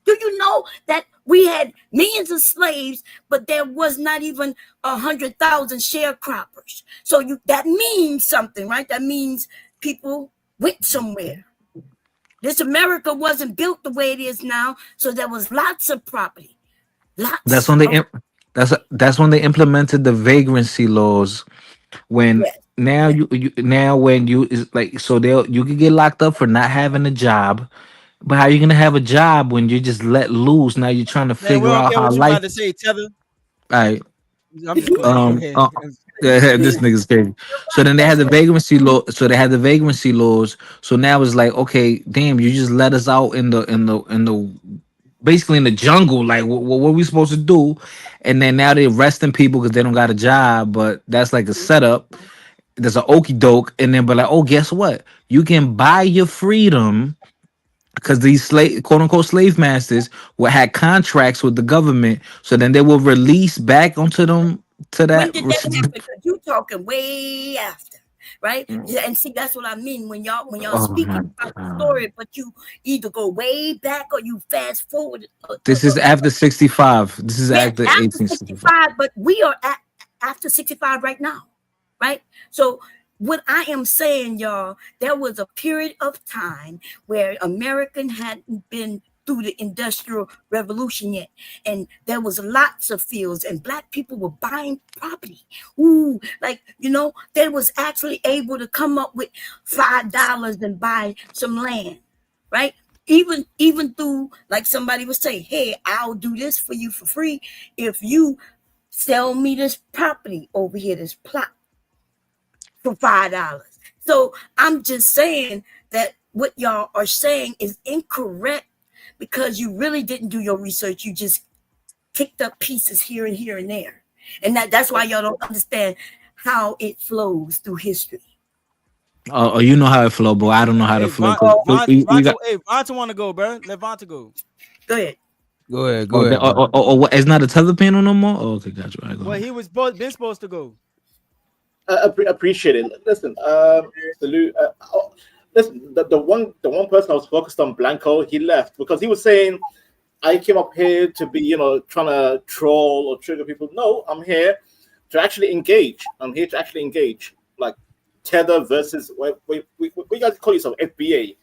Do you know that we had millions of slaves, but there was not even 100,000 sharecroppers? So that means something, right? That means people went somewhere. This America wasn't built the way it is now, so there was lots of property. That's Lots when of that's when they implemented the vagrancy laws. When yes. now you now when you is like so you can get locked up for not having a job, but how you gonna have a job when you just let loose? Now you're trying to Man, we figure don't out care how what you life. about to say, Tether. Right. I'm just playing. Go ahead. Yeah, this nigga's crazy. So then they had the vagrancy law. So they had the vagrancy laws. So now it's like, okay, damn, you just let us out in the basically in the jungle. Like, what are we supposed to do? And then now they're arresting people because they don't got a job. But that's like a setup. There's an okey doke, and then but like, oh, guess what? You can buy your freedom because these slave, quote unquote, slave masters had contracts with the government. So then they will release back onto them to When that. did that happen? Because you talking way after, right? Yeah, and see, that's what I mean when y'all Oh my speaking about the god! story, but you either go way back or you fast forward. This is after 65. This is Yes, after after 1865. 65, but we are after 65 right now, right? So what I am saying, y'all, there was a period of time where American hadn't been through the industrial revolution yet, and there was lots of fields, and black people were buying property. Ooh, like they was actually able to come up with $5 and buy some land, right? Even through, like somebody would say, hey, I'll do this for you for free if you sell me this property over here, this plot for $5. So I'm just saying that what y'all are saying is incorrect because you really didn't do your research. You just picked up pieces here and here and there. And that's why y'all don't understand how it flows through history. Oh, you know how it flow, but I don't know how to Hey, flow. 'Cause we got. Vonta want to go, bro. Let Vonta go. Go ahead. Go ahead, Oh, go ahead, bro. what? It's not a tether panel no more. Oh, okay, gotcha. Right, go Well, ahead. he was been supposed to go. Appreciate it. Listen, salute. Listen, the one person I was focused on, Blanco, he left because he was saying, "I came up here to be, trying to troll or trigger people." No, I'm here to actually engage. I'm here to actually engage. Like Tether versus we guys call yourself FBA,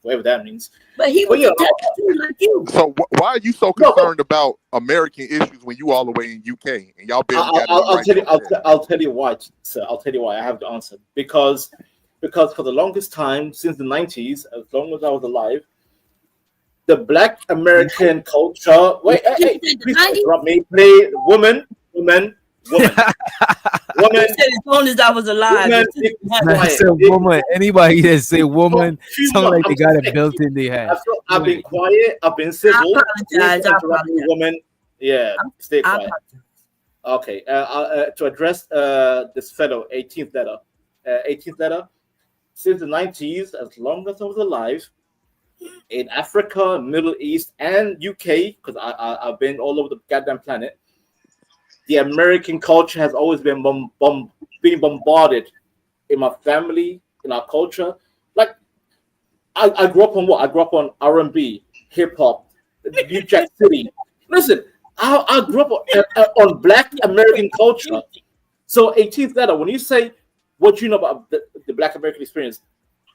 whatever that means. But he was yeah, a Tether too, like you. So why are you so concerned about American issues when you all the way in UK and y'all barely got any rights over there? I'll tell you why, sir. I'll tell you why. I have the answer because for the longest time since the 90s, as long as I was alive, the Black American culture. Wait, hey, please don't interrupt me. Play woman. He said as long as I was alive. I said woman. Anybody that say woman sound like they got it built in their head. I've been quiet. I've been civil. I apologize. Woman. Yeah, stay quiet. Okay. To address this fellow 18th letter. Since the 90s, as long as I was alive, in Africa, Middle East, and UK, because I've been all over the goddamn planet, the American culture has always been being bombarded in my family, in our culture. Like, I grew up on what? I grew up on R&B, hip hop, New Jack City. Listen, I grew up on Black American culture. So, 18th letter, when you say what you know about the Black American experience,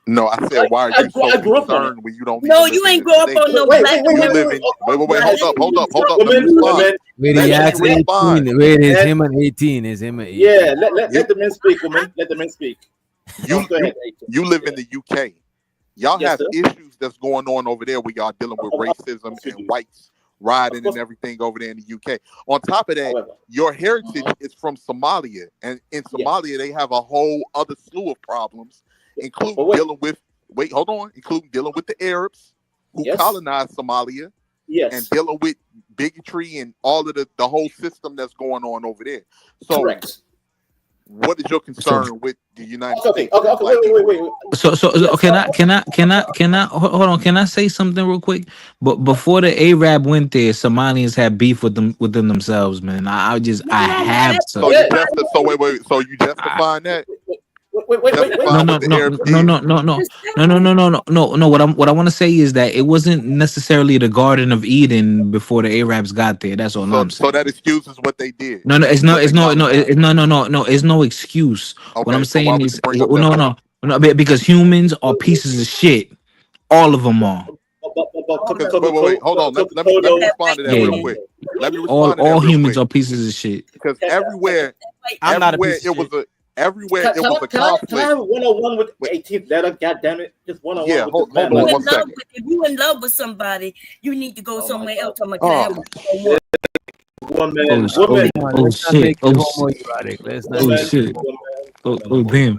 no, I said, why are you so concerned when you don't? No, you ain't grow up on no Black American. Wait, hold up. Women. Wait, he asked 18. Wait, is him an 18? Is him an 18? Yeah, let the men speak, woman. Let the men speak. You live in the UK. Y'all have issues that's going on over there where y'all dealing with racism and whites rioting and everything over there in the UK. On top of that, your heritage is from Somalia. And in Somalia, they have a whole other slew of problems, including dealing with the Arabs who colonized Somalia. And dealing with bigotry and all of the whole system that's going on over there. So What is your concern with the United Okay, States? and black people? wait. So hold on, can I say something real quick? But before the Arab went there, Somalians had beef within themselves, man. I have to. So you just so wait. So you justifying that? Wait. No, Justifying no, what the no, Arabs no, did? no, no, no, no, no, no, no, no, no, no. What I want to say is that it wasn't necessarily the Garden of Eden before the Arabs got there. That's all I'm So saying. that excuses what they did. No, no, What they colonized. no. It's no excuse. What Okay, I'm so why saying would is, you bring up that point? because humans are pieces of shit. All of them are. Wait. Hold on. Let me respond to that real Yeah. quick. Let me respond to that All real humans quick. are pieces of shit. Because everywhere I'm not a it piece of was shit. a Can I conflict. have 101 with 18th letter? God damn it. Just 101 Yeah, with hold this man. on You one in love second. with, if you in love with somebody, you need to go somewhere else. I'm Oh, have one. Woman. Let's not make it homoerotic. Let's not make it Damn.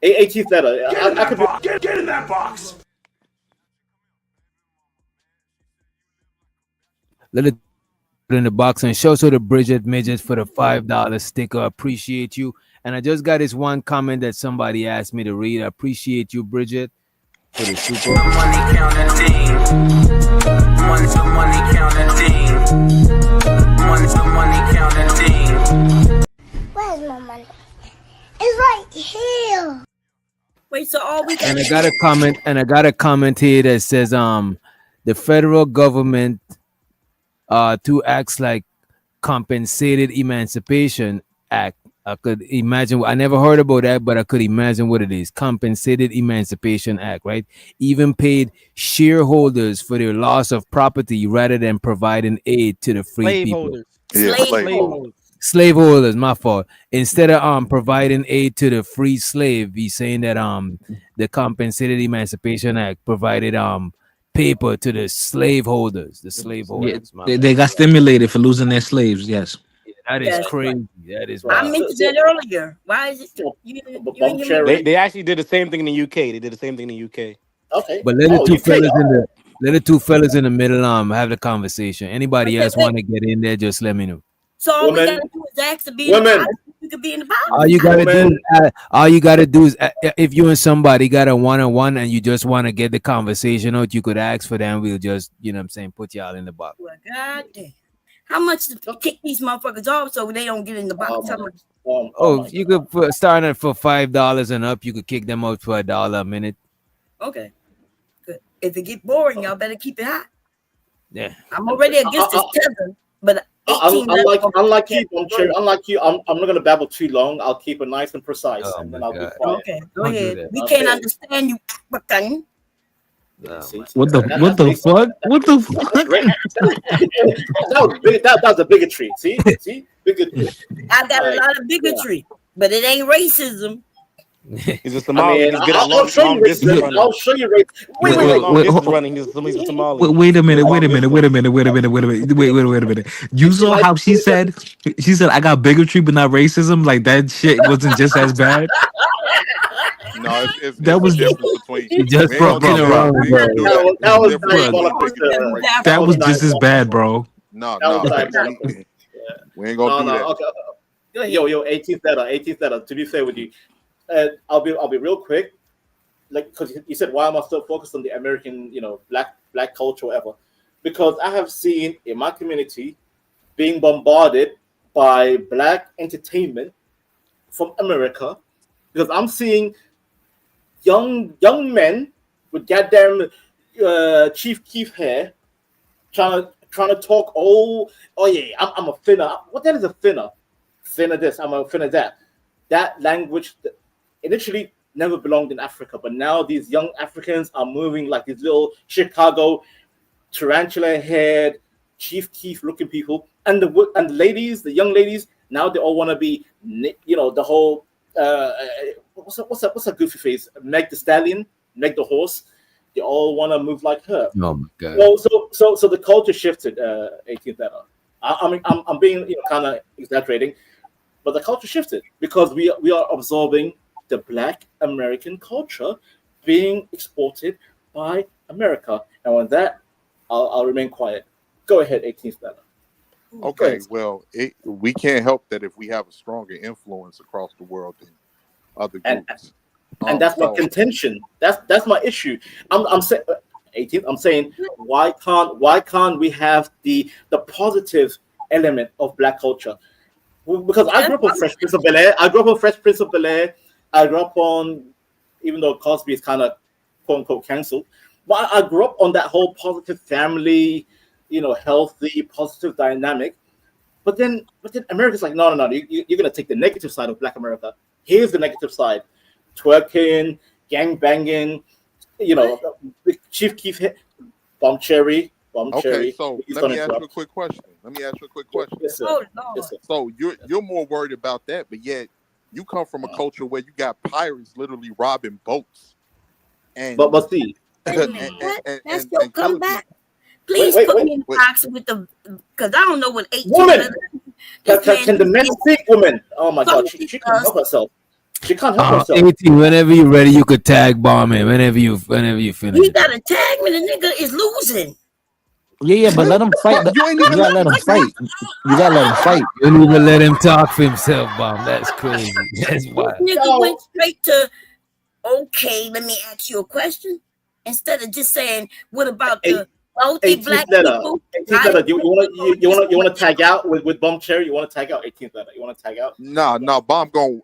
18th letter. I could be. Get in that box. let it put in the box and show to the Bridget Midget for the $5 sticker. Appreciate you. And I just got this one comment that somebody asked me to read. I appreciate you, Bridget, for the super. Money counting team. Money counting team. Money counting team. Where's my money? It's right here. Wait, so all we got And I got a comment here that says the federal government two acts like Compensated Emancipation Act. I could imagine. I never heard about that, but I could imagine what it is. Compensated Emancipation Act, right? Even paid shareholders for their loss of property rather than providing aid to the free people. Slaveholders, my fault. Instead of providing aid to the free slave, he's saying that the Compensated Emancipation Act provided paper to the slaveholders. The slaveholders. Yeah, they got stimulated for losing their slaves. Yes. That is crazy. That is I wild. mentioned that earlier. Why is it you ain't hear me? They actually did the same thing in the UK. They did the same thing in the UK. Okay. But let the two fellas in the middle have the conversation. Anybody else want to get in there, just let me know. So all we gotta do is ask to be in the box. We could be in the box. All you gotta do is if you and somebody got a one-on-one and you just want to get the conversation out, you could ask for them. We'll just, you know what I'm saying, put y'all in the box. Well, God damn. How much to kick these motherfuckers off so they don't get in the box? How much? You could put starting it for $5 and up. You could kick them out for $1 a minute. Okay. Good. If it get boring, y'all better keep it hot. Yeah. I'm already against this tether, but 18 unlike you, I'm not gonna babble too long. I'll keep it nice and precise, and then I'll be quiet. Okay, go ahead. We can't understand you, African. What the fuck? What the fuck? That was a bigotry. See, bigotry. I got a lot of bigotry, but it ain't racism. He's a Somali. He's good at long distance running. I'll show you racism. Long distance running. He's a Somali. Wait a minute. You saw how she said I got bigotry but not racism. Like that shit wasn't just as bad. No, it's That was the difference between just we ain't gonna do that. We ain't gonna do that. That was That was just as bad, bro. No, we ain't gonna do that. Okay. Yo, 18th letter. To be fair with you, I'll be real quick, like because you said why am I still focused on the American, black culture, whatever? Because I have seen in my community being bombarded by black entertainment from America, because I'm seeing young men with goddamn Chief Keef hair trying to talk. Oh yeah, I'm a finna. What the hell is a finna? Finna this. I'm a finna that. That language initially never belonged in Africa, but now these young Africans are moving like these little Chicago tarantula-haired Chief Keef looking people, and the ladies, the young ladies, now they all want to be, the whole what's a goofy face? Meg the Stallion, Meg the horse. They all want to move like her. Oh my god! So the culture shifted. 18th letter. I mean, I'm being kind of exaggerating, but the culture shifted because we are absorbing the Black American culture being exported by America, and with that, I'll remain quiet. Go ahead, 18th letter. Okay, well, we can't help that if we have a stronger influence across the world than other groups. And that's my contention. That's my issue. I'm saying, 18th. I'm saying, why can't we have the positive element of black culture? Because I grew up on Fresh Prince of Bel-Air. I grew up on, even though Cosby is kind of quote unquote canceled, but I grew up on that whole positive family, healthy, positive dynamic. But then America's like, no. You're gonna take the negative side of Black America. Here's the negative side: twerking, gang banging, Chief Keef, Bomb Cherry. Okay, so let me ask you a quick question. Yes, sir. Oh, Yes, sir. So you're more worried about that, but yet you come from a culture where you got pirates literally robbing boats. And but see, Let's still come back. Please put me in the box with the, because I don't know what 18 woman. Can the men speak, woman? Oh my God, she can't help herself. She can't help herself. 18, whenever you're ready, you could tag bomb him. Whenever you finish. You gotta tag me. The nigga is losing. Yeah, but let him fight. You gotta let him fight. You gotta let him fight. You don't even let him talk for himself, bomb. That's crazy. That's wild. Nigga went straight to, okay, let me ask you a question. Instead of just saying, what about the wealthy black people? 18th letter. You want to tag out with Bomb Cherry? You want to tag out 18th letter? You want to tag out? No, Bomb gonna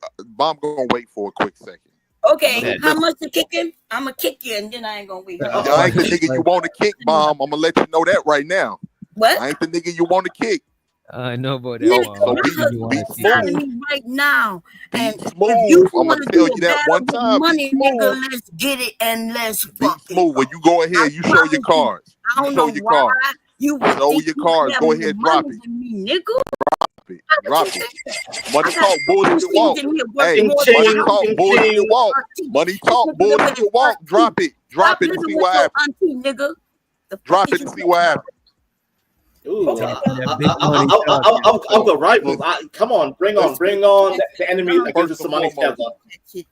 wait for a quick second. Okay, how much to kick him? I'm gonna kick you, and then I ain't gonna wait. I ain't the nigga you want to kick, Bomb. I'm gonna let you know that right now. What? I ain't the nigga you want to kick. I know about that. Nigga, me right now. And smooth. if you I'm want gonna to tell do you that one time. money, nigga, let's get it and let's fuck it. Smooth. When you go ahead, you show your cards. I don't know why you would show think your you cards. have Go more ahead, drop money it. than me, nigga. Drop it. Money talk, bullshit walk. Hey, money talk, bullshit walk. Money talk, bullshit walk. Drop it. Drop it and see what happens. Nigga. Drop it and see what happens. Ooh, I'll go rivals. Come on, bring on the enemy against the Somali Tether.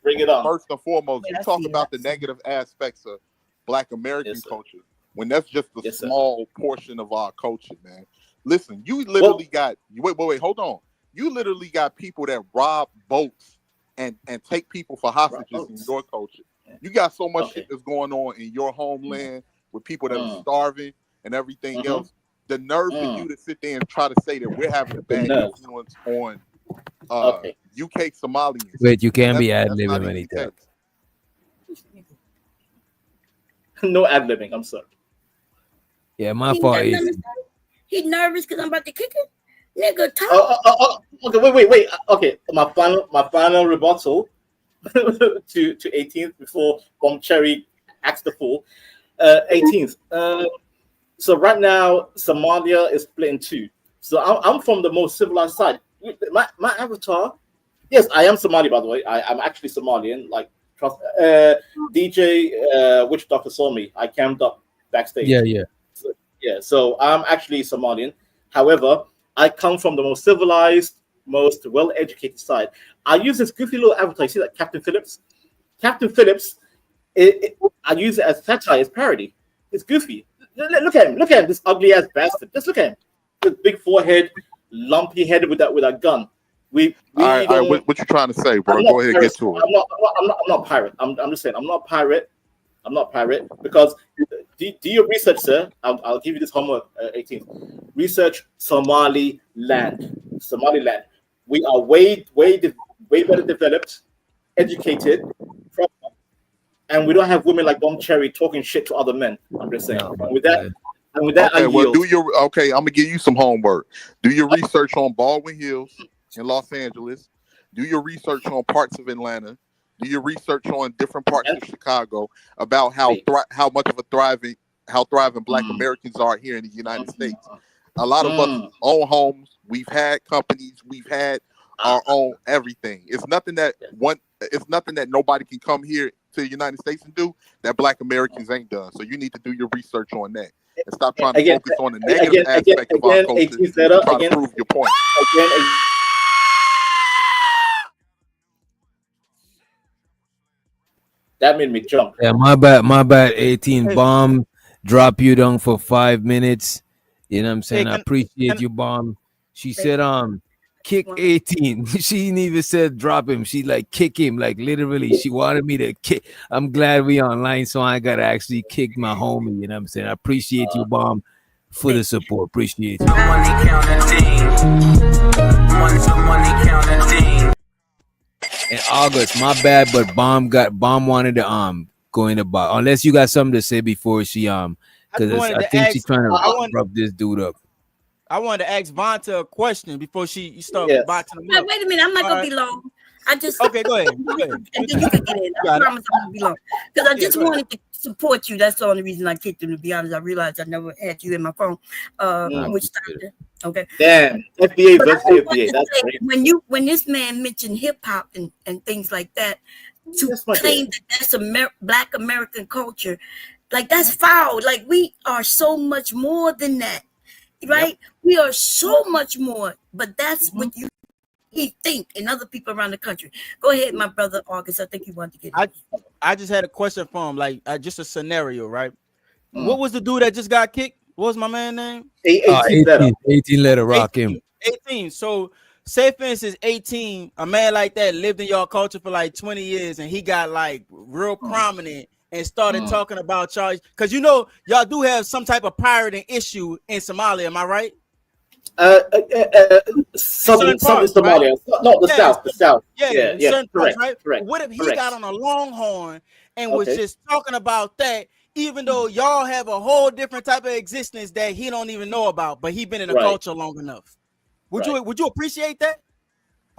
Bring it on. First and foremost, you talk about the negative aspects of Black American culture when that's just a small portion of our culture, man. Listen, you literally got wait, hold on. You literally got people that rob boats and take people for hostages in your culture. You got so much shit that's going on in your homeland with people that are starving and everything else. The nerve for you to sit there and try to say that we're having a bad influence on UK Somalians. Wait, you can't be ad-libbing anytime. No ad-libbing, I'm sorry. Yeah, my fault is... He nervous because I'm about to kick him? Nigga, talk. Okay, wait. Okay, my final rebuttal to 18th before Bomb Cherry acts the fool. 18th. So right now, Somalia is split in two. So I'm from the most civilized side. My avatar, yes, I am Somali, by the way. I'm actually Somalian. Like, trust. DJ Witch Doctor saw me. I camped up backstage. Yeah. So I'm actually Somalian. However, I come from the most civilized, most well-educated side. I use this goofy little avatar. You see that Captain Phillips? Captain Phillips, I use it as satire, as parody. It's goofy. Look at him. This ugly ass bastard. Just look at him. With big forehead, lumpy head with that gun. All right, what you trying to say, bro? Go ahead, get to it. I'm not pirate. I'm just saying I'm not pirate. I'm not pirate because do your research, sir. I'll give you this homework. 18th. Research Somaliland. We are way better developed, educated, and we don't have women like Bomb Cherry talking shit to other men. I'm just saying. And with that, okay, I'm gonna give you some homework. Do your research on Baldwin Hills in Los Angeles. Do your research on parts of Atlanta. Do your research on different parts of Chicago about how much of a thriving Black Americans are here in the United States. A lot of us own homes. We've had companies. We've had our own everything. It's nothing that nobody can come here to the United States and do that Black Americans ain't done. So you need to do your research on that and stop trying to focus on the negative aspect of our culture and try to prove your point. That made me jump. Yeah, my bad. 18 bomb. Drop you down for 5 minutes. You know what I'm saying? I appreciate you, bomb. She said, kick 18. She didn't even said drop him. She like kick him, like literally. She wanted me to kick. I'm glad we online, so I gotta actually kick my homie. You know what I'm saying? I appreciate you, Bomb, for the support. Appreciate you. Money counting team. Money counting team. In August, my bad, but Bomb wanted to go in about, unless you got something to say before she because I think she's trying to rub this dude up. I wanted to ask Vonta a question before you start boxing him up. Wait a minute, I'm not gonna be long. I just okay. Go ahead. Go ahead. And then you can get in. I promise I'm gonna be long because I just wanted to support you. That's the only reason I kicked him. To be honest, I realized I never had you in my phone. Which doctor? Okay. Damn. FBA versus FBA. That's great. When this man mentioned hip hop and things like that, to claim that that's Black American culture, like that's foul. Like we are so much more than that. Right? Yep. We are so much more, but that's what you think and other people around the country. Go ahead, my brother August. I think you wanted to get I just had a question for him, like just a scenario, right? What was the dude that just got kicked? What was my man's name? 18 letter rock 18, him. 18. So say for instance, 18, a man like that lived in y'all culture for like 20 years and he got like real prominent and started talking about y'all, because y'all do have some type of pirating issue in Somalia, am I right? Southern Somalia, right? No, the south. Yeah, certain correct, parts, right? correct. What if he got on a Longhorn and was just talking about that, even though y'all have a whole different type of existence that he don't even know about, but he been in the culture long enough? Would you appreciate that?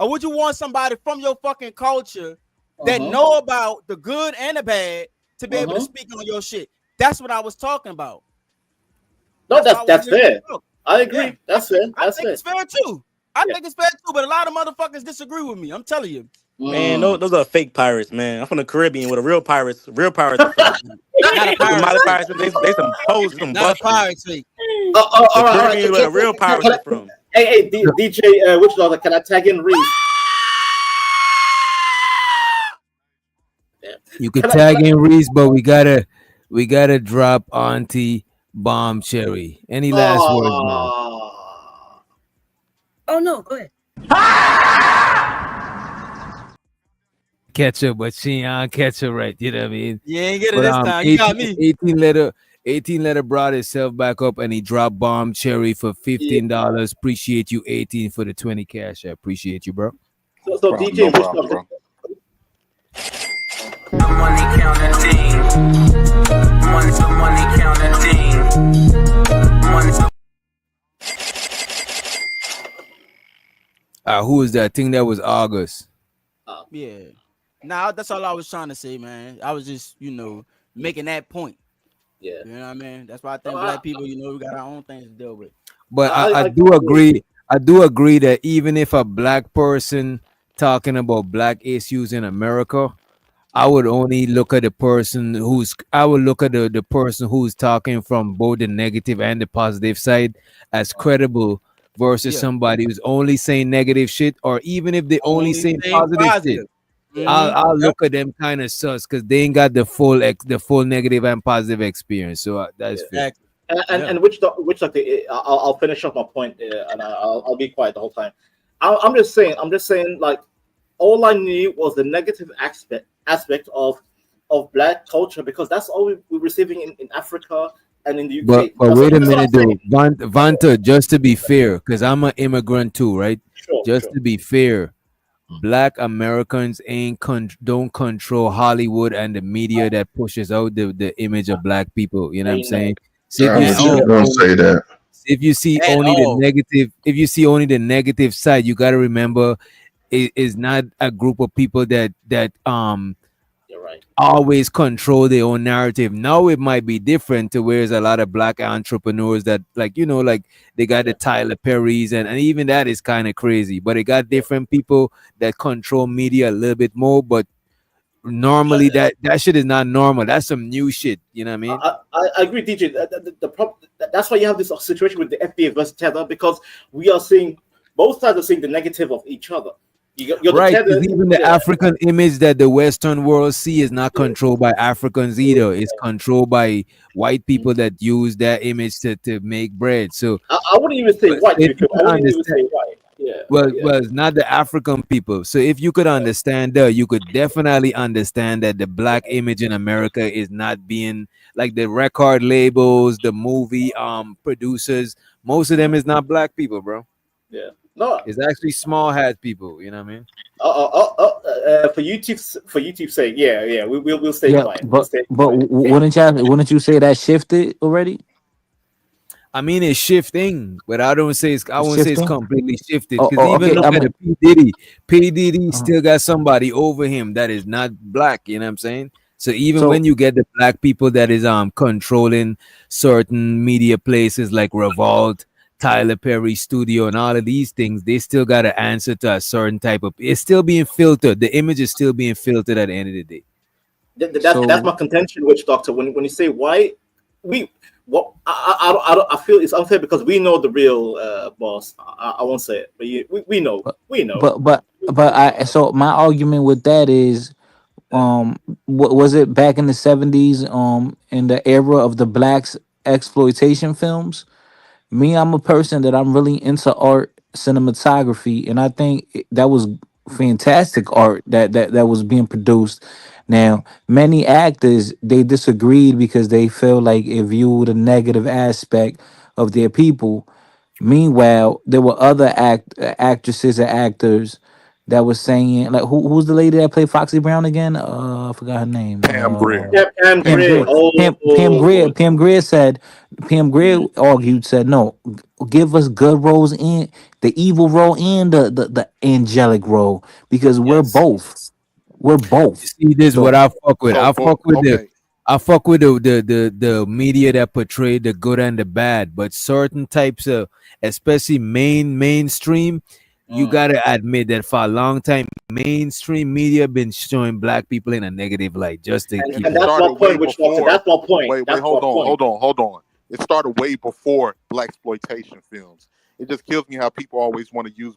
Or would you want somebody from your fucking culture that know about the good and the bad to be able to speak on your shit? That's what I was talking about. No, that's fair. I agree. Yeah. That's fair. I think it's fair too. I think it's fair too, but a lot of motherfuckers disagree with me. I'm telling you. Man, those are fake pirates, man. I'm from the Caribbean with a real pirates. Real pirates. Not a pirate. They some hoes from not a pirates. All right. Where the real pirates are from. Hey, DJ, which other can I tag in Reese? You could tag in Reese, but we gotta drop Auntie Bomb Cherry. Any last words, man? Oh no, go ahead. Catch her, but she ain't catch her right. You know what I mean? You ain't get it this time. You got me. 18 letter brought himself back up and he dropped Bomb Cherry for $15. Appreciate you, 18, for the 20 cash. I appreciate you, bro. So DJ, no problem, bro. Money counting team. Money counting team. Who is that? I think that was August. Yeah. Nah, that's all I was trying to say, man. I was just, making that point. Yeah. You know what I mean? That's why I think black people, we got our own things to deal with. But I do agree. I do agree that even if a black person talking about black issues in America, I would only look at the person the person who's talking from both the negative and the positive side as credible versus somebody who's only saying negative shit, or even if they only saying positive shit. I'll look at them kind of sus because they ain't got the full negative and positive experience. So that's fair. And which I'll finish off my point and I'll be quiet the whole time. I'm just saying like all I knew was the negative aspect of black culture, because that's all we're receiving in Africa and in the UK. But wait a minute though, Vanta, just to be fair, because I'm an immigrant too, right? Sure. To be fair, Black Americans don't control Hollywood and the media that pushes out the image of black people. You know what I'm saying? So if you see only the negative side, you got to remember it is not a group of people that always control their own narrative. Now it might be different to where there's a lot of black entrepreneurs that like they got the Tyler Perrys and even that is kind of crazy, but it got different people that control media a little bit more. But normally that shit is not normal. That's some new shit. You know what I mean? I agree, DJ. The problem, that's why you have this situation with the FBA versus Tether, because we are seeing both sides are seeing the negative of each other. You're the Right, because tether. even the Yeah. African image that the Western world see is not controlled by Africans either. It's controlled by white people that use that image to make bread. So, I wouldn't even say white. To if be you fair. could I wouldn't even understand, say white. Yeah. well, Yeah. well, it's not the African people. So, if you could understand that, you could definitely understand that the black image in America is not being like the record labels, the movie producers. Most of them is not black people, bro. Yeah. No. It's actually small hat people. You know what I mean? For YouTube's sake, yeah. We'll stay Yeah, quiet. We'll but stay but quiet. wouldn't you say that shifted already? I mean, it's shifting, but I It's won't say it's shifting. completely shifted Oh, because oh, even okay. look I at mean, the P Diddy. P Diddy uh, still got somebody over him that is not black. You know what I'm saying? So even so when you get the black people that is controlling certain media places like Revolt, Tyler Perry Studio, and all of these things, they still got to answer to a certain type of. It's still being filtered. The image is still being filtered at the end of the day. That's my so contention, witch doctor. When you say white, we what I feel it's unfair because we know the real boss. I won't say it, but we know but we know. but but but I so my argument with that is was it back in the 70s in the era of the blacks exploitation films. Me, I'm a person that I'm really into art cinematography, and I think that was fantastic art that was being produced. Now many actors they disagreed because they feel like it viewed a negative aspect of their people. Meanwhile, there were other actresses and actors that was saying like who's the lady that played Foxy Brown again? I forgot her name. Pam Grier. Pam Pam Grier. Grier. Pam Grier. Oh, Pam Grier said. Pam Grier argued said no, give us good roles in the evil role and the angelic role because we're yes. both. We're You both. see, this is what So I fuck with. So I for fuck with the okay, I fuck with the media that portray the good and the bad, but certain types of, especially mainstream, you gotta admit that for a long time, mainstream media been showing black people in a negative light just to And, keep it and them. that's my started way point, which doctor. before. That's my point. Wait, That's my hold on, point. hold on. It started way before black exploitation films. It just kills me how people always want to use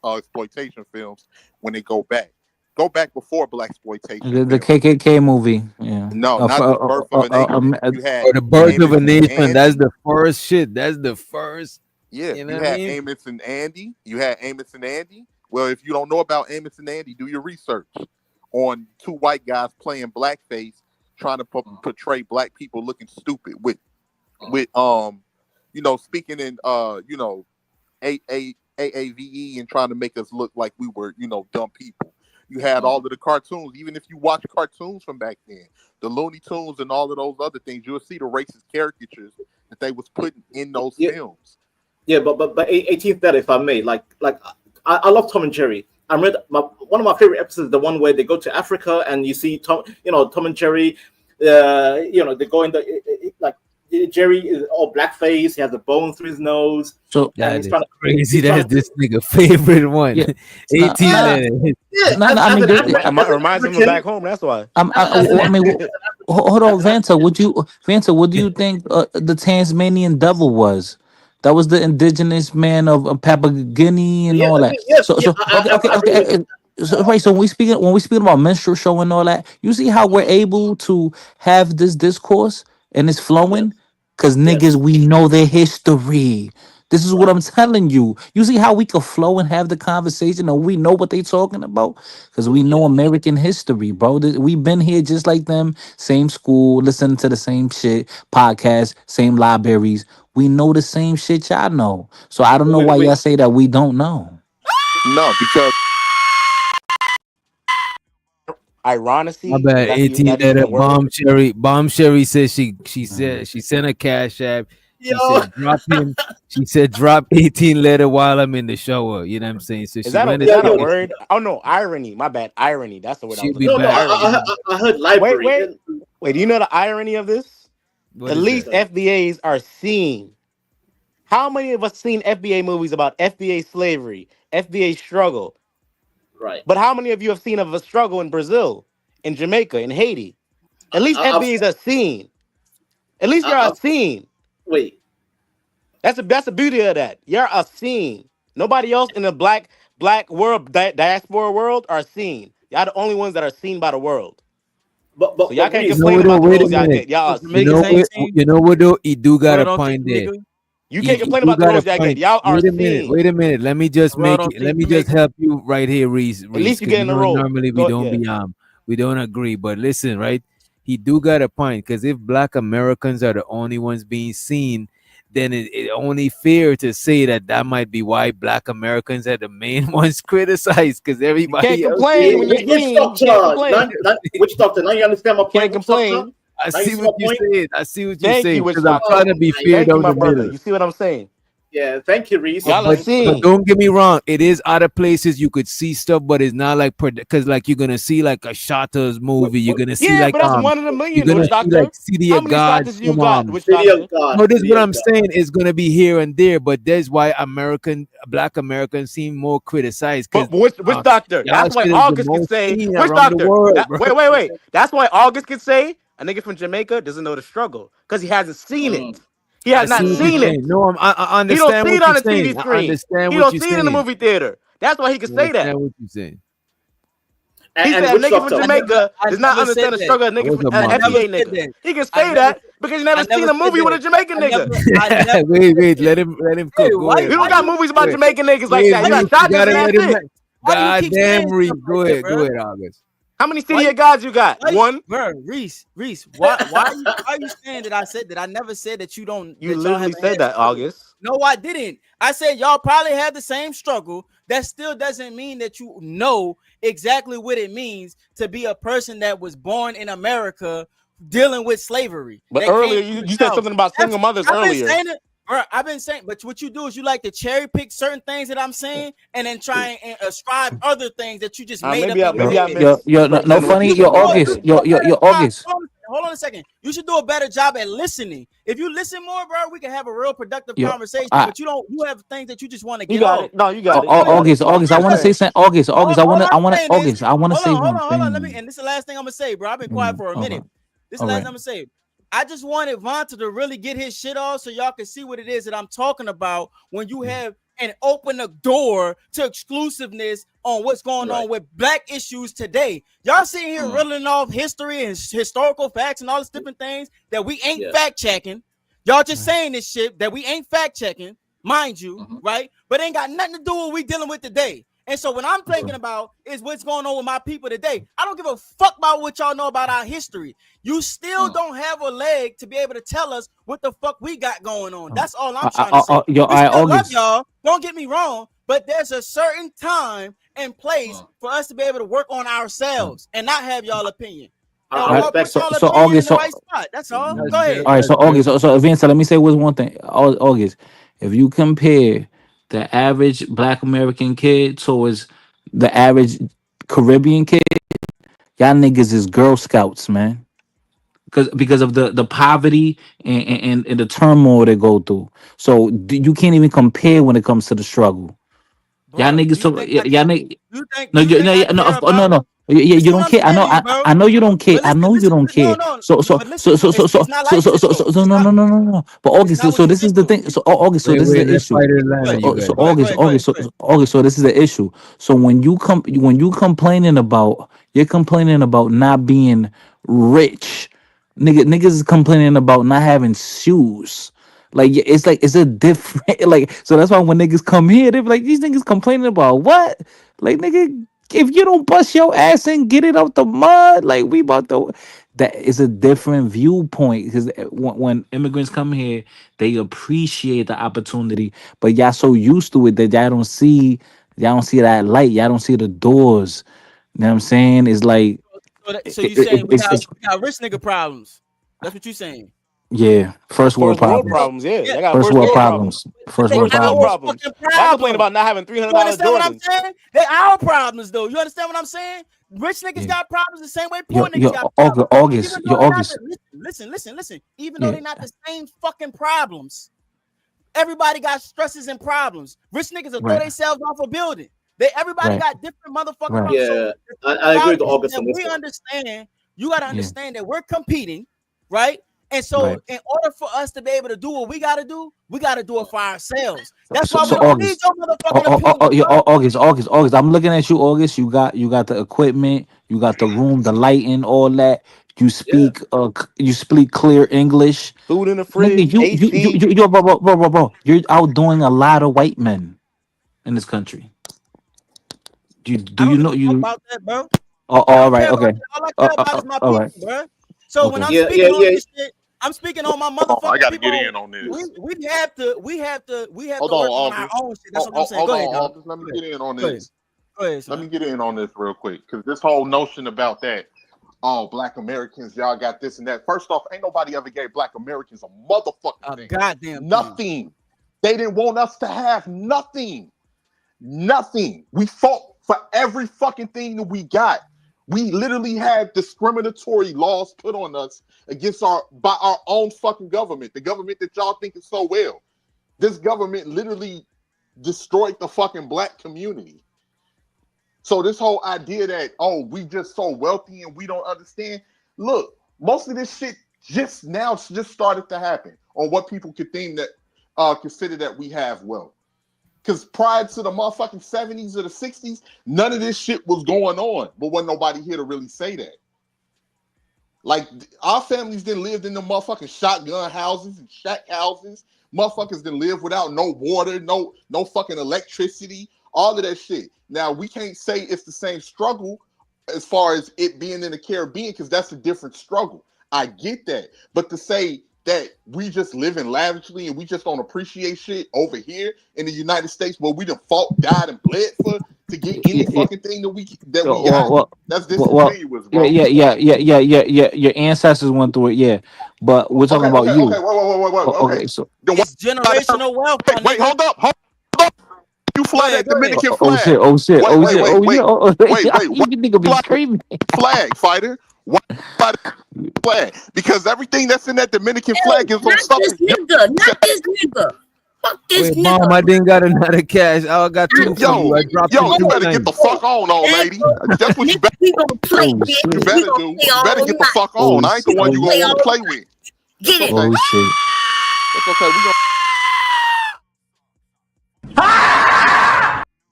exploitation films when they go back. Go back before black exploitation the films. KKK movie, yeah. No, not the birth of a nation. You had Or the birth of a Amos and nation. That's Andy. the first shit. That's the first. Yeah, You know you what I had mean? Amos and Andy. You had Amos and Andy. Well, if you don't know about Amos and Andy, do your research on two white guys playing blackface, trying to portray black people looking stupid with speaking in AAVE and trying to make us look like we were dumb people. You had all of the cartoons. Even if you watch cartoons from back then, the Looney Tunes and all of those other things, you'll see the racist caricatures that they was putting in those Yeah, films. yeah, but 18th that if I may, like I love Tom and Jerry. I read one of my favorite episodes, the one where they go to Africa and you see Tom and Jerry, they go in like Jerry is all blackface. He has a bone through his nose, So and That is crazy. That's this nigga favorite one. yeah, no, 18 no, letter. no, no, I as mean, an It African, reminds him of back home. That's why. as an I mean, African, hold on, Vanta, what do you think the Tasmanian devil was? That was the indigenous man of Papua Guinea and yeah, all that. yes, So, yeah, so okay, okay, I agree with okay. So, right, so when we speaking about minstrel show and all that, you see how we're able to have this discourse and it's yes, flowing, cause yes, niggas we know their history. This is what I'm telling you. You see how we can flow and have the conversation and we know what they talking about? Because we know American history, bro. We've been here just like them, same school, listening to the same shit, podcast, same libraries. We know the same shit y'all know. So I don't know why wait. y'all say that we don't know. No, because My Ironically, bad. 18 that's even letter a word. bomb cherry. Bomb cherry says she Mm. said she sent a cash app. She Yo, said drop him. She said drop 18 letter while I'm in the shower. You know what I'm saying? So Is she that a went is to that a take word? Oh no, irony. My bad. Irony. That's the word I was she'll be looking no, for. no, back. Irony. I heard Wait, library. wait, wait. Do you know the irony of this? What At is that? least FBAs are seen. How many of us seen FBA movies about FBA slavery, FBA struggle? Right. But how many of you have seen of a struggle in Brazil, in Jamaica, in Haiti? At least I've FBAs are seen. At least you're I, a I've seen. wait. That's the beauty of that. You're a scene. Nobody else in the black black world, diaspora world are seen. Y'all the only ones that are seen by the world. So y'all can't You know complain what though? about the Wait a roles y'all minute. get. Y'all are You know seen. what? You know what though? He do got a World don't think point you, there. nigga. You can't He complain do about the got a roles y'all get. point. Y'all are Wait a minute. seen. Wait a minute. Let me just The world make don't it. Let think me you, just nigga. help you right here, Reese. At Reese, least you because get you in the know role. normally we Go, don't yeah. be we don't agree. But listen, right? He do got a point because if Black Americans are the only ones being seen, then it only fair to say that might be why Black Americans are the main ones criticized because You can't everybody else complain is. when you're Which seen. You can't doctor? complain. Which doctor? Now you understand my You point. can't Which doctor? complain. I Now you see see what my you point. saying. I see what you're Thank you, saying witch because I'm doctor. trying to be My fair Thank you, down my the brother. middle. You see what I'm saying? Yeah, thank you, Reese. Y'all are Thank you. But seen. don't get me wrong, it is other places you could see stuff, but it's not like because like you're gonna see like a Shottas movie, you're gonna see Yeah, like but that's one in a you're million, gonna witch see like doctor. City How of many God shots you from got, witch City of doctor? God. no, this is City what of I'm God. saying. It's gonna be here and there, but that's why Black Americans seem more criticized because But which doctor? y'all That's why shit is the August could most say, seen which around the doctor? world, bro. Wait. That's why August could say a nigga from Jamaica doesn't know the struggle because he hasn't seen it. He I has see not what you're seen it. saying. No, I He don't understand see what it you're on the TV saying. I screen. understand He what don't you're see it in the saying. movie theater. That's why he could I say understand that. what you're saying. He And said a which nigga from doctor? Jamaica I does not never said understand the that. struggle of a I nigga was from a an I never mother. FBA said nigga. that. He can I say never that said because he's I never never seen a said movie with that. a Jamaican nigga. I never Wait, said that. let him Hey, cook. Go ahead. We don't why got you movies Go about ahead. Jamaican niggas like Wait, that. You got Reese, you Shotas gotta and let that's him. it. why do you God keep damn, saying Reese. stuff like that, Go bro? ahead, August. How many Why City of Gods you got? Why, One. bro, Reese, why are you saying that I said that? I never said that You that y'all literally haven't said had that, struggle. August. No, I didn't. I said y'all probably have the same struggle. That still doesn't mean that you know exactly what it means to be a person that was born in America dealing with slavery But that came earlier from the you said South. something about single mothers I've been earlier. saying it. Bro, I've been saying, but what you do is you like to cherry pick certain things that I'm saying and then try and ascribe other things that you just made up in your Maybe I head. No misrepresented what you funny. You said. Yo, should do My a, you August. bad. should do a better Yo, job. August. Hold on a second. You should do a better job at listening. If you listen more, bro, we can have a real productive Yo, conversation. I But you don't. You have things that you just want to You get got off. it. No, you But got it. You got it. August. Finish I what want you're to say saying. something. August. all I I'm want to. saying is, August. I want to say one hold on. Let me. thing. And this is the last thing I'm gonna say, bro. I've been quiet for a Okay. minute. This is the All last right. thing I'm gonna say. I just wanted Vonta to really get his shit off so y'all can see what it is that I'm talking about when you have and open the door to exclusiveness on what's going on with black issues today. Y'all sitting here riddling off history and historical facts and all these different things that we ain't fact checking. Y'all just saying this shit that we ain't fact checking, mind you, right? But ain't got nothing to do with what we dealing with today. And so what I'm thinking about is what's going on with my people today. I don't give a fuck about what y'all know about our history. You still don't have a leg to be able to tell us what the fuck we got going on. That's all I'm trying to say. Yo, We still love August. y'all. Don't get me wrong, but there's a certain time and place for us to be able to work on ourselves and not have y'all opinion. Or put y'all So opinion in August. the right spot. That's all. Go ahead. All right. So August. So Vince, let me say was one thing. August. If you compare the average Black American kid towards the average Caribbean kid, y'all niggas is Girl Scouts, man. Because of the poverty and the turmoil they go through. So you can't even compare when it comes to the struggle. Y'all Bro, niggas do you so think I y'all care? niggas. Do No, you think I care about? no. You Listen, don't what I'm care. saying to you, bro. I know you don't care. But I listen, know you don't care. no. So But listen, it's not like this though. It's no not. no. But It's August. not what So you this think is the though. thing. So August. So this is the Let issue. fighter Go land. ahead. You So got Go it. ahead. August. So this is the issue. So when you complaining about you're complaining about not being rich, niggas is complaining about not having shoes. Like it's a different like so that's why when niggas come here they be like these niggas complaining about what like nigga if you don't bust your ass and get it out the mud like we about to that is a different viewpoint because when immigrants come here they appreciate the opportunity but y'all so used to it that y'all don't see that light y'all don't see the doors you know what I'm saying it's like So you saying we got rich nigga problems? That's what you saying? yeah first world First world problems problems. Yeah, Yeah, they got first first world world problems. problems first they world First world our problems problems. fucking Y'all complain problem. about not having You $300 understand what I'm Jordans. saying? They our problems though. You understand what I'm saying? Rich niggas yeah got problems the same way poor yo niggas yo got August problems. August Even yo though they're not August the listen. Even though yeah they're not the same fucking problems, everybody got stresses and problems. Rich niggas will throw right themselves off a building. Everybody right got different motherfucking right problems. So Yeah, the thing I agree about with it is August that on this we one. understand. You got to yeah understand that we're competing, right? And so, Right. in order for us to be able to do what we got to do it for ourselves. That's So, why we so don't need August. your motherfucking opinion. Yeah, August. I'm looking at you, August. You got the equipment, you got the room, the lighting, all that. You speak clear English. Food in the Nigga, fridge, AC. bro. You're outdoing a lot of white men in this country. Do I don't you give know a fuck you? about that, bro. Oh, I all don't right, care about okay. that. All I care about is my All people, right, bro. So when okay. I'm Yeah, yeah, speaking on yeah. this shit, I'm speaking on my Hold on, I motherfucking got to people. get in on We this. have to Hold on, work on our August. own shit. That's what I'm saying. Hold Go on, ahead, dog. August. Let me Go get in on ahead. this. Go ahead, Let me son. get in on this real quick because this whole notion about that, oh, Black Americans, y'all got this and that. First off, ain't nobody ever gave Black Americans a motherfucking thing. Goddamn thing. Nothing. They didn't want us to have nothing. Nothing. We fought for every fucking thing that we got. We literally had discriminatory laws put on us by our own fucking government, the government that y'all think is so well. This government literally destroyed the fucking Black community. So this whole idea that, oh, we just so wealthy and we don't understand. Look, most of this shit just started to happen on what people could think that consider that we have wealth. Because prior to the motherfucking 70s or the 60s, none of this shit was going on. But wasn't nobody here to really say that. Like, our families didn't live in the motherfucking shotgun houses and shack houses. Motherfuckers didn't live without no water, no fucking electricity, all of that shit. Now, we can't say it's the same struggle as far as it being in the Caribbean, because that's a different struggle. I get that. But to say that we just live in lavishly and we just don't appreciate shit over here in the United States where we done fought, died, and bled for to get any fucking thing that we got, that's disingenuous, bro. Your ancestors went through it, yeah. But we're talking about you. Okay, wait. Okay, so Then It's generational wealth, my wait, nigga. hold up. You fly that Dominican oh flag. shit. Wait, You nigga be screaming. Flag, fighter. Why fly that flag? Because everything that's in that Dominican flag is on Not stuff. this nigga. Not this nigga. Fuck this Wait, nigga. mom, I didn't got another cash. I got two for you. I dropped it You 2 better get times. the fuck on, old lady. That's what you better. We gonna play, bitch. You We better gonna do. play You all better get the night. fuck on. I ain't the one you gonna want to play with. Get it. Okay. shit. That's okay. We gonna.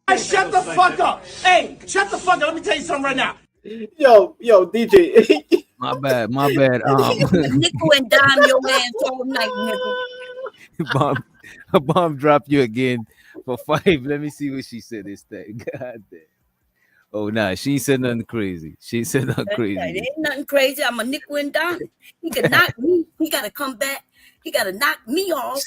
Hey, shut the fuck up. Hey, shut the fuck up. Let me tell you something right now. Yo, DJ. My bad. Nickel and dime your ass all night, nigga. Bomb dropped you again for 5. Let me see what she said this time. God damn. Oh, nah, she said nothing crazy. She said nothing It crazy. ain't nothing crazy. I'm a nickel and dime. He can knock me. He gotta come back. He gotta knock me off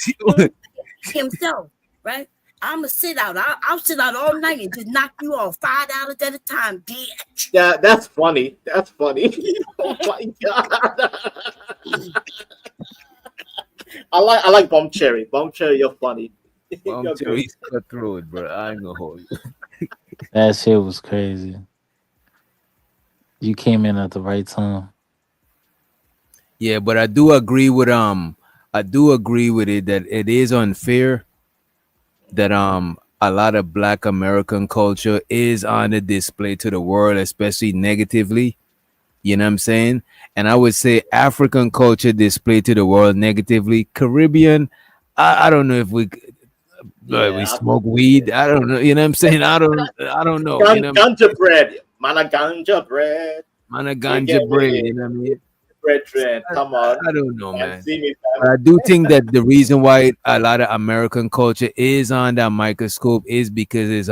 himself, right? I'm gonna sit out. I'll sit out all night and just knock you off $5 at a time, bitch. Yeah, that's funny. That's funny. Oh my god. I like Bomb Cherry. Bomb Cherry, you're funny. Bomb Cherry's cutthroat, bro. I ain't gonna hold you. That shit was crazy. You came in at the right time. Yeah, but I do agree with it that it is unfair that a lot of Black American culture is on the display to the world, especially negatively. You know what I'm saying? And I would say African culture displayed to the world negatively. Caribbean, I don't know if we smoke weed. I don't know. You know what I'm saying? I don't know. You know, Ganja bread. Mana ganja bread. Mana ganja bread. You know what I mean? Bread. Come on. I don't know, man. See me, But I do think that the reason why a lot of American culture is on that microscope is because it's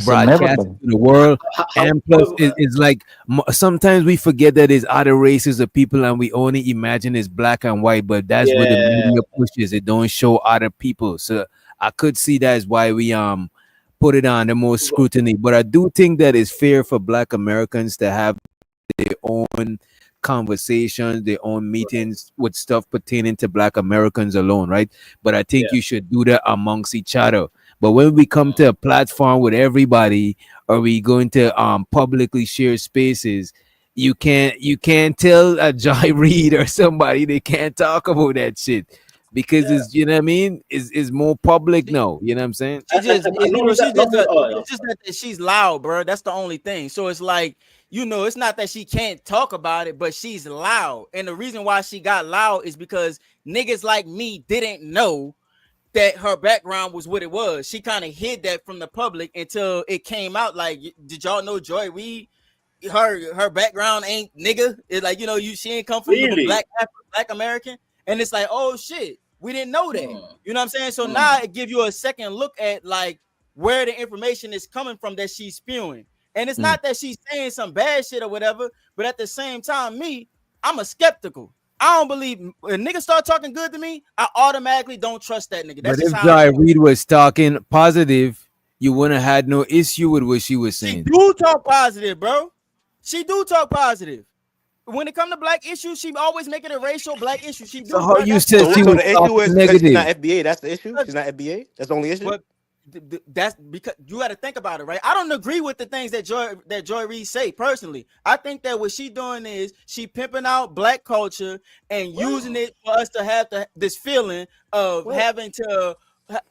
broadcasted to the world, and plus it's like sometimes we forget that it's other races of people, and we only imagine it's black and white. But that's what the media pushes; it don't show other people. So I could see that's why we put it on the most scrutiny. But I do think that it's fair for Black Americans to have their own conversations, their own meetings with stuff pertaining to Black Americans alone, right? But I think you should do that amongst each other. But when we come to a platform with everybody, or we going to publicly share spaces, you can't tell a Joy Reid or somebody they can't talk about that shit. because it's, you know what I mean, is more public now. You know what I'm saying? She just, Not you know, only that, not only, oh, yeah. it's just that she's loud, bro. That's the only thing. So it's like, you know, it's not that she can't talk about it, but she's loud. And the reason why she got loud is because niggas like me didn't know that her background was what it was. She kind of hid that from the public until it came out. Like, did y'all know Joy Reid? Her background ain't nigga. It's like, you know, she ain't come from Really? the black American, and it's like, oh shit, we didn't know that. You know what I'm saying? So Mm. now it give you a second look at like where the information is coming from that she's spewing. And it's not that she's saying some bad shit or whatever, but at the same time, I'm a skeptical. I don't believe when niggas start talking good to me, I automatically don't trust that nigga. That's But just if how I Joy am. Reid was talking positive, you wouldn't have had no issue with what she was saying. Do talk positive, bro. She do talk positive. When it comes to black issues, she always make it a racial black issue. She do. So how bro. you That's said why- she So was the issue talking is because she's not negative? FBA. That's the issue. She's not FBA. That's the only issue. But that's because you got to think about it, right? I don't agree with the things that Joy Reid say personally. I think that what she doing is she pimping out black culture and using it for us to have this feeling of having to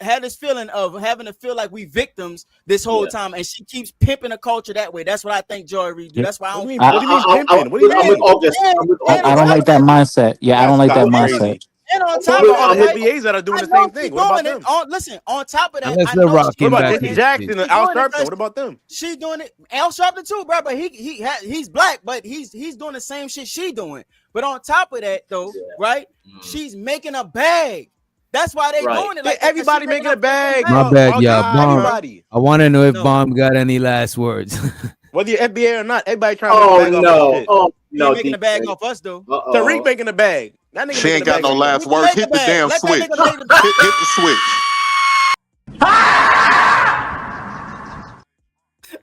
have this feeling of having to feel like we victims this whole time, and she keeps pimping the culture that way. That's what I think Joy Reid do. That's why I don't. What do you mean pimping? What do you I'm with mean? August. I'm with I August. don't like that mindset. Yeah, I don't like that That's mindset. crazy. And on What top about of all the that, FBAs that are doing I the know same she thing? What about doing them? it. Listen, on top of that, Let's I let know Rock What him about back Jesse in. Jackson and She Al doing it Sharpton? 'cause What about them? she doing it. Al Sharpton too, bro. But he's black, but he's doing the same shit she doing. But on top of that, though, right? She's making a bag. That's why they Right. doing it Yeah, like that, 'cause everybody she making making a bag. My bad, August, y'all. Bomb. everybody. I want to know if No. Bomb got any last words. Whether you're FBA or not, everybody trying to make a Oh bag off this no. shit. Oh He no. ain't making a bag DJ. off us though. Tariq making a bag. That nigga She making ain't a got bag no right last We can words. make a Hit the bag. damn Let that switch. nigga make the Hit the switch.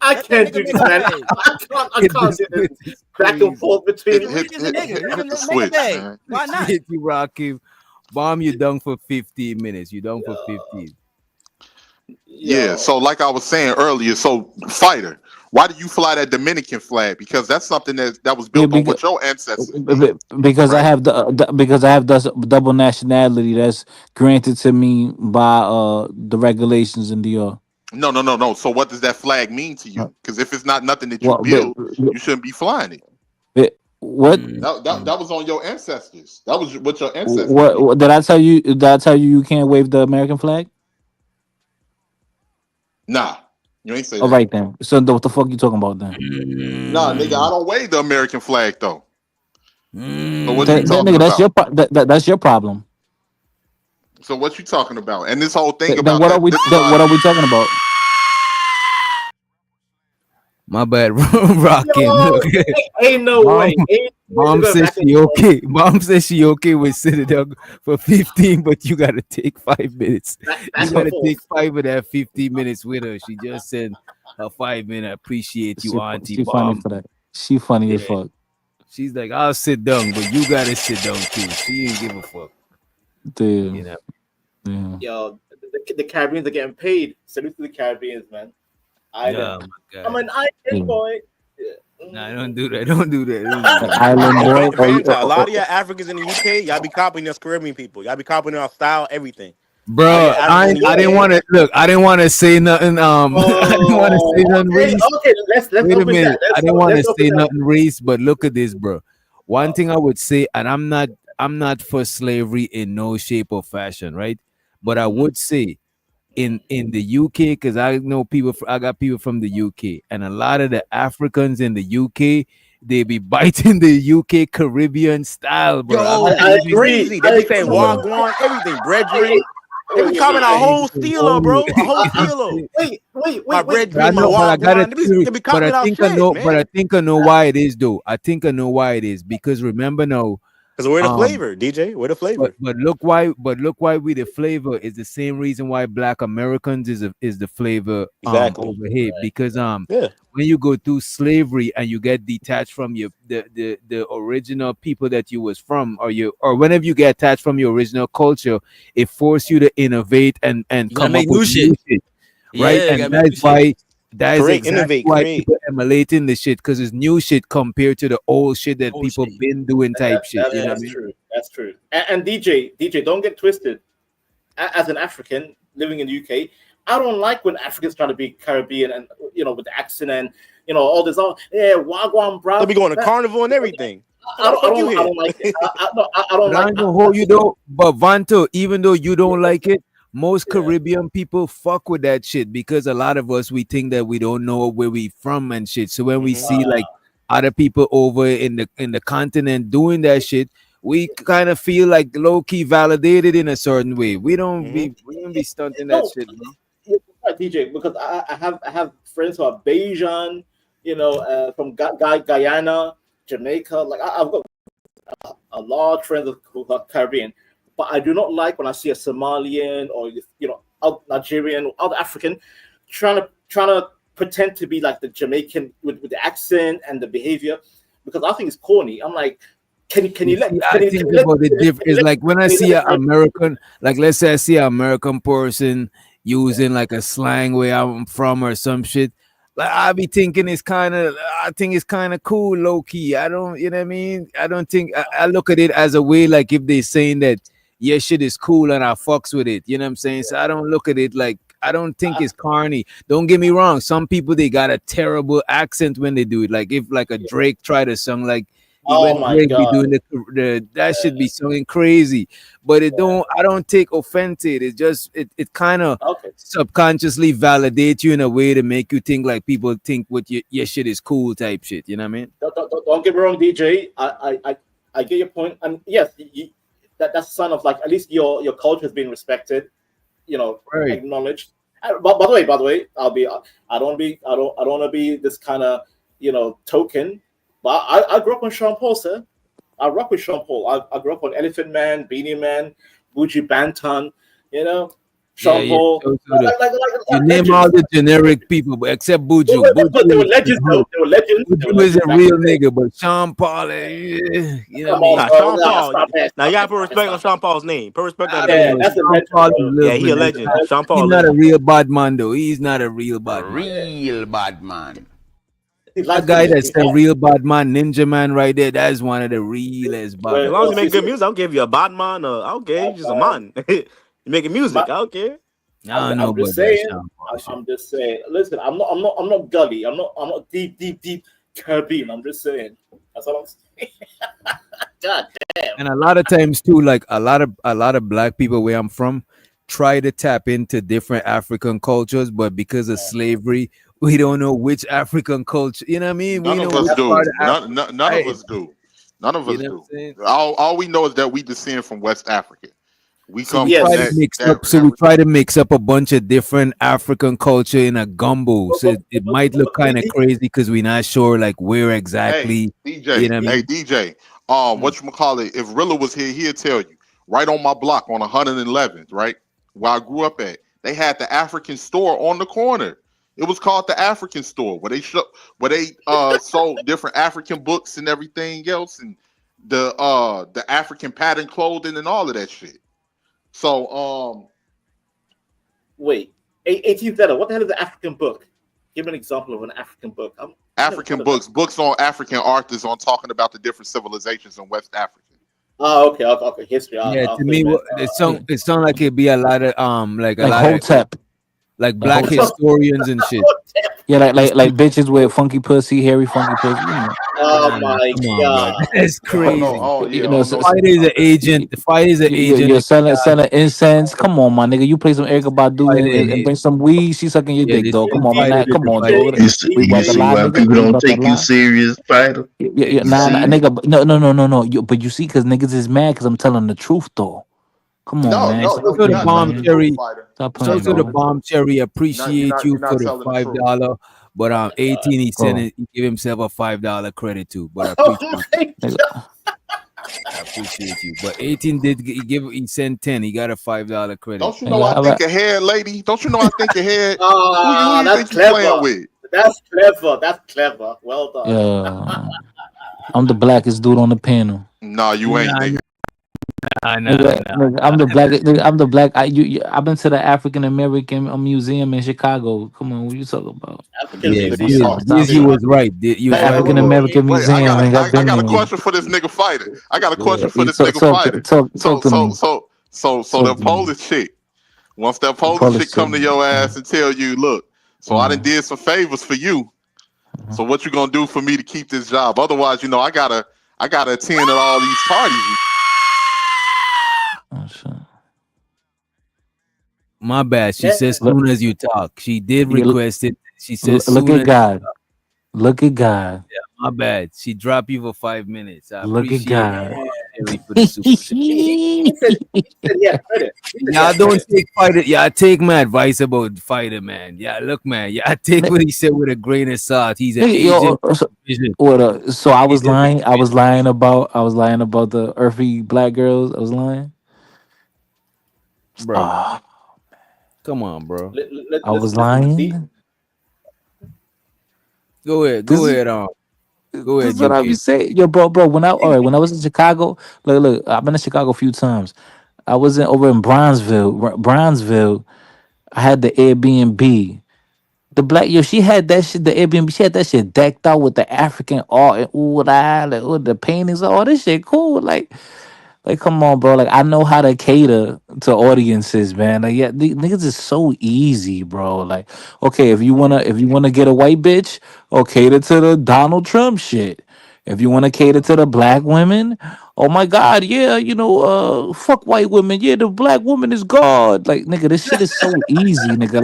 I Let that can't nigga do make this, a man. bag. I can't do this back and forth between. Tariq is a nigga. He Hit can the make a switch, bag. man. Why not? Hit you, Rakim. Bomb, you done for 15 minutes. You done for 15. Yeah, so like I was saying earlier, so fighter, why do you fly that Dominican flag? Because that's something that was built on what your ancestors did. Because I Right. have because I have double nationality that's granted to me by the regulations in the No. So what does that flag mean to you? Because if it's not nothing that you what build, you shouldn't be flying it. what That was on your ancestors. That was what your ancestors did. what did I tell you? Did I tell you you can't wave the American flag? Nah, you ain't say All that. right then. So what the fuck you talking about then? Nah, nigga, I don't wave the American flag though. So what you That talking nigga, that's about? that's your problem. So what you talking about? And this whole thing Then about what are that, we? this is Then why what are we talking about? My bad, Rockin'. Look, Ain't no way. Ain't no way Mom to go says back and she forth. okay. Mom says she okay with sitting down for 15, but you gotta take 5 minutes. Back You and gotta forth. take 5 of that 15 minutes with her. She just said her 5 minute. Appreciate you, Auntie She funny Bomb. for that. She funny as Yeah. fuck. She's like, I'll sit down, but you gotta sit down too. She ain't give a fuck. Damn. You know. Yeah. Yo, the Caribbeans are getting paid. Salute to the Caribbeans, man. Oh Island. my I'm God. an island Yeah. boy. Nah, don't do that. Don't do that. Don't do that. Island boy. Vanta, a lot of y'all Africans in the UK, y'all be copying us Caribbean people. Y'all be copying our style, everything. Bro, I didn't want to look. I didn't want to say nothing. I didn't want to say nothing. Okay, Reese. okay, let's Wait a open minute. that. I didn't want to let's open say that. nothing, Reese. But look at this, bro. One thing I would say, and I'm not for slavery in no shape or fashion, right? But I would say in the UK, because I know people. I got people from the UK, and a lot of the Africans in the UK, they be biting the UK Caribbean style, bro. Yo, it's crazy. They be saying wagwan, everything, brethren. They be copying a whole steelo, bro. A whole steelo. My brethren, my wagwan. They be copying our shit, man. But I think I know why it is, though. I think I know why it is because remember now, because we're the flavor, DJ. We're the flavor. But look why we the flavor is the same reason why Black Americans is the flavor Exactly. over here because Yeah. when you go through slavery and you get detached from your the original people that you was from or whenever you get attached from your original culture, it forces you to innovate and come make up with new shit. right? Yeah, And that's why that is Create, exactly innovate, why create. people emulating the shit because it's new shit compared to the old shit that people been doing type shit. You know what I mean? True. That's true. And DJ, don't get twisted. As an African living in the UK, I don't like when Africans try to be Caribbean and with the accent and all this. Oh yeah, wagwan, bro. They'll be going to carnival and everything. I don't like it. I don't But I like. ain't gonna hold you though. But Vanto, even though you don't like it, most Caribbean people fuck with that shit because a lot of us we think that we don't know where we from and shit. So when we see like other people over in the continent doing that shit, we kind of feel like low key validated in a certain way. We don't be stunting that No, shit, bro. you're right, DJ, because I have friends who are Bajan, from Guyana, Jamaica. Like I've got a lot of friends who are Caribbean, but I do not like when I see a Somalian or Nigerian or other African trying to pretend to be like the Jamaican with the accent and the behavior, because I think it's corny. I'm like, can you let? I think about the difference. Like when I see an American, like let's say I see an American person using like a slang where I'm from or some shit. Like I be thinking I think it's kind of cool, low key. I don't, you know what I mean? I don't think I look at it as a way like if they saying that yeah, shit is cool and I fucks with it. You know what I'm saying? So I don't look at it like I don't think it's corny. Don't get me wrong. Some people they got a terrible accent when they do it. Like if like a Drake tried to song like when my Drake be God. doing that should be something crazy. But I don't take offense to it. It's just it kind of subconsciously validate you in a way to make you think like people think what your shit is cool type shit. You know what I mean? Don't get me wrong, DJ. I get your point, and yes, that's a sign of like at least your culture has been respected, Right. acknowledged. But by the way, I don't want to be this kind of token. But I grew up on Sean Paul, sir. I rock with Sean Paul. I grew up on Elephant Man, Beanie Man, Buju Banton. Sean Paul. You name all the generic people, but except Buju. But they were legends, though. They were legends. Buju is a real nigga, but Sean Paul, you know what I mean? Sean Paul. Now you gotta put respect on Sean Paul's name. Put respect on his name. That's a legend. Paul is He a legend. Sean Paul. He's not a real bad man, though. He's not a real bad man. Real bad man. That guy that's a real bad man, Ninja Man, right there. That's one of the realest bad. As long as you make good music, I don't care if you're a bad man or I don't care. You're just a man. You're making music. I don't care. I'm just saying. I'm just saying. Listen, I'm not gully. I'm not deep Caribbean. I'm just saying. That's all I'm saying. God damn. And a lot of times too, like a lot of black people where I'm from try to tap into different African cultures, but because of slavery, we don't know which African culture. You know what I mean? None of us do. None of us do. None of us do. All we know is that we descend from West Africa. We come we try to mix up a bunch of different African culture in a gumbo. So it might look kind of crazy because we're not sure like where exactly. Hey, DJ, you know what I mean? DJ. Whatchamacallit, if Rilla was here, he'd tell you. Right on my block on 111th, right? Where I grew up at, they had the African store on the corner. It was called the African store, where they sold different African books and everything else, and the African pattern clothing and all of that shit. So wait, 18th letter. What the hell is the African book? Give me an example of an African book. African books on African authors on talking about the different civilizations in West Africa. Oh, okay. History. To me, it sound like it'd be a lot of like a lot Hotep. like black historians and shit. Yeah, like bitches with funky pussy, hairy funky pussy. You know. Oh my God, that's crazy. So, Fight is an agent. The fight is an agent. You're selling incense. Come on, my nigga. You play some Erykah Badu and bring some weed. She sucking your dick, though. Come on, man. Come on, dog. You see why people don't take you serious, fighter? Nah, nigga. No. But you see, because niggas is mad because I'm telling the truth, though. Come on, man. So the bomb cherry. So the bomb cherry appreciate you for the $5. But 18 he give himself a $5 credit too. But I appreciate you. But 18 he sent 10. He got a $5 credit. Don't you know I think ahead, lady? Don't you know I think ahead? Who you that's think clever. you playing with? That's clever. Well done. I'm the blackest dude on the panel. No, you ain't. Nigga. Nigga, I'm the black. Nigga, I'm the black. I've been to the African American Museum in Chicago. Come on, what you talking about? African Yeah, Nigga museum. talk. Dizzy was right. You The was right African about that. American Wait, I Museum. got Nigga, I've I been got a there. question for this nigga fighter. I got a Go question ahead. for this Talk, nigga talk, fighter. talk to me. So Talk that to me. Polish chick. Once that The Polish Polish chick come to your ass and tell you, look, so I done did some favors for you. So what you gonna do for me to keep this job? Otherwise, I gotta attend at all these parties. Oh, shit. My bad. She Yeah. says Look, soon as you talk. She did you, request it. She says look soon at as God. Look at God. my bad. She dropped you for 5 minutes. I Look at appreciate God. you for the super chat. He said he had credit. He said he Y'all had don't credit. take fighter. Y'all take my advice about fighter, man. Yeah, look, man. Y'all take what he said with a grain of salt. He's an Nigga, agent. so I He's was a lying. I was vision, lying about. I was lying about the earthy black girls. I was lying. bro. Ah, Come on, bro. I was Listen, see, lying. Go ahead. This Go is ahead. Go this ahead, is what I be UK. saying, yo, bro. When I all right, when I was in Chicago, look, I've been to Chicago a few times. I was over in Bronzeville. I had the Airbnb. The black yo, she had that shit. The Airbnb, she had that shit decked out with the African art and all the paintings, all this shit cool. Like, come on, bro. Like, I know how to cater to audiences, man. Like, yeah, niggas is so easy, bro. Like, okay, if you wanna get a white bitch, cater to the Donald Trump shit. If you wanna cater to the black women, oh my God, yeah, fuck white women. Yeah, the black woman is God. Like, nigga, this shit is so easy, nigga.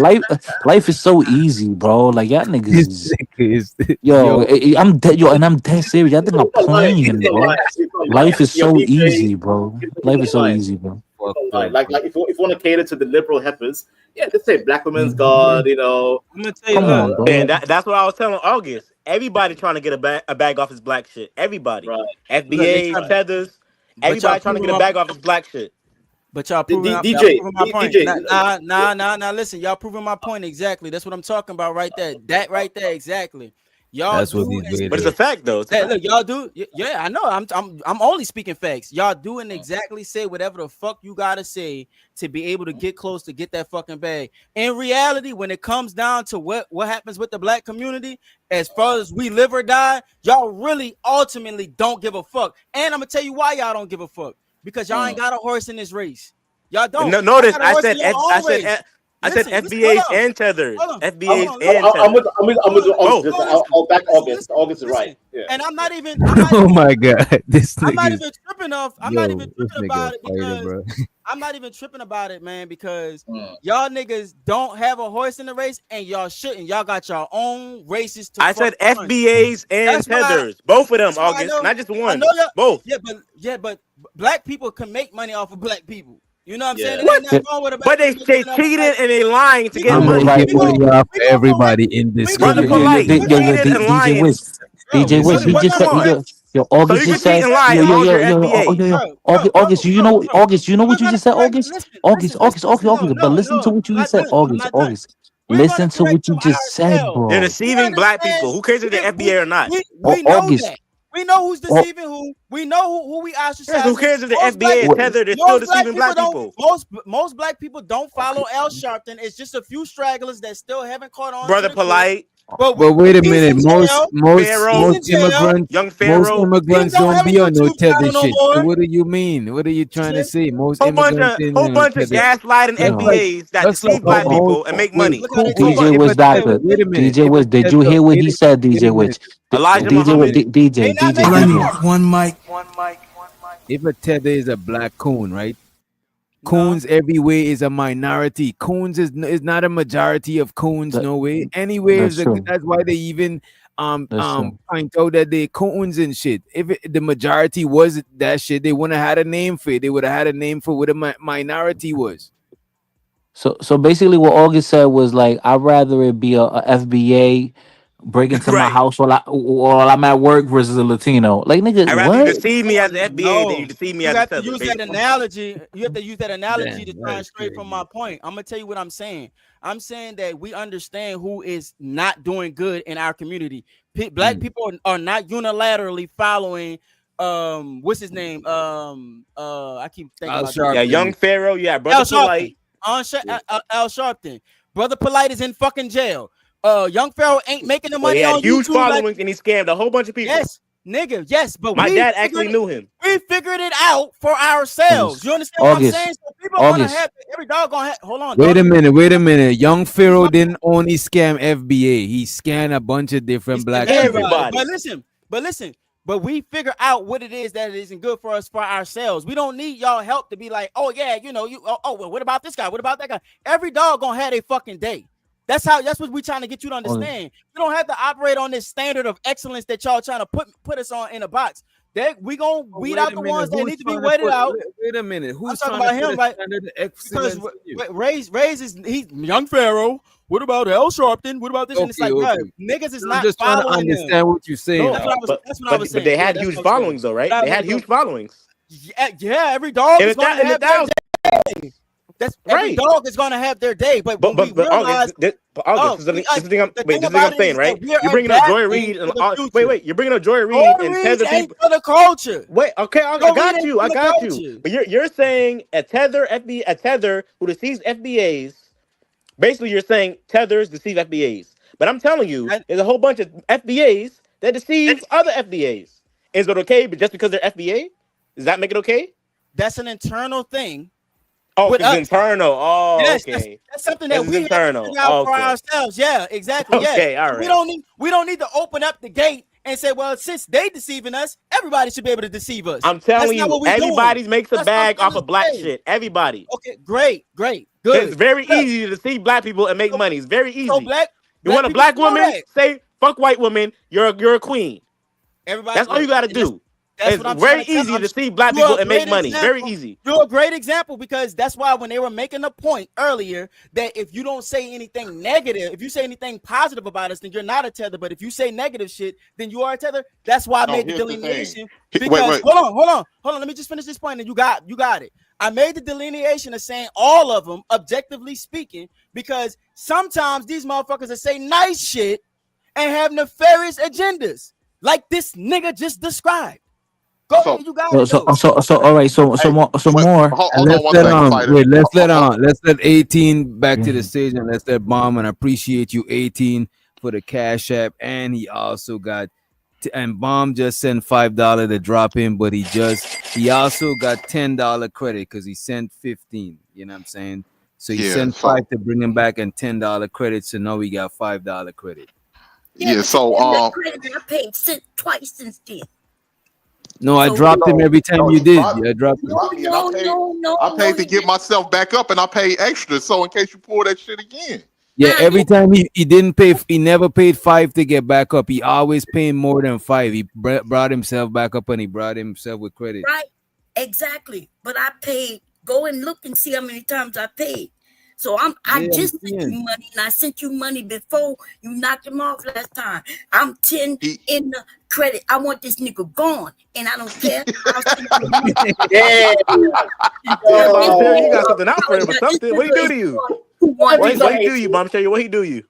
Life is so easy, bro. Like, y'all niggas This is. nigga is Yo, yo. I'm dead, yo, and I'm dead serious. I think I'm he's not lying. He's playing, not bro. lying. He's not lying. Life is Yo, so DJ, easy, bro. he's Life is not so lying. easy, bro. Fucked Like, up, like, bro. like if you want to cater to the liberal heifers, yeah, just say black women's Mhm. God. I'm gonna tell you, Come look, on, And bro. that's what I was telling August. Everybody trying to get a bag off his black shit. Everybody. right, look, they FBAs, try, tethers. but y'all Everybody trying to proving get a my, bag off his black shit. but y'all DJ, proving my point. DJ. Nah. Listen, y'all proving my point exactly. That's what I'm talking about right there. That right there, exactly. Y'all That's what do he's But it's waiting. a fact though. It's a Hey, fact. look, y'all do. Yeah, I know. I'm only speaking facts. Y'all doing exactly say whatever the fuck you gotta say to be able to get close to get that fucking bag. In reality, when it comes down to what happens with the black community, as far as we live or die, y'all really ultimately don't give a fuck. And I'm gonna tell you why y'all don't give a fuck. Because y'all ain't got a horse in this race. Y'all don't. No, Y'all notice got a horse in your own race. I said Listen, hold FBAs on. and tethers. Hold on. FBAs Hold on. and I'm tethers. with August. Both. Listen, Listen, I'll back August. listen, August is right. listen. Yeah. And I'm not even Oh my god, this I'm not nigga is even tripping off. I'm not even yo. This tripping nigga a about it fighter, because bro. I'm not even tripping about it, man, because y'all niggas don't have a horse in the race and y'all shouldn't. Y'all got your own races to I said fucking run. FBAs and That's why tethers. Both of them, that's why I August. know Not just I know one. y'all Both. but black people can make money off of black people. You know what I'm saying? Yeah. It ain't What? nothing wrong with a black But people they making money off of cheated black and people. they lying to We get gonna Yeah, go money. right. Making we gonna money off we gonna go right everybody we gonna Brother go indiscriminately. Polite, you we cheated and DJ lying. Wiz, bro, DJ Wiz. What? He What? just Come said, on. So August you can just cheat said, and lie as long as you're FBA. August. You know, August. You know what you just said, August. No, But listen to what I'm you just not said, done. I'm August. not done. August. We're gonna Listen to correct what you them just said, ourselves. They're bro. We deceiving black understand. people. Who cares if they're FBA or not? We know August. that. We know who's Au- deceiving who. We know who we Yes, who ostracizing. cares if they're Most black FBA and people, Wait, tether? They're still most black deceiving people black don't. people. Most black people don't follow Al Sharpton. It's just a few stragglers that still haven't caught on to Brother the truth. Polite, But But wait a he's minute, in jail. He's Pharaoh, in jail. young most Pharaoh, He immigrants don't don't have a be on no YouTube tether channel no shit. So more. what do you mean? What are you trying to say? Most whole bunch immigrants of ain't whole on no bunch of tether. gaslighting Just yo, like FBAs that deceive like black oh, most people and oh, make wait, money. Look how they who DJ talking. if was a Look how they tether doctor. wait a minute, DJ if a was. Did you tether hear what wait he a said, wait DJ a minute. Witch? Elijah DJ, Muhammad. They DJ, not DJ, making Let money me DJ. off. one mic. If a tether is a black coon, right? No. Coons every way is a minority. Coons is not a majority of coons, That, no way. Anyway, that's true. that's why they even That's true. point out that they coons and shit. If the majority was that shit, they wouldn't have had a name for it. They would have had a name for what a minority was. So basically, what August said was like, I'd rather it be a FBA break into my Right. house while I'm at work versus a Latino. Like, nigga, I'd rather you what? deceive me as an FBA than you No, deceive me you as a have to tether, use that basically. analogy. You have to use that analogy Damn, to that try and is straight from crazy. my point. I'm gonna tell you what I'm saying. I'm saying that we understand who is not doing good in our community. Black people are not unilaterally following what's his name? I keep thinking Al about Yeah, Sharpton. Young Pharaoh. Yeah, Al Brother Sharpton. Polite. Al Sharpton. Brother Polite is in fucking jail. Young Pharaoh ain't making the Well, he money had on huge YouTube like followings and he scammed a whole bunch of people. yes, nigga, yes, but My dad actually knew him. We figured it out for ourselves. You understand what I'm August. saying? So people are gonna August. have every dog gonna have. Hold on. Wait a dog. minute. Young Pharaoh didn't only scam FBA. He scammed a bunch of different black people. Everybody. But listen. But we figure out what it is that it isn't good for us for ourselves. We don't need y'all help to be like, oh yeah, you know, well, what about this guy? What about that guy? Every dog gonna have a fucking day. That's what we're trying to get you to understand. We don't have to operate on this standard of excellence that y'all trying to put us on in a box. We gonna weed out the ones that need to be weeded out. Wait a minute. Who's I'm talking trying about to him, right? Because Raise is he's Young Pharaoh. What about Al Sharpton? What about this? And it's like, bro, niggas is I'm not just trying to following him. understand what you're saying. No, That's what I was saying. But they had Yeah, huge that's what I'm followings, saying. though, right? But They had huge followings. Yeah, every dog In is the going to have their thousands. day. That's every Right. dog is going to have their day. But when we realize, August, this is the thing I'm about it saying, is right? that we are You're bringing up Joy adapting Reid and for the future. wait, you're bringing up Joy Reid Joy and Reid Tether ain't people. for the culture. Wait, okay, I Joy got Reid you, ain't I for the got culture. you. But you're saying a Tether who deceives FBAs. Basically, you're saying Tethers deceive FBAs. But I'm telling you, there's a whole bunch of FBAs that deceive other FBAs. Is it okay? But just because they're FBA, does that make it okay? That's an internal thing. Oh, with it's us. internal. Oh, Yes, okay. that's something This that is we have to internal. figure out for Okay. ourselves. Yeah, exactly. Okay, Yeah. all We right. don't need to open up the gate and say, well, since they deceiving us, everybody should be able to deceive us. I'm That's telling not you, what we everybody doing. makes a That's what I'm bag trying off to of black say. shit. Everybody. Okay, great, It's good. very Yeah. easy to deceive black people and make money. It's very easy. So black You want a people black should know woman? that. Say fuck white woman. You're a queen. Everybody, That's all you got to do. That's It's what I'm very trying to tell. easy to deceive black You're people a and make great money. Very example. easy. You're a great example because that's why when they were making a point earlier that if you don't say anything negative, if you say anything positive about us, then you're not a tether. But if you say negative shit, then you are a tether. That's why I made the here's the delineation. thing. Because Wait. hold on. Let me just finish this point, and you got it. I made the delineation of saying all of them, objectively speaking, because sometimes these motherfuckers that say nice shit and have nefarious agendas, like this nigga just described. Go ahead, you got it. So all right. So more. Hold on one second, fighter. Let's let 18 back to the stage and let's let Bomb, and I appreciate you 18 for the Cash App, and he also got and Bomb just sent $5 to drop in, but he also got $10 credit because he sent 15. You know what I'm saying? So he sent 5 to bring him back and $10 credit. So now we got $5 credit. Yeah, so I paid twice since then. No, I dropped him every time you did. I dropped him. No. I paid to get myself back up, and I paid extra. So in case you pull that shit again. Yeah, every time he didn't pay, he never paid 5 to get back up. He always paying more than 5. He brought himself back up, and he brought himself with credit. Right, exactly. But I paid. Go and look and see how many times I paid. So I just sent you money, and I sent you money before you knocked him off last time. I'm 10 in the credit. I want this nigga gone, and I don't care. You got something out for him or something. What he do to you? What he do you, Mom? Tell you what he do you.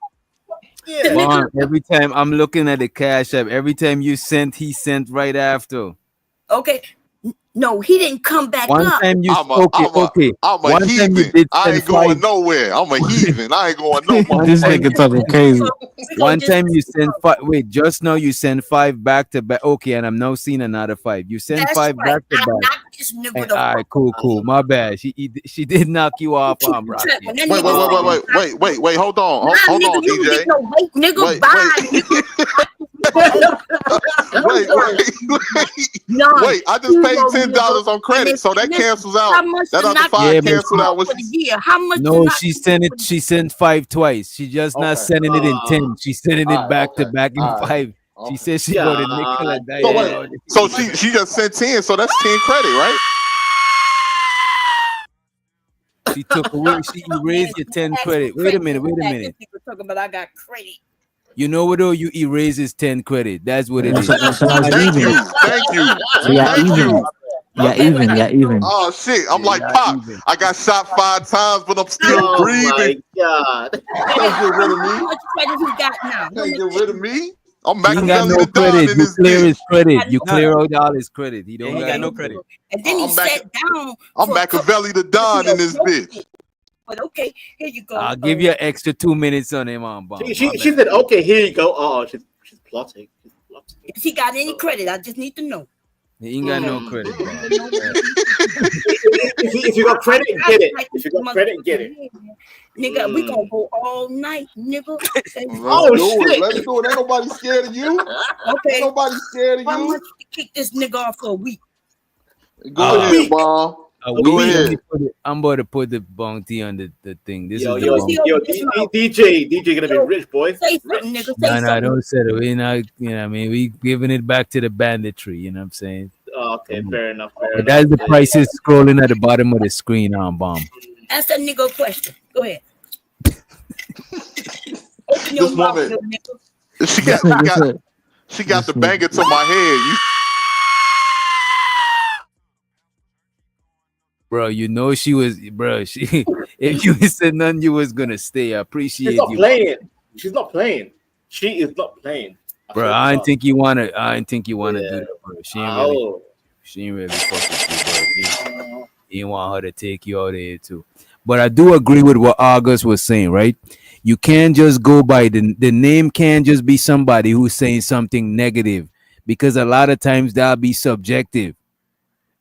Bomb, every time I'm looking at the Cash App, every time you sent, he sent right after. Okay. No, he didn't come back One up. time you I'm a heathen. I ain't going nowhere. I'm a heathen. I ain't going nowhere. This nigga talking crazy. One time you sent 5. Wait, just now you sent 5 back to back. Okay, and I'm now seeing another 5. You sent 5 back to back. And, all right, cool. My bad. She did knock you off. Wait. Hold on, DJ. Wait. I just paid $10 on credit, so that cancels out. That other 5 canceled out. How much? No, she sent 5 twice. She just not sending it in 10. She's sending it back to back in 5. She said she got a nickel and dime. So she just sent 10, so that's 10 credit, right? She took away. She erased your 10 credit. Wait a minute. Talking about I got credit. You know what though? You erase his 10 credit. That's what it is. Thank you. Yeah, even. Oh shit! I'm like Pop. I got shot 5 times, but I'm still breathing. God! Can't get rid of me. How much credit he got now? Can't get rid of me. I'm He ain't got Machiavelli no the Don credit. in You this clear his bitch. credit. You Nah, clear out all his credit. He yeah, don't he ain't got got no no credit. credit. And then he I'm Machi- sat down I'm for a couple Machiavelli the minutes Don to in this approach bitch. it. But okay, here you go. I'll give you an extra 2 minutes on him on bomb. She said, okay, here you go. Oh, she's plotting. She's plotting. If he got any credit, I just need to know. He ain't got no credit, bro. If you got credit, get it. If you got credit, get it. Nigga, we gonna go all night, nigga. Let's do it. Let's do it. Ain't nobody scared of you. Okay. Ain't nobody scared of How you. much to kick this nigga off for a week? Go ahead, Bob. Go ahead. I'm about to put the bounty on the thing. This Yo, is the yo, bounty. yo, DJ gonna be rich, boy. Say something, nigga. Say No, something. don't settle. We not, you know what I mean? We giving it back to the banditry, you know what I'm saying? Oh, okay, fair enough. Fair But enough. that's the prices scrolling at the bottom of the screen on bomb. Ask that nigga a question. Go ahead. Open your This mouth, woman, little nigga. she got the banger to my head. Bro, you know she was, bro. She, if you said none, you was gonna stay. I appreciate She's not you, playing. She's not playing. She is not playing. bro. I didn't think you wanna. I didn't think you wanna do that, bro. She ain't really. Oh. She ain't really fuck with you, bro. You want her to take you out there too. But I do agree with what August was saying, right? You can't just go by the name. Can't just be somebody who's saying something negative, because a lot of times that'll be subjective.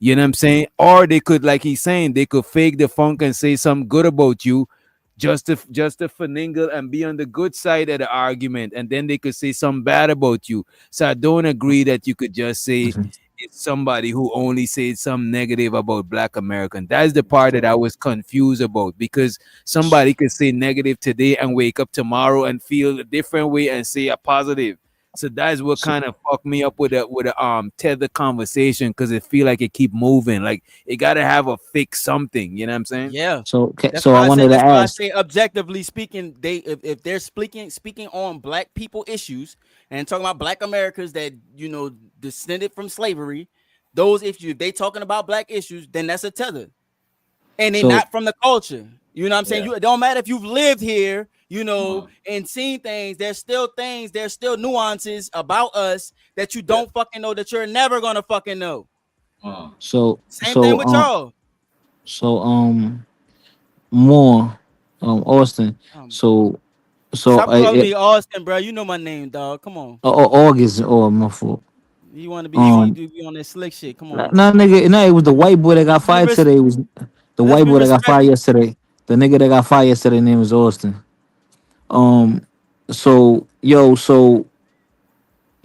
You know what I'm saying? Or they could, like he's saying, they could fake the funk and say something good about you, just to finagle and be on the good side of the argument, and then they could say something bad about you. So I don't agree that you could just say it's somebody who only said something negative about Black American. That's the part that I was confused about, because somebody could say negative today and wake up tomorrow and feel a different way and say a positive. So that's what kind of fucked me up with a tether conversation, because it feel like it keep moving. Like it gotta have a fix something. You know what I'm saying? Yeah. So That's so why I wanted to that's why I ask. say objectively speaking, they if they're speaking on Black people issues and talking about Black Americans that descended from slavery, those issues, if they talking about Black issues, then that's a tether, and they're So not from the culture. You know what I'm saying? Yeah. It don't matter if you've lived here, and seen things. There's still nuances about us that you don't fucking know, that you're never gonna fucking know. so Same thing with y'all. so more Austin. So Stop calling it, me Austin, bro. You know my name, dog. Come on. August. Oh, my fault. You want to be on that slick shit. Come on. Nah, nigga, no, it was the white boy that got fired res- today. It was the Let's white be boy that got fired respectful. yesterday. The nigga that got fired yesterday name was Austin. So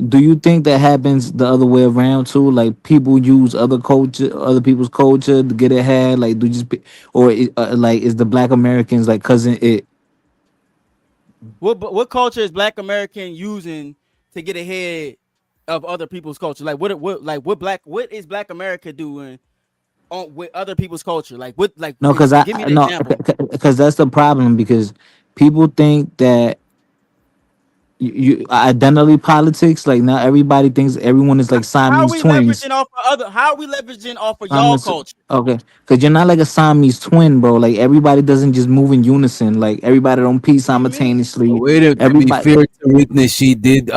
do you think that happens the other way around too? Like people use other people's culture to get ahead. Like like is the Black Americans like cousin it? What culture is Black American using to get ahead of other people's culture? Like what is Black America doing on with other people's culture? Like No, because give me an example. because that's the problem, because people think that you identity politics. Like now everybody thinks everyone is like How are Siamese we twins. leveraging off of how are we leveraging off of y'all Siamese, culture? okay, because you're not like a Siamese twin, bro. Like everybody doesn't just move in unison. Like everybody don't pee simultaneously. Wait, to be Everybody. fair to witness, she did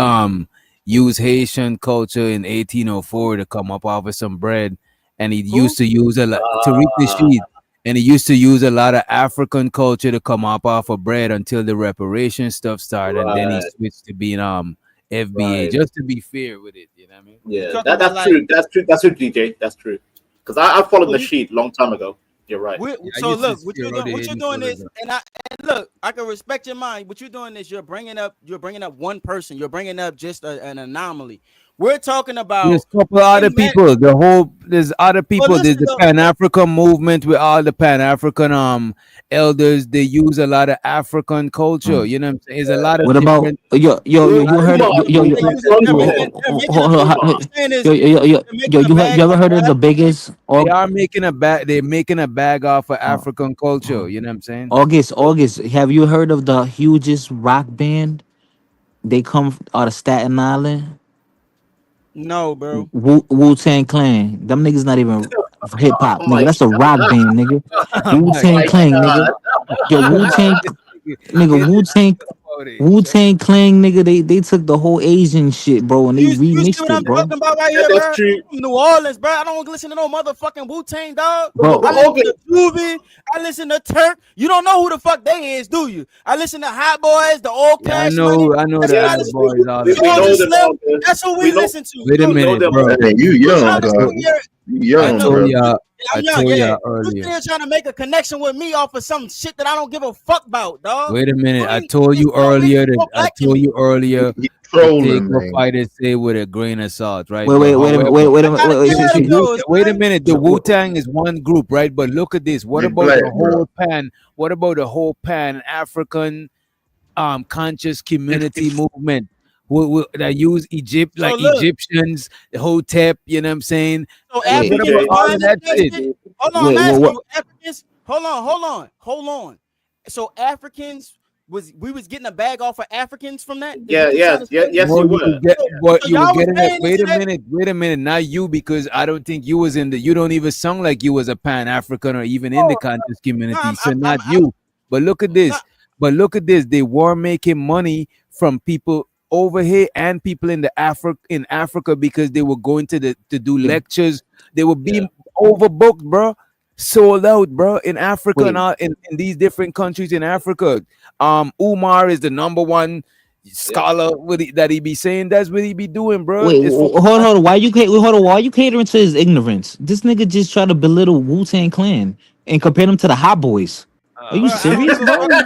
use Haitian culture in 1804 to come up off of some bread, and he used to use a lot to reach the sheet, and he used to use a lot of African culture to come up off of bread until the reparation stuff started, and then he Right. switched to being FBA. Right. Just to be fair with it, you know what I mean? Yeah, that's true. That's true. That's true, DJ. That's true. Because I followed the sheet long time ago. You're right. So look, what you're doing is, and look, I can respect your mind. What you're doing is you're bringing up one person. You're bringing up just an anomaly. We're talking about There's a couple of other people. There's other people. There's the Pan African movement with all the Pan African elders. They use a lot of African culture. You know what I'm saying? There's a lot of What about different. you heard you ever heard of the biggest They are making a bag. They're making a bag off of African culture. You know what I'm saying? August? Have you heard of the hugest rock band? They come out of Staten Island. No, bro. Wu-Tang Clan. Them niggas not even hip hop, Oh nigga. my That's a rock band, nigga. Oh my Wu-Tang my Clan, God. nigga. Yo, Wu-Tang, nigga. Wu-Tang Clan, nigga, they took the whole Asian shit, bro, and they You see remixed what it, I'm bro. talking about right here, That's bro? true. I'm from New Orleans, bro. I don't listen to no motherfucking Wu-Tang, dog. Bro. I listen to Juvie. I listen to Turk. You don't know who the fuck they is, do you? I listen to Hot Boys, the old Yeah, I Cash Money. know That's the what I hot listen boys, to. all We that. George know and them, Slim. August. That's who We we know listen to. Wait a we know minute, them, bro. August. Hey, you young, Honestly, dog. yeah, You I young, told bro. y'all, I'm I young, told yeah. y'all You earlier. still trying to make a connection with me off of some shit that I don't give a fuck about, dog. Wait a minute. I You told you earlier more that black than me. He to take trolling, what man. fighters say with a grain of salt, right? Wait, But wait, wait a minute, however, wait a I minute, gotta wait, tell the see, those, Wait a man. minute. The Wu Tang is one group, right? But look at this. What He about black, the bro. whole pan? What about the whole pan African conscious community movement? That use Egypt So like look, Egyptians, the Hotep, you know what I'm saying? so What wait, Africans about was DJ, all of buying that into that shit? shit. Hold on, I'm wait, asking what? you, Africans. Hold on. So Africans we was getting a bag off of Africans from that? Is what you trying to say? yes, No, you you were. was get, So, but so you were y'all was getting it. paying into that? Wait a minute, not you, because I don't think you was in the. You don't even sound like you was a Pan African or even in the Oh, conscious no, community. So not you. But look at this. not, But look at this. They were making money from people over here and people in Africa because they were going to do Yeah, lectures. They were being overbooked, bro. Sold out, bro, in Africa and wait. all in these different countries in Africa. Umar is the number one scholar that he be saying. That's what he be doing, bro. Wait, It's for hold on. Why you hold on? Why you catering to his ignorance? This nigga just try to belittle Wu-Tang Clan and compare them to the Hot Boys. Are you bro, I don't serious, give a fuck. bro?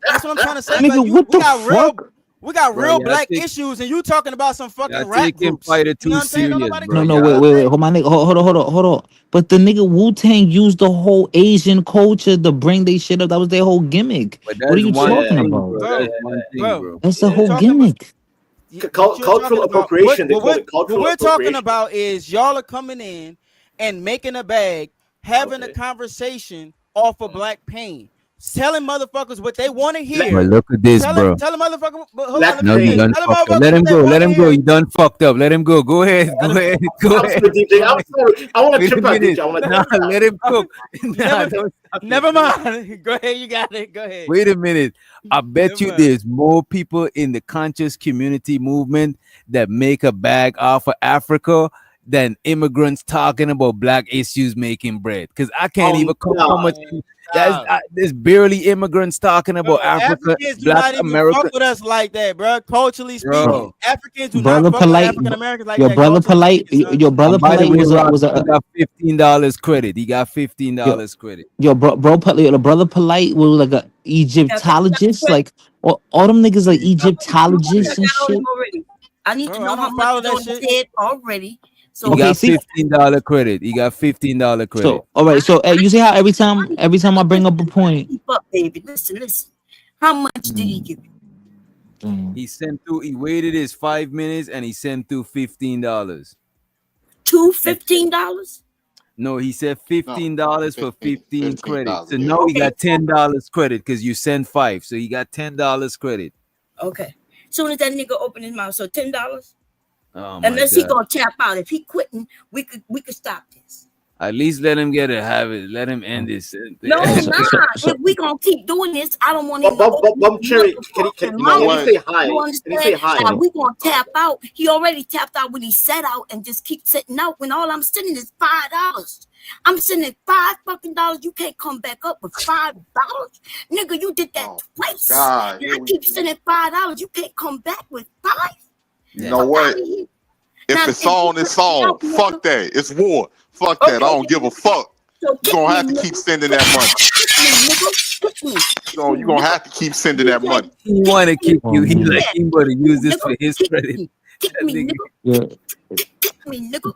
That's what I'm trying to say. Like Nigga, what the fuck? we got bro. real black issues, and you talking about some Y'all fucking rap taking groups. fighter You know too what I'm saying? Don't serious, nobody bro. give a No, fuck wait, about wait, that. wait. Hold my nigga, hold on. But the nigga Wu-Tang used the whole Asian culture to bring they shit up. That was their whole gimmick. But What are that's you one talking thing, about? bro. Bro, That's one thing, bro, bro. That's the you whole talking about gimmick. what you're Cultural talking about. appropriation. They call it What cultural we're talking appropriation. about is y'all are coming in and making a bag, having a conversation off of black pain, telling motherfuckers what they want to But hear. look at this, Tell bro. them motherfuckers. But hold on, Black let me No, you finish. pain. done Tell them fucked up. motherfuckers what they Let want to him go. hear. You done fucked up. Let him go. Go ahead. Go ahead. Go I'm ahead. sorry, DJ. Go I'm ahead. sorry. I want to Wait a trip out, minute. DJ. I want to Nah, trip out. let him cook. Nah, don't stop Never it. mind. Go ahead. You got it. Go ahead. Wait a minute. I bet Never you mind. there's more people in the conscious community movement that make a bag off of Africa than immigrants talking about black issues making bread. Because I can't even come with there's barely immigrants talking Bro, about Africa, Africans do black not even America. fuck with us like that, bro. Culturally speaking, Bro. Africans do not Brother fuck with Polite, African Americans like your that. brother Culturally Polite, speaking, son. your brother And by the Polite way, was Rock, a he got $15 credit. He got $15 credit. your the brother Polite was like a Egyptologist, like all them niggas like Egyptologists and I shit. already. I need Bro, to I know how don't much follow is that on his shit. head already. So He Okay, got see. $15 credit. He got $15 credit. So all right, so you see how every time I bring up a point, keep up, baby. Listen. How much did he give you? He sent through. He waited his 5 minutes and he sent through $15. $15? No, he said $15 for 15 credit. $15, So yeah. now he Okay. got $10 credit because you sent 5. So he got $10 credit. Okay. Soon as that nigga open his mouth, so $10. Oh my Unless he god! gonna tap out. If he quitting, we could stop this. At least let him get it. Have it. Let him end this. No, so, if we gonna keep doing this, I don't want him to open Bum his Cherry, can motherfucking You know he mouth. say what? hi? You Can he say understand? hi? Now we gonna tap out. He already tapped out when he set out and just keep sitting out when all I'm sending is $5. I'm sending $5 You can't come back up with $5. Nigga, you did that twice. God, And here I we keep sending $5. You can't come back with 5. You know what? If Now, it's if you on, it's put me on. out, nigga, Fuck that. It's war. Fuck that. I don't give a fuck. so You're gonna have to keep sending that money. You're gonna have to keep sending that money. He want to kick oh you. He man, like he want to use this for his credit. Kick That me, nigga. nigga. yeah, Kick me, nigga.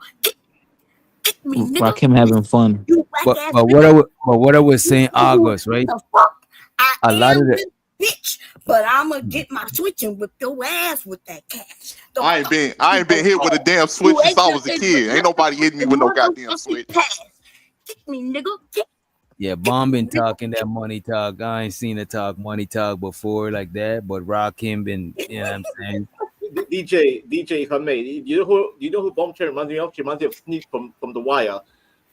Kick me, nigga. Rakim having fun. You whack But ass but what I was saying, August, right? the fuck? I A lot am of the this bitch, but I'ma get my switch and whip your ass with that cash. The I ain't been hit with a damn switch since I was a kid. Ain't nobody hitting me with no goddamn switch. Kick me, nigga. Kick. Yeah, Bomb been talking that money talk. I ain't seen it talk money talk before like that, but Rakim been, you know what I'm saying? DJ Hamed. You know who Bum Cherry reminds me of? She reminds me of Sneak from The Wire.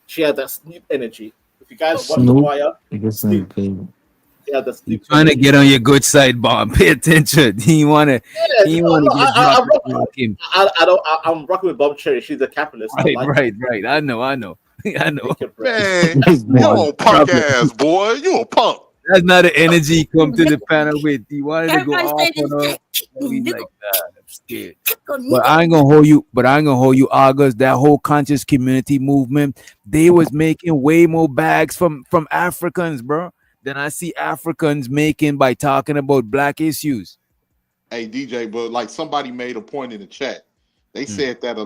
She has that Snoop energy. If you guys watch The Snoop, Wire, this Snoop. nigga crazy. Yeah, the He's sleep trying to committee. get on your good side, Bob. Pay attention. He wanna get dropped and block him. I'm rocking with Bob Cherry. She's a capitalist. I like it. Right. I know. I know. Make it bread. Man, This you man, don't punk ass boy. You a punk. that's not the energy he come to the panel with. He wanted to go Everybody off saying on this her. And we nigga, like, nah, I'm scared. nigga, But I ain't gonna hold you. August. That whole conscious community movement, they was making way more bags from Africans, bro, than I see Africans making by talking about black issues. Hey DJ, but like somebody made a point in the chat. They said that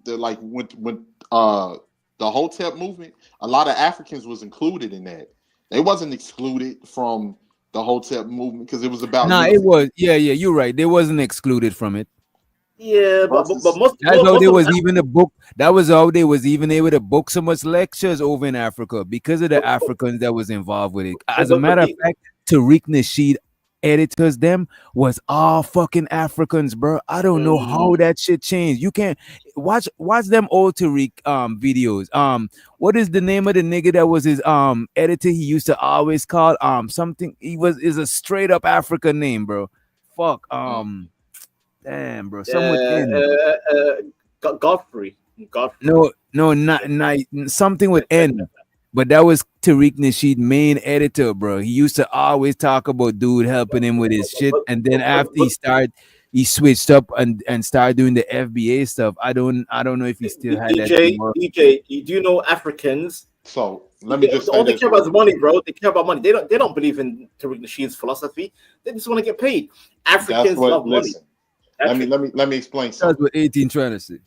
like when the Hotep movement, a lot of Africans was included in that. They wasn't excluded from the Hotep movement because it was about Nah, it was. Yeah. You're right. They wasn't excluded from it. Yeah, but most That's how most they of was even a book. That was how they was even able to book so much lectures over in Africa because of the Africans that was involved with it. As a matter of fact, Tariq Nasheed editors them was all fucking Africans, bro. I don't know how that shit changed. You can't watch them old Tariq videos. What is the name of the nigga that was his editor? He used to always call something. Is a straight up African name, bro. Fuck damn, bro. Some with N. Godfrey. No, not something with N. But that was Tariq Nasheed, main editor, bro. He used to always talk about dude helping him with his shit, and then after he switched up and started doing the FBA stuff. I don't know if he still had that thing working. DJ, do you know Africans? So let me just say all they this. care about is money, bro. They care about money. They don't believe in Tariq Nasheed's philosophy. They just want to get paid. Africans love money. Let me explain something. That's what 18 trying to say.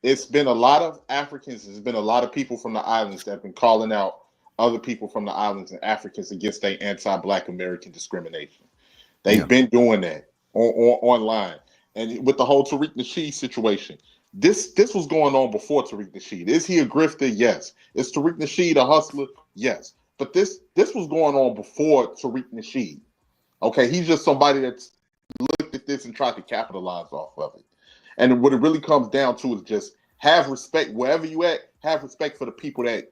It's been a lot of Africans. There's been a lot of people from the islands that have been calling out other people from the islands and Africans against their anti-Black American discrimination. They've been doing that online, and with the whole Tariq Nasheed situation, this was going on before Tariq Nasheed. Is he a grifter? Yes. Is Tariq Nasheed a hustler? Yes. But this was going on before Tariq Nasheed. Okay, he's just somebody that's looked at this and tried to capitalize off of it. And what it really comes down to is just have respect wherever you at. Have respect for the people that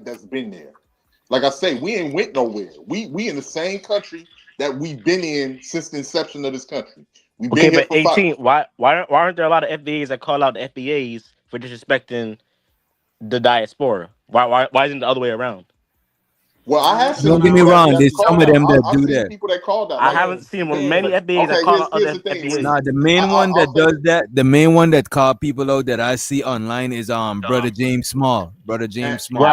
that's been there. Like I say, we ain't went nowhere. We in the same country that we've been in since the inception of this country. We've been here but for 18. Why aren't there a lot of FBAs that call out the FBAs for disrespecting the diaspora? Why isn't it the other way around? Well, I have seen Don't get me people wrong. that There's some called of out. them that I've do seen that. people that called out. I Like, haven't seen many FBAs that call out here's other the thing. FBAs. Nah, the main one that does that, the main one that call people out that I see online is Brother James Small. Brother James Small.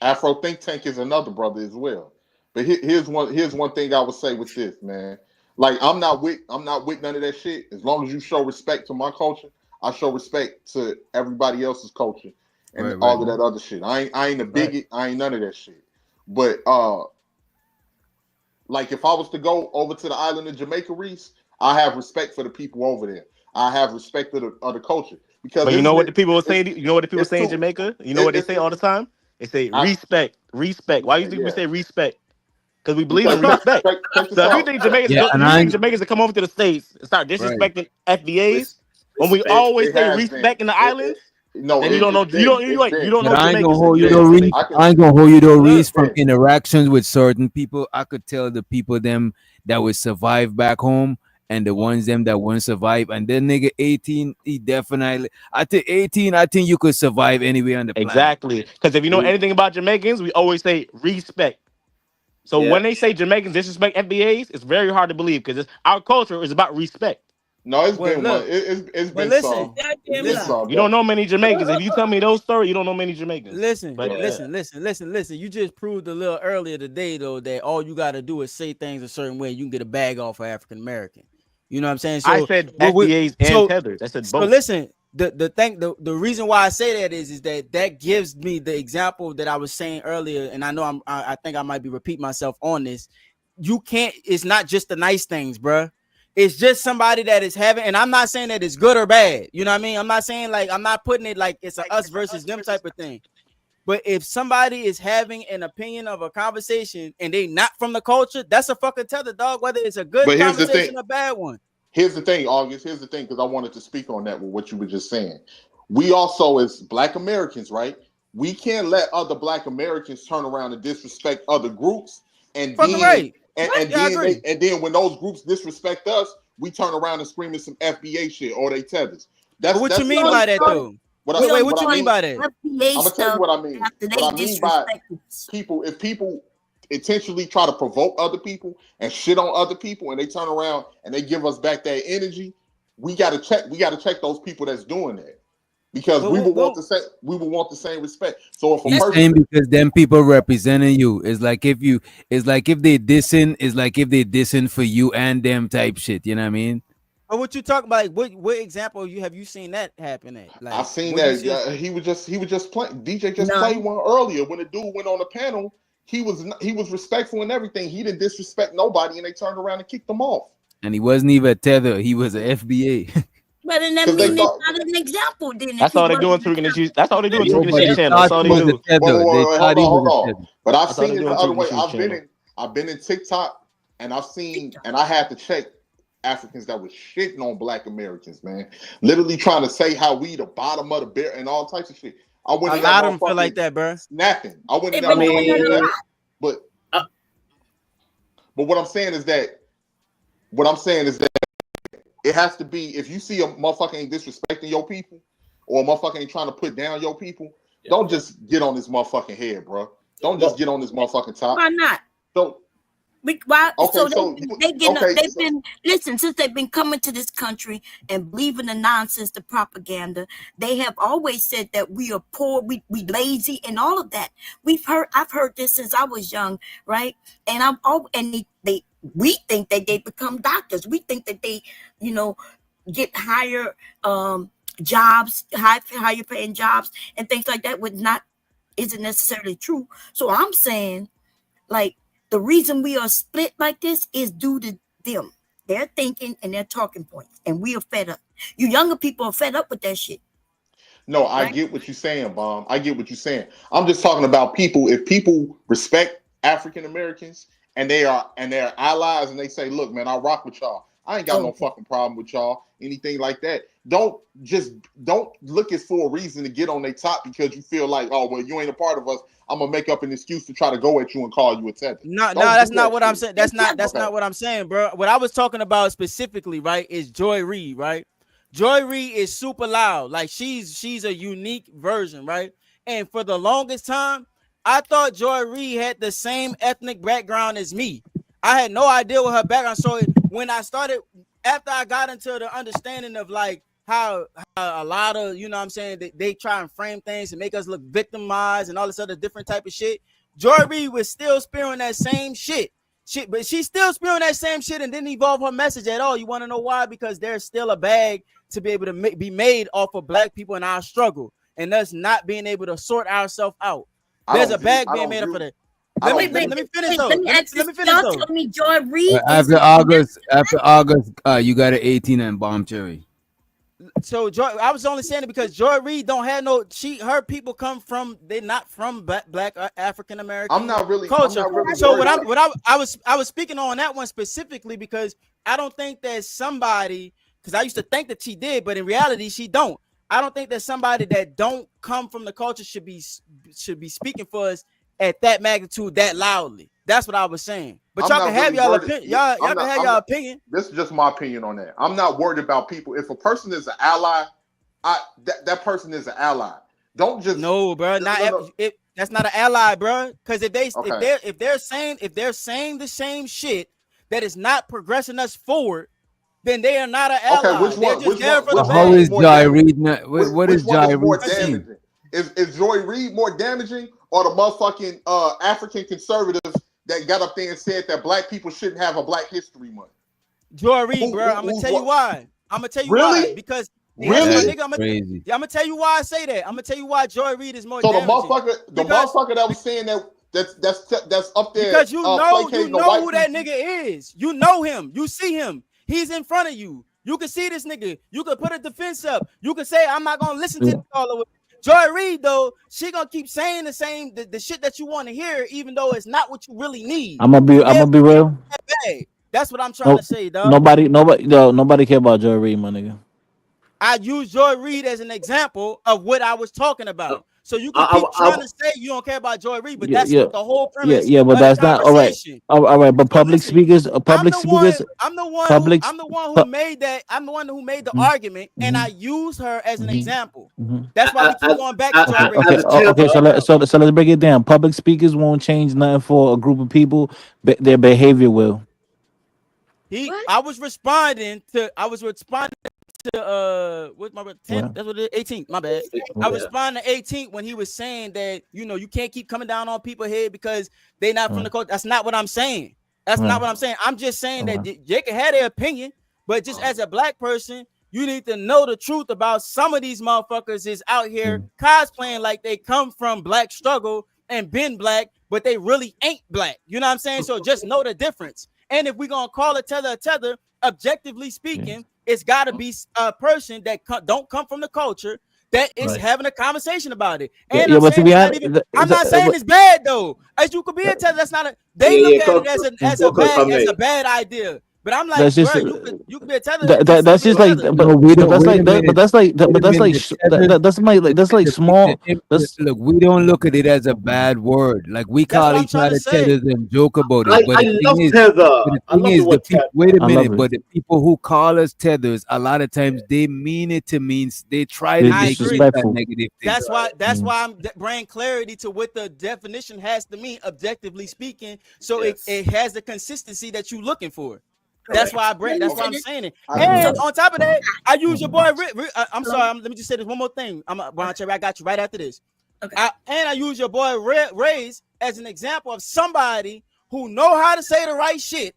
Afro Think Tank is another brother as well. But here's one thing I would say with this, man. Like I'm not with none of that shit. As long as you show respect to my culture, I show respect to everybody else's culture and all of that other shit. I ain't a bigot. I ain't none of that shit. But like if I was to go over to the island of Jamaica, Reese, I have respect for the people over there. I have respect of the culture because. But you know what the people were saying? You know what the people say in Jamaica? You know what they say all the time? They say respect. Why do you think we say respect? Because we believe in respect. So if you think Jamaicans that come over to the States and start disrespecting FBAs, when we always say respect in the islands, then you don't know. You don't know I ain't Jamaicans. gonna hold you though, Reese. I ain't gonna hold you though, Reese. From interactions with certain people, I could tell the people them that would survive back home and the ones them that wouldn't survive. And then nigga 18, he definitely. I think 18. I think you could survive anywhere on the planet. Exactly. Because if you know anything about Jamaicans, we always say respect. So when they say Jamaicans disrespect FBAs, it's very hard to believe because our culture is about respect. No, it's been one. It's been some. You don't know many Jamaicans. If you tell me those stories, you don't know many Jamaicans. Listen. You just proved a little earlier today though that all you got to do is say things a certain way. You can get a bag off for African American. You know what I'm saying? So I said FBAs and Tethers. I said both. So listen, the reason why I say that is that gives me the example that I was saying earlier, and I know I think I might be repeating myself on this. You can't. It's not just the nice things, bruh. It's just somebody that is having, and I'm not saying that it's good or bad. You know what I mean? I'm not saying like I'm not putting it like it's a us versus them type of thing. But if somebody is having an opinion of a conversation and they not from the culture, that's a fucking tether, dog. Whether it's a good conversation or a bad one. Here's the thing, August. Here's the thing, because I wanted to speak on that with what you were just saying. We also, as Black Americans, right? We can't let other Black Americans turn around and disrespect other groups and Fucking then right. and Yeah, I then agree. when those groups disrespect us, we turn around and screaming some FBA shit or they tethers. But what you mean by that though? What Wait, I, what what you I mean mean, by that? FBA I'm gonna tell you stuff what I mean. after What they I mean by disrespect us. people, if people intentionally try to provoke other people and shit on other people, and they turn around and they give us back that energy, we gotta check. We gotta check those people that's doing that because we would want the same. We would want the same respect. So if a He's person, saying because them people representing you is like if you it's like if they dissing is like if they dissing for you and them type shit. You know what I mean? Or what you talking about? Like, what example have you seen that happen at? Like I've seen what you that seen? he was just playing. DJ just No. played one earlier when the dude went on the panel. He was respectful and everything. He didn't disrespect nobody, and they turned around and kicked him off. And he wasn't even a tether. He was a FBA. But then that 'Cause they mean it's thought- not an example. Then That's if he all they doing wasn't to an against you. That's all they doing to Yo, against but your they channel. thought That's all he they was a do. tether. They Wait, thought he was hold a on. tether. But I've That's all seen they it doing the to other way. against your channel. I've been in TikTok and I've seen and I had to check Africans that was shitting on Black Americans, man. Literally trying to say how we the bottom of the bear and all types of shit. I went A in that lot of them feel motherfucking like that, bro. snapping. I went in They've that been doing that a motherfucking lot. but what I'm saying is that it has to be if you see a motherfucker ain't disrespecting your people or a motherfucker ain't trying to put down your people, don't just get on this motherfucking head, bro. Don't just get on this motherfucking top. Why not? So Why? Okay, So so they getting okay, they've so- been listen since they've been coming to this country and believing the nonsense, the propaganda. They have always said that we are poor, we lazy, and all of that. I've heard this since I was young, right? And we think that they become doctors. We think that they, get higher jobs, higher paying jobs, and things like that. Isn't necessarily true. So I'm saying, like, the reason we are split like this is due to them. Their thinking and their talking points. And we are fed up. You younger people are fed up with that shit. No, I Right? get what you're saying, Bomb. I get what you're saying. I'm just talking about people. If people respect African Americans and they're allies and they say, look, man, I rock with y'all. I ain't got no fucking problem with y'all, anything like that. Don't look it for a reason to get on their top because you feel like, oh, well, you ain't a part of us. I'm gonna make up an excuse to try to go at you and call you a tether. No, Don't that's do not that what I'm shit. saying. That's not Okay. what I'm saying, bro. What I was talking about specifically, right, is Joy Reid, right? Joy Reid is super loud. Like she's a unique version, right? And for the longest time, I thought Joy Reid had the same ethnic background as me. I had no idea what her background. So when I started, after I got into the understanding of like how a lot of, you know what I'm saying, they try and frame things and make us look victimized and all this other different type of shit. Joy Reid was still spewing that same shit. But she's still spewing that same shit and didn't evolve her message at all. You want to know why? Because there's still a bag to be able to be made off of Black people in our struggle and us not being able to sort ourselves out. There's a bag being made up for that. Let me finish though. Let me finish Y'all though. tell me Joy Reid After August, you got an 18 and Bomb Cherry. So Joy, I was only saying it because Joy Reid don't have no. Her people come from. They're not from black African American. I'm not really culture. So worried about I was speaking on that one specifically because I don't think that somebody, because I used to think that she did, but in reality she don't. I don't think that somebody that don't come from the culture should be speaking for us at that magnitude that loudly. That's what I was saying. But y'all can have y'all opinion. Y'all can have y'all opinion. This is just my opinion on that. I'm not worried about people. If a person is an ally, that person is an ally. Don't just bro. That's not an ally, bro. Because if they're saying the same shit that is not progressing us forward, then they are not an ally. Okay, which one? How is Joy Reid? What is Joy more Reid saying? damaging? Is Joy Reid more damaging, or the motherfucking African conservatives that got up there and said that Black people shouldn't have a Black History Month? Joy Reid, bro. I'm gonna tell you why. Really? Because really, I'm gonna tell you why I say that. I'm gonna tell you why Joy Reid is more. So damaging. the motherfucker that was saying that's up there. Because you know white who that nigga is. You know him. You see him. He's in front of you. You can see this nigga. You can put a defense up. You can say, I'm not gonna listen to this all the way. Joy Reid, though, she gonna keep saying the shit that you want to hear, even though it's not what you really need. I'm gonna be real. That's what I'm trying to say, dog. Nobody care about Joy Reid, my nigga. I use Joy Reid as an example of what I was talking about. So you can keep trying to say you don't care about Joy Reid, but that's Yeah, what the whole premise yeah, but of the that's not all right. conversation. All right, but So public listen, speakers, I'm public the speakers, one. I'm the one who. public. I'm the one who pu- made that. I'm the one who made the mhm, argument, and I mhm, used her as an mhm, example. mhm. That's why we keep going back to Joy Okay, Reid. okay, That's what we keep okay. talking about. So let's break it down. Public speakers won't change nothing for a group of people, but their behavior will. I was responding to what's my 10th? Well, That's what it is. 18th. My bad. I okay. responded to 18th when he was saying that you can't keep coming down on people's head because they not from the culture. That's not what I'm saying. That's not what I'm saying. I'm just saying that they can have their opinion, but just as a black person, you need to know the truth about some of these motherfuckers is out here cosplaying like they come from black struggle and been black, but they really ain't black. You know what I'm saying? So just know the difference. And if we're gonna call a tether, objectively speaking, it's got to be a person that don't come from the culture that is having a conversation about it. And I'm but to saying be it's not honest, even. I'm not saying it's bad though. As you could be a tether, that's not a. They look at it as a bad idea. But I'm like, that's just bro, you could be a tether. And that's still just be a like, tether. No, we don't. that's Wait like a minute. that's like Wait a that's like minute. Tethers, that's like small. That's look, we don't look at it as a bad word. Like we That's call what I'm each trying to other say. tethers and joke about it. But I the love thing is, Tether. but I the thing love is, the word the people. Tether. Wait a I love minute. it. But the people who call us tethers, a lot of times they mean it to mean. They try They're to I make it agree. a disrespectful. negative thing. That's why I'm bringing clarity to what the definition has to mean, objectively speaking. So it has the consistency that you're looking for. That's why that's why I'm saying it. And on top of that, I use your boy. I'm sorry. Let me just say this one more thing. Brian Cherry, I got you right after this. Okay. I use your boy Ray's as an example of somebody who know how to say the right shit,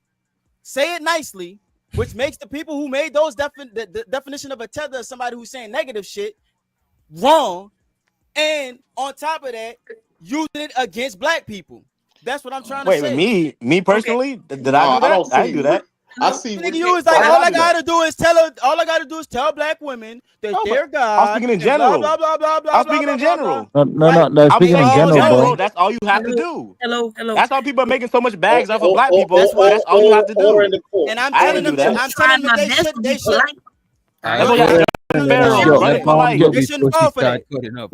say it nicely, which makes the people who made those the definition of a tether of somebody who's saying negative shit wrong. And on top of that, using it against black people. That's what I'm trying to Wait, say. me personally, did No, I do I that? don't I didn't see. do that. I see. Nigga, you was like, Why all would I I do that? gotta do is tell black women that No, they're but I was God. speaking in And blah general. blah blah blah I blah was blah speaking blah in blah blah. general. Right? No. I'm Speaking saying in in general, general, bro. that's all you have to do. Hello. That's why people are making so much bags off of black people. That's why. That's all you have to do. And I'm I telling didn't do them, that. I'm Trying telling them my that best to be polite. That's all you have to do. Pharaoh, Yo, run it polite. They shouldn't fall for that.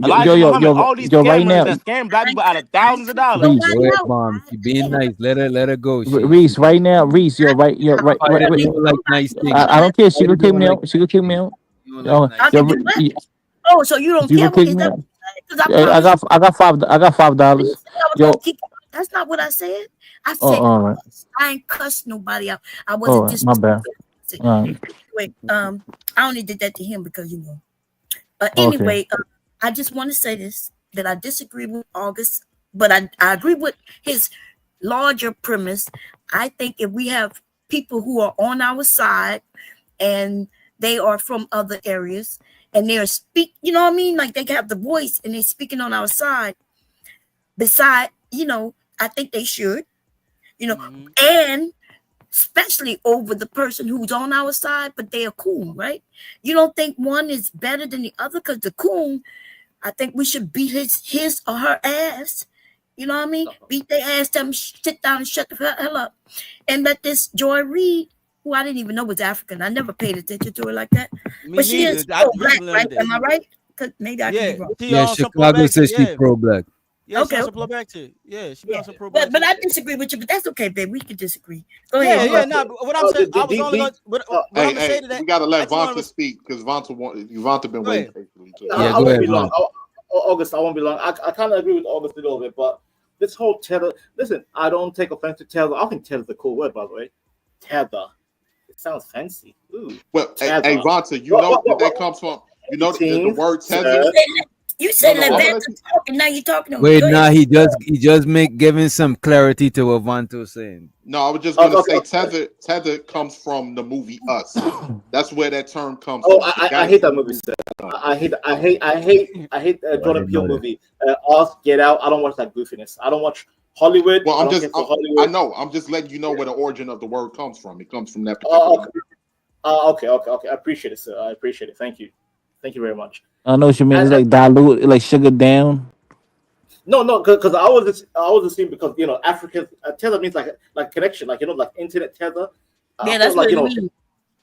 Elijah Muhammad, all these right scammers now, that scam black people out of thousands of dollars. Reese, Go ahead, mom. She being nice. Let her go. Reese, right now, Reese, you're right. You don't like nice things. I don't care. She Why could you kick don't me like out. She could kick me out. you don't Yo, like nice I can do what? Oh, so you don't you care? could kick Is me that out. because I I promise got $5. you said I was Yo, gonna kick you out. That's not what I said. I oh, said all right. I ain't cussed nobody out. I All wasn't right, my bad. disrespectful. All right. Wait, I only did that to him because Okay. anyway, I just want to say this that I disagree with August, but I agree with his larger premise. I think if we have people who are on our side and they are from other areas and they're you know what I mean? Like they have the voice and they're speaking on our side. Beside, I think they should, and especially over the person who's on our side, but they are cool, right? You don't think one is better than the other because the coon, I think we should beat his or her ass. You know what I mean? Beat their ass, tell them sit down and shut the hell up. And let this Joy Reid, who I didn't even know was African. I never paid attention to her like that. But she is pro-black, right? Am I right? Maybe I can be wrong. Yeah, Chicago says she's pro-black. Yeah, okay. She on some pro-black too. Yeah, she be on some pro-black. But I disagree with you. But that's okay, babe. We can disagree. Go ahead. Yeah. No, what I'm saying, I was only going. What I'm gonna say to that. We gotta let Vonta speak because Vonta been waiting patiently too. I won't be long. August, I won't be long. I kind of agree with August a little bit, but this whole tether. Listen, I don't take offense to tether. I think tether's a cool word, by the way. Tether. It sounds fancy. Ooh. Well, hey, Vonta, you know where that comes from. You know the word tether. You said Levanta talking. Now you're talking to Wait, nah, he just giving some clarity to what Vanto's saying. No, I was just gonna say tether comes from the movie Us. That's where that term comes from. I hate that movie. I hate Jordan Peele movie. Us, Get Out. I don't watch that goofiness. I don't watch Hollywood. Well, Hollywood. I know. I'm just letting you know where the origin of the word comes from. It comes from that particular. Okay. I appreciate it, sir. I appreciate it. Thank you very much. I know what you mean. It's like dilute, like sugar down. No, because I was assuming because African tether means like connection, like like internet tether. Yeah, that's like, what it means.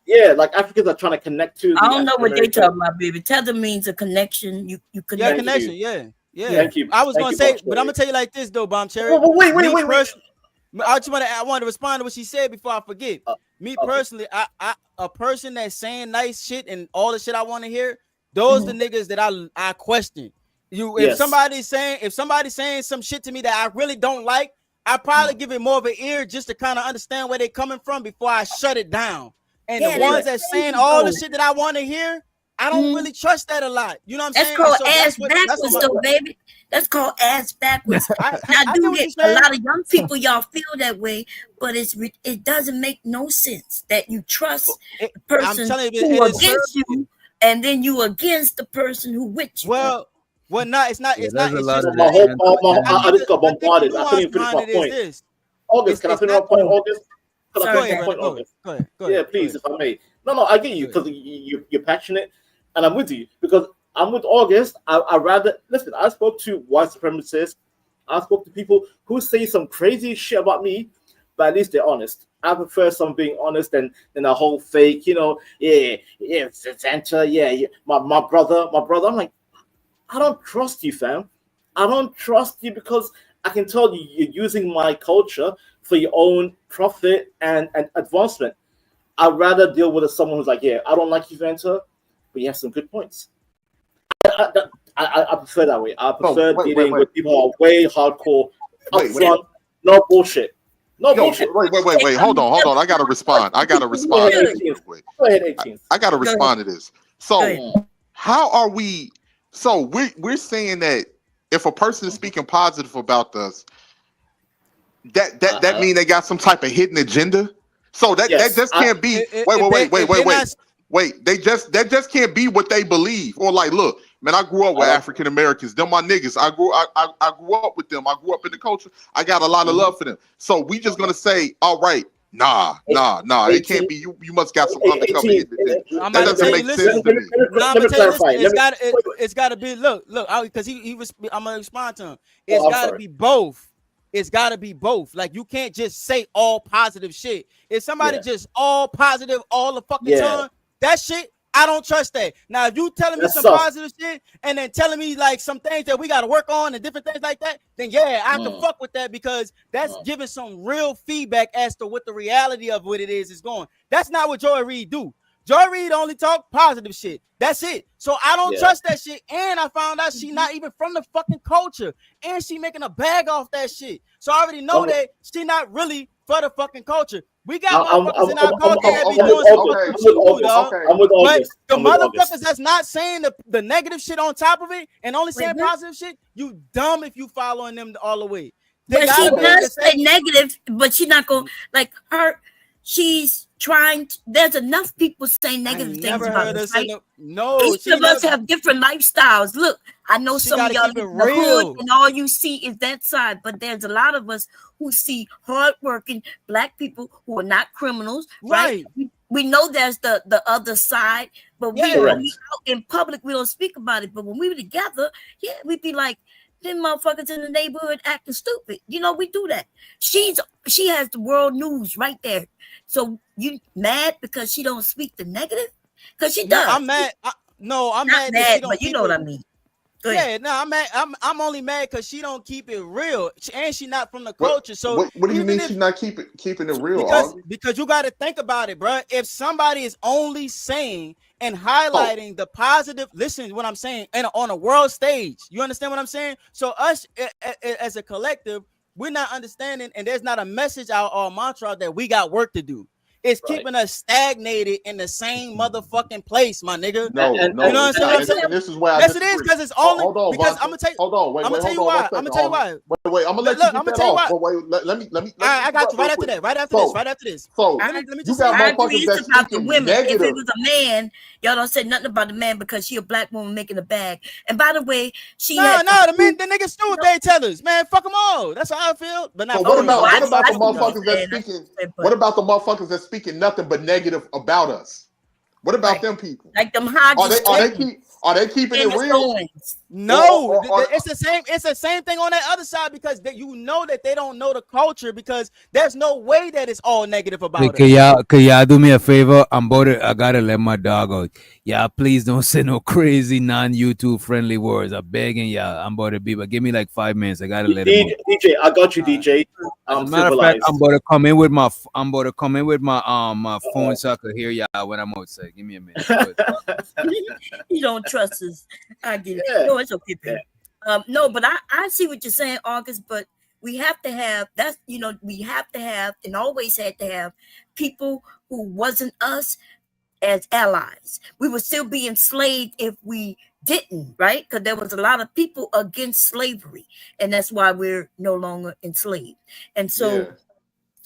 Yeah, like Africans are trying to connect to. I don't know what they're talking about, baby. Tether means a connection. You connect. Yeah, connection. Yeah. Yeah. Thank you. I was Thank gonna you, say, Bomb but I'm gonna Cherry. tell you like this though, Bomb Cherry. Oh, wait. I wanted to respond to what she said before I forget. Me personally, I a person that's saying nice shit and all the shit I want to hear, those the niggas that I question. If somebody's saying some shit to me that I really don't like, I probably give it more of an ear just to kind of understand where they're coming from before I shut it down. And the ones that's saying all the shit that I want to hear, I don't really trust that a lot. You know what I'm That's saying? called So ass backwards, though, baby. That's called ass backwards. I Now, get do what it. you're A saying. lot of young people, y'all feel that way, but it doesn't make no sense that you trust the person I'm telling you, who it is against you, and then you against the person who with you. Well, it's not. Yeah, It's there's not. a It's lot just. of My that whole, transfer. I just got I think the bombarded. I couldn't nuance even finish behind my it is point. this. August, can I finish my point, August? Can I Go finish ahead, my brother. point, August? Go ahead. Yeah, please, if I may. No, I get you because you're passionate, and I'm with you because I'm with August. I rather listen. I spoke to white supremacists. I spoke to people who say some crazy shit about me, but at least they're honest. I prefer some being honest than a whole fake. Santa, my brother. I'm like, I don't trust you, fam. I don't trust you because I can tell you're using my culture for your own profit and advancement. I'd rather deal with someone who's like, yeah, I don't like you, Vanta, but you have some good points. I prefer that way. I prefer dealing with people who are way hardcore, upfront, no bullshit. Bullshit. Wait. Hold on. I gotta respond. To this real quick. Go ahead, 18. I gotta respond to this. So, how are we? So we're saying that if a person is speaking positive about us, that mean they got some type of hidden agenda. So that just can't be. Wait. That just can't be what they believe. Or like, look, man, I grew up with African Americans. They're my niggas. I grew up with them. I grew up in the culture. I got a lot of love for them. So we just gonna say, all right, nah. It can't be. You must got some undercover hidden agenda. That doesn't make sense to me. Let me clarify. It's gotta be. Look, because he was. I'm gonna respond to him. It's gotta be both. It's got to be both. Like, you can't just say all positive shit. If somebody just all positive all the fucking time, that shit, I don't trust that. Now, if you telling me some positive shit and then telling me like some things that we got to work on and different things like that, then I can fuck with that because that's giving some real feedback as to what the reality of what it is going. That's not what Joy Reid do. Joy Reid only talk positive shit. That's it. So I don't trust that shit. And I found out she not even from the fucking culture. And she making a bag off that shit. So I already know that she not really for the fucking culture. We got motherfuckers in our culture that be doing some fucking shit too, dog. But the motherfuckers that's not saying the negative shit on top of it and only saying positive shit, you dumb if you following them all the way. But she does say negative, but she's not going like her. She's trying to, there's enough people saying negative things about us, right? Each of us have different lifestyles. Look, I know some of y'all in the hood and all you see is that side, but there's a lot of us who see hardworking black people who are not criminals, right? We know there's the other side, but we out in public, we don't speak about it. But when we were together, we'd be like, them motherfuckers in the neighborhood acting stupid. You know, we do that. She has the world news right there. So you mad because she don't speak the negative? Because she does. I'm mad. I'm mad that she don't but you know what I mean. I'm mad. I'm only mad because she don't keep it real, and she not from the culture. So what do you mean she's not keeping it real? Because you got to think about it, bro. If somebody is only saying and highlighting the positive, listen to what I'm saying, and on a world stage, you understand what I'm saying? So us as a collective, we're not understanding, and there's not a message out or mantra that we got work to do. It's keeping us stagnated in the same motherfucking place, my nigga. No, you know what I'm saying? And this is why. Yes, it is because it's only because I'm gonna tell you. Hold on, wait. I'm gonna tell you why. I'm gonna tell you why. Wait. I'm gonna let you get that off. Wait, let me. I got you right after that. Right after this. So let me just. I agree. It's about the women. If it was a man, y'all don't say nothing about the man because she a black woman making a bag. And by the way, she the niggas still they tethers, man. Fuck them all. That's how I feel. But not. What about the motherfuckers that's speaking? What about the motherfuckers that's speaking nothing but negative about us? What about them people? Like them Hodges. Are they keeping it real? No, it's the same. It's the same thing on that other side because you know that they don't know the culture because there's no way that it's all negative Hey, about it. could y'all do me a favor? I gotta let my dog out. Yeah, please don't say no crazy non-YouTube friendly words. I'm begging y'all. I'm about to be, but give me like 5 minutes. I gotta let him out. DJ, I got you, DJ. As a I'm matter of fact, civilized. I'm about to come in with my phone so I could hear y'all when I'm outside. Give me a minute. You don't trust us. I get it. Yeah. No, it's okay, baby. No, but I see what you're saying, August, but we have to have that's we have to have and always had to have people who wasn't us as allies. We would still be enslaved if we didn't, right? Because there was a lot of people against slavery, and that's why we're no longer enslaved. And so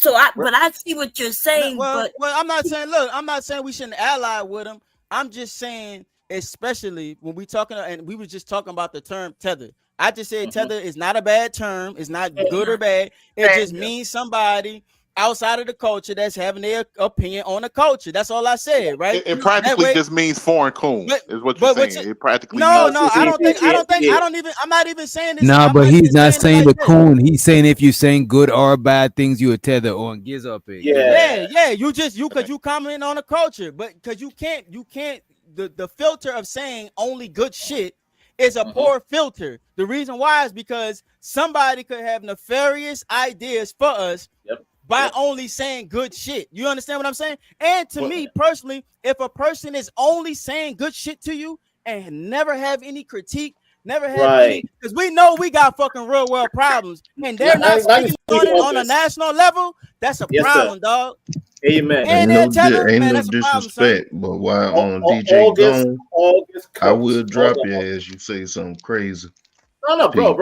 but I see what you're saying. Well, but I'm not saying. Look, I'm not saying we shouldn't ally with them. I'm just saying, especially when we talking, and we was just talking about the term tether. I just said tether is not a bad term. It's not good or bad. It just means somebody outside of the culture that's having their opinion on the culture. That's all I said, right? It practically just means foreign coon, is what you're saying. It practically no, I don't think. I'm not even saying this. Nah, but he's not saying the this. coon. He's saying if you're saying good or bad things, you a tether on gives up it. Yeah. You because you comment on the culture, but because you can't the filter of saying only good shit is a poor filter. The reason why is because somebody could have nefarious ideas for us by only saying good shit. You understand what I'm saying? And to me personally, if a person is only saying good shit to you and never have any critique, never have any, because we know we got fucking real world problems, and they're not speaking on it on a national level, that's a problem, dog. Amen. Ain't no disrespect, but while on DJ gone, I will drop you as you say something crazy. No, bro.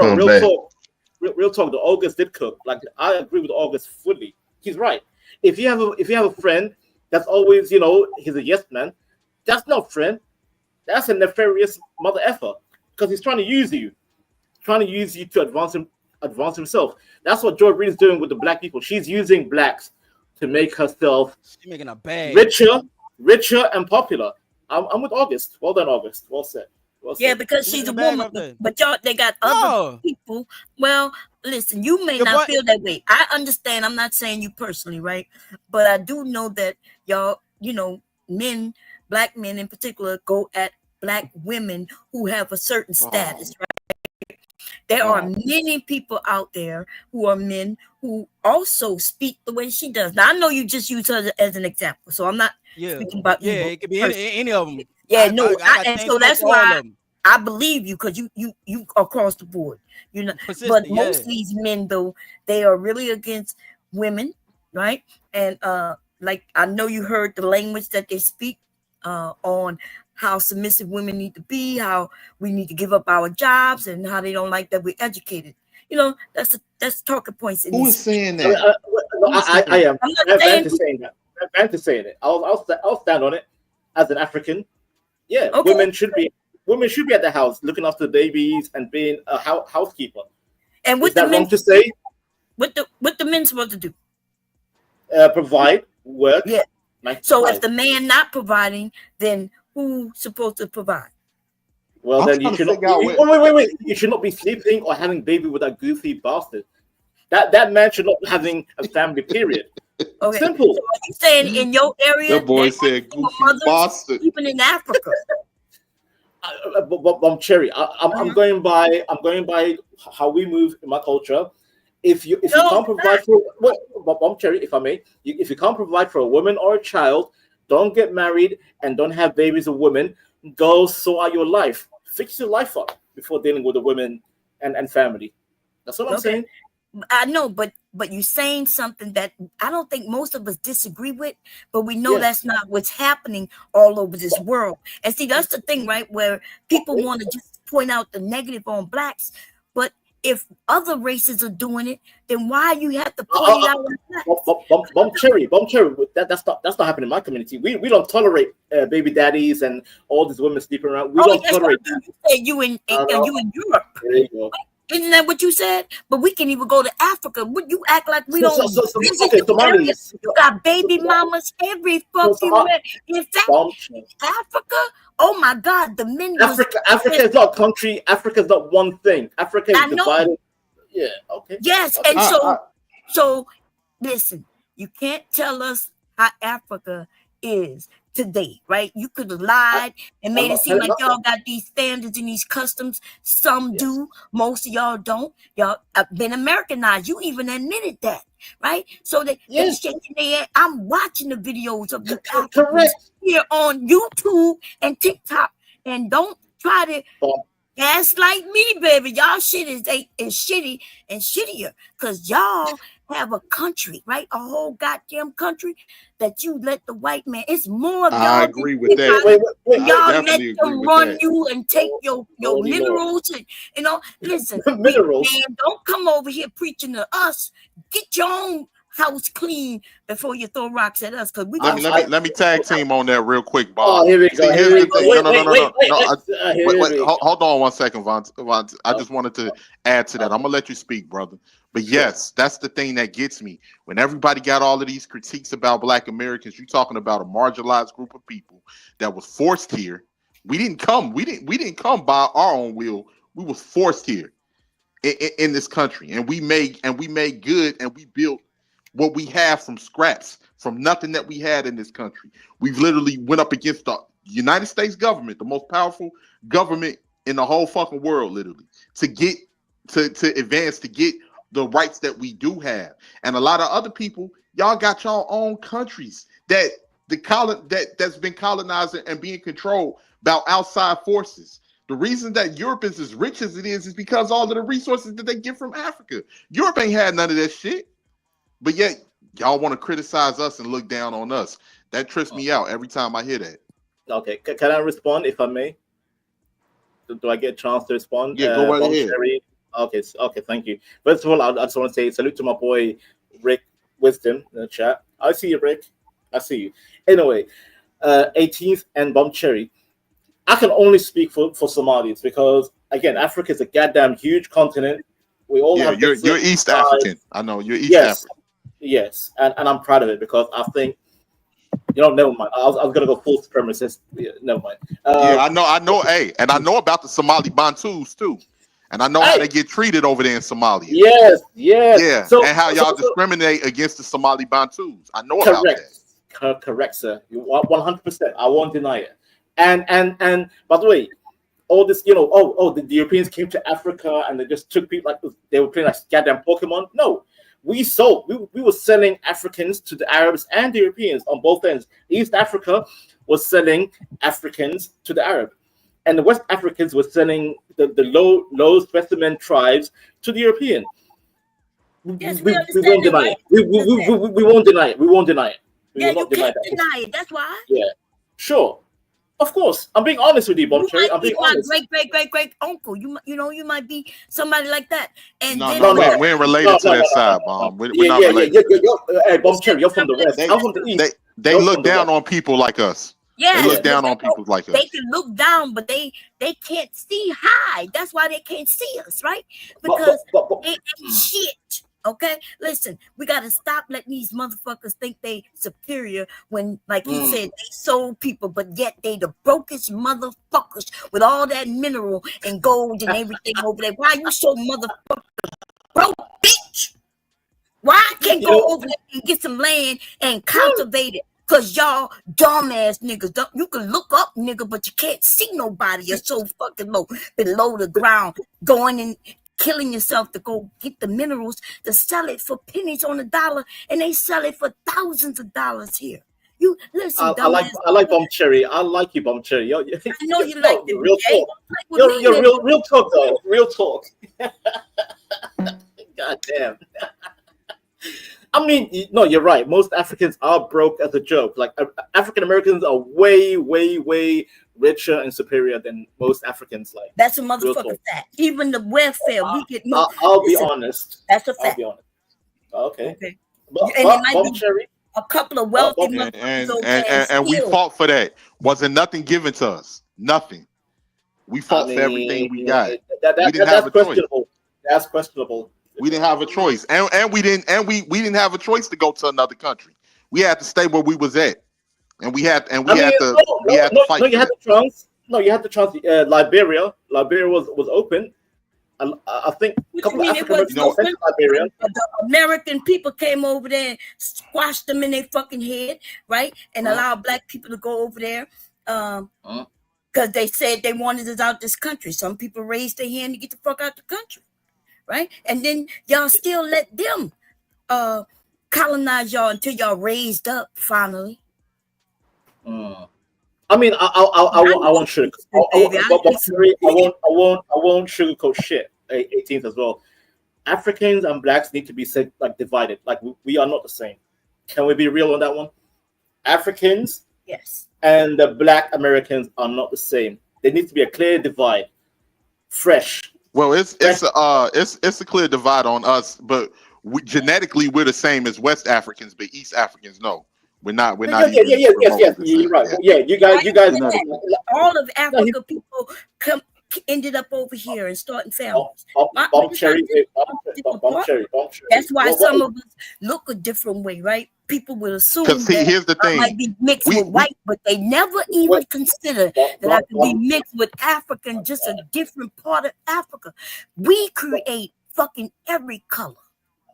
Real talk. The August did cook. Like I agree with August fully. He's right. If you have a friend that's always he's a yes man, that's not friend. That's a nefarious mother effer because he's trying to use you, to advance himself. That's what Joy Reid is doing with the black people. She's using blacks to make herself making a bag richer and popular. I'm with August. Well done, August. Well said. Yeah, because she's a woman, but y'all, they got other people. Well, listen, you may not feel that way. I understand. I'm not saying you personally, right? But I do know that y'all, men, black men in particular, go at black women who have a certain status, right? There are many people out there who are men who also speak the way she does. Now, I know you just use her as an example, so I'm not speaking about you. Yeah, it could be any of them. Yeah, and so that's why I believe you because you across the board. But most of these men though, they are really against women, right? And like I know you heard the language that they speak on how submissive women need to be, how we need to give up our jobs, and how they don't like that we're educated. That's talking points. Who is saying that? I am. I'm saying that. I'm saying it. I'll stand on it as an African. Yeah, okay. Women should be at the house looking after the babies and being a housekeeper. And what is that wrong to say? What the men supposed to do? Provide, work. Yeah. So if the man not providing, then who's supposed to provide? Well, then you should not. Wait. You should not be sleeping or having baby with that goofy bastard. That man should not be having a family. Period. Okay. Simple. So are you saying in your area? That boy said goofy bastard. Even in Africa. Cherry. I'm going by how we move in my culture. If you can't provide for Cherry, if I may, if you can't provide for a woman or a child, don't get married and don't have babies with women. Go sort out your life. Fix your life up before dealing with the women and family. That's what I'm saying. I know, but you're saying something that I don't think most of us disagree with, but we know that's not what's happening all over this world. And see, that's the thing, right? Where people want to just point out the negative on blacks, but if other races are doing it, then why you have to point it out on blacks? Cherry. That's not happening in my community. We don't tolerate baby daddies and all these women sleeping around. We don't tolerate that. You in Europe. There you go. Isn't that what you said? But we can even go to Africa. Would you act like we don't visit okay, the area? Somalis. You got baby mamas every fucking where. In fact, Africa, oh my God, the men Africa is not a country. Africa is not one thing. Africa is divided. Yeah, okay. Yes, okay. and so listen, you can't tell us how Africa is today, right? You could have lied and made it seem like y'all got these standards and these customs. Some do, most of y'all don't. Y'all have been Americanized. You even admitted that, right? So they shaking their head. I'm watching the videos of you Africans here on YouTube and TikTok, and don't try to gaslight me, baby. Y'all shit is shitty and shittier because y'all have a country, right? A whole goddamn country that you let the white man. It's more of y'all. I agree with that. Y'all let them run you and take your minerals and listen. Minerals. Man, don't come over here preaching to us. Get your own house clean before you throw rocks at us. Cause we let me tag team on that real quick, Bob. Oh, here we go. Here's the thing. Wait. Hold on 1 second, Vaughn. I just wanted to add to that. I'm gonna let you speak, brother. But yes, that's the thing that gets me. When everybody got all of these critiques about Black Americans, you're talking about a marginalized group of people that was forced here. We didn't come by our own will. We was forced here in this country, and we made good, and we built what we have from scraps, from nothing that we had in this country. We've literally went up against the United States government, the most powerful government in the whole fucking world, literally, to get to advance, to get the rights that we do have. And a lot of other people, y'all got your own countries that's been colonizing and being controlled by outside forces. The reason that Europe is as rich as it is because all of the resources that they get from Africa. Europe ain't had none of that shit. But yet, y'all want to criticize us and look down on us. That trips me out every time I hear that. Okay, can I respond if I may? Do I get a chance to respond? Yeah, go right ahead. Okay, thank you. First of all, I just want to say salute to my boy Rick Wisdom in the chat. I see you, Rick. I see you. Anyway, 18th and Bomb Cherry. I can only speak for Somalis because again, Africa is a goddamn huge continent. We all have you're East African. I know you're East African. Yes, and I'm proud of it because I think never mind. I was gonna go full supremacist. Yeah, never mind. I know. Hey, and I know about the Somali Bantus too, and I know how they get treated over there in Somalia. Yes. Yeah, and how y'all discriminate against the Somali Bantus. I know about that. Correct, sir. 100%. I won't deny it. And by the way, all this, the Europeans came to Africa and they just took people like they were playing like goddamn Pokemon. No. We were selling Africans to the Arabs and the Europeans on both ends. East Africa was selling Africans to the Arab, and the West Africans were selling the low specimen tribes to the European. Yes, we won't deny it. We won't deny it. We won't deny it. You can't deny it. That's why. Yeah, sure. Of course, I'm being honest with you, Bomb Cherry. I'm being honest. Great uncle. You might be somebody like that. And no, we ain't related to that side, Bomb. We're not related. Hey, Bomb Cherry, you're from the West. I'm from the East. They look down on people like us. Yeah, they look down on people like us. They can look down, but they can't see high. That's why they can't see us, right? Because it ain't shit. Okay, listen, we gotta stop letting these motherfuckers think they superior when, like he said, they sold people, but yet they the brokest motherfuckers with all that mineral and gold and everything over there. Why you so motherfucker broke, bitch? Why I can't go over there and get some land and cultivate it? Cause y'all dumbass niggas, you can look up, nigga, but you can't see nobody. You're so fucking low below the ground, going and killing yourself to go get the minerals to sell it for pennies on the dollar, and they sell it for thousands of dollars here. You listen. I like Bomb Cherry. I like you, Bomb Cherry. I know you like the real talk. You're real talk, though. Real talk. God damn. I mean, no, you're right. Most Africans are broke as a joke. Like African Americans are way, way, way richer and superior than most Africans. Like that's a motherfucking fact. Even the welfare we get more. I'll be honest. That's a fact. I'll be honest. Okay. And it might be Cherry. A couple of wealthy motherfuckers and we fought for that. Wasn't nothing given to us. Nothing. We fought for everything we got. That's questionable. That's questionable. We didn't have a choice, and we didn't have a choice to go to another country. We had to stay where we was at, and we had to fight. You had the chance. No, you had the chance. Liberia was open. I think a couple of African Americans sent to Liberia. The American people came over there and squashed them in their fucking head, right? And allowed black people to go over there. Because they said they wanted us out this country. Some people raised their hand to get the fuck out the country, right? And then y'all still let them colonize y'all until y'all raised up finally. I mean, I won't sugarcoat. I won't sugarcoat shit. 18th as well. Africans and blacks need to be divided. Like we are not the same. Can we be real on that one? Africans, yes, and the black Americans are not the same. There needs to be a clear divide. Fresh. Well, it's a clear divide on us, but genetically we're the same as West Africans, but East Africans no. We're not. Yes. You're right. Yeah, you guys. All of Africa people ended up over here and starting families. That's why some of us look a different way, right? People will assume that here's the thing. I might be mixed with white, but they never even consider that I can be mixed with African, just a different part of Africa. We create fucking every color.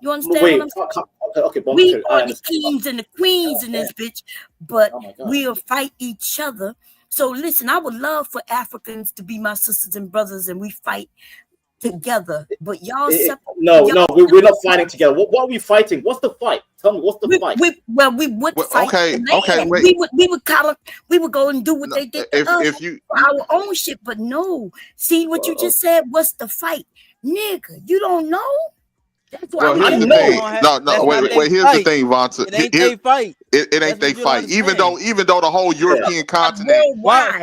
You understand what I'm saying? Okay, we are the kings and the queens in this bitch, but we'll fight each other. So listen, I would love for Africans to be my sisters and brothers, and we fight together. But y'all we're not fighting together. What are we fighting? What's the fight? Tell me, what's the fight? We would fight. Okay, wait. We would go and do what they did to us for our own shit. But no, see what you just said. What's the fight, nigga? You don't know. That's why here's the thing. Wait. Here's the thing, Vonta. It ain't they fight. It ain't they fight. Even though the whole European continent,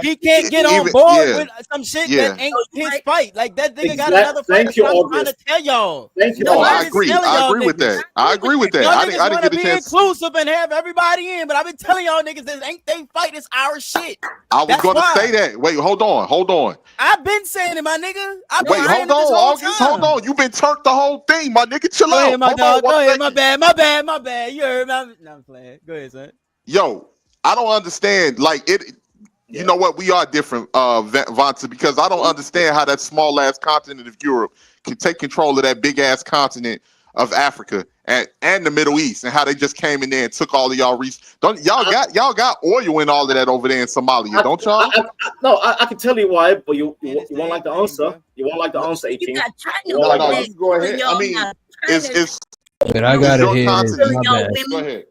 he can't get on board with some shit that ain't his fight. Like that nigga got another fight. I'm trying to tell y'all. I agree. I agree with that. I agree with that. I didn't get a chance. Inclusive and have everybody in, but I've been telling y'all niggas this ain't they fight. It's our shit. I was going to say that. Wait, hold on. I've been saying it, my nigga. Wait, hold on, August. Hold on. You've been turned the whole thing, my nigga. Chill out. Go ahead, my bad. You heard me. No, I'm playing. Go ahead, son. Yo, I don't understand. Like it, you know what? We are different, Vonta, because I don't understand how that small ass continent of Europe can take control of that big ass continent of Africa and the Middle East, and how they just came in there and took all of y'all. Y'all got oil and all of that over there in Somalia, don't y'all? I can tell you why, but you won't like the answer. You won't like the answer. 18. No, you go ahead. I mean, it's. But I gotta hear this. My bad. Go ahead.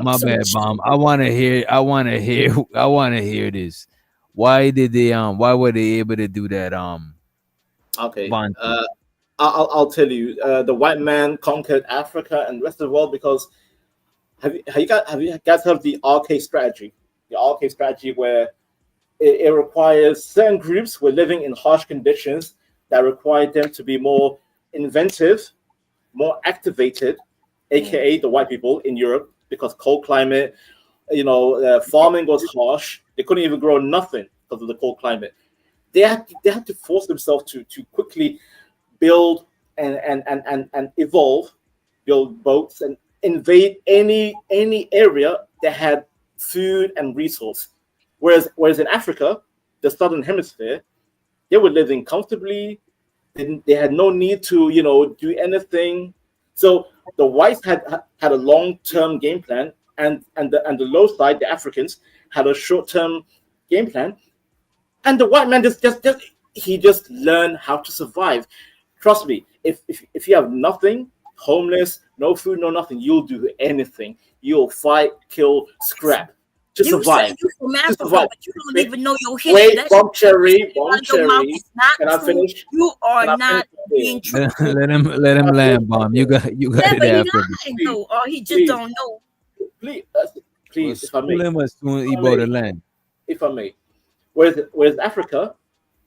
My bad, Bomb. I wanna hear this. Why did they why were they able to do that? Okay. I'll tell you. The white man conquered Africa and the rest of the world because have you guys heard of the RK strategy? The RK strategy where it requires certain groups who are living in harsh conditions that require them to be more inventive, more activated, aka the white people in Europe, because cold climate, farming was harsh. They couldn't even grow nothing because of the cold climate. They had to force themselves to quickly build and evolve, build boats and invade any area that had food and resource. Whereas in Africa, the southern hemisphere, they were living comfortably. They had no need to, do anything. So the whites had a long-term game plan, and the low side, the Africans, had a short-term game plan. And the white man just learned how to survive. Trust me, if you have nothing, homeless, no food, no nothing, you'll do anything. You'll fight, kill, scrap to survive. You from Africa, but you don't even know your history. Wait, Bomb Cherry. Can I finish? You are not being true. Let him land, Bomb. You got it after me. Or he just don't know. Please, if I may. If I may. Whereas Africa,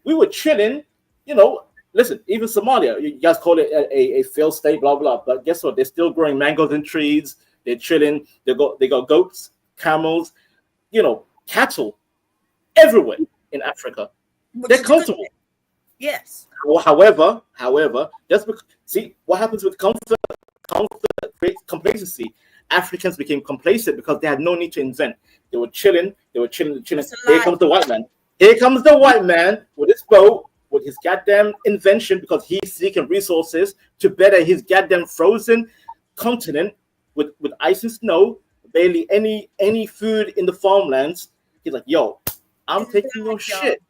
we were chilling, listen, even Somalia, you guys call it a failed state, blah, blah, but guess what? They're still growing mangoes in trees. They're chilling. They got goats, camels, cattle everywhere in Africa. They're comfortable. Yes. However, just see what happens with comfort creates complacency. Africans became complacent because they had no need to invent. They were chilling. Here comes the white man. Here comes the white man with his boat, with his goddamn invention, because he's seeking resources to better his goddamn frozen continent with ice and snow, barely any food in the farmlands. He's like, yo, I'm taking your shit.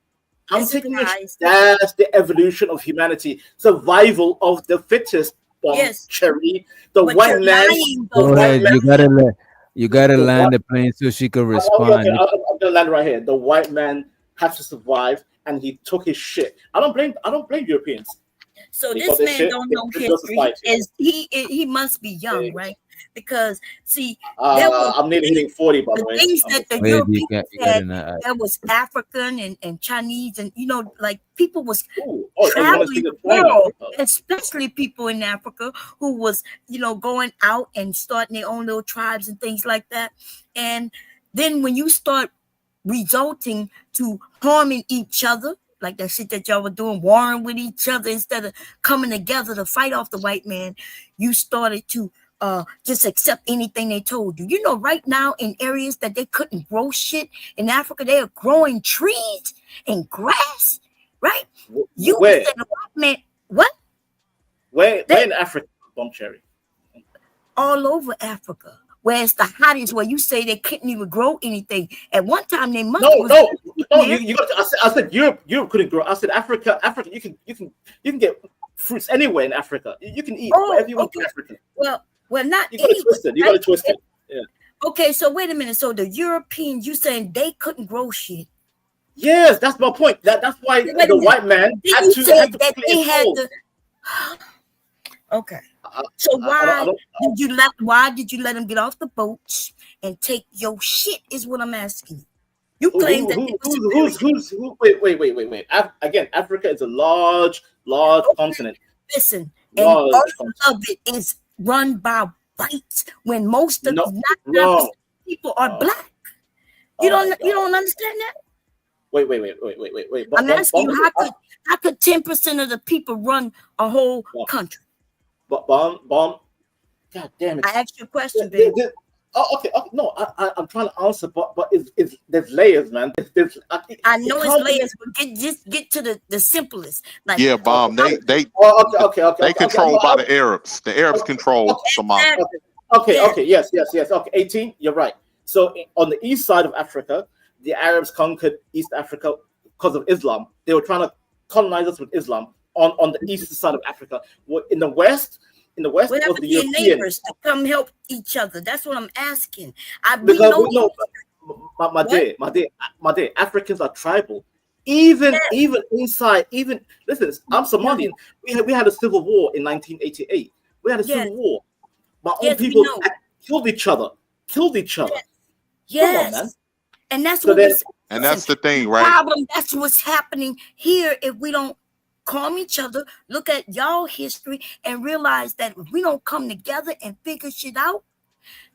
I'm taking your shit. That's the evolution of humanity. Survival of the fittest. Yes. Cherry. The white man. Go ahead. You gotta land the plane so she can respond. Okay, I'm gonna land right here. The white man had to survive, and he took his shit. I don't blame Europeans. So this man don't know history. He must be young, right? Because see, I'm nearly hitting 40, by the way. Things that the Europeans had, that was African and Chinese, and like people was traveling the world, especially people in Africa who was going out and starting their own little tribes and things like that. And then when you start resulting to harming each other, like that shit that y'all were doing, warring with each other instead of coming together to fight off the white man, you started to just accept anything they told you. Right now in areas that they couldn't grow shit in Africa, they are growing trees and grass, right? You said the white man, what? Where in Africa, Bomb Cherry? All over Africa. Where it's the hottest, where you say they couldn't even grow anything. At one time, they must. No. I said Europe couldn't grow. I said Africa. You can get fruits anywhere in Africa. You can eat whatever you want in Africa. Well, not you got it twisted. You got it twisted. Yeah. Okay, so wait a minute. So the Europeans, you saying they couldn't grow shit? Yes, that's my point. That's why the white man had to they had to. Okay. So why did you let them get off the boats and take your shit? Is what I'm asking. You claim that wait. Again, Africa is a large continent. Listen, and all of it is run by whites when most of the people are black. You don't understand that? Wait. I'm asking you, how could 10% of the people run a whole country? Bomb. God damn it! I asked you a question, baby. Okay. No, I'm trying to answer, but it's there's layers, man. I know it's layers, but get to the simplest. Like, yeah, Bomb. They okay. controlled by the Arabs. The Arabs control Somalia. Okay. Yes. Okay, 18. You're right. So on the east side of Africa, the Arabs conquered East Africa because of Islam. They were trying to colonize us with Islam. On the eastern side of Africa, in the west, was the European neighbors to come help each other. That's what I'm asking. My dear, Africans are tribal. Even inside, listen, I'm Somalian. We had a civil war in 1988. We had a civil war. My own people killed each other. Yes. Come on, man. And that's that's the thing, right? Problem. That's what's happening here if we don't calm each other, look at y'all history, and realize that if we don't come together and figure shit out,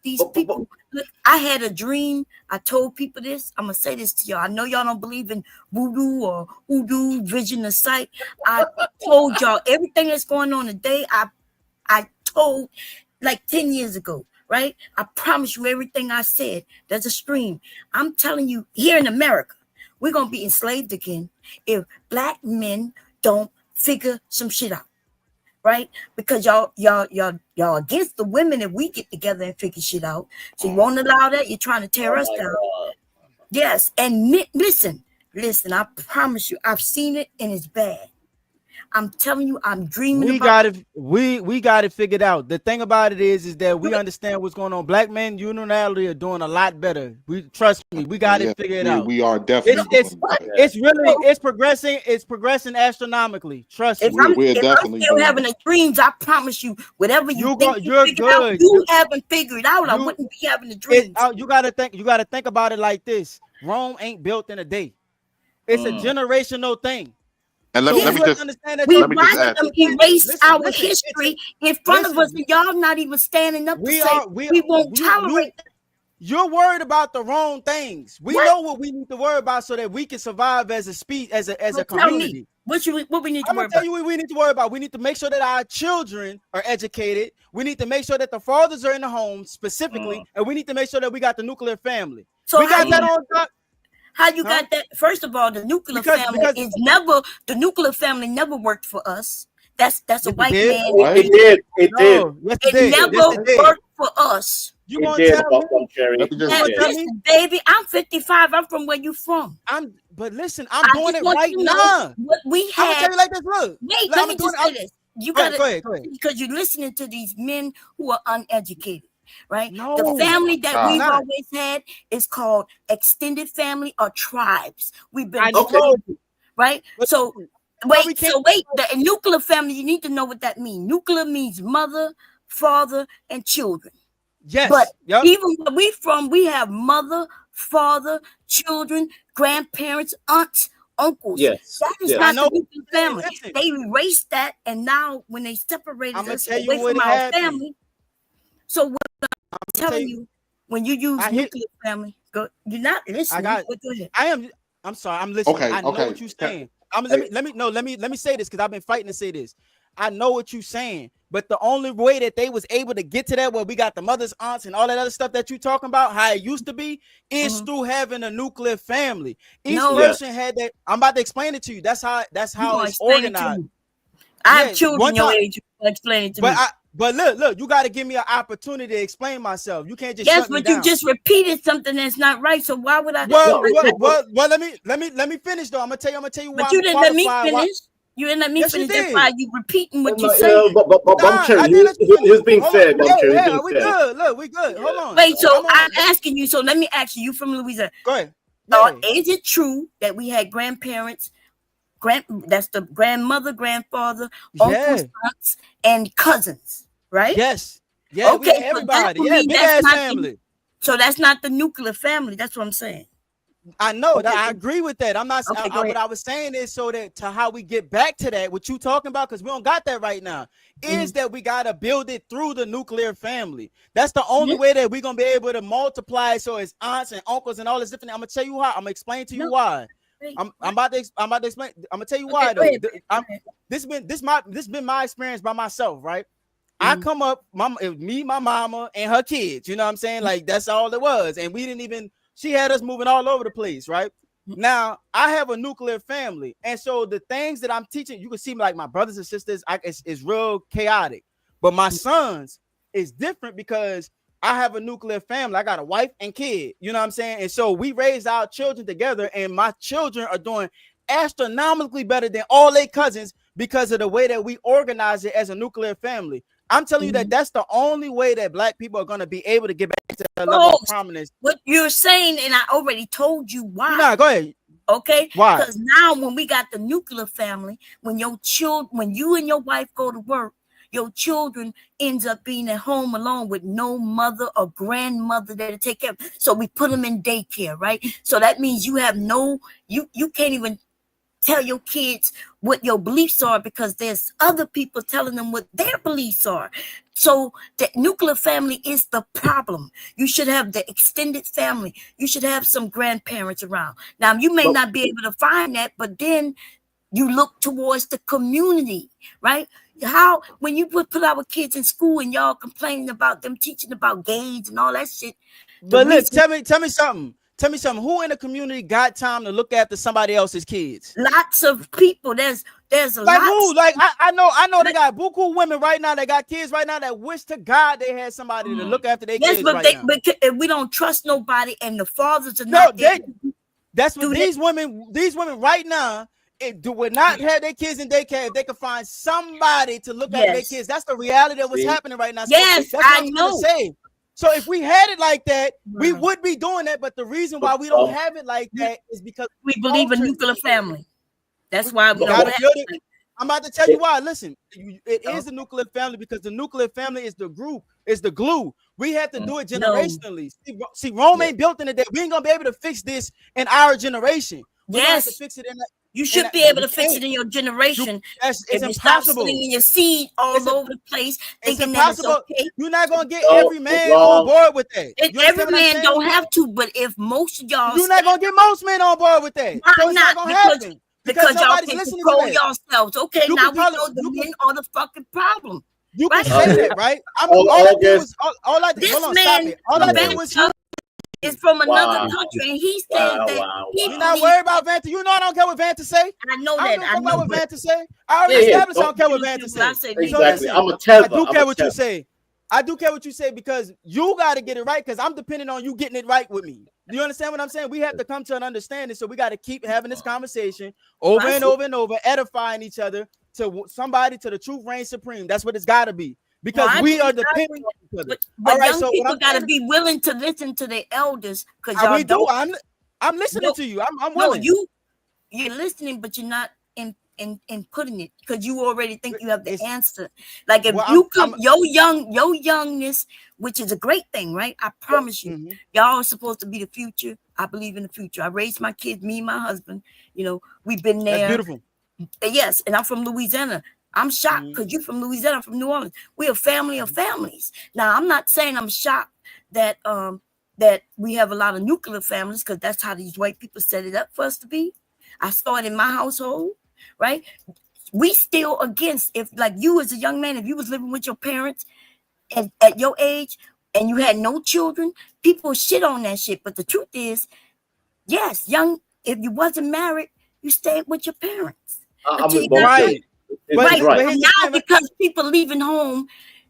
these people. Look, I had a dream. I told people this. I'm gonna say this to y'all. I know y'all don't believe in voodoo or hoodoo, vision of sight. I told y'all everything that's going on today. I told like 10 years ago, right? I promise you everything I said. There's a stream. I'm telling you, here in America, we're gonna be enslaved again if black men don't figure some shit out, right? Because y'all against the women if we get together and figure shit out. So you won't allow that. You're trying to tear us down. God. Yes, and listen. I promise you, I've seen it and it's bad. I'm telling you, I'm dreaming. We got it figured out. The thing about it is that we understand what's going on. Black men unilaterally are doing a lot better. Trust me, we got it figured out. We are definitely. It's progressing. It's progressing astronomically. Trust me. If I'm still having the dreams, I promise you, whatever you're good. You haven't figured out. I wouldn't be having the dreams. You gotta think about it like this. Rome ain't built in a day. It's a generational thing. And let me just add. Erase our history in front of us, and y'all not even standing up to say we won't tolerate. You're worried about the wrong things. We know what we need to worry about so that we can survive as a species, as a community. What we need to I'm worry gonna tell about? you what we need to worry about. We need to make sure that our children are educated. We need to make sure that the fathers are in the home specifically, and we need to make sure that we got the nuclear family. So we got that on top. How you got that? First of all, the nuclear family is never the nuclear family never worked for us. That's a white man. It did. It did. Yes, It never worked for us. You gonna tell me? Listen, baby, I'm 55. I'm from where you from. But listen, I'm doing it right now. What we I'm gonna had. tell you like this. Look, Wait, let me just say this. You gotta go ahead. because you're listening to these men who are uneducated, right? No, the family that we've not. always had is called extended family or tribes. We've been right. So wait, the nuclear family, you need to know what that means. Nuclear means mother, father, and children. Yes, but even where we have mother, father, children, grandparents, aunts, uncles. Yes, that is not the nuclear family. They erased that, and now when they separated us away from our family, so what I'm telling you, when you use nuclear family, you're not listening. I'm sorry, I'm listening. Okay, I know what you're saying. Let me say this because I've been fighting to say this. I know what you're saying, but the only way that they was able to get to that, where we got the mothers, aunts, and all that other stuff that you talking about, how it used to be, is through having a nuclear family. Each person had that. I'm about to explain it to you. That's how it's organized. I have children your age. Explain it to me. But look, you got to give me an opportunity to explain myself. You can't just shut me down. You just repeated something that's not right. So why would I? Well, let me finish though. I'm gonna tell you why. But you didn't let me finish. You didn't let me finish. That's why you repeating what you said. He was being fed. Yeah, we good. Look, we good. Hold on. Wait, so I'm asking you. So let me ask you from Louisiana. Go ahead. Is it true that we had grandparents? That's the grandmother, grandfather, uncles, aunts, and cousins, right? Yes. Yeah. Okay. Everybody. Yeah. Big ass family. So that's not the nuclear family. That's what I'm saying. I know that. I agree with that. I'm not. What I was saying is so that to how we get back to that, what you talking about, because we don't got that right now, is that we gotta build it through the nuclear family. That's the only way that we're gonna be able to multiply. So it's aunts and uncles and all this different. I'm gonna tell you how. I'm gonna explain to you why. I'm about to explain. I'm gonna tell you why though. This been my experience by myself, right? I come up, it was me, my mama, and her kids. You know what I'm saying? Like that's all it was, and we didn't even. She had us moving all over the place, right? Now I have a nuclear family, and so the things that I'm teaching, you can see like my brothers and sisters, it's real chaotic. But my sons is different because I have a nuclear family. I got a wife and kid, you know what I'm saying? And so we raised our children together, and my children are doing astronomically better than all their cousins because of the way that we organize it as a nuclear family. I'm telling you that that's the only way that Black people are going to be able to get back to that level of prominence. What you're saying, and I already told you why. No, go ahead. Okay. Why? Because now when we got the nuclear family, when you and your wife go to work, your children ends up being at home alone with no mother or grandmother there to take care of. So we put them in daycare, right? So that means you have you can't even tell your kids what your beliefs are because there's other people telling them what their beliefs are. So the nuclear family is the problem. You should have the extended family. You should have some grandparents around. Now, you may not be able to find that, but then you look towards the community, right? How when you put our kids in school and y'all complaining about them teaching about gays and all that shit. But look, tell me something. Tell me something. Who in the community got time to look after somebody else's kids? Lots of people. There's a like lot. Who? Like I know they got buku women right now that got kids right now that wish to God they had somebody to look after their kids right now. But we don't trust nobody, and the fathers are not. That's what these women right now. Would not have their kids in daycare if they could find somebody to look after their kids. That's the reality of what's happening right now. So yes, that's what I know. So if we had it like that, we would be doing that. But the reason why we don't have it like that is because we believe in nuclear family. That's why we don't have it. I'm about to tell you why. Listen, it is the nuclear family because the nuclear family is the group, is the glue. We have to do it generationally. See, Rome ain't built in it that we ain't gonna be able to fix this in our generation. We have to fix it in that. You should be able to fix it in your generation. It's impossible. In your seed all over the place, thinking that it's okay. You're not gonna get every man on board with that. Every man don't have to, but if most of y'all, you're not gonna get most men on board with that. Why not? Gonna happen. because y'all nobody's can listening control to that. yourselves. Okay, You now can we call know it- the you men are the fucking problem. You right? can say that, right? All I did was all I did. This Hold on, man, stop it. All I did was you. is from another Wow. country, and he says that he You're not believes. worried about Vanta. You know I don't care what Vanta say. I know I that. don't give a I fuck know about what but- Vanta say. I already established I don't care what Vanta say. So listen, I do care what you say. I do care what you say because you got to get it right because I'm depending on you getting it right with me. Do you understand what I'm saying? We have to come to an understanding, so we got to keep having this conversation over and over and over, edifying each other to somebody to the truth reigns supreme. That's what it's got to be because No, I we agree, are I dependent agree. on each other. But All right, young so what people I'm got to saying, be willing to listen to their elders because y'all we do. don't. I'm listening to you. I'm No, willing. you're listening, but you're not in putting it because you already think you have the answer. Like if Well, you come, your youngness, which is a great thing, right? I promise you, y'all are supposed to be the future. I believe in the future. I raised my kids, me and my husband. You know, we've been there. That's beautiful. Yes, and I'm from Louisiana. I'm shocked because you're from Louisiana, I'm from New Orleans. We're a family of families. Now, I'm not saying I'm shocked that that we have a lot of nuclear families because that's how these white people set it up for us to be. I saw it in my household, right? We still against, if like you as a young man, if you was living with your parents and at your age and you had no children, people shit on that shit. But the truth is, yes, if you wasn't married, you stayed with your parents. Until you got right. Right. But But now because people leaving home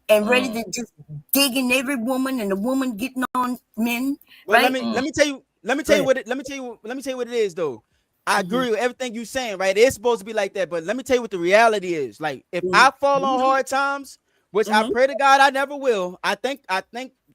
and ready to just dig in every woman and the woman getting on men. Well, right? let me tell you what it is though. I agree with everything you're saying, right? It's supposed to be like that, but let me tell you what the reality is. Like if I fall on hard times, which I pray to God I never will, I think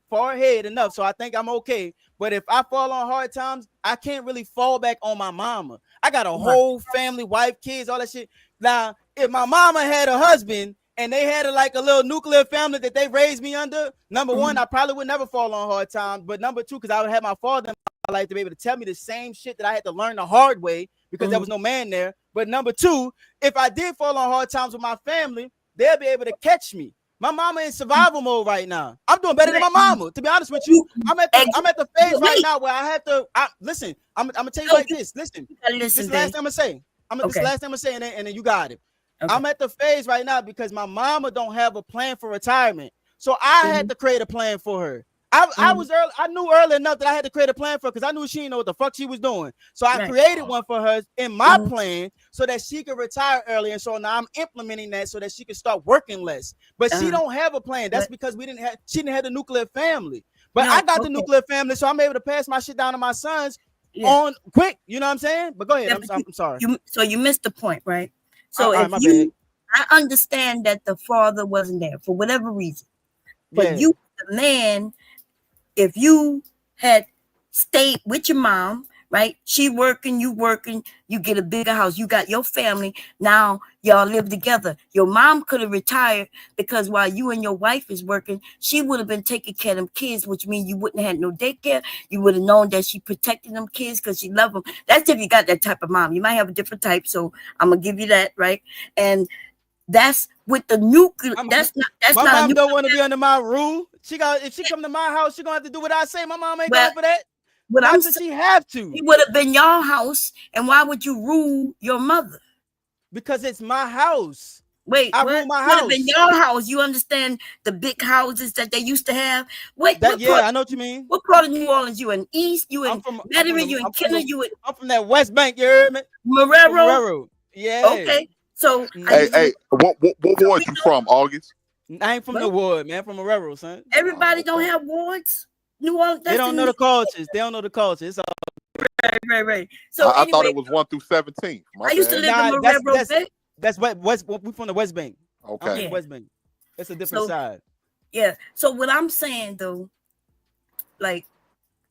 far ahead enough, so I think I'm okay. But if I fall on hard times, I can't really fall back on my mama. I got a whole family, wife, kids, all that shit. Now, if my mama had a husband and they had like a little nuclear family that they raised me under, number one, I probably would never fall on hard times. But number two, because I would have my father in my life to be able to tell me the same shit that I had to learn the hard way because there was no man there. But number two, if I did fall on hard times with my family, they'll be able to catch me. My mama in survival mode right now. I'm doing better than my mama. To be honest with you, I'm at the phase right now where I have to listen. I'm gonna tell you like this. Listen, this is the last thing I'm gonna say. This is the last thing I'm gonna say, and then you got it. Okay. I'm at the phase right now because my mama don't have a plan for retirement, so I had to create a plan for her. I knew early enough that I had to create a plan for her because I knew she didn't know what the fuck she was doing. So I created one for her in my plan so that she could retire early. And so now I'm implementing that so that she can start working less. But she don't have a plan. That's because she didn't have the nuclear family. But I got the nuclear family, so I'm able to pass my shit down to my sons on quick. You know what I'm saying? But go ahead. I'm sorry. So you missed the point, right? So if I understand that the father wasn't there for whatever reason, but you, the man, if you had stayed with your mom, right? She working, you get a bigger house, you got your family. Now y'all live together. Your mom could have retired because while you and your wife is working, she would have been taking care of them kids, which means you wouldn't have had no daycare. You would have known that she protected them kids because she loved them. That's if you got that type of mom. You might have a different type, so I'm gonna give you that, right? And that's with the nuclear. That's my not. Mom don't want to be under my rule. If she come to my house, she gonna have to do what I say. My mom ain't going for that. But why does she have to? It would have been your house, and why would you rule your mother? Because it's my house. Wait, I rule my house. Would have been your house. You understand the big houses that they used to have? Wait, I know what you mean. What part of New Orleans? You in East? You in Metairie? You in Kenner? You in? I'm from that West Bank. You heard me? Marrero. Yeah. Okay. So hey, what ward you from, August? I ain't from the ward, man. I'm from Marrero, son. Everybody don't have wards. New Orleans. They don't know the cultures. They don't know the culture. It's all right. So I thought it was 1 through 17. I used to live in Marrero. That's West. We from the West Bank. Okay. West Bank. It's a different side. Yeah. So what I'm saying though, like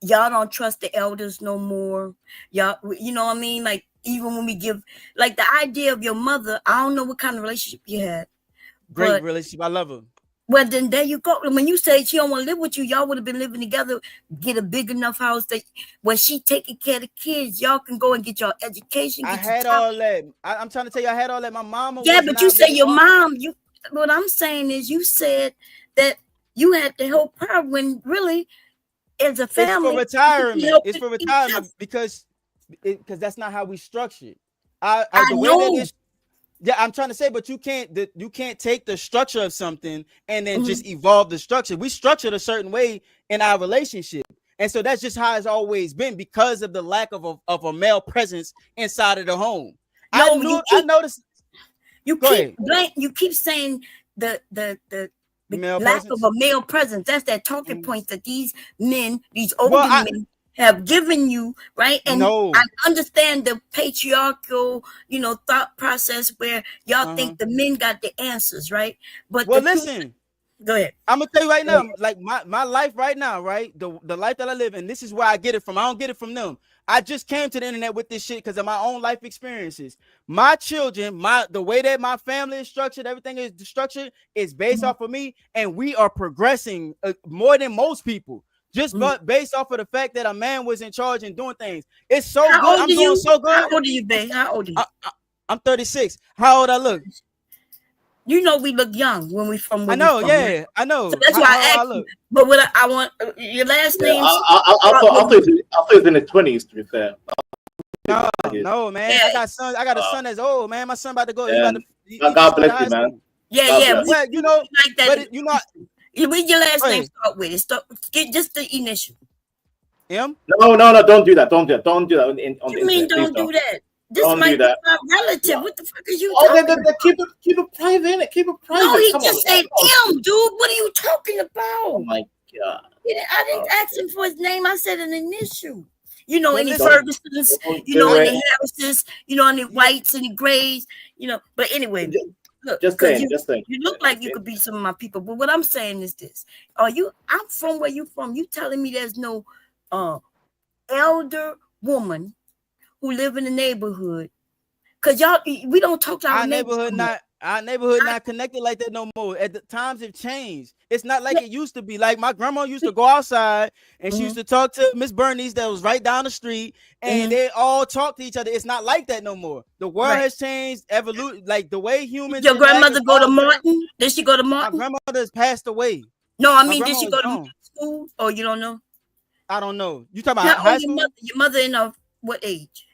y'all don't trust the elders no more. Y'all, you know what I mean? Like even when we give, like the idea of your mother, I don't know what kind of relationship you had. Great relationship. I love her. Well, then there you go. When you say she don't want to live with you, y'all would have been living together, get a big enough house that when she taking care of the kids, y'all can go and get your education. I had all that. I'm trying to tell you, I had all that. My mama. Yeah, but you say your mom. What I'm saying is, you said that you had to help her when really, as a family, it's for retirement. It's for retirement because that's not how we structured. The way that is. Yeah, I'm trying to say, but you can't take the structure of something and then just evolve the structure. We structured a certain way in our relationship, and so that's just how it's always been because of the lack of a male presence inside of the home. I noticed. You keep saying the male lack presence. of a male presence. That's that talking point that these men, these older men, have given you, right? And I understand the patriarchal, thought process where y'all think the men got the answers, right? But listen, go ahead. I'm gonna tell you right now, like my life right now, right? The life that I live in, this is where I get it from. I don't get it from them. I just came to the internet with this shit because of my own life experiences. My children, the way that my family is structured, everything is structured is based off of me, and we are progressing more than most people. Just based off of the fact that a man was in charge and doing things. It's so good. I'm doing so good. How old are you, babe? How old are you? I'm 36. How old I look? You know we look young when we from. I know, yeah, I know. So that's why I asked you. But what I want your last name. I thought it was in the 20s. To be fair. No, man. I got sons. I got a son that's old, man. My son about to go. God bless you, man. Yeah. Well, you know, like that. But you know. With your last name start with it. Get just the initial. M? No, don't do that. Don't do that. Don't do that. On you mean don't do that? This might be my relative. What the fuck are you talking about? Keep it private. Keep it private. No, he just said M, dude. What are you talking about? Oh my God. I didn't ask him for his name. I said an initial. Any Fergusons, any Harrises, any Whites, any Grays, But anyway. Look, just saying. You look like you could be some of my people, but what I'm saying is this: I'm from where you from. You telling me there's no elder woman who live in the neighborhood? Cause we don't talk to our neighborhood. Our neighborhood not connected like that no more. At the times have changed. It's not like it used to be. Like my grandma used to go outside and she used to talk to Miss Bernice that was right down the street, and they all talk to each other. It's not like that no more. The world has changed, evolution, like the way humans. Your grandmother go to Martin? Did she go to Martin? My grandmother's passed away. No, I mean, did she go to school? Or you don't know? I don't know. You talking about high school? Your mother in what age?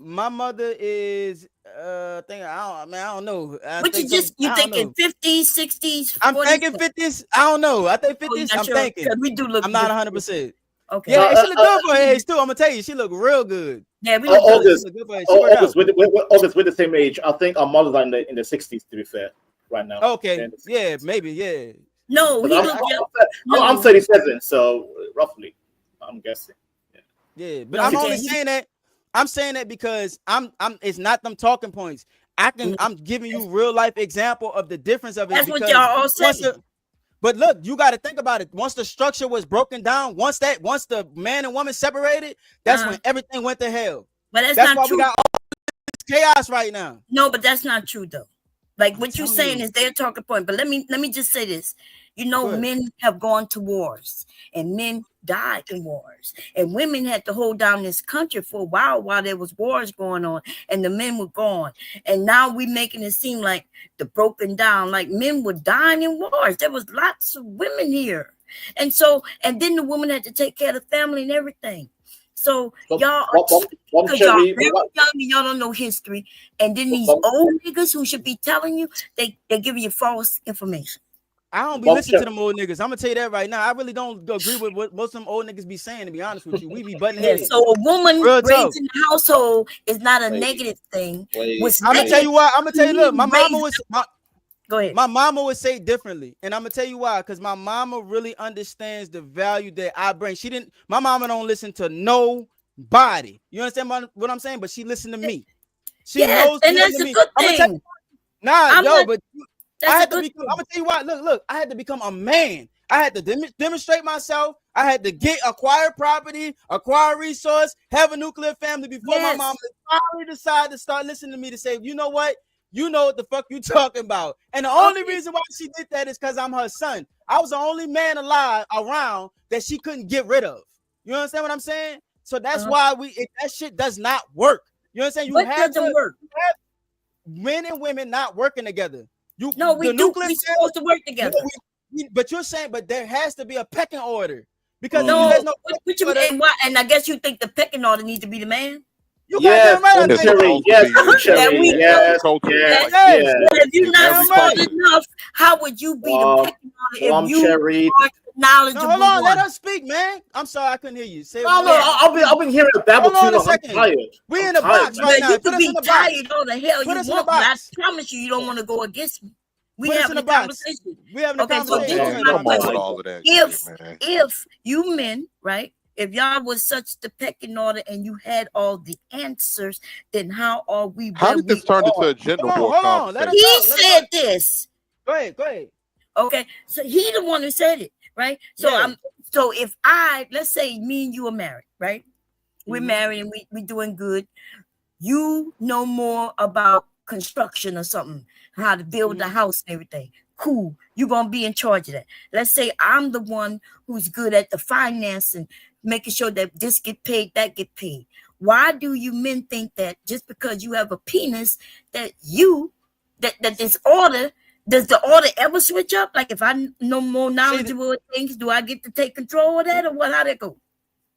My mother is I don't know. But you thinking 50s, 60s? 40s? I'm thinking 50s. I don't know. I think 50s. I'm thinking. We do look. I'm not 100%. Okay. Yeah, she look good for her age too. I'm gonna tell you, she look real good. Yeah, we look August with the same age. I think our mothers are in the 60s. To be fair, right now. Okay. Yeah, maybe. Yeah. No, I'm 37, so roughly, I'm guessing. Yeah, but I'm only saying that. I'm saying that because I'm it's not them talking points. I'm giving you real life example of the difference of it. That's what y'all all saying. But look, you got to think about it. Once the structure was broken down, once the man and woman separated, that's when everything went to hell. But that's not why true. We got all this chaos right now. No, but that's not true though. Like what you're saying is their talking point. But let me just say this. Men have gone to wars and men died in wars, and women had to hold down this country for a while there was wars going on, and the men were gone. And now we making it seem like the broken down, like men were dying in wars. There was lots of women here, and then the woman had to take care of the family and everything. So y'all very young and y'all don't know history, and then these old niggas who should be telling you, they give you false information. I don't be listening to them old niggas. I'm gonna tell you that right now. I really don't agree with what most of them old niggas be saying, to be honest with you. We be butting heads. So a woman raised in the household is not a negative thing. I'm gonna tell you why. I'm gonna tell you, look, my mama go ahead. My mama would say differently, and I'm gonna tell you why. Because my mama really understands the value that I bring. My mama don't listen to nobody. You understand what I'm saying? But she listened to me. She knows. And that's a good thing. I had to become. I'm gonna tell you why. Look. I had to become a man. I had to demonstrate myself. I had to acquire property, acquire resource, have a nuclear family before my mom finally decided to start listening to me to say, you know what? You know what the fuck you talking about. And the only reason why she did that is because I'm her son. I was the only man alive around that she couldn't get rid of. You understand what I'm saying? So that's why that shit does not work. You understand? What doesn't work? Men and women not working together. We supposed to work together. But you're saying, but there has to be a pecking order because and I guess you think the pecking order needs to be the man. You goddamn right. I It's think supposed Cherry, to be Cherry, in yes, every culture. yes, Like, yes. yes. But if you're in not every smart culture. enough, how would you be the pecking order if you Cherry. are the No, knowledgeable hold on. Let one? us speak, man. I'm sorry, I couldn't hear you. Say it No, one no, more time. I've been hearing the babble Hold too on a long. I'm second. tired. We I'm in the tired, box man. right Yeah, now. you Put could us in be the box. tired all the hell Put you us in the want, but I box. promise you, you don't want to go against me. We Put us in having the a box. conversation. We having a Okay, so this conversation is right my now. Come on with question. all of that shit, man. If you men, right, if y'all was such the pecking order and you had all the answers, then how are we How where did this we turn into are? a gender Hold on, war hold on. Let him conversation? He talk. Let him said talk. this. Go ahead. Go ahead. Okay, so he the one who said it, right? So Yeah. so if let's say me and you are married, right? We're married and we doing good. You know more about construction or something, how to build the house and everything. Cool. You're gonna be in charge of that. Let's say I'm the one who's good at the financing, making sure that this get paid, that get paid. Why do you men think that just because you have a penis that this order, does the order ever switch up? Like if I know more knowledgeable things, do I get to take control of that or what? How that go?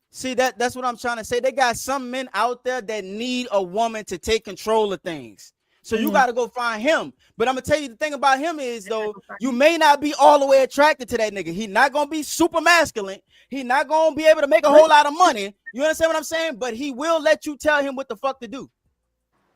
See, that's what I'm trying to say. They got some men out there that need a woman to take control of things. So you got to go find him. But I'm gonna tell you the thing about him is though, you may not be all the way attracted to that nigga. He not gonna be super masculine. He not gonna be able to make a whole lot of money. You understand what I'm saying? But he will let you tell him what the fuck to do.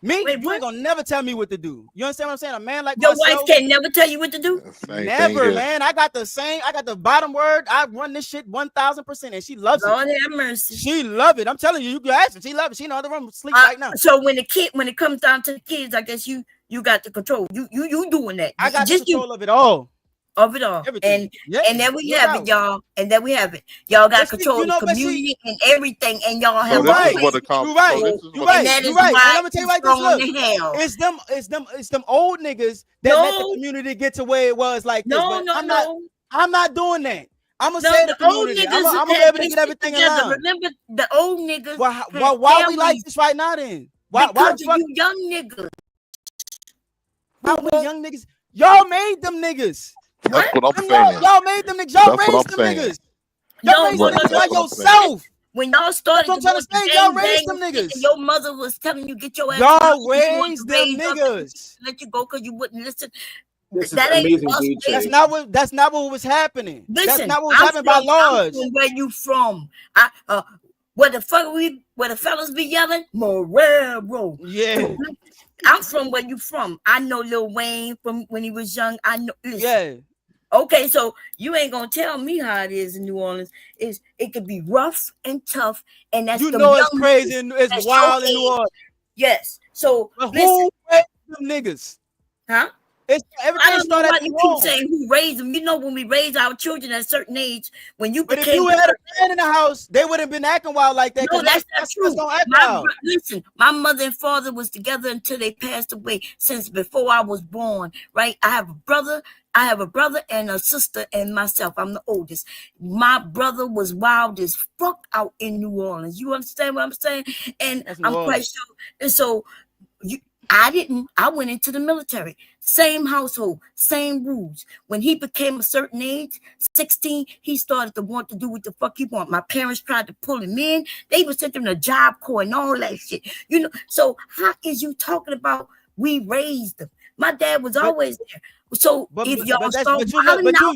Me, you ain't gonna never tell me what to do. You understand what I'm saying? A man like your myself, wife can never tell you what to do. Never, man. I got the bottom word. I run this shit 1,000%, and she loves it. Lord have mercy. She love it. I'm telling you, you can ask her. She love it. She in the other room sleep right now. So when it comes down to the kids, I guess you got the control. You doing that. I got just the control of it all. Of it all. Everything. And there we have it, y'all. And there we have it. Y'all got control of the but community and everything, and y'all So have this is what the you right. and that is And why I'm gonna tell you like this. Look, it's them old niggas that let the community get to where it was like this. But I'm not doing that. I'm gonna say the community. I'm gonna be able to get everything in line. Remember the old niggas. Why we like this right now then? Why because of you young niggas. Why we young niggas? Y'all made them niggas. That's what I'm saying. Y'all made them niggas. Y'all That's what raised I'm them saying. niggas. Y'all raised them niggas by yourself. When y'all started, I'm trying to say, y'all raised them niggas. And your mother was telling you get your ass. Y'all raised them niggas. Let you go because you wouldn't listen. That ain't amazing, that's not what was happening. Listen, that's not what was happening by large. Where you from? Where the fellas be yelling? Morero. Yeah. I'm from where you from. I know Lil Wayne from when he was young. I know. Listen. Yeah. Okay, so you ain't gonna tell me how it is in New Orleans. It could be rough and tough, and that's it's crazy and it's wild in New Orleans. Yes. So but who raised them niggas? Huh? Everything I don't know why you home. keep saying who raised them. You know, when we raise our children at a certain age, when you but if you had a man in the house, they wouldn't have been acting wild like that. No, that's not true. Wild. Listen, my mother and father was together until they passed away since before I was born. Right? I have a brother and a sister and myself. I'm the oldest. My brother was wild as fuck out in New Orleans. You understand what I'm saying? And I'm quite sure. And so I went into the military. Same household, same rules. When he became a certain age, 16, he started to want to do what the fuck he want. My parents tried to pull him in. They even sent him to Job Corps and all that shit. You know, so how is you talking about we raised them? My dad was always there. So if y'all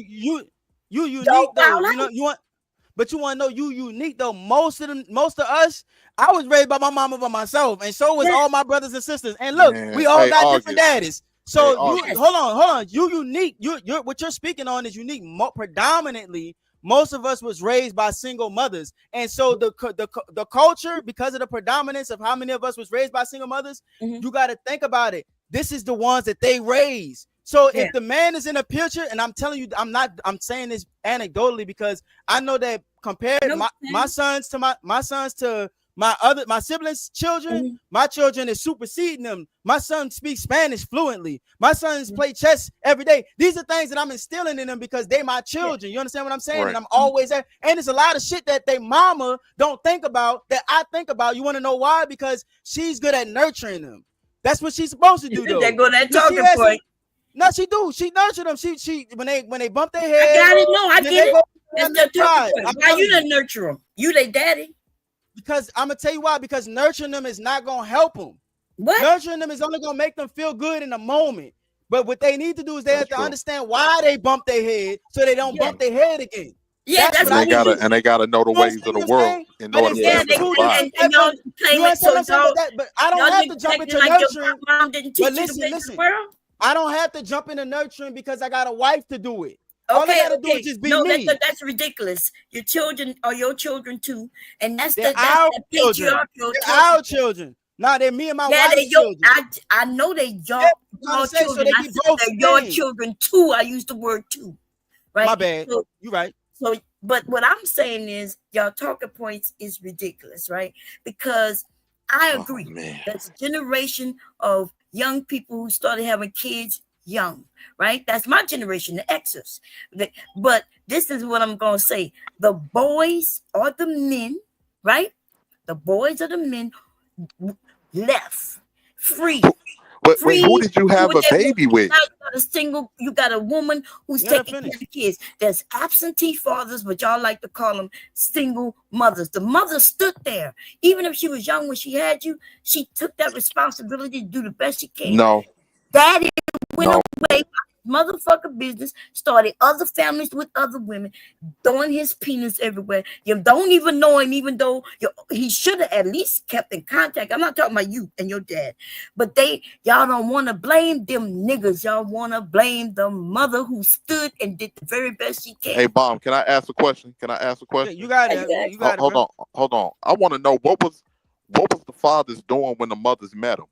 you unique though. You know, you want. But you want to know you unique though. Most of us, I was raised by my mama by myself, and so was all my brothers and sisters. And look, we all got different daddies. So hold on. You unique. You're what you're speaking on is unique. Predominantly, most of us was raised by single mothers, and so the culture, because of the predominance of how many of us was raised by single mothers, you got to think about it. This is the ones that they raised. So if the man is in a picture, and I'm telling you, I'm saying this anecdotally because I know that compared my sons to my siblings' children, my children is superseding them. My son speaks Spanish fluently. My sons play chess every day. These are things that I'm instilling in them because they my children. You understand what I'm saying? Right. And I'm always there. And it's a lot of shit that they mama don't think about that I think about. You want to know why? Because she's good at nurturing them. That's what she's supposed to do, though. They go that talking point. No, she do. She nurtured them. She when they bump their head. I got it. No, I get it. That's their talking point. Why you didn't nurture them? You they daddy. Because I'm gonna tell you why. Because nurturing them is not gonna help them. What? Nurturing them is only gonna make them feel good in the moment. But what they need to do is they have to understand why they bump their head, so they don't bump their head again. Yeah, That's what And I they gotta need. and they gotta know the You ways of understand the what I'm world saying? in But order for it's them to two survive. different. and y'all claim You it understand what so I'm saying? y'all, But I don't y'all have to just jump acting into like your nurturing. mom didn't But teach you the ways of the listen. world. I don't have to jump into nurturing because I got a wife to do it. All I gotta do is just be No, me. that's ridiculous. Your children are your children too, and that's They're that's our the children. patriarchal They're children. our children. Now they're me and my Yeah, they're wife's your. children. I know they your, Yeah, I'm trying your to say, so children. they I can said both they're your stand. children too. I used the word too, right? My bad. So, You right. So, but what I'm saying is, y'all talking points is ridiculous, right? Because I agree. That's a generation of young people who started having kids young, right? That's my generation, the Xers. But this is what I'm going to say. The boys are the men, right? The boys are the men left free. Wait, Free who did you to do have what a they baby want. with? Now you got a woman who's Let her taking care finish. of the kids. There's absentee fathers, but y'all like to call them single mothers. The mother stood there. Even if she was young when she had you, she took that responsibility to do the best she can. No. Daddy went away, motherfucker business, started other families with other women, throwing his penis everywhere. You don't even know him, even though he should have at least kept in contact. I'm not talking about you and your dad, but y'all don't want to blame them niggas. Y'all want to blame the mother who stood and did the very best she can. Hey, Bomb, can I ask a question? Yeah, you got it. You got it, Hold bro. on, hold on. I want to know what was the fathers doing when the mothers met him?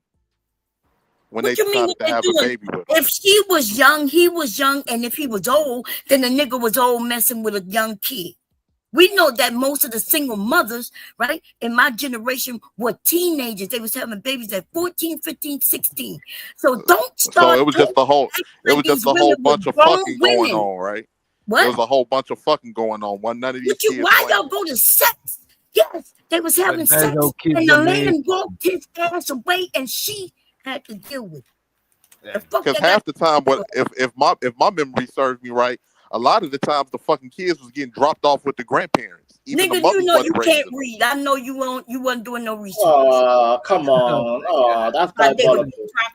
When What they you mean decided what to they have doing? a baby with him? If she was young, he was young, and if he was old, then the nigga was old messing with a young kid. We know that most of the single mothers, right, in my generation were teenagers. They was having babies at 14, 15, 16. So don't So start it was just a whole these women bunch were of grown fucking going women. on, right? What? It was a whole bunch of fucking going on. One none of these kids. Why y'all go to sex? Yes, they was having sex, and the man walked his ass away, and she had to deal with it. Because half the time, if my memory serves me right, a lot of the times the fucking kids was getting dropped off with the grandparents. Even the Nigga, mothers you know you wasn't can't raising them. read. I know you wasn't doing no research. Oh, come on. Oh, that's diabolical.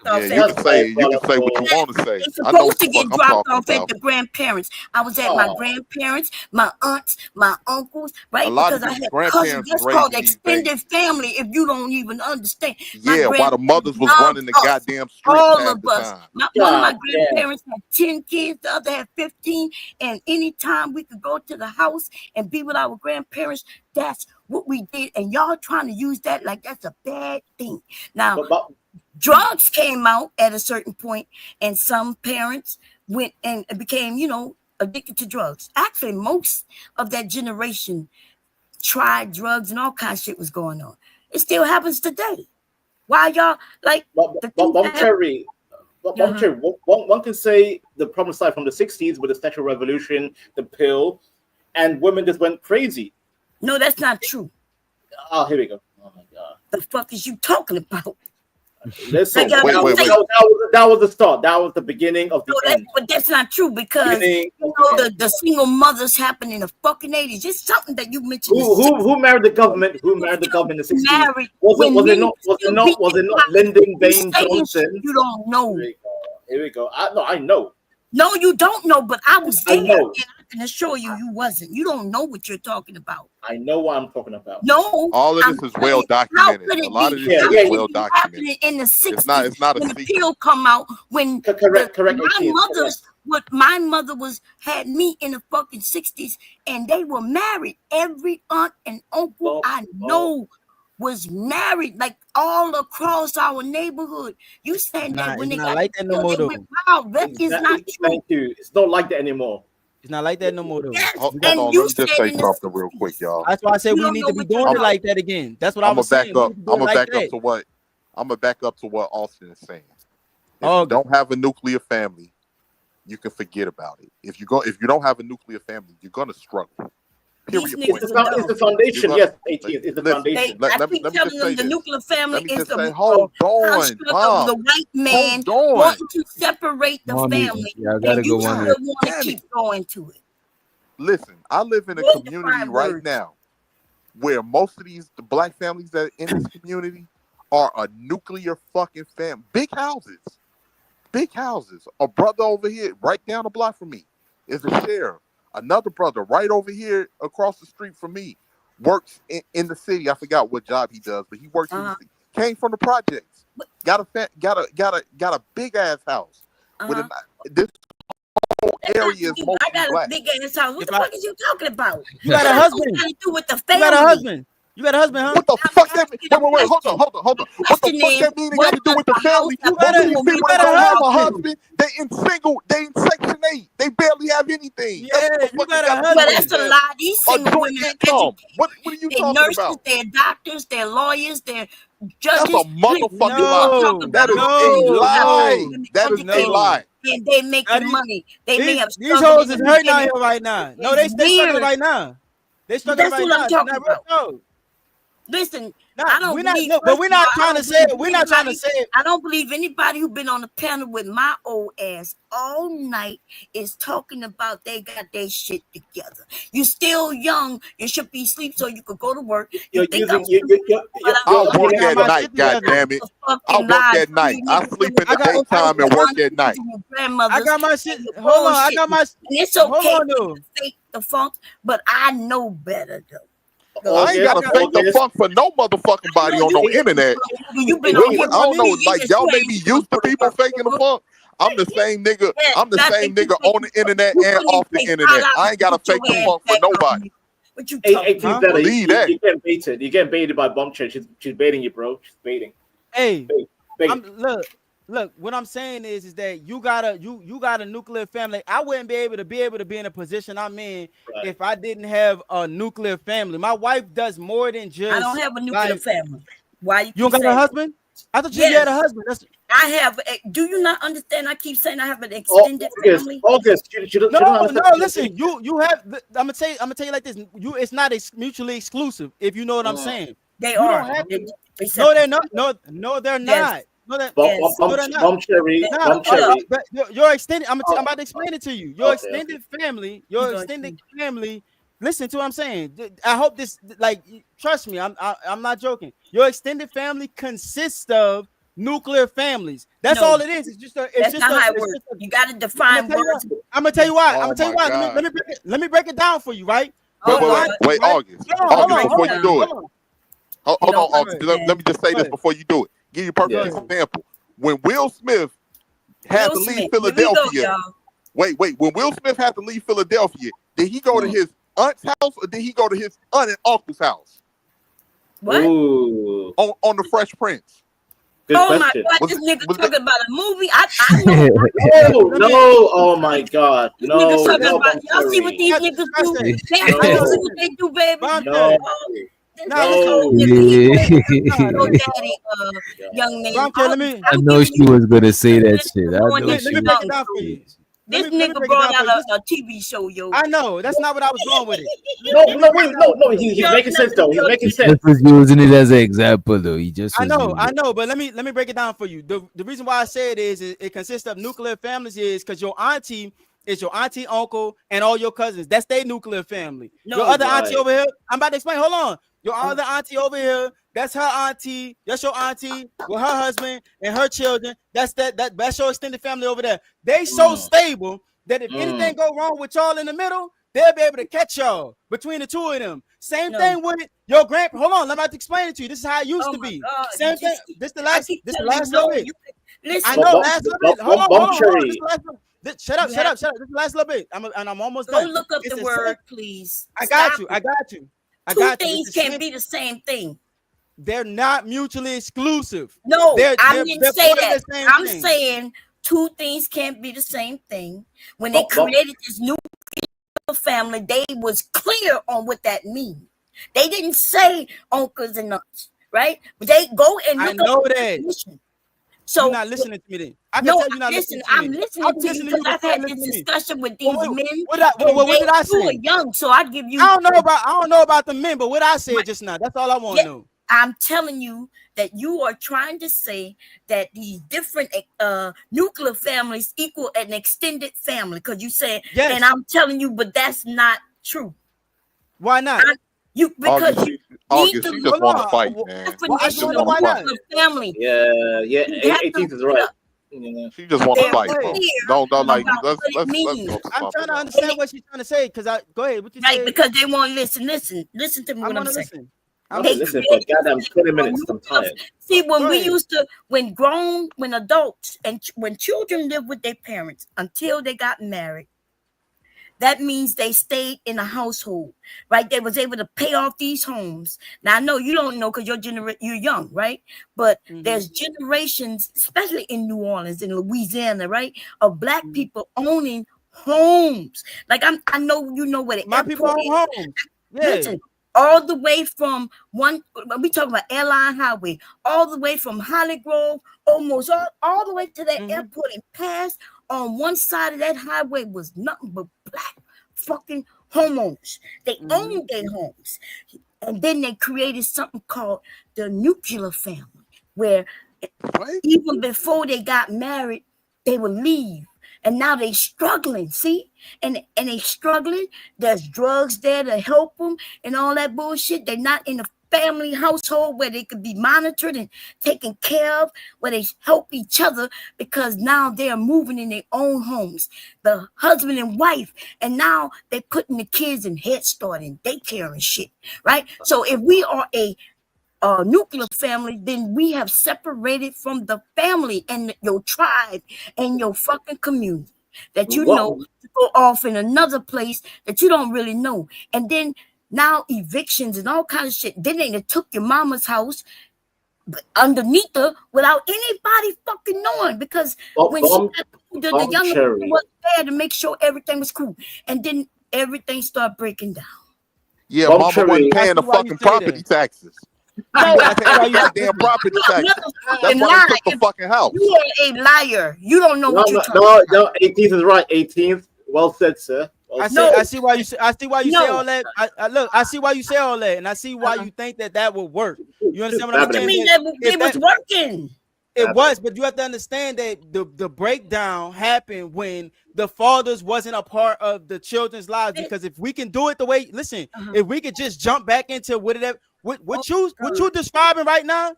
Off Yeah, you can say what you want to say. They're I know supposed what the to get fuck I'm dropped talking off at about. the grandparents. I was at my grandparents, my aunts, my uncles, right? A lot Because of I these had grandparents cousins. was That's called raising these extended babies. family. If you don't even understand, Yeah, while the mothers was running the goddamn streets all half of the us. time. One of my grandparents had 10 kids, the other had 15. And anytime we could go to the house and be with our grandparents, that's what we did. And y'all trying to use that like that's a bad thing. Now, drugs came out at a certain point, and some parents went and became, addicted to drugs. Actually, most of that generation tried drugs and all kinds of shit was going on. It still happens today. Why y'all like Cherry? One can say the problem started from the 60s with the sexual revolution, the pill, and women just went crazy. No, that's not true. Oh, here we go. Oh my god. The fuck is you talking about? Listen, wait. That was the start. That was the beginning of the end. But that's not true because the single mothers happened in the fucking 80s. It's something that you mentioned. Who married the government? Who married the government in the 60s? Was it not Lyndon Baines Johnson? You don't know. Here we go. I know. No, you don't know, but I was there, I know. and I can assure you, you wasn't. You don't know what you're talking about. I know what I'm talking about. No, all of this is well documented. A lot of this is well documented. In the 60s, it's not a when secret. the pill come out, when correct. my mother had me in the fucking 60s, and they were married. Every aunt and uncle I know was married, like all across our neighborhood. You said that when they got like that no more, though. Wow, that is not true. Thank you. It's not like that anymore. It's not like that no more, though. Yes, Hold on, let me just say something real quick, y'all. That's why I said we need to be doing it like that again. That's what I was saying. I'm gonna back up to what Austin is saying. If you don't have a nuclear family, you can forget about it. If you don't have a nuclear family, you're gonna struggle. Period. It's the foundation. Yes, 18 is the foundation. I keep telling them the nuclear family is the hold on, of the white man wanting to separate the family. Yeah, I gotta and you go on still want to keep going to it. Listen, I live in a community right now where most of the black families that are in this community are a nuclear fucking family. Big houses. A brother over here, right down the block from me, is a sheriff. Another brother right over here across the street from me works in the city. I forgot what job he does, but he works in the city. Came from the projects. Got a big ass house. With this whole area is mostly I got black. a big ass house. What the fuck is you talking about? You got a husband. What to do with the You family? got a husband. You got a husband, huh? What the fuck that mean? Wait, hold on. What the fuck that mean? It got to do with the family. Most of these people that don't have a husband, they in Section 8. They barely have anything. Yeah, you got a husband. But that's a lie. These single women are educated. What are you they're talking nurses, about? they're doctors, they're lawyers, they're judges. That's a motherfucking lie. That is a lie. That is a lie. And they making money. They may have these hoes is hurting out here right now. No, they struggling right now. They struggling right now. That's what I'm talking about. Listen, I don't believe. But we're not trying to say it. We're not trying to say it. I don't believe anybody who's been on the panel with my old ass all night is talking about they got their shit together. You still young and should be asleep so you could go to work. I work at night, goddammit. I work at night. I sleep in the daytime and work at night. I got my shit. Hold on, I got my. It's okay to fake the funk, but I know better though. I ain't gotta fake the funk for no motherfucking body on no internet. I don't know, like y'all may be used to people faking the funk. I'm the same nigga. I'm the same nigga on the internet and off the internet. I ain't gotta fake the funk for nobody. What you Hey, Believe that. You getting baited. You're getting baited by Bombshell. She's baiting you, bro. She's baiting. Hey, Bait. Look. What I'm saying is that you got a nuclear family. I wouldn't be able to be in a position I'm in if I didn't have a nuclear family. My wife does more than just. I don't have a nuclear family. Why you don't got a husband? I thought you had a husband. I have. Do you not understand? I keep saying I have an extended family. August. No. Listen, you have. I'm gonna tell you like this. It's not mutually exclusive. If you know what I'm saying. They are. No, they're not. No, they're not. No, your extended. I'm about to explain it to you. Your extended family. Listen to what I'm saying. I hope this, trust me. I'm not joking. Your extended family consists of nuclear families. That's all it is. It's just how it works. You got to define words. I'm gonna tell you why. Let me break it down for you. Right? Wait, August. August, before you do it. Hold on, August. Let me just say this before you do it. Give you a perfect example. When Will Smith had to leave Philadelphia, wait. When Will Smith had to leave Philadelphia, did he go to his aunt's house or did he go to his aunt and uncle's house? What? On the Fresh Prince. Good question. My God, this nigga talking about a movie. I know. Oh my God. No. Y'all see what these niggas do? See what they do, baby? No. Young man. I know she was gonna say that shit. I know Let me break it down for you. This nigga brought out a TV show, yo. I know. That's not what I was going with it. No. He's making sense though. He's making sense. Just was using it as an example though. I know, but let me break it down for you. The reason why I say it is it consists of nuclear families is because your auntie is your auntie, uncle, and all your cousins. That's their nuclear family. Your other auntie over here, I'm about to explain. Hold on. Your other auntie over here, that's her auntie. That's your auntie with her husband and her children. That's your extended family over there. They so stable that if anything go wrong with y'all in the middle, they'll be able to catch y'all between the two of them. Same thing with your grandpa. Hold on, let me explain it to you. This is how it used to be. God. Same thing. This the last little bit. Listen, I know, last little bit. Hold on. Shut up. This is the last little bit. I'm almost done. Don't look up the word, please. I got you. Two things can't be the same thing. They're not mutually exclusive. No, I didn't say that. I'm thing. saying two things can't be the same thing. When they created this new family, they was clear on what that means. They didn't say uncles and aunts, right? But they go and look I know up that. definition. So you're not listening to me then. I'm listening to you because I've had this discussion with these men. What did I say? You are young, so I give you. I don't know about the men, but what I said just now. That's all I want to know. I'm telling you that you are trying to say that these different nuclear families equal an extended family because you said, and I'm telling you, but that's not true. Why not? Because August, she just want to fight, man. Well, I She just just want to know want why to not. fight. Yeah, yeah. 18th is right. Yeah. She just want to They're fight, bro. clear Don't like about let's what it let's means. go to I'm trying something to else. understand what she's trying to say. Cause go ahead. What you Right, say? because they won't listen. Listen to me I'm what I'm gonna saying. listen. I've They been listening for created goddamn 20 minutes. I'm tired. See, when Go we ahead. used to, when adults and when children lived with their parents until they got married, that means they stayed in a household, right? They was able to pay off these homes. Now I know you don't know because you're young, right? But there's generations, especially in New Orleans, in Louisiana, right, of black people owning homes. Like I know you know what My people own homes. Yeah. Listen, all the way from we talking about Airline Highway, all the way from Holly Grove, almost all the way to that airport and past. On one side of that highway was nothing but black fucking homeowners. They owned their homes. And then they created something called the nuclear family, where even before they got married, they would leave. And now they struggling, see? And they struggling. There's drugs there to help them and all that bullshit. They're not in a family household where they could be monitored and taken care of, where they help each other, because now they're moving in their own homes, the husband and wife, and now they're putting the kids in Head Start and daycare and shit, right? So if we are a nuclear family, then we have separated from the family and your tribe and your fucking community that you know to go off in another place that you don't really know. And then now evictions and all kinds of shit. Then they took your mama's house underneath her without anybody fucking knowing, because when she got the younger person was there to make sure everything was cool, and then everything started breaking down. Yeah, mama wasn't paying the fucking property taxes. She wasn't paying the goddamn property taxes. That's why they took the fucking house. You are a liar. You don't know what you're talking about. No, 18th is right. 18th. Well said, sir. I see why you say all that. I see why you say all that, and I see why you think that would work. You understand what I'm saying? I mean, it was working. It was, but you have to understand that the breakdown happened when the fathers wasn't a part of the children's lives. Because if we can do it the way, if we could just jump back into what you describing right now,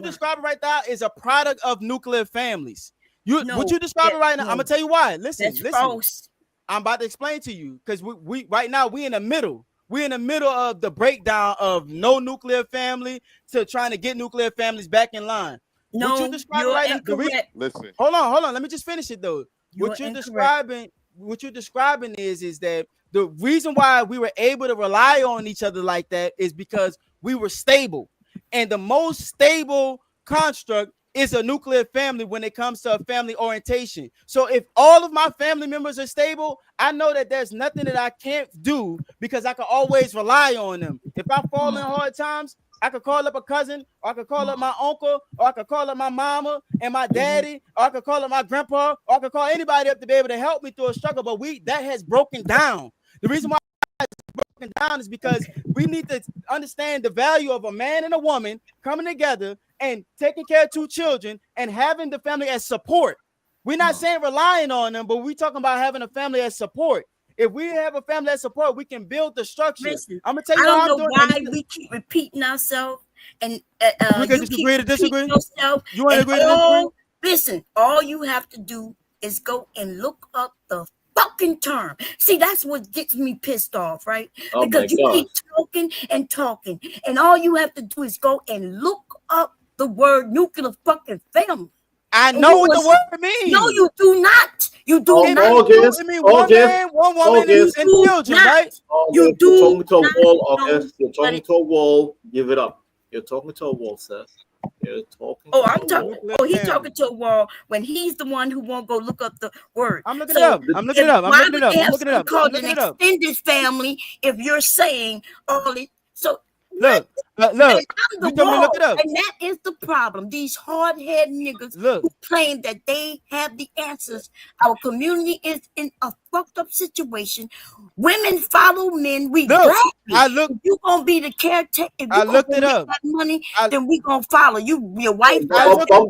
describing right now is a product of nuclear families. What you describing right now, I'm gonna tell you why. Listen. False. I'm about to explain to you, because we right now we in the middle. We're in the middle of the breakdown of no nuclear family to trying to get nuclear families back in line. No, what you describing right now, listen. Hold on. Let me just finish it though. What you're describing is that the reason why we were able to rely on each other like that is because we were stable. And the most stable construct is a nuclear family when it comes to a family orientation. So if all of my family members are stable, I know that there's nothing that I can't do, because I can always rely on them. If I fall in hard times, I could call up a cousin, or I could call up my uncle, or I could call up my mama and my daddy, or I could call up my grandpa, or I could call anybody up to be able to help me through a struggle. But that has broken down. The reason why it's broken down is because we need to understand the value of a man and a woman coming together and taking care of two children and having the family as support. We're not saying relying on them, but we're talking about having a family as support. If we have a family as support, we can build the structure. Listen, I'm gonna tell you I don't know why we keep repeating ourselves, and we can disagree to disagree. Yourself, you want to agree to disagree? Listen, all you have to do is go and look up the fucking term. See, that's what gets me pissed off, right? Because you keep talking, and all you have to do is go and look up the word nuclear fucking family. I know what the word means. No, you do not. You do not. August, it means one man, one woman, and children, right? You do. You're talking to a wall, August. You're talking to a wall. Give it up. You're talking to a wall, sir. You're talking. I'm talking. He's talking to a wall when he's the one who won't go look up the word. I'm looking it up. I'm looking it up. I'm looking it up. I'm looking it up. Called an extended family. If you're saying all it, so look. You told me to look it up. And that is the problem. These hard-headed niggas who claim that they have the answers. Our community is in a fucked up situation. Women follow men. You gonna be the caretaker. If you looked it up. That money, then we gonna follow you. Your wife. I looked it up.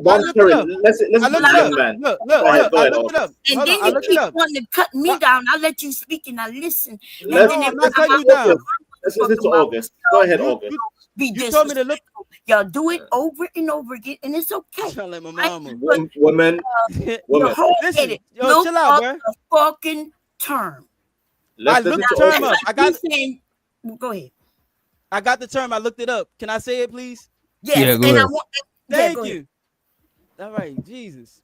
Look. And then you keep wanting to cut me down. I let you speak and I listen. I'm not cutting you down. Let's listen to August. Go ahead, August. You told me to look. Y'all do it over and over again, and it's okay. Sound like my mama. Women. You're hard-headed. Yo, Look chill out, up bro. the fucking term. I looked the term up. I got. Go ahead. I got the term. I looked it up. Can I say it, please? Yes. Yeah, go and ahead. Thank you. All right, Jesus.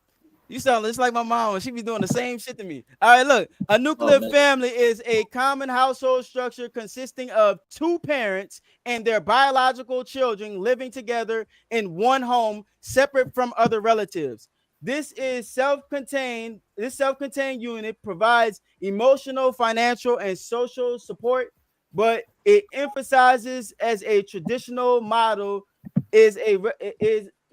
You sound just like my mom. She be doing the same shit to me. All right, look. A nuclear family is a common household structure consisting of two parents and their biological children living together in one home, separate from other relatives. This is self-contained. This self-contained unit provides emotional, financial, and social support, but it emphasizes as a traditional model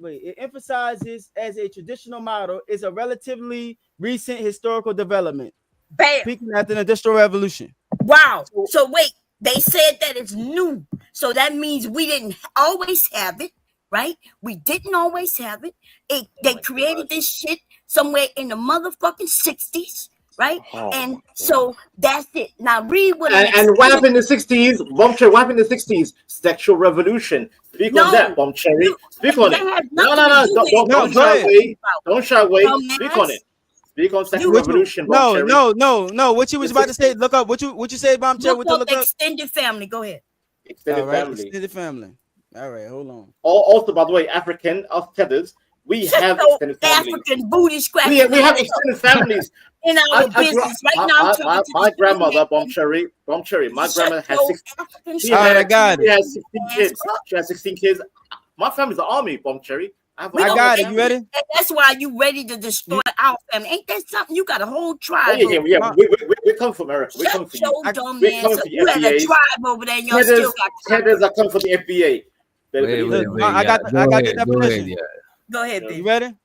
it emphasizes as a traditional model is a relatively recent historical development. Bam. Peaking after the Industrial Revolution. Wow. So wait, they said that it's new. So that means we didn't always have it, right? We didn't always have it. They created this shit somewhere in the motherfucking 60s, right? And so that's it. Now read what and what happened in the 60s? Bomb Cherry, what happened in the 60s? Sexual revolution. Speak on that, Bomb Cherry. Speak on it. No. Don't shy away. Don't shy away. Speak on it. Speak on sexual revolution. No. What you was about to say? Look up. What you say, Bomb Cherry? Look up extended family. Go ahead. Extended family. Extended family. All right, hold on. Also, by the way, African of Tethers, we have extended families. African booty scratching. We have extended families. In our business right now. My grandmother, Bomb Cherry, my grandmother has 16. She has 16 kids. She has 16 kids. My family's the army, Bomb Cherry. I got it. You ready? That's why you ready to destroy our family. Ain't that something? You got a whole tribe. Yeah. We come from America. We come for you. We come for the you had a tribe over there. Y'all still got Tethers are coming for the FBA. Wait, I got the definition. Go ahead, baby. You ready?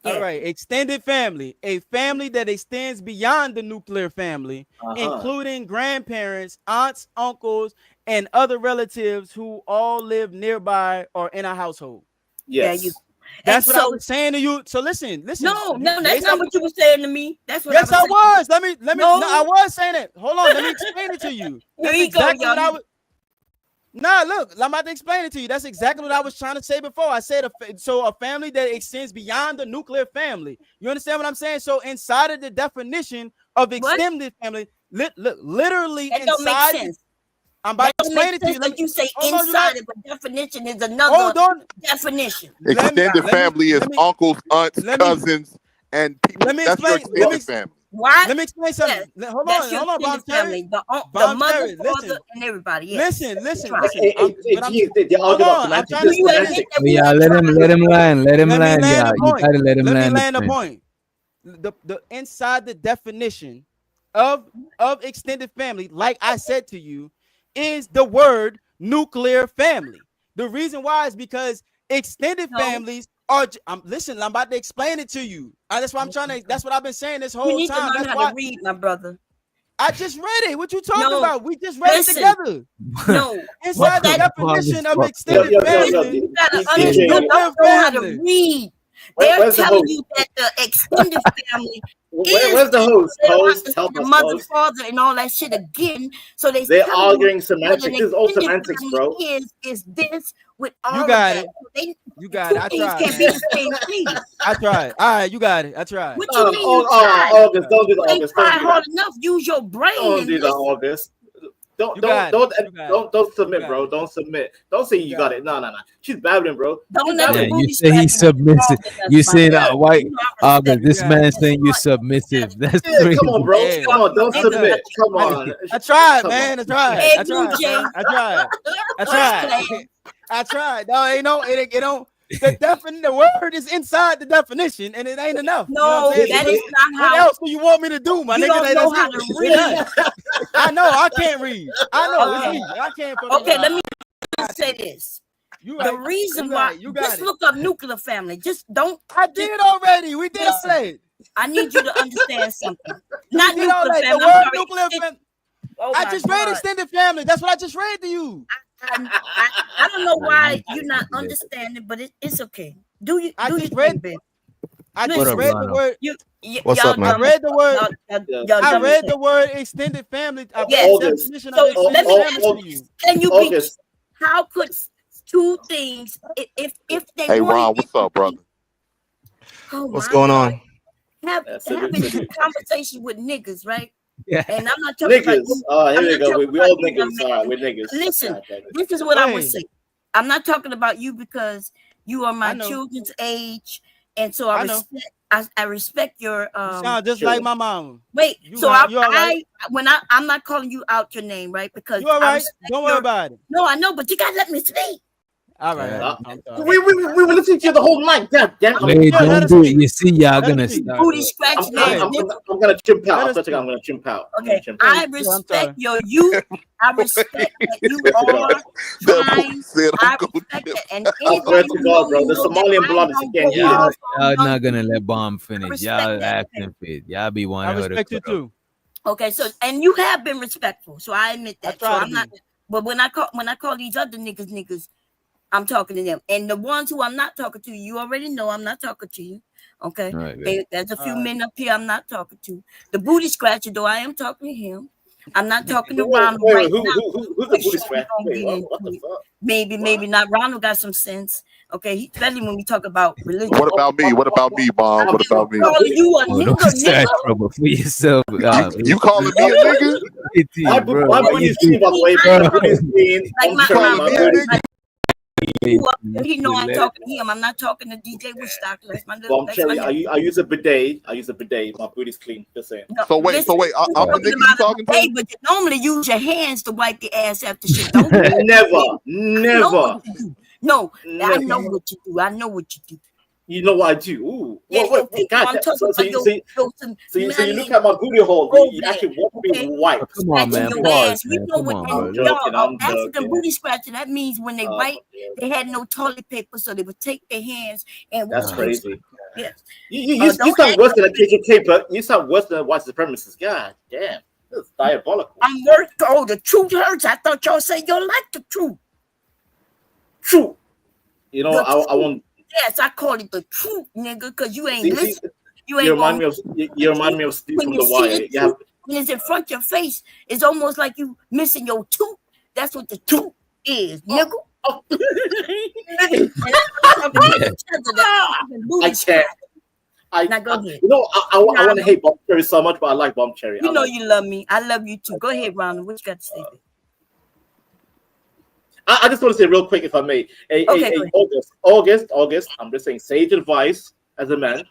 All right, extended family, a family that extends beyond the nuclear family, including grandparents, aunts, uncles, and other relatives who all live nearby or in a household. Yes. Yeah, that's what I was saying to you. So listen. No, that's not what you were saying to me. That's what yes, I was. Let me. No. I was saying it. Hold on. Let me explain it to you. That's exactly what I was. Nah, look, I'm about to explain it to you. That's exactly what I was trying to say before. I said a family that extends beyond the nuclear family. You understand what I'm saying? So inside of the definition of extended family, literally that inside. Don't make sense. I'm about to explain it to you. Like you say inside of the definition is another definition. Extended family is uncles, aunts, cousins, and people. That's your extended family. Why? Let me explain something. Yes. Hold on, Bomb Cherry. The mother, father, and everybody. Yes. Listen. Hold on. I'm trying to yeah, let him land. Let him land. Yeah, you gotta let him land. Let me land the point. The inside the definition of extended family, like I said to you, is the word nuclear family. The reason why is because extended families are. Listen, I'm about to explain it to you. That's why I'm trying to. That's what I've been saying this whole you need time. To learn how to read, my brother. I just read it. What you talking about? We just read it together. No, inside the definition of extended family, you gotta know how to read. They're telling you that the extended family where's the host? The mother, father, and all that shit again. So they're arguing semantics. This is all semantics, bro. Is this with all you got of it? That. You got it. I tried. Can't be the same thing. I tried. All right, you got it. I tried. What you mean? August, don't do the August. Try hard enough. Use your brain. Don't do the August. Don't submit, bro. Don't submit. Don't say you got it. No. She's babbling, bro. You say he's submissive. You say that white August. This man saying you're submissive. That's crazy. Come on, bro. Come on, don't submit. Come on. I tried, man. I tried. No, ain't no. It don't. The word is inside the definition, and it ain't enough. No, you know that is not how. What else do you want me to do, my you nigga? Don't know how to read. I know I can't read. I know it's me. I can't. Okay, let me say this. The reason why just look up nuclear family. Just don't. I did already. We did say it. I need you to understand something. Not nuclear family. The word nuclear family. I just read extended family. That's what I just read to you. I don't know why you're not understanding, but it's okay. Do you? I do just you read. babe? I just read the word. You What's up, man? I read the word. I read the word extended family. I read the definition of extended family to you. Can you be? How could two things if they Hey, want Ron, what's up, brother? What's going on? having conversation with niggas, right? Yeah. And I'm not talking about niggas. Here we go. We all niggas. All right, we're niggas. Listen, this is what I would say. I'm not talking about you because you are my children's age, and so I respect your. You sound just like my mom. Wait, you so right. I'm not calling you out your name, right? Because you all right. Don't worry about it. No, I know, but you gotta let me speak. All right. We were listening to you the whole night. God damn. Wait, don't do it. You see, y'all gonna start. Booty scratching. I'm gonna chimp out. I'm gonna chimp out. Okay, I respect your youth. I respect that you are trying. I respect it. And I swear to God, bro, the Somalian blood is again. Y'all not gonna let Bomb finish. Y'all acting fit. Y'all be wanting her to. I respect you too. Okay, so and you have been respectful, so I admit that. So I'm not. But when I call these other niggas, I'm talking to them. And the ones who I'm not talking to, you already know I'm not talking to you. Okay. Right, there's a few men up here I'm not talking to. The booty scratcher, though, I am talking to him. I'm not talking to Ronald right now. Who's the booty scratcher? What the fuck? Maybe not. Ronald got some sense. Okay, especially when we talk about religion. What about me? What about me, Mom? What about me? You a nigga. Trouble for yourself. You calling me a nigga? My booty is clean, by the way. My booty is clean. Like my he know I'm talking to him. I'm not talking to DJ Witch Doctor. That's my little. Cherry, I use a bidet. My booty's clean. Just saying. No, so wait. I'm the nigga you talking to? Hey, but you normally use your hands to wipe the ass after shit. Don't Never. No, I know what you do. I know what you do. You know what I do? Ooh. Yeah, God, so you look at my booty hole. You actually want to be white. Come on, man. We know what y'all African booty scratching. That means when they wipe, they had no toilet paper, so they would take their hands and. That's crazy. Yes. You sound worse than a KKK, but you sound worse than a white supremacist. God damn, this is diabolical. I'm worth. Oh, the truth hurts. I thought y'all said you like the truth. True. You know, I want. Yes, I call it the truth, nigga, because you ain't listening. You remind me of Steve from The Wire. When it's in front of your face, it's almost like you missing your tooth. That's what the tooth is, nigga. I can't. Now go ahead. You know, I want to hate Bomb Cherry so much, but I like Bomb Cherry. You know you love me. I love you too. Go ahead, Ronald. What you got to say? I just want to say real quick, if I may. August. I'm just saying, sage advice as a man: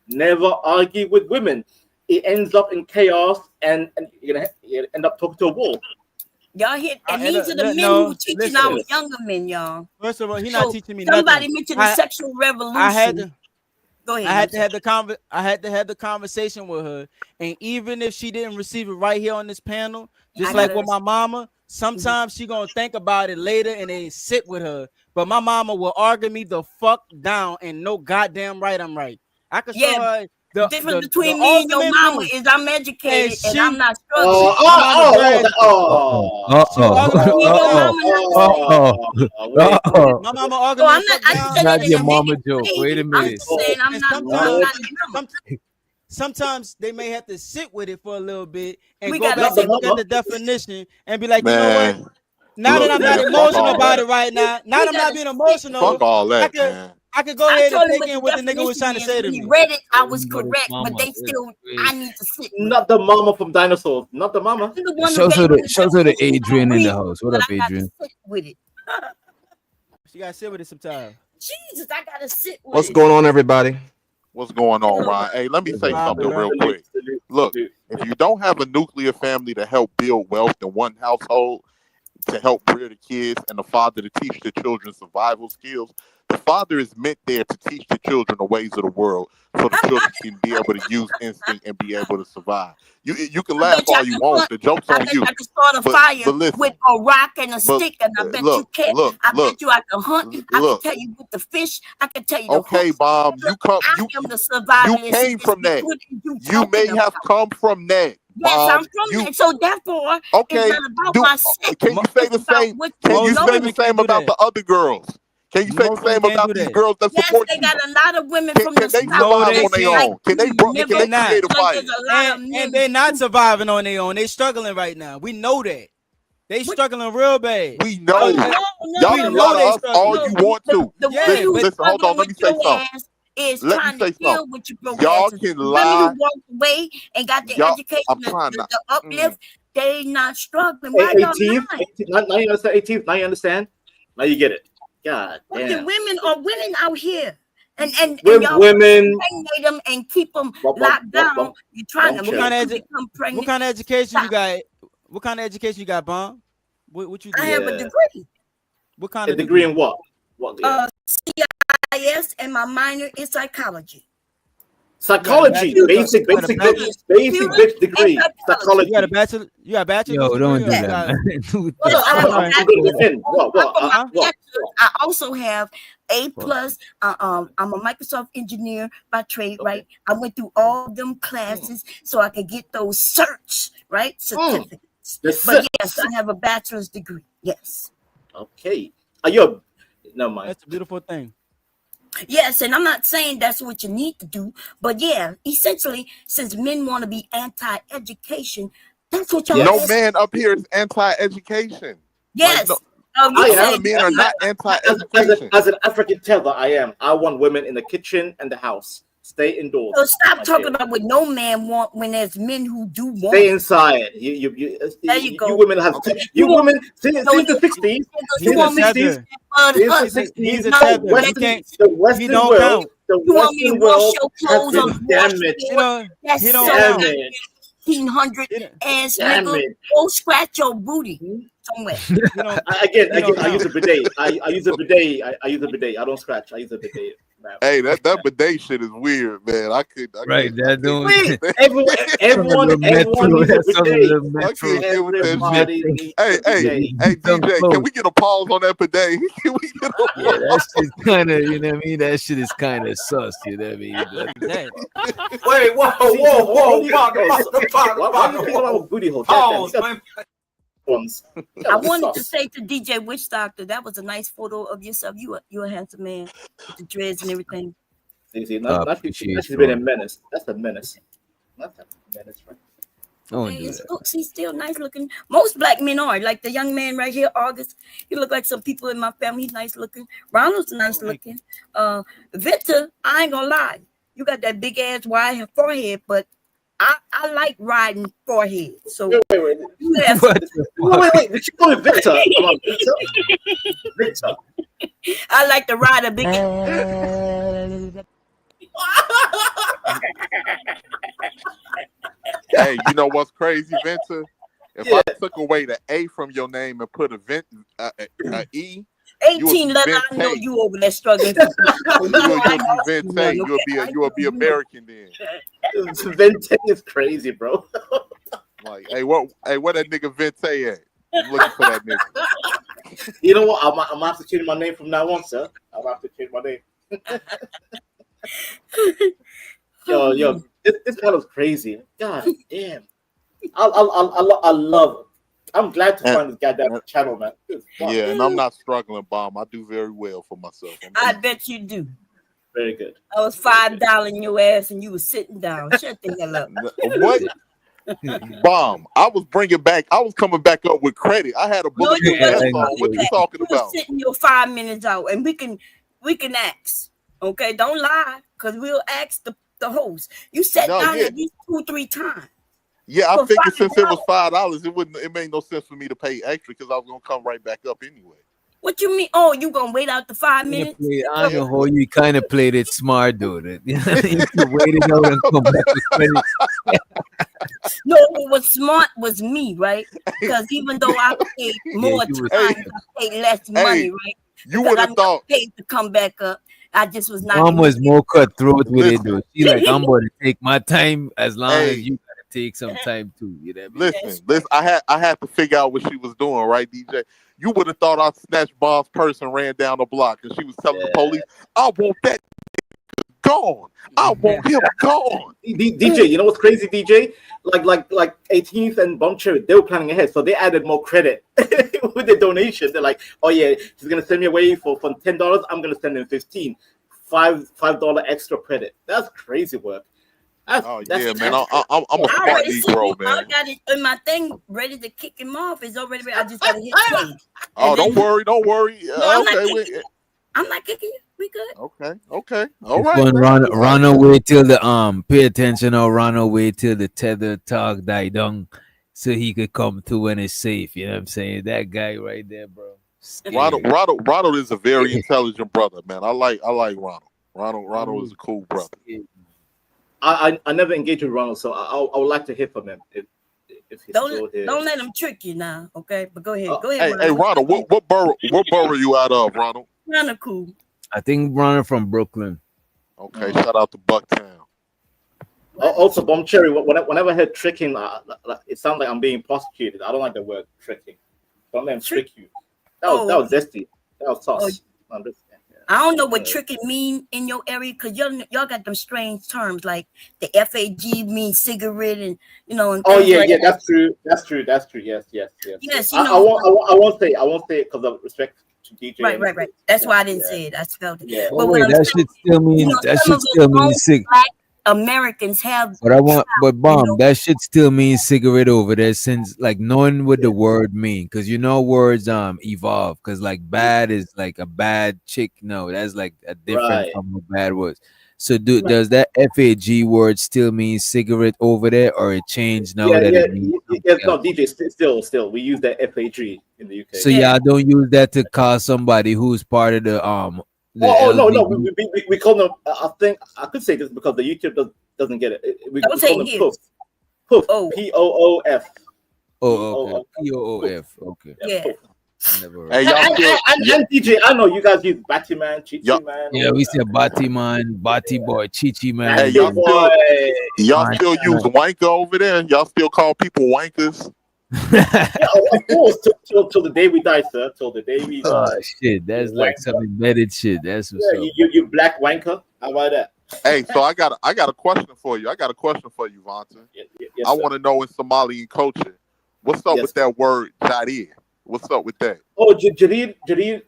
never argue with women. It ends up in chaos, and you're gonna end up talking to a wall. Y'all hit, and these are the men who teaching our younger men, y'all. First of all, he's not teaching me nothing. Somebody mentioned the sexual revolution. Go ahead. I had to have the conversation with her, and even if she didn't receive it right here on this panel, just like with my mama. Sometimes she gonna think about it later and then sit with her. But my mama will argue me the fuck down and no goddamn right I'm right. I can show her the difference between me and your mama is I'm educated and I'm not struggling. My mama argued me the fuck down. Not your mama joke. Wait a minute. I'm not sometimes they may have to sit with it for a little bit and go back and look at the definition and be like, you know what? Now that I'm not emotional about it right now, now that I'm not being emotional, fuck all that, I could go ahead and take in what the nigga was trying to say to me. Read it, I was correct, but they still, I need to sit. Not the mama from Dinosaurs. Not the mama. Show to the Adrian in the house. What up, Adrian? With it. She gotta sit with it sometime. Jesus, I gotta sit with it. What's going on, everybody? What's going on, Ryan? Hey, let me say something real quick. Look, if you don't have a nuclear family to help build wealth in one household, to help rear the kids, and the father to teach the children survival skills, the father is meant there to teach the children the ways of the world so the children can be able to use instinct and be able to survive. You can laugh all you want. The joke's on you. I can start a fire with a rock and a stick, and I bet you can. I bet you I can hunt. I can tell you with the fish. I can tell you the okay, Bob. You came from that. You may have come from that. Yes, I'm from that. So therefore, it's not about my sex. Can you say the same? Can you say the same about the other girls? Can you say the Most of them same can't about do these that. girls that Yes, support they you? got a lot of women Can from the they South. survive No, they on their can't. own? Can they They can they cannot. create a Like fire? there's a lot of And men. they're not surviving on their own. They struggling right now. We know that. They struggling real bad. We know. No, Y'all We can know lie to they us all struggling. you want to. the Yeah, women who but Listen, hold on. struggling Let me with say your something. ass is Let me trying say to deal something. with your broke Y'all asses. can The women who lie. walked away and got the Y'all, education, I'm trying not. the uplift, they not struggling. Why y'all 18th, lying? 18th, now you understand. 18th, now you understand. Now you get it. God Fucking damn. women are winning out here. And y'all Women. pregnate them and keep them locked down. You're trying to What make kind them of become what pregnant. kind of education you got? What kind of education you got, Bomb? What you do? I have a degree. What kind A of degree in what? What? Yeah. CIS, and my minor is psychology. Psychology, basic bitch degree. Psychology. You got a bachelor. You got a bachelor's Yo, degree. don't do or you that, got- man. I also have A plus. I'm a Microsoft engineer by trade, right? I went through all them classes so I could get those certs, right? Certificates. But yes, I have a bachelor's degree. Yes. Okay. Are you a, never mind. That's a beautiful thing. Yes, and I'm not saying that's what you need to do, but yeah, essentially, since men want to be anti-education, that's what y'all. No man up here is anti-education. Yes. Like, no, a lot of men are not anti-education. As an African tether, I am. I want women in the kitchen and the house. Stay indoors. So stop talking about what no man want when there's men who do want. Stay inside. There you go. You women have you women since the 60s. He's a tether. He's a tether. He can't. The He Western don't world. count. The You want me to Western wash world your has clothes been on wash damaged. floor? That's He don't so count. 1800 ass Damn nigga. it. Go scratch your booty somewhere. Again, I use a bidet. I use a bidet. I use a bidet. I don't scratch. I use a bidet. Hey, that bidet shit is weird, man. I could Right, that don't. Wait, everyone needs a bidet. I couldn't get with that Everybody shit. needs Hey, a bidet. DJ, can we get a pause on that bidet? Can we get a Yeah, that shit's kind of, you know what I mean? That shit is kind of sus, you know what I mean? Wait, whoa, Why do you think about booty hole? Pause, man. I wanted to say to DJ Witch Doctor, that was a nice photo of yourself. You a handsome man with the dreads and everything. She's been a menace. That's a menace. That's a menace, right? He's still nice looking. Most black men are like the young man right here, August. He look like some people in my family. He's nice looking. Ronald's nice looking. Victor, I ain't gonna lie. You got that big ass wide forehead, but I like riding forehead. So wait. Did you call me Victor? Come on, Victor. I like to ride a big. Hey, you know what's crazy, Vince? If I took away the A from your name and put a E, 18, let I know you over there struggling. You'll be American then. Vente is crazy, bro. Like, where that nigga Vente at? I'm looking for that nigga. You know what? I'm gonna have to change my name from now on, sir. I'm gonna have to change my name. Yo, this kind of crazy. God damn. I love it. I'm glad to find this goddamn channel, man. Yeah, and I'm not struggling, Bomb. I do very well for myself. I bet you do. Very good. I was $5 in your ass and you was sitting down. Shut the hell up. What? Bomb. I was coming back up with credit. I had a bulletproof vest on. What you talking about? You was sitting your 5 minutes out, and we can ask. Okay, don't lie, because we'll ask the host. You sat down at least 2-3 times. Yeah, I figured since it was $5, it made no sense for me to pay extra because I was gonna come right back up anyway. What you mean? Oh, you gonna wait out the 5 minutes? I'm gonna hold you. Kind of played it smart, dude. You waited out and come back with credit. No, what was smart was me, right? Because even though I paid more times, I paid less money, right? You would have thought paid to come back up. I just was not. Mom was more cutthroat with it, dude. She like, I'm going to take my time as long as you gotta take some time too. You know what I mean? Listen. I had to figure out what she was doing, right, DJ? You would have thought I snatched Bob's purse and ran down the block, and she was telling the police, "I want that gone. I want him gone. DJ, you know what's crazy, DJ? Like 18th and Bum Cherry, they were planning ahead, so they added more credit with the donation. They're like, oh yeah, he's gonna send me away for $10. I'm gonna send him 15, $5 extra credit. That's crazy work. That's Man. I'm a smart Negro, man. I got it in my thing ready to kick him off. It's already ready. I just gotta hit play. Oh, don't worry. No, I'm not kicking you. We good. Okay. All right. When Ronald wait till the pay attention or Ronald wait till the tether talk die down so he could come through when it's safe. You know what I'm saying? That guy right there, bro. Ronald is a very intelligent brother, man. I like Ronald. Ronald is a cool brother. I never engaged with Ronald, so I would like to hear from him if he's still here. Don't let him trick you now, okay? But go ahead. Go ahead. Hey, Ronald, what borough you out of, Ronald? Ronald cool. I think Ronald from Brooklyn. Okay, shout out to Bucktown. Also, Bum Cherry, whenever I heard tricking, it sounds like I'm being prosecuted. I don't like the word tricking. Don't let him trick you. That was zesty. That was sauce. I don't know what tricking mean in your area because y'all got them strange terms like the FAG means cigarette and And that's true. That's true. Yes. Yes, I won't say it because of respect to DJ. Right. That's why I didn't say it. I spelled it. Yeah. But that should still mean cigarette. Americans have, that should still mean cigarette over there since like knowing what the word mean because words evolve because like bad is like a bad chick. No, that's like a different from what bad was. So does that FAG word still mean cigarette over there or it changed now that it means no, DJ still we use that FAG in the UK. So y'all don't use that to call somebody who's part of the no, we call them. I think I could say this because the YouTube doesn't get it. We call them poof. Poof. POOF. Oh, okay. POOF. Okay. Yeah. I never heard. Hey, and DJ, I know you guys use Batty Man, Chichi Man. Yeah, we say Batty Man, Batty Boy, Chichi Man. Hey, y'all still use wanker over there? Y'all still call people wankers? Of course, till the day we die, sir. Till the day we die. Oh shit, that's like some embedded shit. That's what's up. You black wanker. How about that? Hey, so I got a question for you. Vonta. Yes, I want to know in Somalian culture, what's up with that word Jadir? What's up with that? Oh, Jadir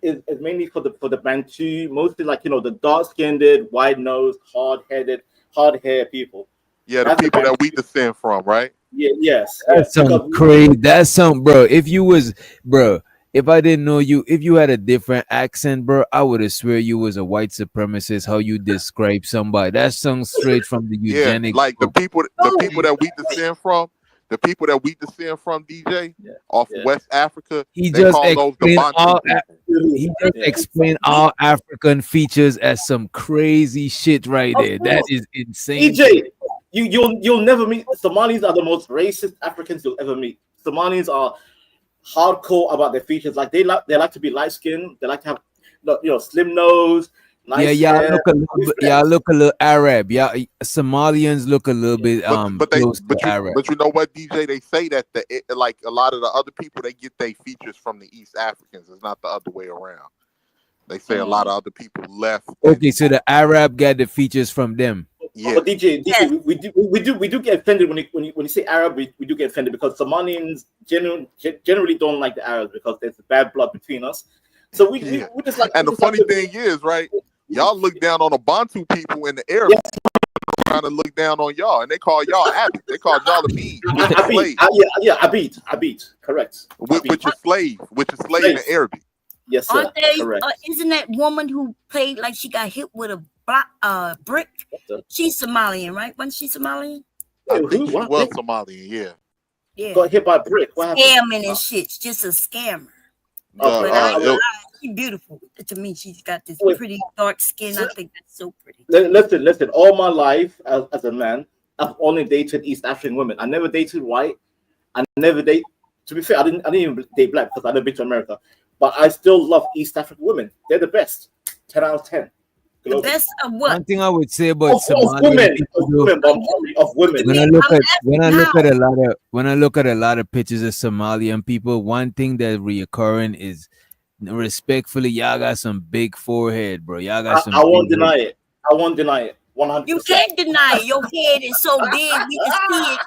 is mainly for the Bantu, mostly like the dark-skinned, wide-nosed, hard-haired people. Yeah, the people that we descend from, right? Yeah, yes. That's something crazy. That's something, bro. If I didn't know you, if you had a different accent, bro, I would have swear you was a white supremacist. How you describe somebody? That sounds straight from the eugenics. Yeah, like the people that we descend from. The people that we descend from, DJ, West Africa, he just explained all African features as some crazy shit right there. That is insane. DJ, you'll never meet Somalis are the most racist Africans you'll ever meet. Somalis are hardcore about their features. Like they like to be light skinned. They like to have slim nose. Nice y'all look a little Arab. Yeah, Somalians look a little bit close to Arab. But you know what, DJ? They say that like a lot of the other people they get their features from the East Africans. It's not the other way around. They say a lot of other people left. Okay, so the Arab got the features from them. Yeah, but DJ, we do get offended when you say Arab. We do get offended because Somalians generally don't like the Arabs because there's bad blood between us. So we just like. And the funny thing is, right? Y'all look down on the Bantu people in the Arab trying to look down on y'all, and they call y'all Abid. They call y'all Abid. Abid. Correct. Which is slave in Arabic. Yes, sir. Correct. Isn't that woman who played like she got hit with a brick? She's Somalian, right? Wasn't she Somalian? I think she was Somalian. Yeah. Got hit by a brick. What happened? Scamming and shit. She's just a scammer. She's beautiful. To me, she's got this pretty dark skin. I think that's so pretty. Listen. All my life as a man, I've only dated East African women. I never dated white. I never date. To be fair, I didn't even date black because I never been to America. But I still love East African women. They're the best. 10 out of 10. The best of what? One thing I would say about women. When I look at a lot of pictures of Somalian people, one thing that reoccurring is respectfully, y'all got some big forehead, bro. Y'all got some. I won't deny it. 100%. You can't deny it. Your head is so big, we can see it.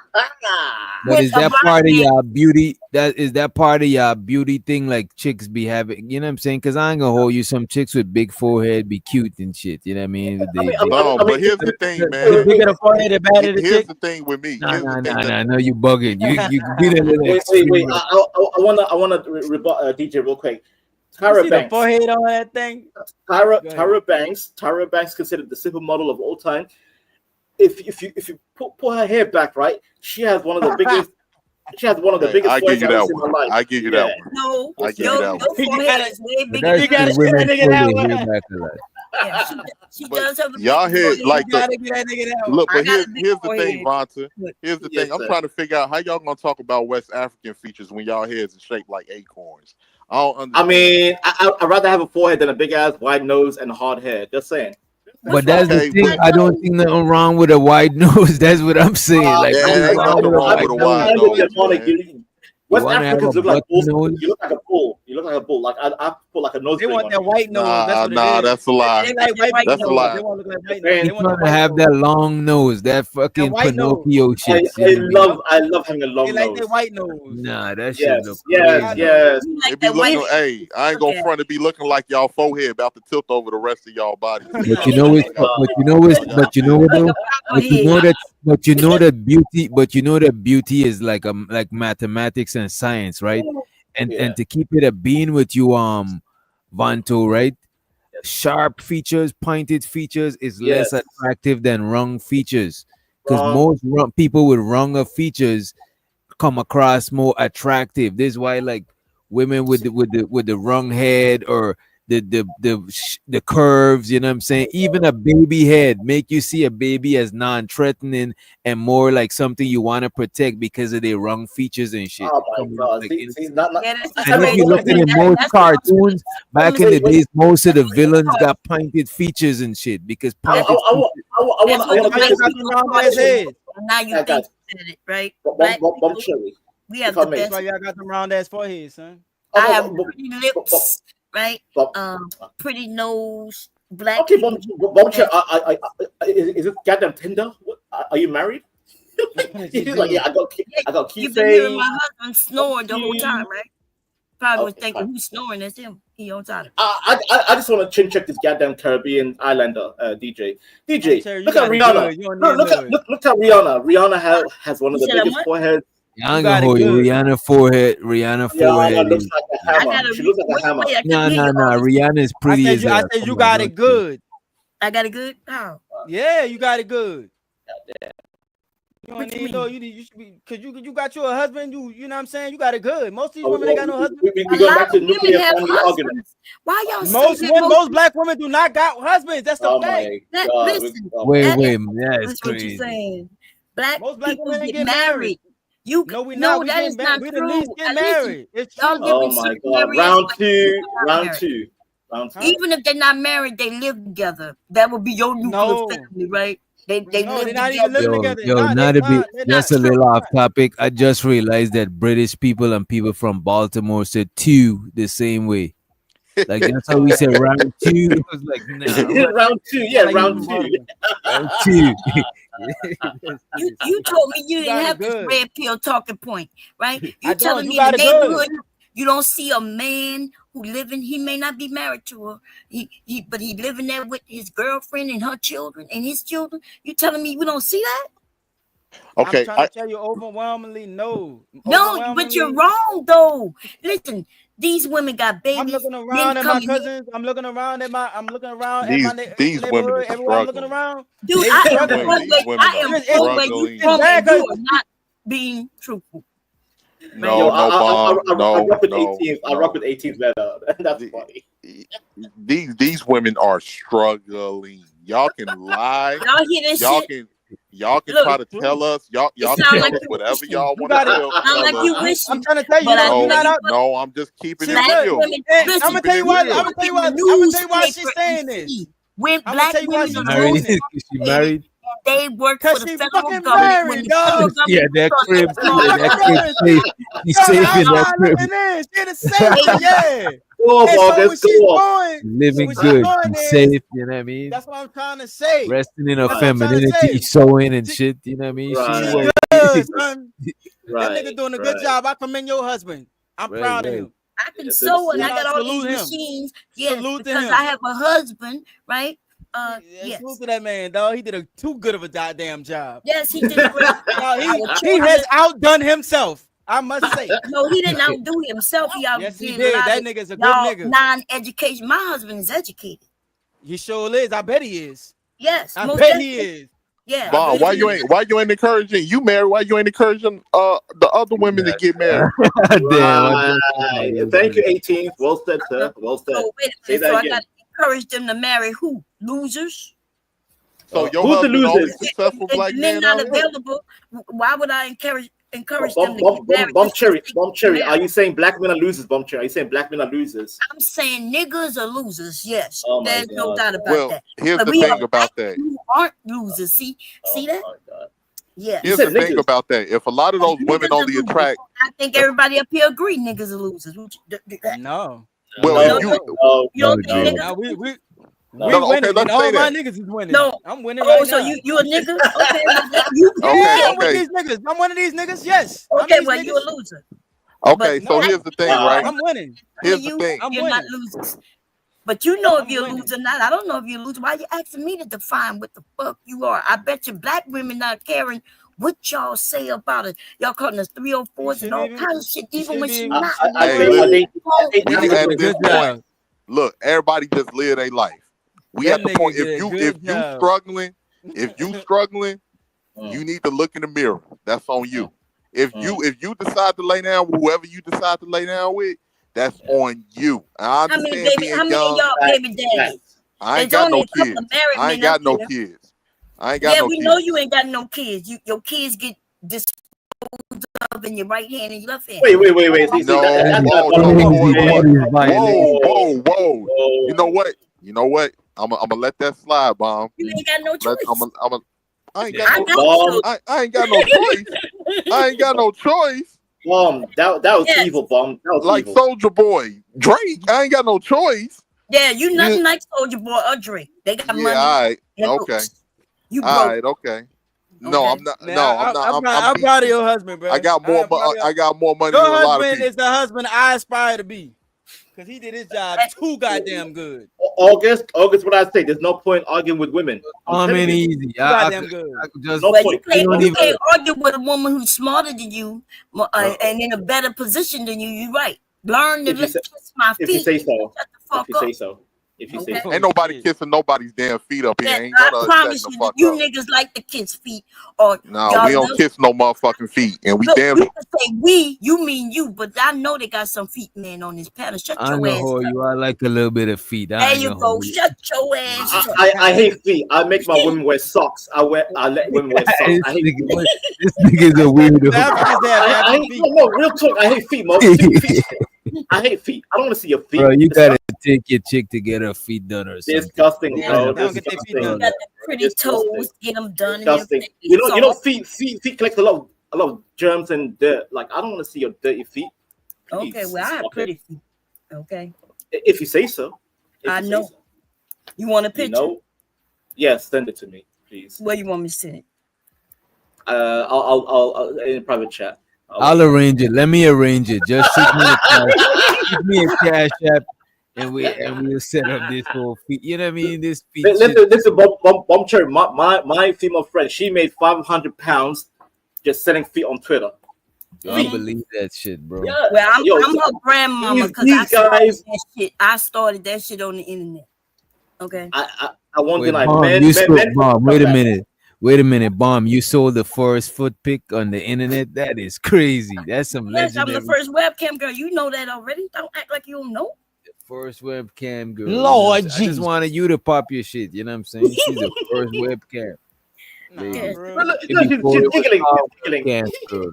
But is that part of your beauty? That is that part of your beauty thing? Like chicks be having, you know what I'm saying? Because I ain't gonna hold you. Some chicks with big forehead be cute and shit. You know what I mean? But here's the thing, man. The bigger the forehead, the better the Here's chick. the thing with me. Nah, no, you bugging. You be the little Wait. extreme. I wanna rebut DJ real quick. You see Tyra the Banks. forehead on that thing? Tyra Banks considered the supermodel of all time. If you pull her hair back, right, she has one of the biggest. She has one of the biggest. I give you that in my one. life. I give you that one. No, I give you that one. your forehead is way But bigger that's than the women pull their hair back a lot. Yeah, she does have a Y'all big hear forehead. like You gotta get that nigga that one. look, I but got a here's big the thing, forehead. Vonta. Here's the Yes, thing. I'm sir. trying to figure out how y'all gonna talk about West African features when y'all heads are shaped like acorns. I don't understand. I mean, I'd rather have a forehead than a big ass wide nose and a hard head. Just saying. But that's Okay, the thing. but I don't think nothing wrong with a wide nose. That's what I'm saying. Like, yeah, what's ain't wrong nothing with a wrong with a wide I nose, look demonic. man. West wanna have Africans a look like button bulls. nose? You look like a bull. You look like a bull. Like I put like a nose They ring want on that you. white nose. That's what it is. That's a lie. They like white That's a nose. lie. They want to look like white Man, nose. They You want the trying to white have nose. that long nose, that fucking white nose. Pinocchio shit. you know what I mean? I love having a They long like nose. their white nose. Nah, that shit look Yes, crazy. yes. You like It be that white looking. Hey, I ain't gonna front. It be looking like y'all forehead about to tilt over the rest of y'all body. But you know it's, but you know it's, but you know what though, but you know that beauty, but you know that beauty is like like mathematics and science, right? And to keep it a being with you, Vanto, right? Sharp features, pointed features is less Yes. attractive than wrong features, because Wrong. most people with wronger features come across more attractive. This is why like women with the wrong head or the curves, you know what I'm saying? Even a baby head make you see a baby as non-threatening and more like something you want to protect because of their wrong features and shit. Oh my god! Like, See, not, Yeah, that's and if you look at in most cartoons back in the days, most of the villains got pointed features and shit because pointed I want Why you got them round ass heads? Now you think you said it, right? Black Bum people, cherry. we have If I the may. That's best. why y'all got them round ass foreheads, son. I have pretty lips, right? Pretty nose, black. Okay, bum cherry. Is it goddamn Tinder? Are you married? He's like, yeah, I got key You've been hearing face. my husband snoring the whole time, right? Probably was thinking who's snoring. That's him. He on top. I just want to chin check this goddamn Caribbean Islander DJ. Cherry, Look you at got it Rihanna. good. You don't No, need hood. look at Rihanna. Rihanna has one of You the said a biggest what? foreheads. I ain't got gonna it hold you. good. Rihanna forehead Looks is like a hammer. She looks like a hammer. nah. Rihanna is pretty as hell. I said you got it good. I got it good. How? Yeah, you got it good. You What don't you need mean? no. You should be because you got you a husband. You know what I'm saying. You got it good. Most of these women ain't got no husband. We A going lot back to of women nuclear have family argument. husbands. Why y'all Most say women, that? most black women do not got husbands. That's the Oh fact. my god! Listen, Wait, that yeah, is it's what you're crazy. saying. Black Most black people women ain't get get married. married. You No, we no, not. We that get is married. not We the true. least get Listen, married. It's y'all true. live Oh in my certain god! areas Round where two. people are not Round married. two. Round two. Even if they're not married, they live together. That would be your nuclear No. family, right? They No, live they're not even living together. together. Yo, Nah, not they to be not. They're just not. a little off topic. I just realized that British people and people from Baltimore said two the same way. Like that's how we said round two. It was like nah, Round two. Yeah, Like round you two. round two. You told me you You didn't got it have this good. red pill talking point, right? You I don't. telling You me in the got it good. neighborhood you don't see a man who living. He may not be married to her. But he living there with his girlfriend and her children and his children. You telling me we don't see that? Okay, I'm trying to tell you overwhelmingly no. No, but you're wrong though. Listen, these women got babies. I'm looking men around at my coming here. cousins. I'm looking around at my these women neighborhood. are Everywhere I'm looking struggling. around. Dude, They I am struggling. from These where women I am are from where you struggling. from, bad and you 'cause are not being truthful. No, Yo, no bomb. I rock with No, 18th. I rock with 18th letter. That's funny. These women are struggling. Y'all can lie. Y'all hear this shit? Y'all can Look, try to tell us. Y'all it can sound tell like us you whatever wishing. y'all You want to got it. tell Sound like you us. wishing. I'm trying to tell you, But I you tell not you out. what, No, I'm just keeping it black real. women. Hey, Listen, I'm gonna tell you Keeping it why. real. I'm gonna tell you why. the I'm gonna tell you why she's newspaper saying and this. see when I'm gonna black tell you why women she's are saying Married? this. Is she married? they work Cause for the she federal fucking government. When married, the dog. federal Yeah, government that starts crib. employing Yeah, that them, crib safe. She's Yo, safe nah, in that nah, crib. living in. She in the safety, yeah. Go And off, so when August. Go she's off. going, Living when she's good, going she's there, safe. You know what I mean? that's what I'm trying to say. Resting in her That's what I'm trying to femininity, say. sewing and shit. You know what I mean? She She working. good, son. That Right, nigga doing a good right. job. I commend your husband. I'm Right, proud of right. him. I can Yes, sew and Shout I got out, all these salute him. machines. Yes, Salute to because him. I have a husband, right? Yeah, Yes. salute to that man, dog. He did a too good of a goddamn job. Yes, he did a great job. Dog, Our he children- has outdone himself. I must say. No, he didn't outdo himself. He Yes, he outdid did. a lot That of nigga's a good y'all nigga. non-education. My husband is educated. He sure is. I bet he is. Yes, I most bet he definitely. is. Yeah. Bob, why you ain't encouraging you married? Why you ain't encouraging the other women to get married? Damn. Right. Thank you, 18th. Well said, sir. Well said. So wait a Say minute. that So again. I got to encourage them to marry who? Losers? So your who's the husband only losers? successful If black the men man not out here? available, why would I encourage them to get married? Bomb just cherry. because they Bomb get cherry. married? Are you saying black men are losers? Bomb cherry. Are you saying black men are losers? I'm saying niggas are losers. Yes, Oh my there's no God. doubt about Well, that. here's But the we thing are about that. who aren't losers. See that? Oh my God. Yeah. Here's said the thing niggas. about that. If a lot of those women Niggas are only losers. attract, I think everybody up here agree niggas are losers. No. well, No, if No, you, no, You don't no. think niggas Now are we losers? no, okay, winning, and let's all say my that. niggas is winning. No. I'm winning Oh, right so now. you a nigga? Okay, well, you Okay, Yeah, I'm one of okay, these niggas. I'm one of these niggas. Yes, I'm okay, these well, you a niggas. loser. okay. But So No, here's the thing, Wow. right? I'm winning. Here's the you, thing. I'm you're not winning. losers. But you know if I'm you're a winning. loser or not. I don't know if you're a loser. Why you asking me to define what the fuck you are? I bet you black women not caring what y'all say about it. Y'all calling us 304s and all kinds of shit, even when she not. Hey, Are listen, they we Niggas at did a this good point. job. Look, everybody just live their life. We That at the nigga point. did a If good you job. struggling, you need to look in the mirror. That's on you. If you decide to lay down with whoever you decide to lay down with, that's on you. I How many understand being of young. y'all baby daddies? I ain't There's got only no a couple kids. of married I ain't men got up no here. kids. I ain't got Yeah, no we kids. know you ain't got no kids. Your kids get disposed of in your right hand and your left hand. Wait. See, No, that's whoa, whoa. You know what? I'm gonna let that slide, Bomb. You ain't got no choice. I ain't got no I ain't got no choice. I ain't got no choice. That was evil, Bomb. That was like evil. Soldier Boy, Drake. I ain't got no choice. Yeah, you nothing like Soldier Boy or Drake. They got money. All right. and Okay. looks. You broke. All right. Okay. No, I'm not. Man, No, I'm not. I'm proud of your husband, bro. I got more. I got more money Your than a lot of husband people. is the husband I aspire to be, because he did his job too goddamn good. August, what I say. There's no point arguing with women. Easy. Goddamn good. I could just. No Well, point. you can't argue with a woman who's smarter than you and in a better position than you. You're right. Learn to kiss my feet. If you say so. Shut the fuck If you say so. If you say so. Ain't nobody kissing nobody's damn feet up here. Yeah, Ain't I none of us promise shutting you, the fuck you up. niggas like to kiss feet. Or No, y'all we don't love- kiss no motherfucking feet, and we Look, damn. you can say we, you mean you, but I know they got some feet man on this panel. Shut I your know ass how up. you. I like a little bit of feet. There you go. Shut your ass up. I hate feet. I make my women wear socks. I let women wear socks. I hate feet. This nigga's a weirdo. I hate no, real talk. I hate feet, man. Feet. I hate feet. I don't want to see your feet. Bro, you gotta take your chick to get her feet done or something. Disgusting, bro. They don't get their feet done. Got the pretty toes, get them done. Disgusting. You know, feet collect a lot of germs and dirt. Like, I don't want to see your dirty feet. Please. Okay, well, I have pretty feet. Okay. If you say so. I know. You want a picture? Yes, send it to me, please. Where you want me to send it? I'll in a private chat. I'll arrange it. Let me arrange it. Just shoot me a cash app, and we'll set up this whole feet. You know what I mean? This feet. Listen, Bomb Cherry. My female friend, she made 500 pounds just selling feet on Twitter. I believe that shit, bro. Yeah. Well, I'm her grandmama because I started that shit on the internet. Okay. I want Wait, to like Bomb, men. Bomb, wait a minute, Bomb. You sold the first foot pic on the internet. That is crazy. That's some Yes, I'm legendary. the first webcam girl. You know that already. Don't act like you don't know. First webcam girl. Lord I just Jesus. wanted you to pop your shit. You know what I'm saying? She's the first webcam. Yes. She's giggling. Girl.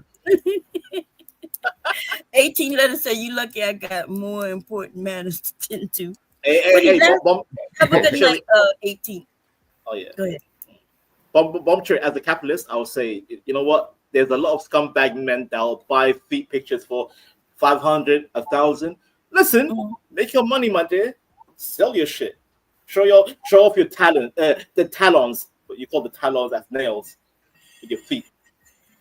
18 letters say you lucky I got more important matters to tend to. Hey, Bomb Have a good Cherry. night, 18. Oh yeah. Go ahead. Bomb Cherry, as a capitalist, I would say, you know what? There's a lot of scumbag men that will buy feet pictures for 500, 1,000. Listen, make your money, my dear. Sell your shit. Show off your talent. The talons, what you call the talons as nails with your feet.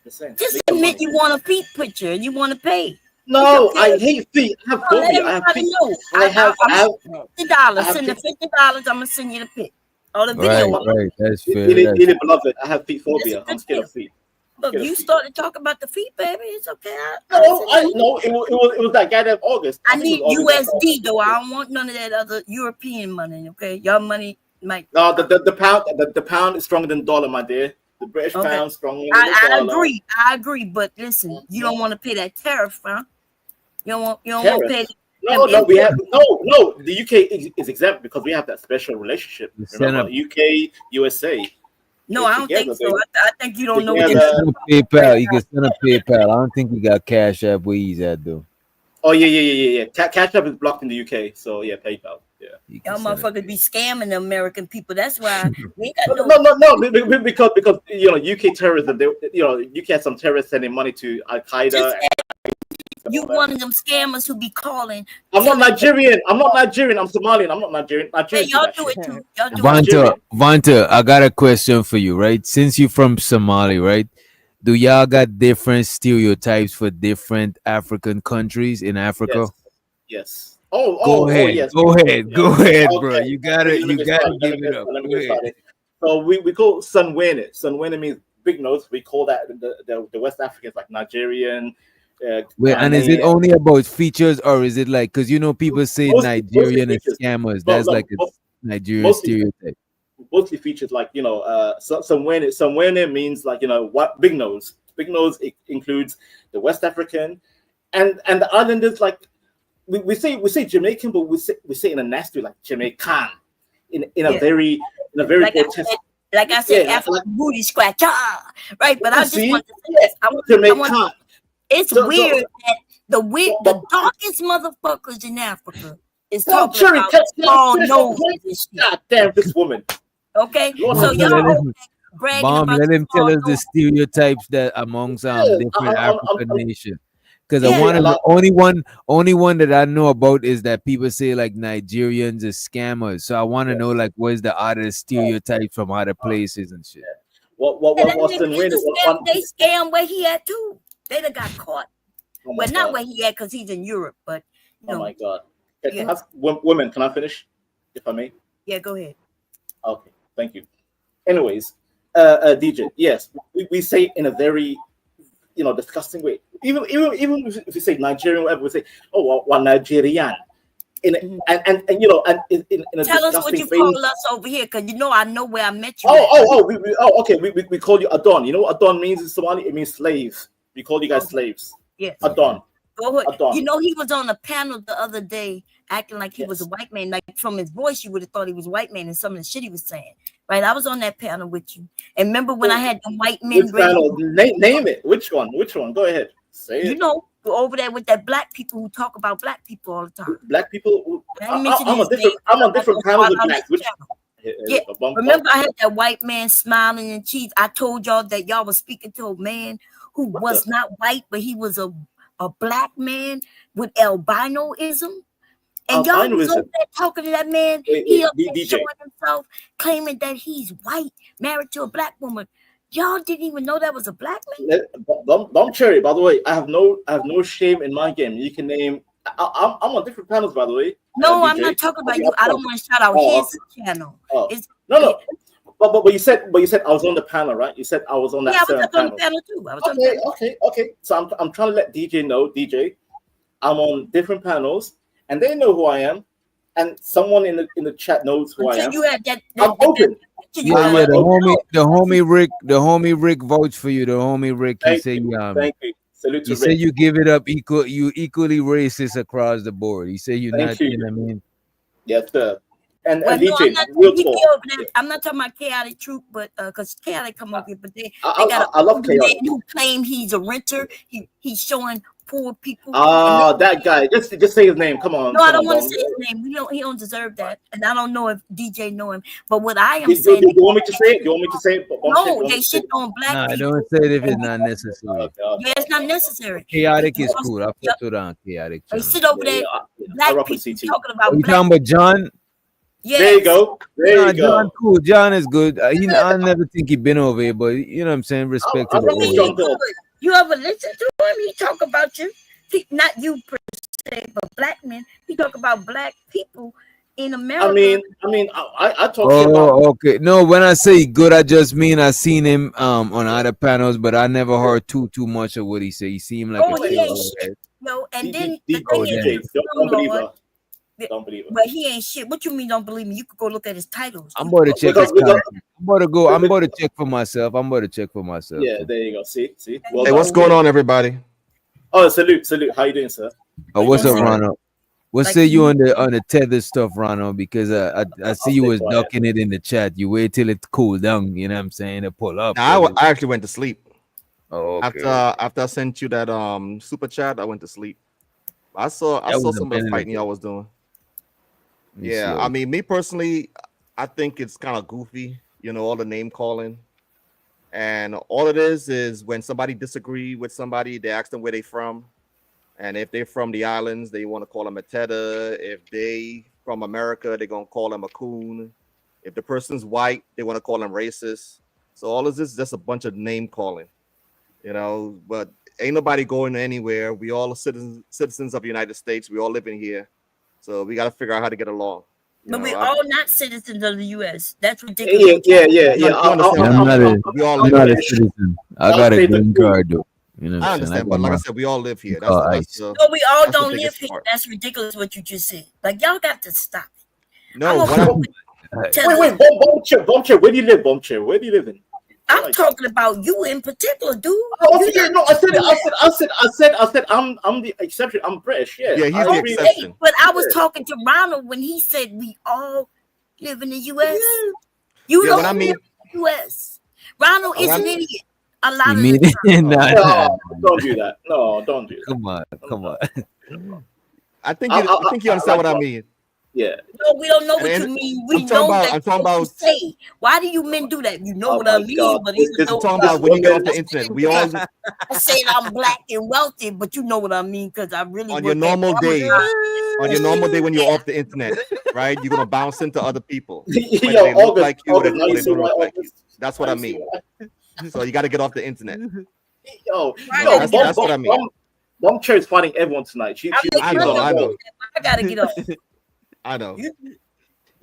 Just admit you want a feet picture and you want to pay. No, I hate feet. I have Let phobia. I have everybody feet. know. I have $50. Send the $50. I'm gonna send you the pic or the video. Right. That's fair. Really beloved. I have feet phobia. I'm scared of feet. Look, you started to talk about the feet, baby. It's okay. No, it was that guy that August. I need USD though. I don't want none of that other European money. Okay, your money might. No, the pound is stronger than the dollar, my dear. The British pound is stronger than the dollar. I agree. But listen, you don't want to pay that tariff, huh? You don't want to pay. No, we have no. The UK is exempt because we have that special relationship. Remember, UK, USA. No, I don't think so. I think you don't know what PayPal. You can send a PayPal. I don't think you got Cash App where he's at though. Oh yeah. Cash App is blocked in the UK, so yeah, PayPal. Yeah. Y'all motherfuckers be scamming the American people. That's why we ain't got no. Because UK terrorism. UK has some terrorists sending money to Al Qaeda. You one of them scammers who be calling. I'm not Nigerian. I'm Somalian. I'm not Nigerian. Hey, y'all do it too. Y'all do Vanta, I got a question for you, right? Since you're from Somalia, right? Do y'all got different stereotypes for different African countries in Africa? Yes. Go ahead. Yes. Go ahead, okay. bro. You gotta give it up. Let me get started. So we call Sunwene. Sunwene means big nose. We call that the West Africans like Nigerian. Wait, and is it only about features, or is it like, because people say Nigerian and scammers? That's like a Nigerian stereotype. Mostly features like Sunwene means like what big nose. Big nose includes the West African, and the islanders like we say Jamaican, but we say in a nasty like Jamaican in a very grotesque. Like I said, African booty scratch, right? But I just want to say this. It's weird that the darkest motherfuckers in Africa is talking about small noses and shit. God damn this woman. Okay, so y'all bragging Bomb, about let him tell us the stereotypes that amongst different African nations. Because only one that I know about is that people say like Nigerians are scammers. So I want to know like what's the other stereotypes from other places and shit. They scam where he at too. They done got caught. Not where he at because he's in Europe, but oh my god. Women, can I finish? If I may? Yeah, go ahead. Okay, thank you. Anyways, DJ, yes, we say in a very disgusting way. Even if we say Nigerian, whatever, we say, oh, well, Nigerian. In a tell us what you call us over here, because I know where I met you. Okay. We call you Adon. You know what Adon means in Somali? It means slaves. We call you guys slaves. Yes. Adon. Go ahead. Adon. He was on a panel the other day acting like he was a white man. Like from his voice, you would have thought he was a white man and some of the shit he was saying. Right? I was on that panel with you. And remember when I had the white men? Which panel? Name it. Which one? Go ahead. Say it. Over there with that black people who talk about black people all the time. Black people. I'm on different panels with black. Remember I had that white man smiling and cheese. I told y'all that y'all was speaking to a man who was not white, but he was a black man with albinoism. And y'all was over there talking to that man. He up there showing himself, claiming that he's white, married to a black woman. Y'all didn't even know that was a black man. Don't cherry. By the way, I have no shame in my game. You can name. I'm on different panels, by the way. No, I'm not talking about you. I don't want to shout out his channel. No. But you said I was on the panel, right? You said I was on that. Yeah, I was on the panel too. Okay. So I'm trying to let DJ know, DJ, I'm on different panels, and they know who I am, and someone in the chat knows who I am. You had that I'm open. Yeah, the homie Rick votes for you. The homie Rick, he say thank you. Salute to Rick. Say you give it up you equally racist across the board. He say you're not, you know what I mean? Yes, sir. And DJ, I'm not talking about Chaotic Troop, but because Chaotic come up here, but they got I love Chaotic. Who claim he's a renter. He's showing poor people. That guy. Just say his name. Come on. No, I don't want to say his name. He don't deserve that. And I don't know if DJ know him. But what I am saying. You want me to say it? You want me to say it? No, they shit on black people. Don't say it if it's not necessary. Yeah, it's not necessary. Chaotic is cool. I put it on Chaotic. They sit over there I black rock with people CT. talking Are about you black. talking about John? Yes. There you go. There Nah, you go. John cool. John is good. I never think he been over here, but you know what I'm saying. Respect to I the rock with old. John Dog. You ever listen to him? He talk about you. Not you per se, but black men. He talk about black people in America. I talk shit about. Oh, okay. No, when I say good, I just mean I seen him on other panels, but I never heard too much of what he said. He seemed like a he chill ain't old shit. head. No, and then DJ, the thing is, don't believe Lord, her. Don't believe her. but he ain't shit. What you mean? Don't believe me? You could go look at his titles. I'm about to check his content. I'm about to check for myself. Yeah, there you go. See. Well Hey, what's going on, everybody? Oh, salute. How you doing, sir? Oh, what's up, All right. Ronald? What say you on the Tether stuff, Ronald? Because I see you was ducking it in the chat. You wait till it cool down. You know what I'm saying? To pull up. Now, I actually went to sleep. Oh, okay. After I sent you that super chat, I went to sleep. I saw some of the fighting y'all was doing. Yeah, I mean, me personally, I think it's kind of goofy. You know, all the name calling, and all it is when somebody disagree with somebody, they ask them where they from. And if they're from the islands, they want to call them a Tether. If they from America, they're going to call them a coon. If the person's white, they want to call them racist. So all of this is just a bunch of name calling, you know, but ain't nobody going anywhere. We all are citizens of the United States. We all live in here. So we got to figure out how to get along. But we're all not citizens of the U.S. That's ridiculous. Yeah. I'm not a citizen. I got a green card, though. You know what I I'm saying? understand, but like I said, we all live here. No, we all don't live here. Part. That's ridiculous what you just said. Like, y'all got to stop it. No, wait, Bombshell, where do you live, Bombshell? Where do you live in? I'm talking about you in particular, dude. Oh, yeah, no, I said I'm the exception. I'm British, yeah. Yeah, he's the exception. But I was talking to Ronald when he said we all live in the U.S. You don't live in the U.S. Ronald is an idiot. A lot of the time. No, don't do that. No, don't do that. Come on. I think you understand what I mean. Yeah. No, we don't know what you mean. We know that. I'm talking about. Say. Why do you men do that? You know what I mean. God. But I'm talking about when you get off the internet. We all. I said I'm black and wealthy, but you know what I mean because I really. On your normal day, when you're off the internet, right? You're gonna bounce into other people. Whether they look like you or they don't look like you. That's what I mean. So you got to get off the internet. That's what I mean. Bombshell is fighting everyone tonight. I know. I gotta get off. I know.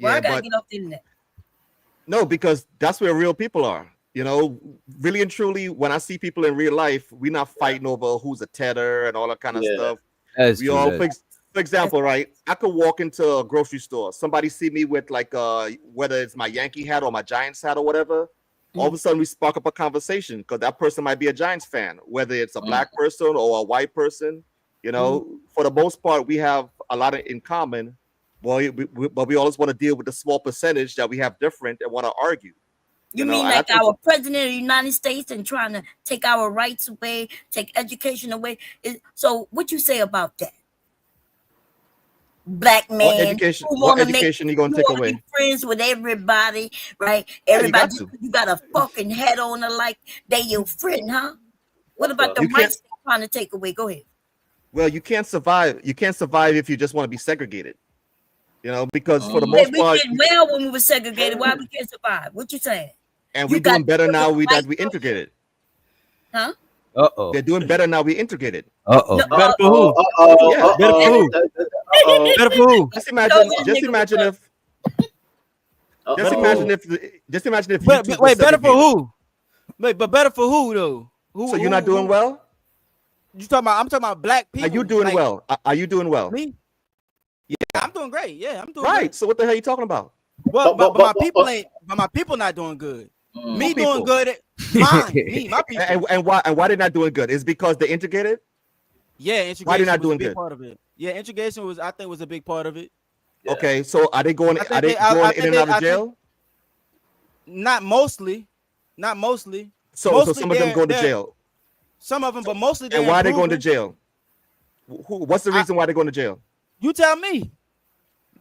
I gotta get off the internet. No, because that's where real people are. You know, really and truly, when I see people in real life, we're not fighting over who's a Tether and all that kind of stuff. That's we true, all, that's for example, right? I could walk into a grocery store. Somebody see me with like whether it's my Yankee hat or my Giants hat or whatever. All of a sudden, we spark up a conversation because that person might be a Giants fan, whether it's a black person or a white person. You know, for the most part, we have a lot in common. Well, but we always want to deal with the small percentage that we have different and want to argue. You mean like our president of the United States and trying to take our rights away, take education away? So what you say about that? Black man, what education you gonna take away? Be friends with everybody, right? Everybody, you got a fucking head on her like they your friend, huh? What about the rights they're trying to take away? Go ahead. Well, you can't survive. You can't survive if you just want to be segregated. You know, because for the most part, we did well when we were segregated. Why we can't survive? What you saying? And we're doing better now that we integrated. Huh? They're doing better now we integrated. Better for who? Better for who? Better for who? Just imagine if. Wait, better for who? Wait, but better for who though? So you're not doing well? You talking about? I'm talking about black people. Are you doing well? Are you doing well? Me? Yeah, I'm doing great. Yeah, I'm doing right. great. So what the hell are you talking about? Well, but my people ain't. But my people not doing good. Me doing good. My people. And why they're not doing good? Is because they integrated? Yeah, integration. Why they're not was doing a big good? part of it. Yeah, integration was. I think was a big part of it. Yeah. Okay, so are they going? Are they going in and out of jail? Not mostly. Not mostly. So some of them go to jail. Some of them, but mostly. And why are they going to jail? What's the reason why they're going to jail? You tell me.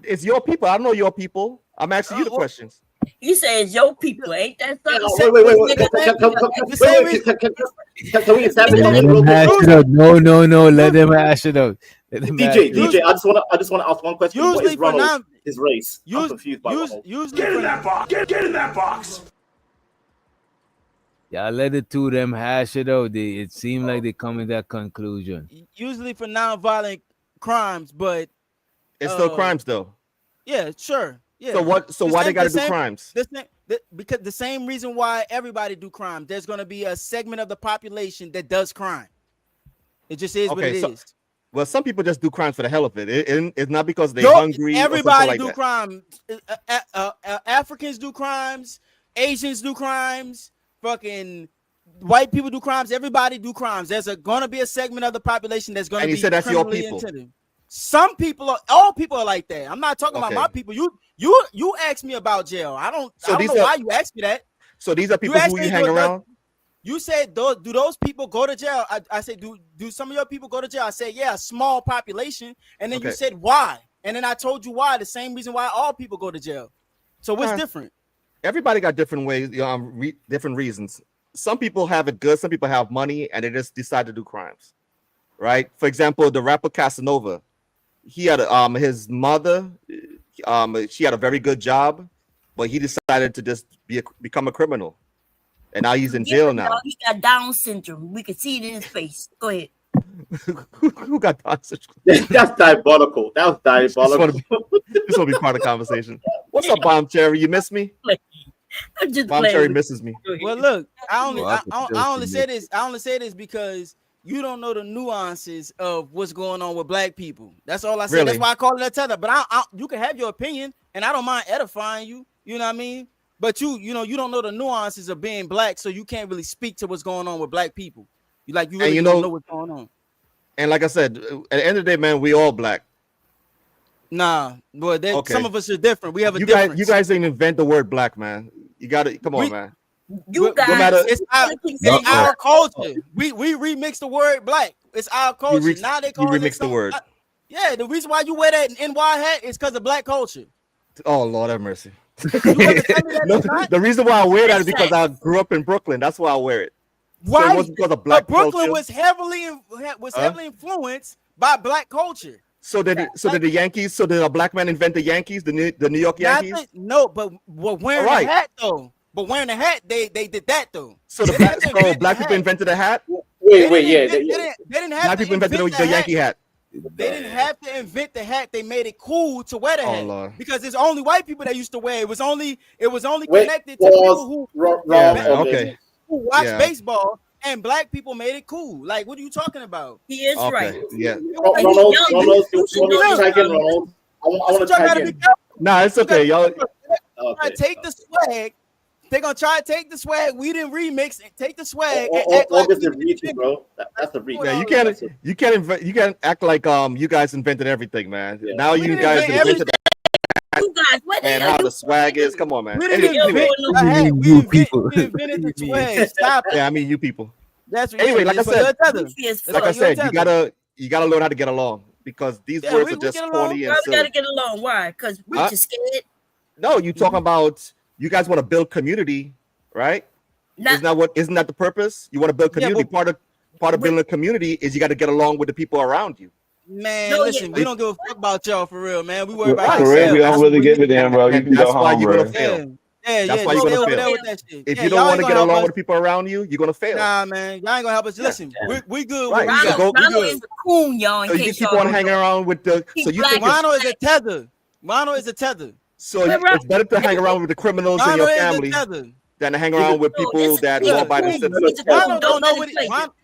It's your people. I don't know your people. I'm asking you the questions. You say it's your people, ain't that something? Wait. Let them hash it out. No. Let them hash it out. DJ, I just want to ask one question. What is Ronald his race? I'm confused by Ronald. Get in that box. Get in that box. Yeah, let the two of them hash it out. It seemed like they come to that conclusion. Usually for non-violent crimes, but it's still crimes though. Yeah, sure. Yeah. So what? So why they got to do crimes? Because the same reason why everybody do crime. There's going to be a segment of the population that does crime. It just is what it is. Well, some people just do crimes for the hell of it. It's not because they're hungry. Everybody like do crime. Africans do crimes. Asians do crimes. Fucking white people do crimes. Everybody do crimes. There's going to be a segment of the population that's going to be. And you said that's your criminally people. intended. Some people are. All people are like that. I'm not talking about my people. You asked me about jail. I don't know why you asked me that. So these are people who you hang around. You said, do those people go to jail? I said, do some of your people go to jail? I said, yeah, a small population. And then you said, why? And then I told you why. The same reason why all people go to jail. So what's different? Everybody got different ways, different reasons. Some people have it good. Some people have money, and they just decide to do crimes, right? For example, the rapper Casanova, he had his mother. She had a very good job, but he decided to just become a criminal. And now he's in jail now. He got Down syndrome. We can see it in his face. Go ahead. Who got Down syndrome? That's diabolical. That was diabolical. This will be part of the conversation. What's up, Bomb Cherry? You miss me? I'm just Bomb Cherry misses me. Well, look, I only say this. I only say this because you don't know the nuances of what's going on with black people. That's all I say. Really? That's why I call it a tether. But you can have your opinion, and I don't mind edifying you. You know what I mean? But you don't know the nuances of being black, so you can't really speak to what's going on with black people. You really don't know what's going on. And like I said, at the end of the day, man, we all black. Nah, boy, some of us are different. We have a difference. You guys didn't invent the word black, man. You got to come on, man. You guys, it's our culture. We remix the word black. It's our culture. Now they call it remix the word. Yeah, the reason why you wear that NY hat is because of black culture. Oh, Lord have mercy. The reason why I wear that is because I grew up in Brooklyn. That's why I wear it. Why? So it wasn't because of black Brooklyn culture. was heavily influenced by black culture. So did the Yankees? So did a black man invent the Yankees? The New York Yankees? No, but wearing the hat though. But wearing the hat, they did that though. So black people invented the hat. Wait, They didn't have black people invented the Yankee hat. They didn't have to invent the hat. They made it cool to wear the hat. Lord. Because it's only white people that used to wear it. It was only connected to people who watch baseball, and black people made it cool. Like, what are you talking about? He is right. Yeah. Ronald, I want to tag in. Nah, it's okay, y'all. Take the swag. They're gonna try to take the swag. We didn't remix it. Take the swag. August is reaching, bro. That's a reach. Yeah, you can't act like you guys invented everything, man. Yeah. Now you guys invented you guys, what and how the swag is. Come on, man. We invented the swag. Stop it. Yeah, I mean you people. That's what anyway, like I said, you gotta learn how to get along because these words are just corny and silly. We gotta get along. Why? Because we're just scared. No, you talking about you guys want to build community, right? Isn't that the purpose? You want to build community. Part of building a community is you got to get along with the people around you. Man, listen, we don't give a fuck about y'all for real, man. We worry about for real. We don't really give a damn, bro. You can go home, bro. That's why you're gonna fail. If you don't want to get along with the people around you, you're gonna fail. Nah, man, y'all ain't gonna help us. Listen, we good. Right. Ronald is a coon, y'all. So you keep on hanging around with the. So you think Ronald is a tether. Ronald is a tether. So it's better to hang around with the criminals in your family than to hang around with people that walk by themselves. Ronald don't know what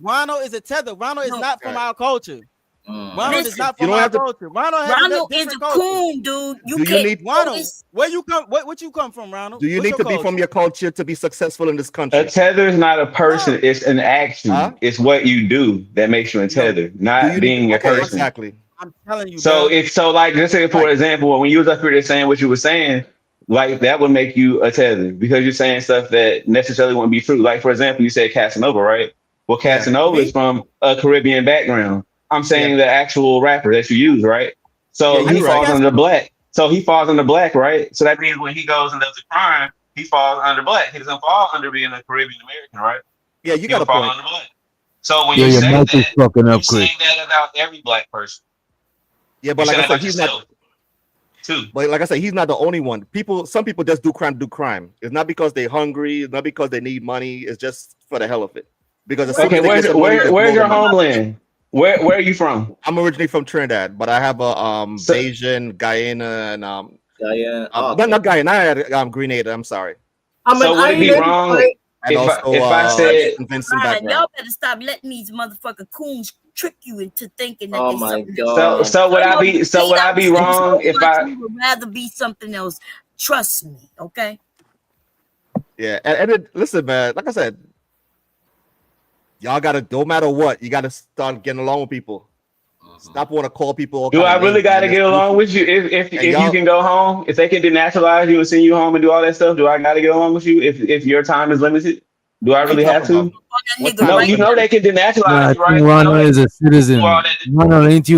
Ronald is a tether. Ronald is not from our culture. Ronald is not from our culture. Ronald is a coon, dude. You can't. Ronald, where you come? What you come from, Ronald? Do you need to be from your culture to be successful in this country? A tether is not a person; it's an action. It's what you do that makes you a tether, not being a person. Exactly. I'm telling you. So like, just say for example, when you was up here saying what you were saying, like that would make you a tether because you're saying stuff that necessarily wouldn't be true. Like for example, you said Casanova, right? Well, Casanova is from a Caribbean background. I'm saying the actual rapper that you use, right? So he falls under black. So he falls under black, right? So that means when he goes and does a crime, he falls under black. He doesn't fall under being a Caribbean American, right? Yeah, you got a point. So when Yeah, you your say mic is that, fucking you up, Chris. saying that about every black person. Yeah, but You like say I that said, about he's not. yourself too. But like I said, he's not the only one. Some people just do crime. It's not because they're hungry. It's not because they need money. It's just for the hell of it. Because as soon Okay, as they get the money, they where's blow the your money. homeland? Where are you from? I'm originally from Trinidad, but I have a So, Bayesian, Guyana, and Guyana. not Guyana. I had Grenada. I'm sorry. I mean, so would I it ain't be native, wrong right? And also if I said St. Vincent Brian, background. y'all better stop letting these motherfucking coons trick you into thinking that Oh they my something so else. god. so would I Some of be you so hate would I our be people so wrong if much I you would rather be something else. Trust me, okay? Yeah, and listen, man. Like I said, y'all gotta. No matter what, you gotta start getting along with people. Stop want to call people all do kind I of really names, got man. to It's get along goofy. with you And if you y'all, can go home, if they can denaturalize you and send you home and do all that stuff? Do I got to get along with you if your time is limited? Do I what you really have talking about? to? What Nigga time No, is right you know limited? they can Nah, denaturalize I you, think right? You know Ronald they is a do all citizen. that. Ronald, ain't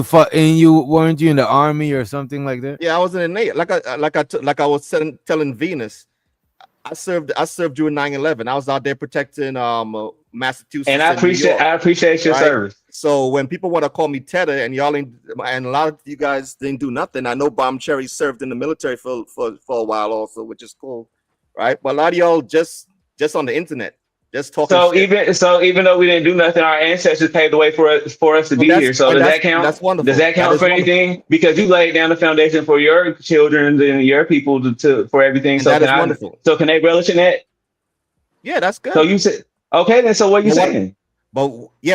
you weren't you in the army or something like that? Yeah, I was in the Navy. Like I was telling Venus. I served during 9/11. I was out there protecting And Massachusetts and New York. I appreciate your Right. service. So when people want to call me Tether and y'all ain't, and a lot of you guys didn't do nothing. I know Bomb Cherry served in the military for a while also, which is cool, right? But a lot of y'all just on the internet, just talking shit. Even though we didn't do nothing, our ancestors paved the way for us to Well, be here. So does that count? that's Does wonderful. that That count is for wonderful, anything? Because you laid down the foundation for your children and your people for everything. and So that can is I? wonderful. So can they relish in that? Yeah, that's So good. you said okay. Then so what are you But saying?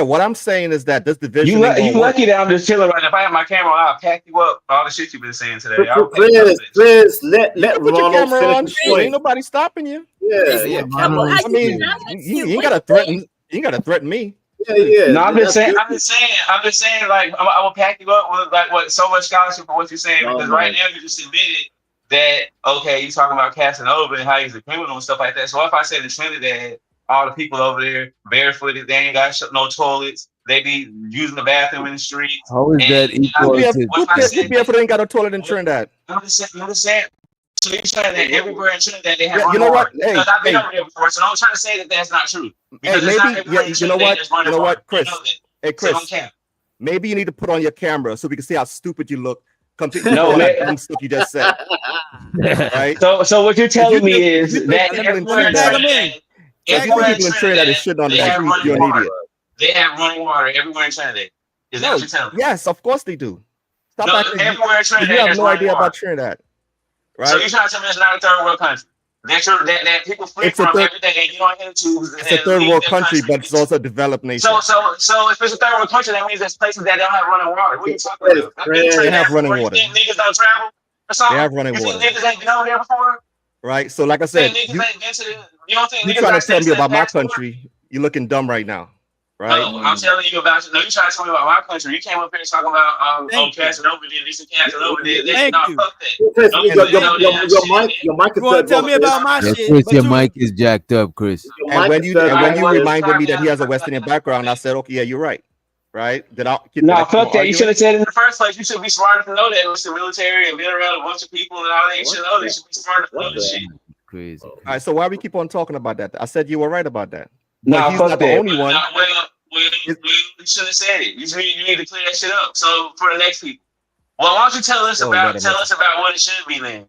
what I'm saying is that this You division ain't you gonna work. lucky that I'm just chilling right now. If I had my camera on, I'll pack you up. All the shit you've been saying today, I'll pack you up. Chris, let You can put your Ronald camera finish on. the Shit, ain't point. nobody stopping you. Yeah, Chris, yeah. well, Ronald is I I mean, ask you you, ain't what gotta you think? threaten. You ain't gotta threaten me. Yeah, yeah. No, I'm just That's saying. good. I'm just saying. Like I will pack you up with like what so much scholarship for what you're saying Oh because my right now you just admitted that okay, you talking about Casanova and how he's a criminal and stuff like that. So if I say the Trinidad, all the people over there barefooted, they ain't got no toilets, they be using the bathroom in the streets. How is that And I equal mean, to? what if I Who said BF ain't got a toilet in Trinidad? I'm just saying. So you're saying that everywhere in Trinidad they have Yeah, you running know what? water. Because I've been Hey, over there before, so don't try to say that that's not true. hey, Because it's not maybe everywhere in Trinidad there's running water. You know Chris. that. Hey, So don't Chris. count. Maybe you need to put on your camera so we can see how stupid you look compared to No, all that man. dumb stuff you just said. Right? So what you're If you telling me think is that people in everywhere in Trinidad, Trinidad, if you think everywhere in people in Trinidad is Trinidad, shitting on the they have street, running you're an water. idiot. They have running water everywhere in Trinidad. Is that No, what you're telling me? yes, of course they do. Stop No, acting. everywhere in You Trinidad have there's no running idea about water. Trinidad, So right? you're trying to tell me it's not a third world country. That people flee It's a from third. every day and get on YouTube It's a and third leave world their country, country. but it's also a developed nation. So if it's a third world country, that means there's places that don't have running water. What are you talking Chris, about? I've been to They Trinidad have running before. You water. think niggas don't travel or They something? have running You think water, niggas ain't been over there before? right? So, like I You think said, niggas ain't been to the, you don't think you niggas trying to got tell me citizen about my passport? country? You're looking dumb right now, right? No, I'm telling you about you. No, you trying to tell me about my country. You came up here talking about Casanova did this and Casanova did that. Thank No, you. fuck that. Chris, No, And you know that shit. your mic You is want set to tell low, me Chris. about my Yeah, shit, Chris, but your you mic is jacked up, Chris. Your and mic when is you set and low, when you Chris. reminded me that he has a West Indian background, I said, okay, yeah, you're right, right? Did I No, keep on fuck that. You should arguing? have said it in the first place. You should be smart enough to know that it was the military and being around a bunch of people and all that. You should know that. You should be smart enough to know this shit. Crazy. All right, so why we keep on talking about that? I said you were right about that, but Nah, he's fuck not the that. only one. You should have said it. You need to clear that shit up. So for the next people. Well, why don't you tell us Oh, Lord have mercy. about what it should be then?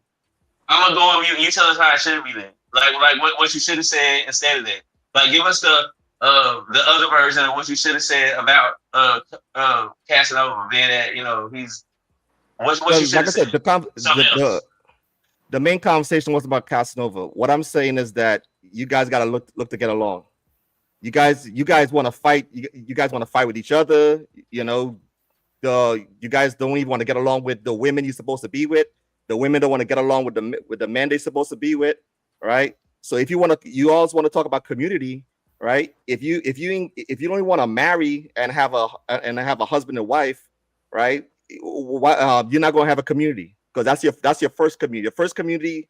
I'm gonna go on mute. You tell us how it should be then. Like what you should have said instead of that. Like give us the other version of what you should have said about Casanova, being that he's what you should Like have I said. said, Something else. the main conversation was about Casanova. What I'm saying is that you guys got to look to get along. You guys want to fight. You guys want to fight with each other. You know, you guys don't even want to get along with the women you're supposed to be with. The women don't want to get along with the men they're supposed to be with, right? So if you always want to talk about community, right? If you don't want to marry and have a husband and wife, right? You're not going to have a community because that's your first community. Your first community,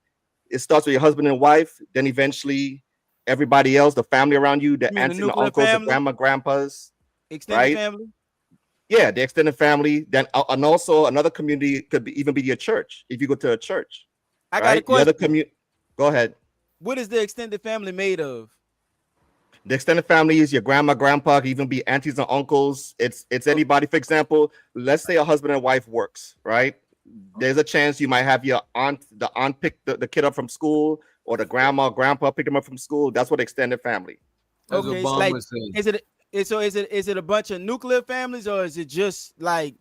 it starts with your husband and wife, then eventually everybody else, the family around you, the mean the aunts and the nuclear uncles, the family? grandpas, Extended right? family? Yeah, the extended family. Then and also another community could even be your church if you go to a church. I got a The other question. Go ahead. What is the extended family made of? The extended family is your grandma, grandpa, can even be aunties and uncles. It's anybody. For example, let's say a husband and wife works, right? There's a chance you might have your the aunt pick the kid up from school, or the grandma, grandpa pick them up from school. That's what extended family. As Okay, it's like said. is it a bunch of nuclear families, or is it just like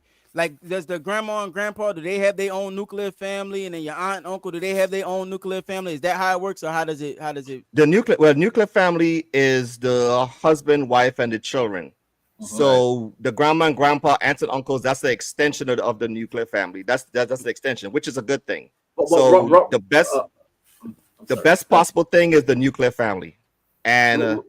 does the grandma and grandpa, do they have their own nuclear family, and then your aunt and uncle, do they have their own nuclear family? Is that how it works, or how does it The nuclear family is the husband, wife, and the children. So the grandma and grandpa, aunts and uncles, that's the extension of the nuclear family. That's the extension, which is a good thing. So the best possible thing is the nuclear family, and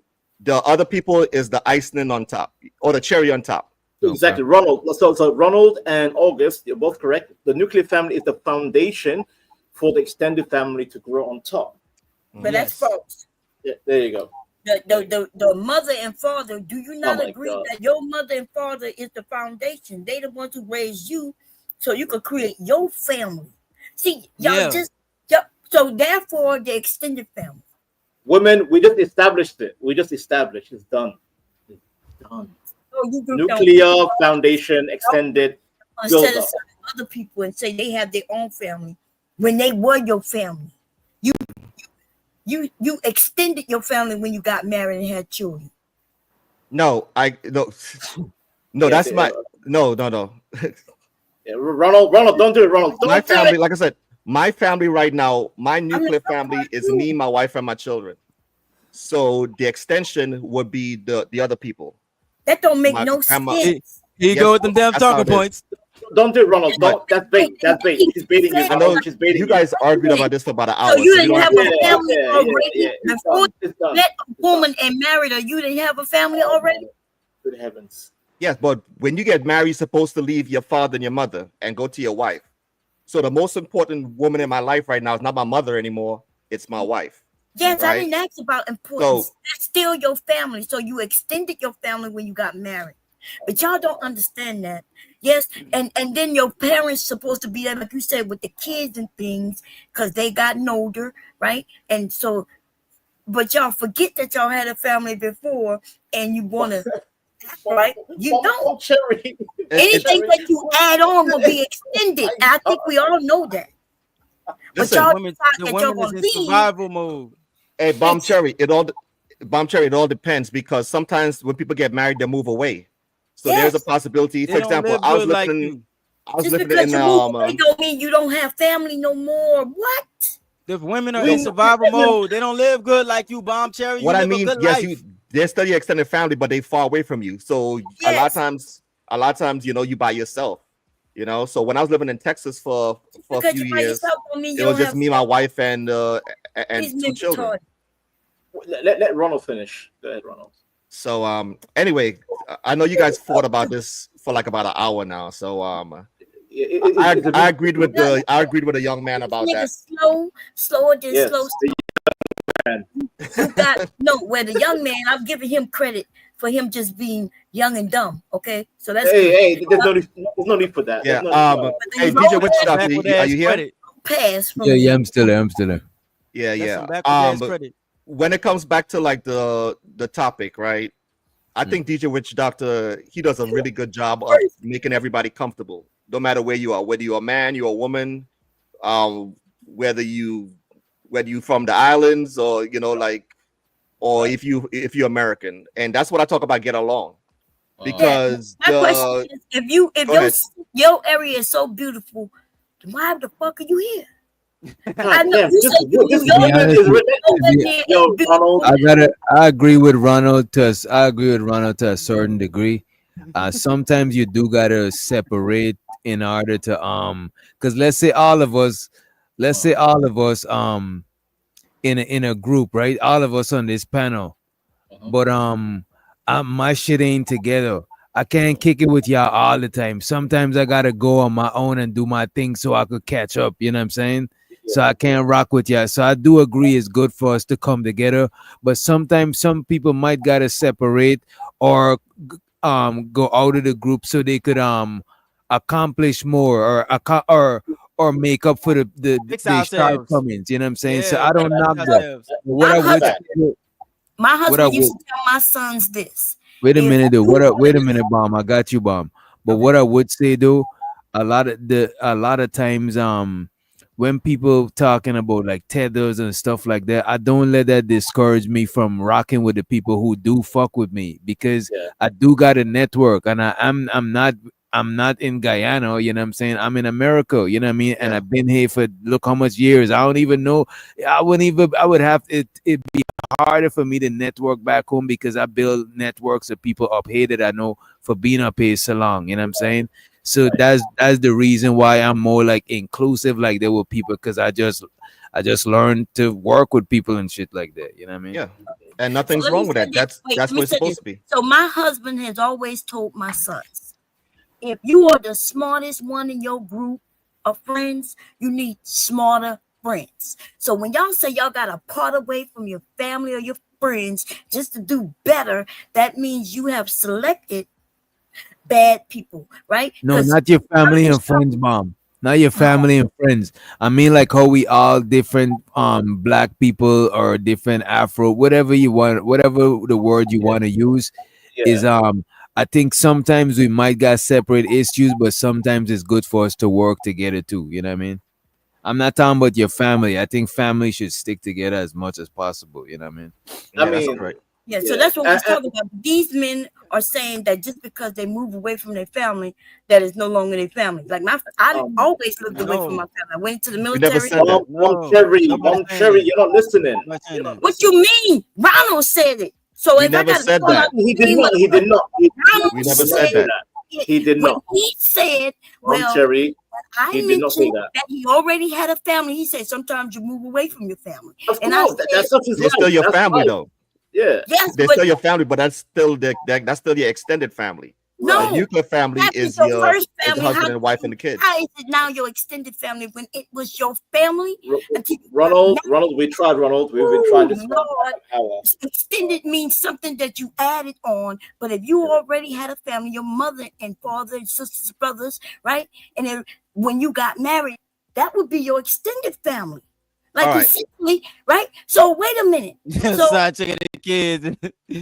the other people is the icing on top, or the cherry on top. Exactly, Ronald. So Ronald and August, you're both correct. The nuclear family is the foundation for the extended family to grow on top. But that's false. Yeah, there you go. The mother and father, do you not agree God. that your mother and father is the foundation? They the ones who raised you so you could create your family. See, y'all so therefore the extended family. Women, we just established it. It's done. It's done. Nuclear foundation extended. Set aside other people and say they have their own family when they were your family. You extended your family when you got married and had children. No, that's my no. Yeah, Ronald, don't do it, Ronald. My family, like I said, my family right now, my nuclear family is me, my wife, and my children. So the extension would be the other people. That don't make no sense. Here you go with them damn talking points. Don't do it, Ronald. Don't. That's bait. That's bait. He's baiting you. I know She's baiting you guys argued about this for about an hour. So you didn't have a family already before you met a woman and married her. You didn't have a family already. Good heavens. Yes, but when you get married, you're supposed to leave your father and your mother and go to your wife. So the most important woman in my life right now is not my mother anymore. It's my wife. Yes, right? I didn't ask about importance. That's still your family. So you extended your family when you got married. But y'all don't understand that. Yes, and then your parents supposed to be there, like you said, with the kids and things, because they gotten older, right? And so, but y'all forget that y'all had a family before, and you want to act right. You don't. Anything that you add on will be extended. And I think we all know that. But y'all the women is in survival mode. Hey, Bomb Cherry, it all depends, because sometimes when people get married, they move away. So there's a possibility. For example, I was living in don't mean you don't have family no more. What? The women are in survival mode. They don't live good like you, Bomb Cherry. What I mean, yes, they study extended family, but they far away from you. So a lot of times, you by yourself. So when I was living in Texas for a few years, it was just me, my wife, and 2 children. Let Ronald finish. Go ahead, Ronald. So anyway, I know you guys fought about this for like about an hour now. So I agreed with the young man about that. Slower than slow. You got where the young man, I'm giving him credit for him just being young and dumb. Okay, so that's hey, there's no need for that. Yeah. Hey, DJ, what's up? Are you here? Pass. Yeah, I'm still there. Yeah. When it comes back to like the topic, right? I think DJ Witch Doctor, he does a really good job of making everybody comfortable, no matter where you are, whether you're a man, you're a woman, whether you from the islands or or if you're American, and that's what I talk about. Get along, because my question is, if your area is so beautiful, then why the fuck are you here? I know I agree with Ronald to a certain degree. Sometimes you do gotta separate in order to because let's say all of us in a group, right? All of us on this panel, but my shit ain't together. I can't kick it with y'all all the time. Sometimes I gotta go on my own and do my thing so I could catch up. You know what I'm saying? So I can't rock with y'all. So I do agree it's good for us to come together. But sometimes some people might gotta separate or go out of the group so they could accomplish more or make up for the shortcomings. You know what I'm saying? So I don't knock that. My what I husband used would to tell my sons this. wait a If minute though. you Wait a minute, bomb. I got you, bomb. But what I would say though, a lot of times when people talking about like tethers and stuff like that, I don't let that discourage me from rocking with the people who do fuck with me, because Yeah. I do got a network, and I'm not in Guyana, you know what I'm saying? I'm in America, you know what I mean? And I've been here for look how much years. I don't even know. I would have it be harder for me to network back home, because I build networks of people up here that I know for being up here so long, you know what I'm saying? So that's the reason why I'm more like inclusive like there were people, because I just learned to work with people and shit like that, you know what I mean? Yeah. And So nothing's let me wrong with say that. this. Wait, That's let what me it's say supposed this. to be. So my husband has always told my sons, if you are the smartest one in your group of friends, you need smarter friends. So when y'all say y'all gotta part away from your family or your friends just to do better, that means you have selected bad people, right? No, Because not your family and friends, mom. Not your family and friends. I mean like how we all different black people or different Afro, whatever you want, whatever the word you want to use is I think sometimes we might got separate issues, but sometimes it's good for us to work together too. You know what I mean? I'm not talking about your family. I think family should stick together as much as possible. You know what I mean? Yeah, that's correct. Yeah, so that's what we're talking about. These men are saying that just because they move away from their family, that is no longer their family. Like I always lived away from my family. I went to the military. Cherry, you're not listening. What you mean? Ronald said it. So We if I never got said that. He did not. He did not. Ronald We never said said that. He did when not. he said, well, Cherry, I he did not say mentioned that. that he already had a family. He said sometimes you move away from your family. Of And course, I said, that's not his They're still your family though. Yeah. yes, They're but still your family, but that's still that's still your extended family. no, A nuclear family that is your your first is the family. husband and wife and the kids. How is it now your extended family when it was your family? Ronald, we tried, Ronald. We've been trying this one Lord, hour. extended means something that you added on. But if you already had a family, your mother and father and sisters and brothers, right? And then when you got married, that would be your extended family. Like All right. essentially, right? So wait a minute. So Side chick and the kids.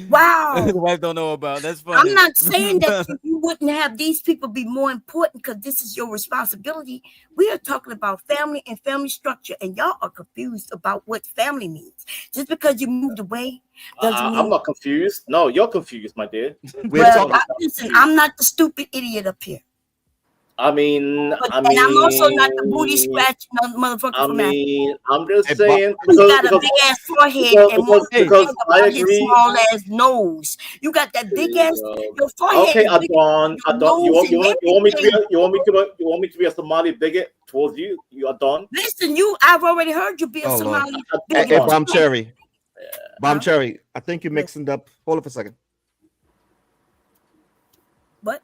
wow. The wife don't know about. That's funny. I'm not saying that you wouldn't have these people be more important because this is your responsibility. We are talking about family and family structure, and y'all are confused about what family means. Just because you moved away doesn't mean. I'm not confused. No, you're confused, my dear. Well, listen, I'm not the stupid idiot up here. I mean, and I'm also not the booty scratching motherfucker from Africa. I'm just saying you got a big ass forehead and more because I his agree. small ass nose. You got that big ass. Your forehead. Okay, is big, Adon. You want me to be a Somali bigot towards you? You Adon. Listen, I've already heard you be a Somali bigot. Hey, Bomb Cherry. Bomb Cherry. I think you're mixing up. Hold on for a second. What?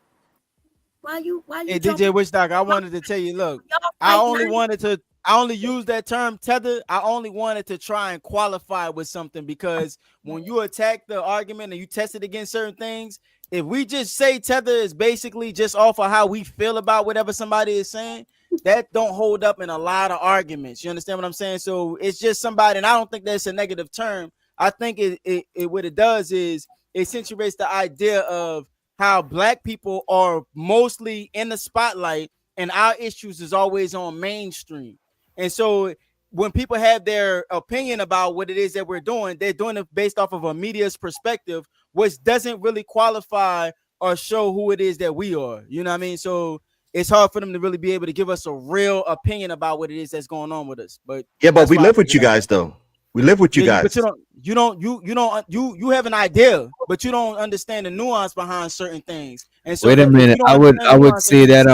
Why you? Hey, DJ Witchdock, I wanted to tell you, look, I only use that term tether. I only wanted to try and qualify with something, because when you attack the argument and you test it against certain things, if we just say tether is basically just off of how we feel about whatever somebody is saying, that don't hold up in a lot of arguments. You understand what I'm saying? So it's just somebody, and I don't think that's a negative term. I think it what it does is it accentuates the idea of how black people are mostly in the spotlight and our issues is always on mainstream. And so when people have their opinion about what it is that we're doing, they're doing it based off of a media's perspective, which doesn't really qualify or show who it is that we are. You know what I mean? So it's hard for them to really be able to give us a real opinion about what it is that's going on with us. But yeah, but we live with you guys though. We live with you guys. But you have an idea, but you don't understand the nuance behind certain things. And so wait a minute. I would say that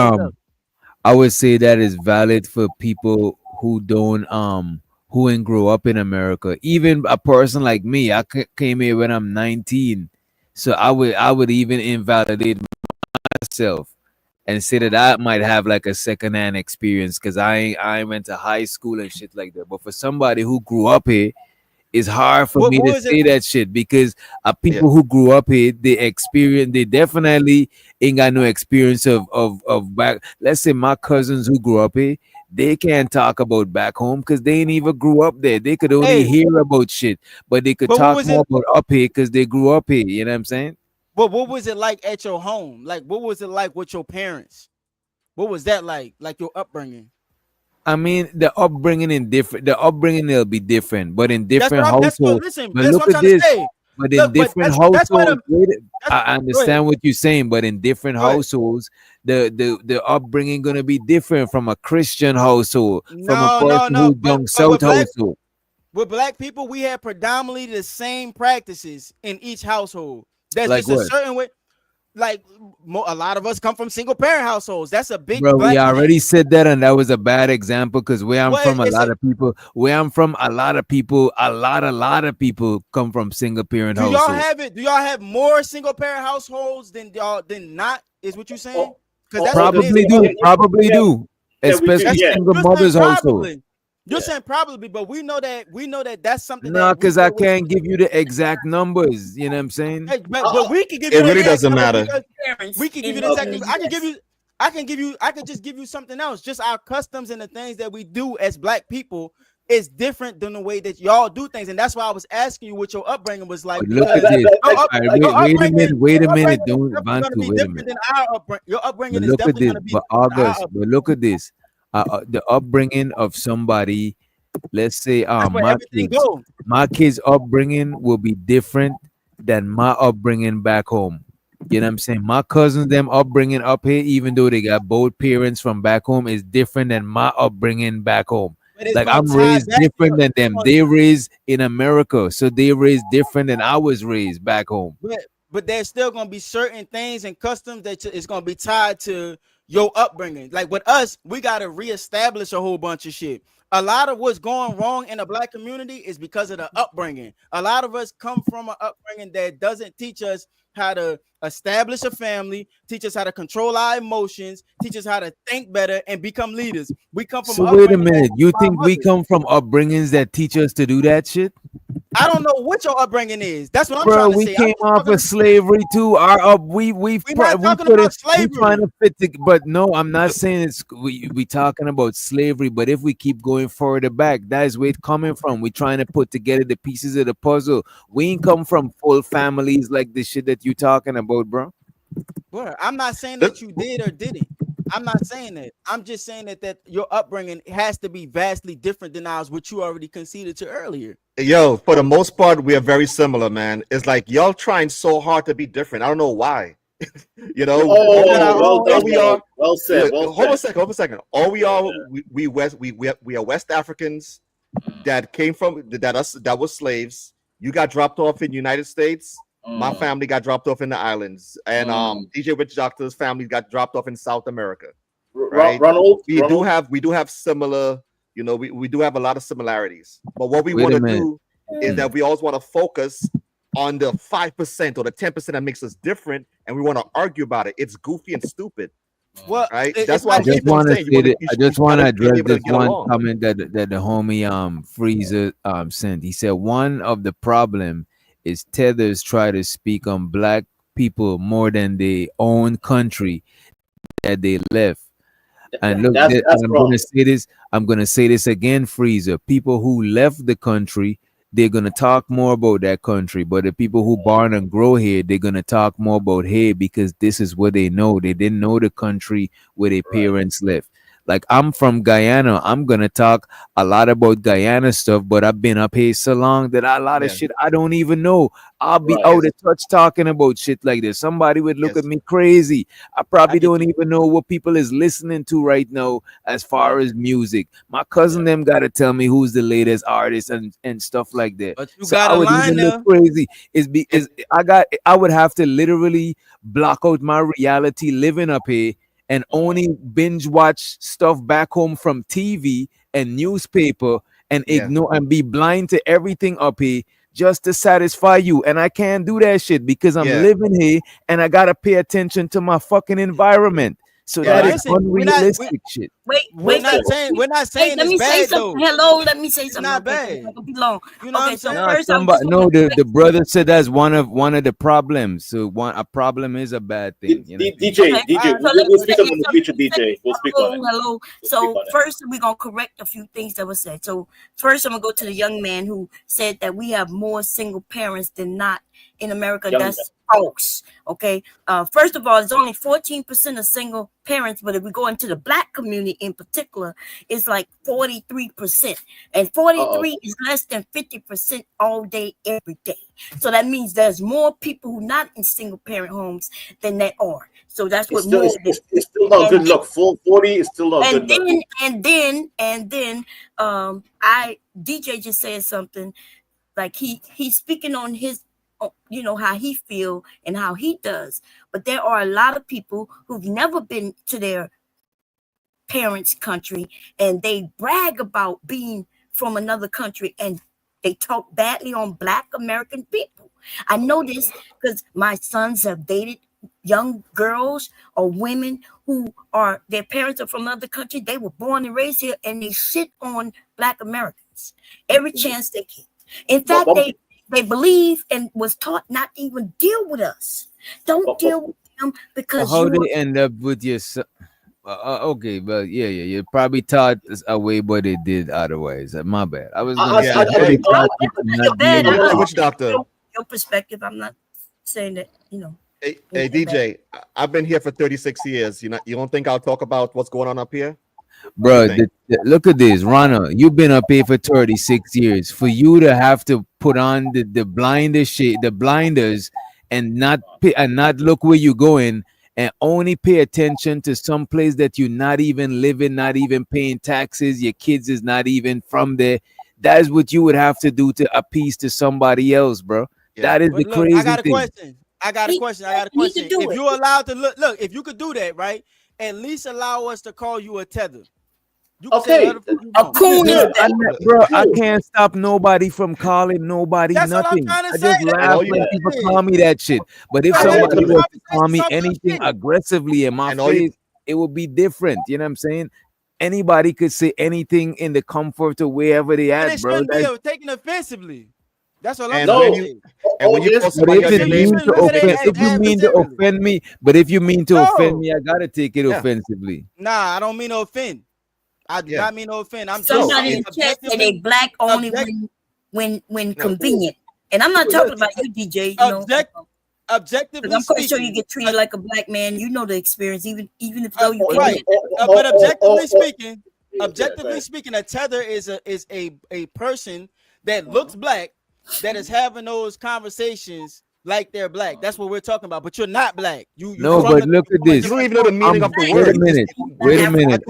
I would say that is valid for people who don't who didn't grow up in America. Even a person like me, I came here when I'm 19, so I would even invalidate myself and say that I might have like a secondhand experience because I went to high school and shit like that. But for somebody who grew up here, It's hard for What me to was it? say that shit because people who grew up here, they definitely ain't got no experience of back. Let's say my cousins who grew up here, they can't talk about back home because they ain't even grew up there. They could only Hey, hear about shit, but they could but what talk was more it? about up here because they grew up here. You know what I'm saying? But what was it like at your home? Like, what was it like with your parents? What was that like? Like your upbringing? I mean, the upbringing will be different, but in different That's what. households. Listen, But that's look what I'm at trying to this. say. But in Look, but different that's why households, that's, I go ahead. understand what you're saying, but in different Go ahead. households, the upbringing gonna be different from a Christian household, from a No. person who But down south household. with black people, we have predominantly the same practices in each household. There's Like just a what? certain way. Like a lot of us come from single parent households. That's a big Bro, we black thing. already said that, and that was a bad example because where I'm Well, from, a lot of people, a lot of people come from single parent do y'all household. have it? Do y'all have more single parent households than y'all than not? Is what you're saying? Because that's what it is. Probably do, especially single You're saying mothers household. probably. You're saying probably, but we know that that's something No, that we because I deal with. can't give you the exact numbers. You know what I'm saying? Hey, but we can give It you the really exact doesn't numbers matter. because we can give you the exact numbers. I could just give you something else. Just our customs and the things that we do as black people is different than the way that y'all do things, and that's why I was asking you what your upbringing was like. But look at Because this. your All right, wait a minute. is Don't definitely going to Bantu, be wait a different minute. than our upbringing. Your upbringing But is look at definitely this. going to be But different than our August, but look at this. The upbringing of somebody, let's say, That's where everything goes. my kids' upbringing will be different than my upbringing back home. You know what I'm saying? My cousins, them upbringing up here, even though they got both parents from back home, is different than my upbringing back home. But it's Like going I'm to tie raised back to different than them. They raised in America, so they raised different than I was raised back home. but there's still going to be certain things and customs that it's going to be tied to your upbringing. Like with us, we got to reestablish a whole bunch of shit. A lot of what's going wrong in the black community is because of the upbringing. A lot of us come from an upbringing that doesn't teach us how to establish a family, teach us how to control our emotions, teach us how to think better and become leaders. We come from So an wait a upbringing that minute. You our think we mothers. come from upbringings that teach us to do that shit? I don't know what your upbringing is. That's what I'm Bro, trying to we say. came off of slavery too. Our up, we We're not talking put it. about We trying slavery. to fit the. But no, I'm not saying it's. We talking about slavery. But if we keep going further back, that is where it's coming from. We trying to put together the pieces of the puzzle. We ain't come from full families like the shit that you talking about, bro. Bro, I'm not saying that you did or didn't. I'm not saying that. I'm just saying that your upbringing has to be vastly different than ours, which you already conceded to earlier. Yo, for the most part, we are very similar, man. It's like y'all trying so hard to be different. I don't know why. You know, all we are. Well said. Hold on a second. All we are, we are West Africans that came from that was slaves. You got dropped off in the United States. My family got dropped off in the islands, and DJ Rich Doctor's family got dropped off in South America. Right? We do have similar. You know, we do have a lot of similarities. But what we want to do is that we always want to focus on the 5% or the 10% that makes us different, and we want to argue about it. It's goofy and stupid. Well, right? That's why I just want to say that I just want to address able to this get one along. comment that the homie Freezer sent. He said one of the problem is Tethers try to speak on black people more than their own country that they left. And look, That's I'm wrong. gonna say this. I'm gonna say this again, Freezer. People who left the country, they're gonna talk more about that country. But the people who born and grow here, they're gonna talk more about here because this is what they know. They didn't know the country where their parents left. Like I'm from Guyana. I'm gonna talk a lot about Guyana stuff, but I've been up here so long that a lot of shit I don't even know. I'll be out of touch talking about shit like this. Somebody would look at me crazy. I probably don't even know what people is listening to right now as far as music. My cousin them gotta tell me who's the latest artist and stuff like that. But you So got I a would line even there. look crazy. I would have to literally block out my reality living up here and only binge watch stuff back home from TV and newspaper and ignore and be blind to everything up here just to satisfy you. And I can't do that shit because I'm living here and I gotta pay attention to my fucking environment. So Yeah, that is listen, unrealistic shit. we're not saying Hey, let it's me say bad something. though. Hello, let me say It's something. not Okay, 'cause it's bad. not gonna be long. You know what Okay, I'm so saying? No, first I somebody, just no, want to the brother said that's one of the problems. So a problem is a bad thing. You know what I mean? DJ, Okay. So let me we'll say speak on the future, DJ. We'll speak on it. hello. So first we're gonna correct a few things that were said. So first I'm gonna go to the young man who said that we have more single parents than not in America. Young That's false. Okay. First of all, it's only 14% of single parents, but if we go into the black community in particular, it's like 43%. And 43 is less than 50% all day, every day. So that means there's more people who not in single parent homes than there are. So that's what more. It's still not good luck. 40 is still not good luck. And then I DJ just said something like he's speaking on his how he feel and how he does, but there are a lot of people who've never been to their parents' country and they brag about being from another country and they talk badly on Black American people. I know this because my sons have dated young girls or women who are their parents are from another country. They were born and raised here and they shit on Black Americans every chance they get. In fact, they believe and was taught not to even deal with us. Don't deal with them because How they end up with your son? Okay, but yeah, you probably taught us away, but they did otherwise. My bad. I was gonna say how they taught you to not deal with Like it. witch doctor. Your perspective. I'm not saying that, Hey, DJ, I've been here for 36 years. You don't think I'll talk about what's going on up here? Bro, look at this, Rana. You've been up here for 36 years. For you to have to put on the blinders, and not look where you're going, and only pay attention to some place that you're not even living, not even paying taxes. Your kids is not even from there. That is what you would have to do to appease to somebody else, bro. That is But the look, crazy I got a thing. question. I got a question. If you're allowed to look, if you could do that, right? At least allow us to call you a tether. You can say whatever you want. Bro, I can't stop nobody from calling nobody That's what I'm nothing. trying to I say. just laugh when people call me that shit. But if somebody was to call me anything aggressively in my face, it would be different. You know what I'm saying? Anybody could say anything in the comfort of wherever they And at, it bro. shouldn't be taken offensively. That's what I'm And saying. when you call But somebody if on it your name, mean to offend, if you mean to offend me, but if you mean to offend me, I gotta take it offensively. Nah, I don't mean to offend. I do not mean to offend. I'm Somebody in just the chat said they Black only when convenient. And I'm not talking about you, DJ. Objectively I'm quite sure you speaking, get treated like a Black man. You know the experience, even if though you right. But objectively speaking, a tether is a person that looks Black that is having those conversations like they're Black. That's what we're talking about. But you're not Black. No, but look at this. You don't even know the meaning of the word. Wait a minute.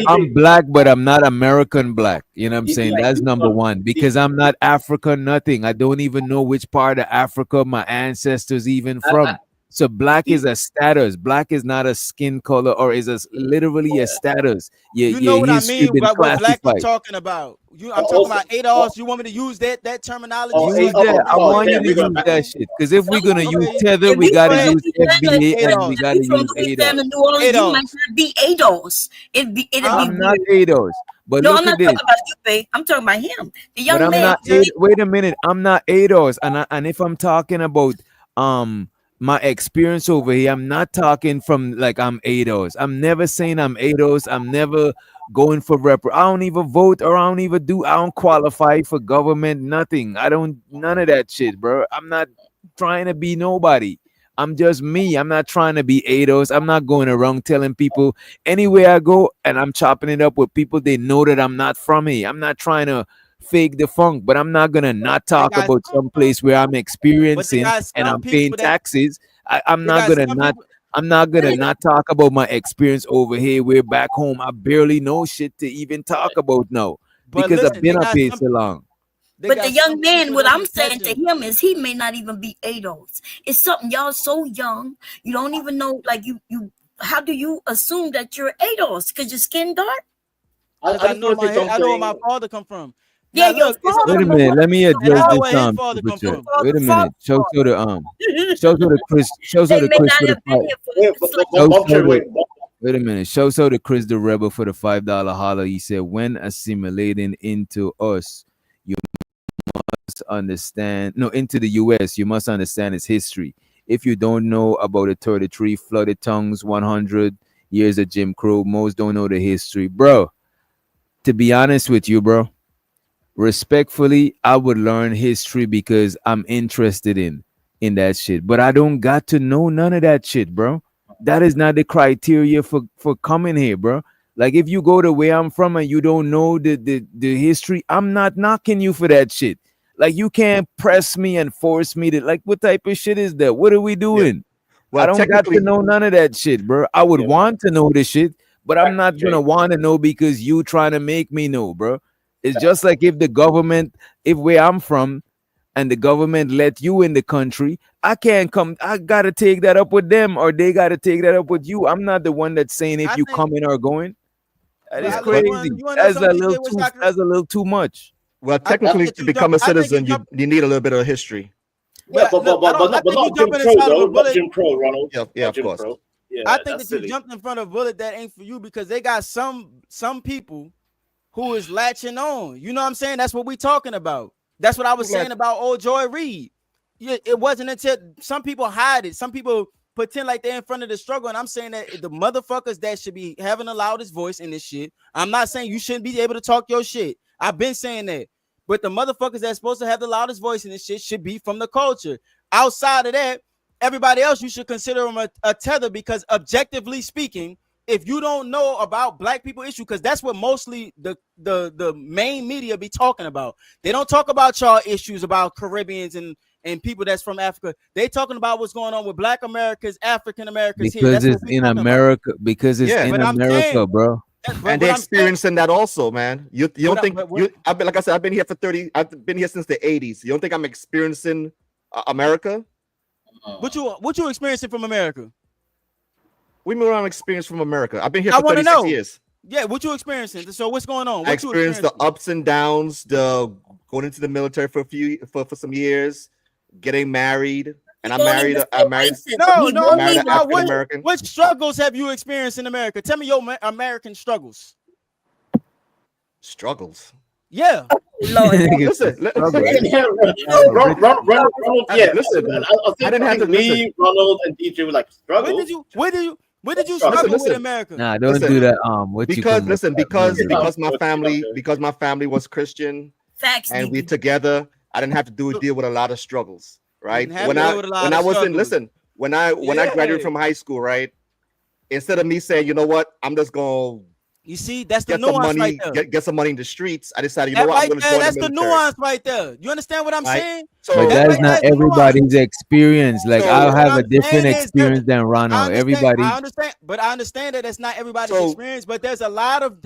I'm Black, but I'm not American Black. You know what I'm saying? That's number one. Because I'm not African, nothing. I don't even know which part of Africa my ancestors even from. So Black is a status. Black is not a skin color, or is literally a status. You know what I history mean been by what Black you're classified. talking about. I'm talking about ADOS. You want me to use that terminology? Use that. I want you to use that shit. Because if we're gonna use Tether, we gotta use FBA and we gotta use Louisiana, ADOS. New Orleans, you might not be ADOS. I'm not ADOS. But no, look I'm not at this. talking about you, babe. I'm talking about him. The young But I'm man. not. Wait a minute. I'm not ADOS. And if I'm talking about my experience over here, I'm not talking from like I'm ADOS. I'm never saying I'm ADOS. I'm never going for I don't even vote, or I don't qualify for government, nothing. None of that shit, bro. I'm not trying to be nobody. I'm just me. I'm not trying to be ADOS. I'm not going around telling people anywhere I go and I'm chopping it up with people, they know that I'm not from here. I'm not trying to fake the funk, but I'm not gonna not talk about some place where I'm experiencing and I'm paying taxes. I'm not gonna not talk about my experience over here. Where back home I barely know shit to even talk about now because I've been up here so long. But the young man, what I'm saying to him is he may not even be ADOS. It's something y'all so young, you don't even know. Like you how do you assume that you're ADOS? Because your skin dark? I know where my father come from. Yeah, Now, your look, father. Wait a minute. Let me and address I know this where his father super come chat. from. Wait a minute. Show to the Chris. Show to They the may Chris not for the have been five. here for Wait, it's like Show Bump Cherry, to the. wait. Wait a minute. Show to the Chris the Rebel for the $5 holler. He said, when assimilating into us, you must understand. No, into the U.S. You must understand its history. If you don't know about the 33 flooded tongues, 100 years of Jim Crow, most don't know the history, bro. To be honest with you, bro, respectfully, I would learn history because I'm interested in that shit. But I don't got to know none of that shit, bro. That is not the criteria for coming here, bro. Like if you go to where I'm from and you don't know the history, I'm not knocking you for that shit. Like you can't press me and force me to like what type of shit is that? What are we doing? Well, I don't got to technically, know none of that shit, bro. I would want to know the shit, but I'm not gonna want to know because you trying to make me know, bro. It's just like if the government, if where I'm from, and the government let you in the country, I can't come. I gotta take that up with them, or they gotta take that up with you. I'm not the one that's saying if I you think, coming or going. That is but but crazy. you wanna know That's a something, little DJ? Which too. I can, That's a little too much. well, I think technically, that to you jump. become a I think citizen, you need a little bit of history. Yeah, look, I don't. I but think you not Jim jumping Crow inside of though. a Not bullet. Jim Crow, Ronald. Yeah, Not of Jim course. Crow. Yeah, I think that's that you silly. jumped in front of a bullet that ain't for you because they got some people who is latching on. You know what I'm saying? That's what we talking about. That's what I was saying about old Joy Reid. It wasn't until some people hide it. Some people pretend like they're in front of the struggle. And I'm saying that the motherfuckers that should be having the loudest voice in this shit. I'm not saying you shouldn't be able to talk your shit. I've been saying that. But the motherfuckers that's supposed to have the loudest voice in this shit should be from the culture. Outside of that, everybody else you should consider them a tether because objectively speaking, if you don't know about black people issue, because that's what mostly the main media be talking about. They don't talk about y'all issues about Caribbeans and people that's from Africa. They talking about what's going on with Black Americans, African Americans here. Because That's what it's we in talking about. America. Because it's Yeah, in But I'm America, saying, bro. And they're experiencing that also, man. You don't think you? I've been, like I said, I've been here for 30. I've been here since the 80s. You don't think I'm experiencing America? What you experiencing from America? We mean I'm experiencing from America. I've been here I for want to 36 know. years. Yeah, what you experiencing? So what's going on? I What you experienced the experiencing? ups and downs, the going into the military for some years, getting married, and I'm married. I'm married. No, I'm married an now African American. what struggles have you experienced in America? Tell me your American struggles. Struggles. Yeah. Listen, Ronald, yeah. Listen, I didn't have to me, Ronald, and DJ were like struggle. Where did you struggle with America? Nah, don't do that. Because my family was Christian, and we together. I didn't have to deal with a lot of struggles, right? When I graduated from high school, right? Instead of me saying, you know what, I'm just gonna. You see, that's the get some nuance money, right there. get some money in the streets. I decided, you That know what, right I'm going to there, join that's the the military. nuance right there. You understand what I'm saying? So, but that's right not there is the nuance. everybody's experience. Like I'll have a different experience than I Ronald. Everybody. understand, but I understand that that's not everybody's experience. But there's a lot of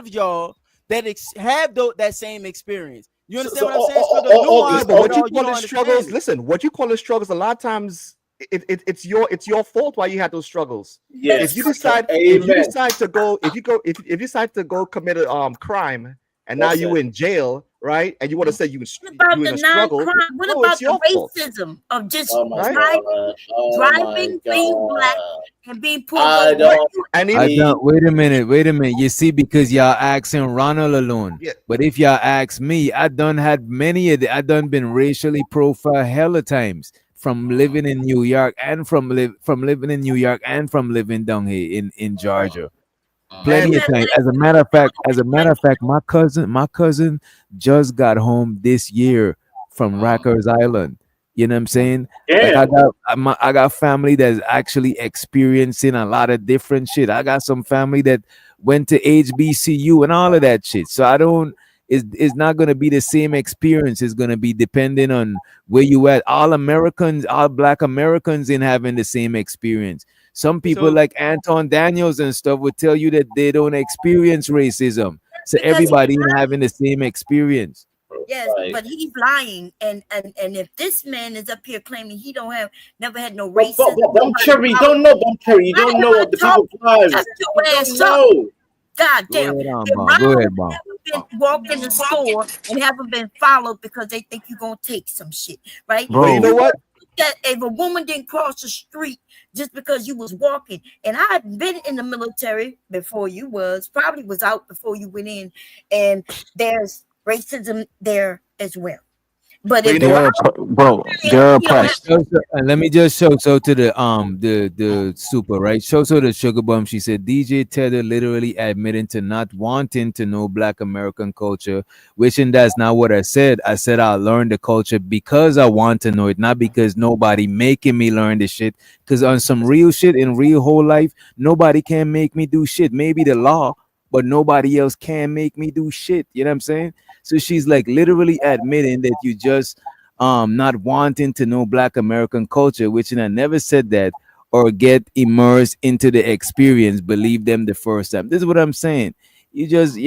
y'all that have that same experience. You understand what I'm saying? So the nuance. But what you call it struggles? Listen, what you call it struggles? A lot of times, it's your fault why you had those struggles. Yes. If you decide to go commit a crime and now you in jail, right? And you want to say you in a struggle. What about the racism of just driving, being black, and being poor? Wait a minute. You see, because y'all asking Ronald alone. Yeah. But if y'all ask me, I done had many of I done been racially profiled hella times from living in New York and from living in New York and from living down here in Georgia. Plenty of time. As a matter of fact, my cousin just got home this year from Rikers Island. You know what I'm saying? Yeah. Like I got family that's actually experiencing a lot of different shit. I got some family that went to HBCU and all of that shit. So it's not gonna be the same experience. It's gonna be depending on where you at. All Black Americans in having the same experience. Some people like Anton Daniels and stuff would tell you that they don't experience racism. So everybody having the same experience. Yes, but he's lying, and if this man is up here claiming he never had no racism, Bump Cherry, you don't know Bump Cherry. You don't know what the people's lives. God damn. Go ahead, Bob. walk in the store and haven't been followed because they think you're gonna take some shit, right? But you know what? That if a woman didn't cross the street just because you was walking, and I've been in the military before you probably was out before you went in, and there's racism there as well. But if they're they're oppressed. And let me just show to the super right. Show the sugar bum. She said DJ Tether literally admitting to not wanting to know Black American culture, which and that's not what I said. I said I learned the culture because I want to know it, not because nobody making me learn the shit. Because on some real shit in real whole life, nobody can make me do shit. Maybe the law, but nobody else can make me do shit. You know what I'm saying? So she's like literally admitting that you just not wanting to know Black American culture, which and I never said that, or get immersed into the experience, believe them the first time. This is what I'm saying. You just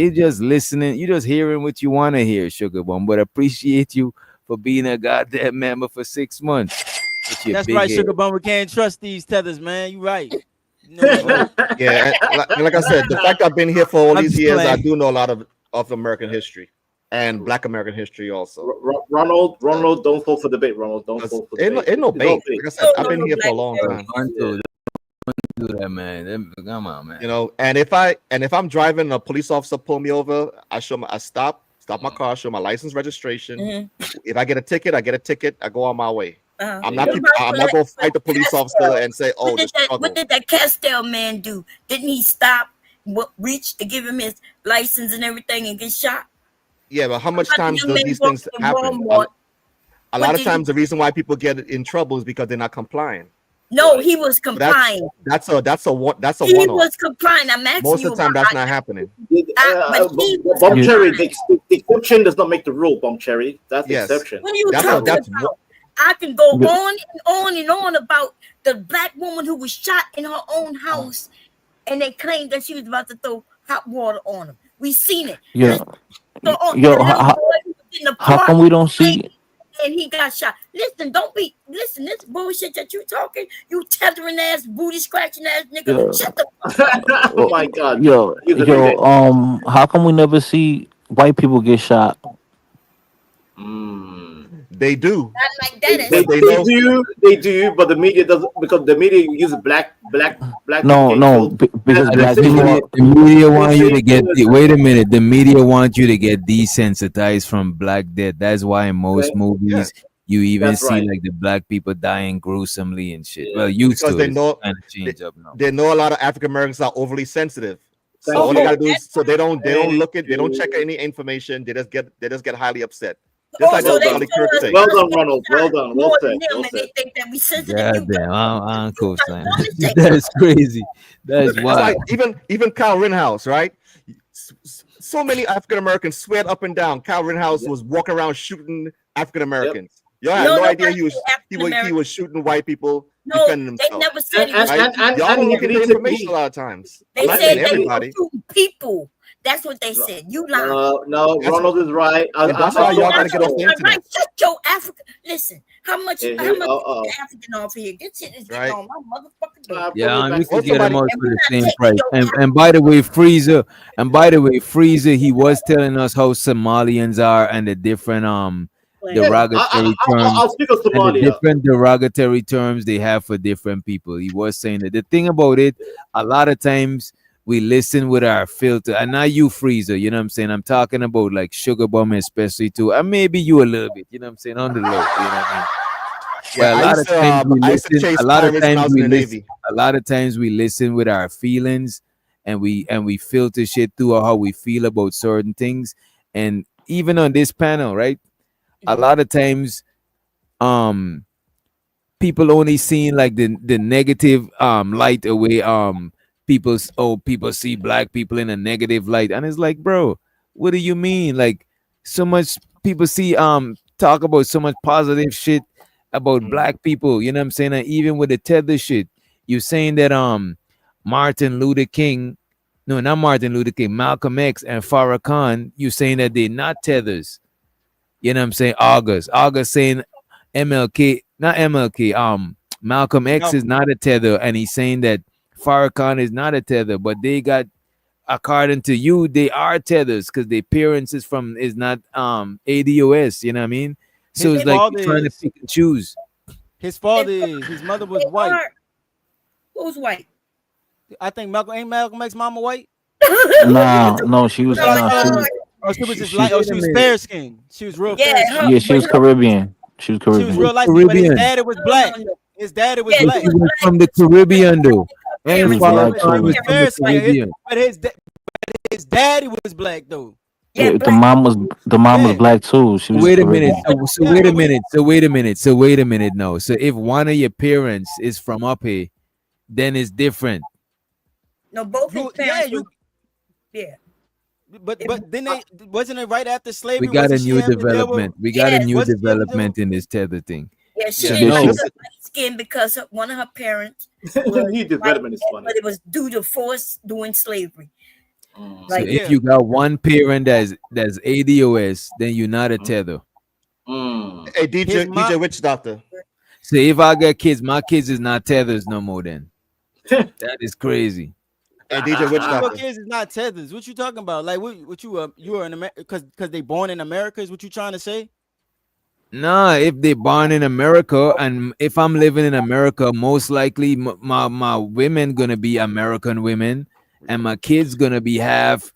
listening, you just hearing what you want to hear, Sugar Bum. But appreciate you for being a goddamn member for 6 months. That's right, Sugar Bum. We can't trust these tethers, man. You right. You know Yeah, and like I said, the fact I've been here for all these years, I do know a lot of American history and Black American history also. Ronald, don't fall for the bait. Ronald, don't fall for the bait. Ain't no bait. Like I said, I've been here for a long time. Don't do that, man. Come on, man. You know, and if I'm driving and a police officer pull me over, I stop my car, show my license registration. Mm-hmm. If I get a ticket, I go on my way. I'm not going to fight the police officer and say, "Oh, what did that Castell man do? Didn't he stop, reach to give him his license and everything, and get shot?" Yeah, but how much times do these things happen? A lot of times, the reason why people get in trouble is because they're not complying. No, he was complying. That's a He one-off. was complying. I'm asking Most of the time, that's not happening. Bomb Cherry, the exception does not make the rule. Bomb Cherry, that's the exception. What are you talking about? I can go on and on and on about the Black woman who was shot in her own house, and they claimed that she was about to throw hot water on him. We seen it. Yeah. How come we don't see? And he got shot. Listen, this bullshit that you talking, you tethering ass, booty scratching ass nigga. Yeah. Shut the fuck up. Oh my God. How come we never see white people get shot? They do. Not like that. They do, but the media doesn't, because the media uses black. No, because black people. The media want you to get. Wait a minute. The media want you to get desensitized from black death. That's why in most movies you even see like the black people dying gruesomely and shit. Well, used because to. they know change up now. They know a lot of African Americans are overly sensitive. So all they gotta do is they don't check any information. They just get highly upset. Just like Charlie Kirk said. Well done, Ronald. Well done. Well said. They think that we sensitive. Goddamn, I'm co-signing. That's crazy. That's wild. Like even Kyle Rittenhouse, right? So many African Americans swear up and down Kyle Rittenhouse was walking around shooting African Americans. Y'all had no idea he was shooting white people defending himself. They never said he was y'all don't look at the information a lot of times. They said they were shooting people. That's what they said. You lied. No, Ronald is right. That's why y'all gotta get off the internet. Right. Shut your African. Listen, how much African off here? This shit is getting on my motherfucking door. Yeah, you can get them out for the same price. And by the way, Freezer, he was telling us how Somalians are and the different derogatory terms. I'll speak of Somalia. And the different derogatory terms they have for different people. He was saying that the thing about it, a lot of times we listen with our filter, and not you, Freezer. You know what I'm saying? I'm talking about like Sugar Bum, especially too, and maybe you a little bit. You know what I'm saying? On the low. You know what I mean? Yeah, a lot of times we listen with our feelings, and we filter shit through how we feel about certain things. And even on this panel, right? A lot of times, people only seeing like the negative light away. People see black people in a negative light, and it's like, bro, what do you mean? Like, so much people see talk about so much positive shit about black people, you know what I'm saying? And even with the tether shit, you're saying that Malcolm X and Farrakhan, you're saying that they're not tethers, you know what I'm saying? August saying Malcolm X is not a tether, and he's saying that Farrakhan is not a tether, but they got according to you, they are tethers because their parents is not ADOS. You know what I mean? So His it's like father you're trying to is. pick and choose. His father is. His mother was white. Who's white? I think Malcolm X mama white. No, she was She was just She- light. Oh, wait she a was minute. fair skinned. She was real fair Yeah, skinned. yeah, she was Caribbean. She was She was Caribbean. real light skinned, but his Caribbean. daddy was black. His daddy was Yeah, black. She was from the Caribbean though. She And was Father black John too. was from the Caribbean. But his daddy was black though. Yeah, The mom was Yeah. black too. She was Wait a minute. Caribbean. So wait a minute. So wait a minute. So wait a minute. No. So if one of your parents is from up here, then it's different. No, both his parents. Yeah. But then they wasn't it right after slavery? We got a Wasn't she new having to deal with- development. We got a Yes. new Wasn't she having to deal development in this tether thing. Yeah, she So didn't no. have light skin because one of her parents was New development is funny. but it was due to force during slavery. So Like, if you got one parent that's ADOS, then you're not a tether. Hey, DJ Witch Doctor. So if I got kids, my kids is not tethers no more. Then that is crazy. Hey, DJ Witch Your Doctor. kids is not tethers. What you talking about? Like what you are in America because they born in America is what you trying to say? Nah, if they born in America and if I'm living in America, most likely my women gonna be American women, and my kids gonna be half.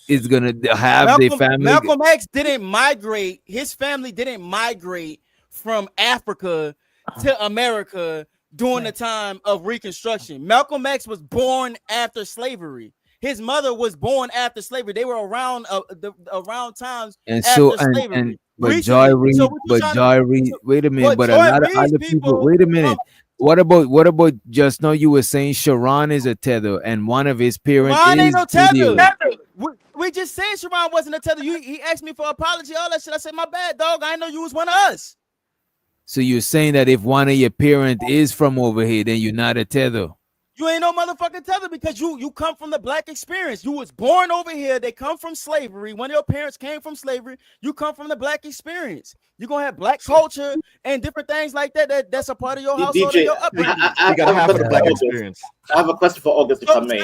Is gonna have their family. Malcolm X didn't migrate. His family didn't migrate from Africa to America during the time of Reconstruction. Malcolm X was born after slavery. His mother was born after slavery. They were around around times And after so slavery. but Joy Reid, wait a minute, but a lot of other people. Wait a minute. What about just now? You were saying Sharon is a tether, and one of his parents Sharon is ain't no tether. ADOS. We just said Sharon wasn't a tether. He asked me for apology, all that shit. I said, my bad, dog. I didn't know you was one of us. So you're saying that if one of your parents is from over here, then you're not a tether. You ain't no motherfucking tether because you come from the black experience. You was born over here. They come from slavery. One of your parents came from slavery. You come from the black experience. You're gonna have black culture and different things like that's a part of your household and your upbringing. I got half of the black experience. I have a question for August, if I may.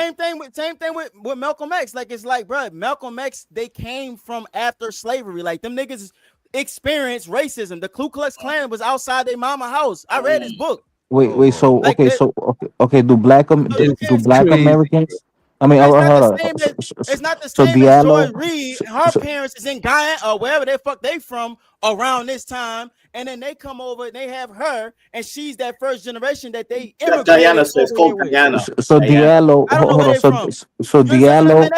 Same thing with Malcolm X. Like it's like, bro, Malcolm X, they came from after slavery. Like them niggas experienced racism. The Ku Klux Klan was outside their mama house. I read his book. Wait. So Like okay. Do black Americans? I mean, hold on. It's not the So same as Joy Diallo. Reid. Her parents is in Guyana or wherever the fuck they from around this time, and then they come over and they have her, and she's that first generation that they immigrated. Guyana, so it's called Guyana. So Diallo. I don't know Hold where on. they from. So Diallo.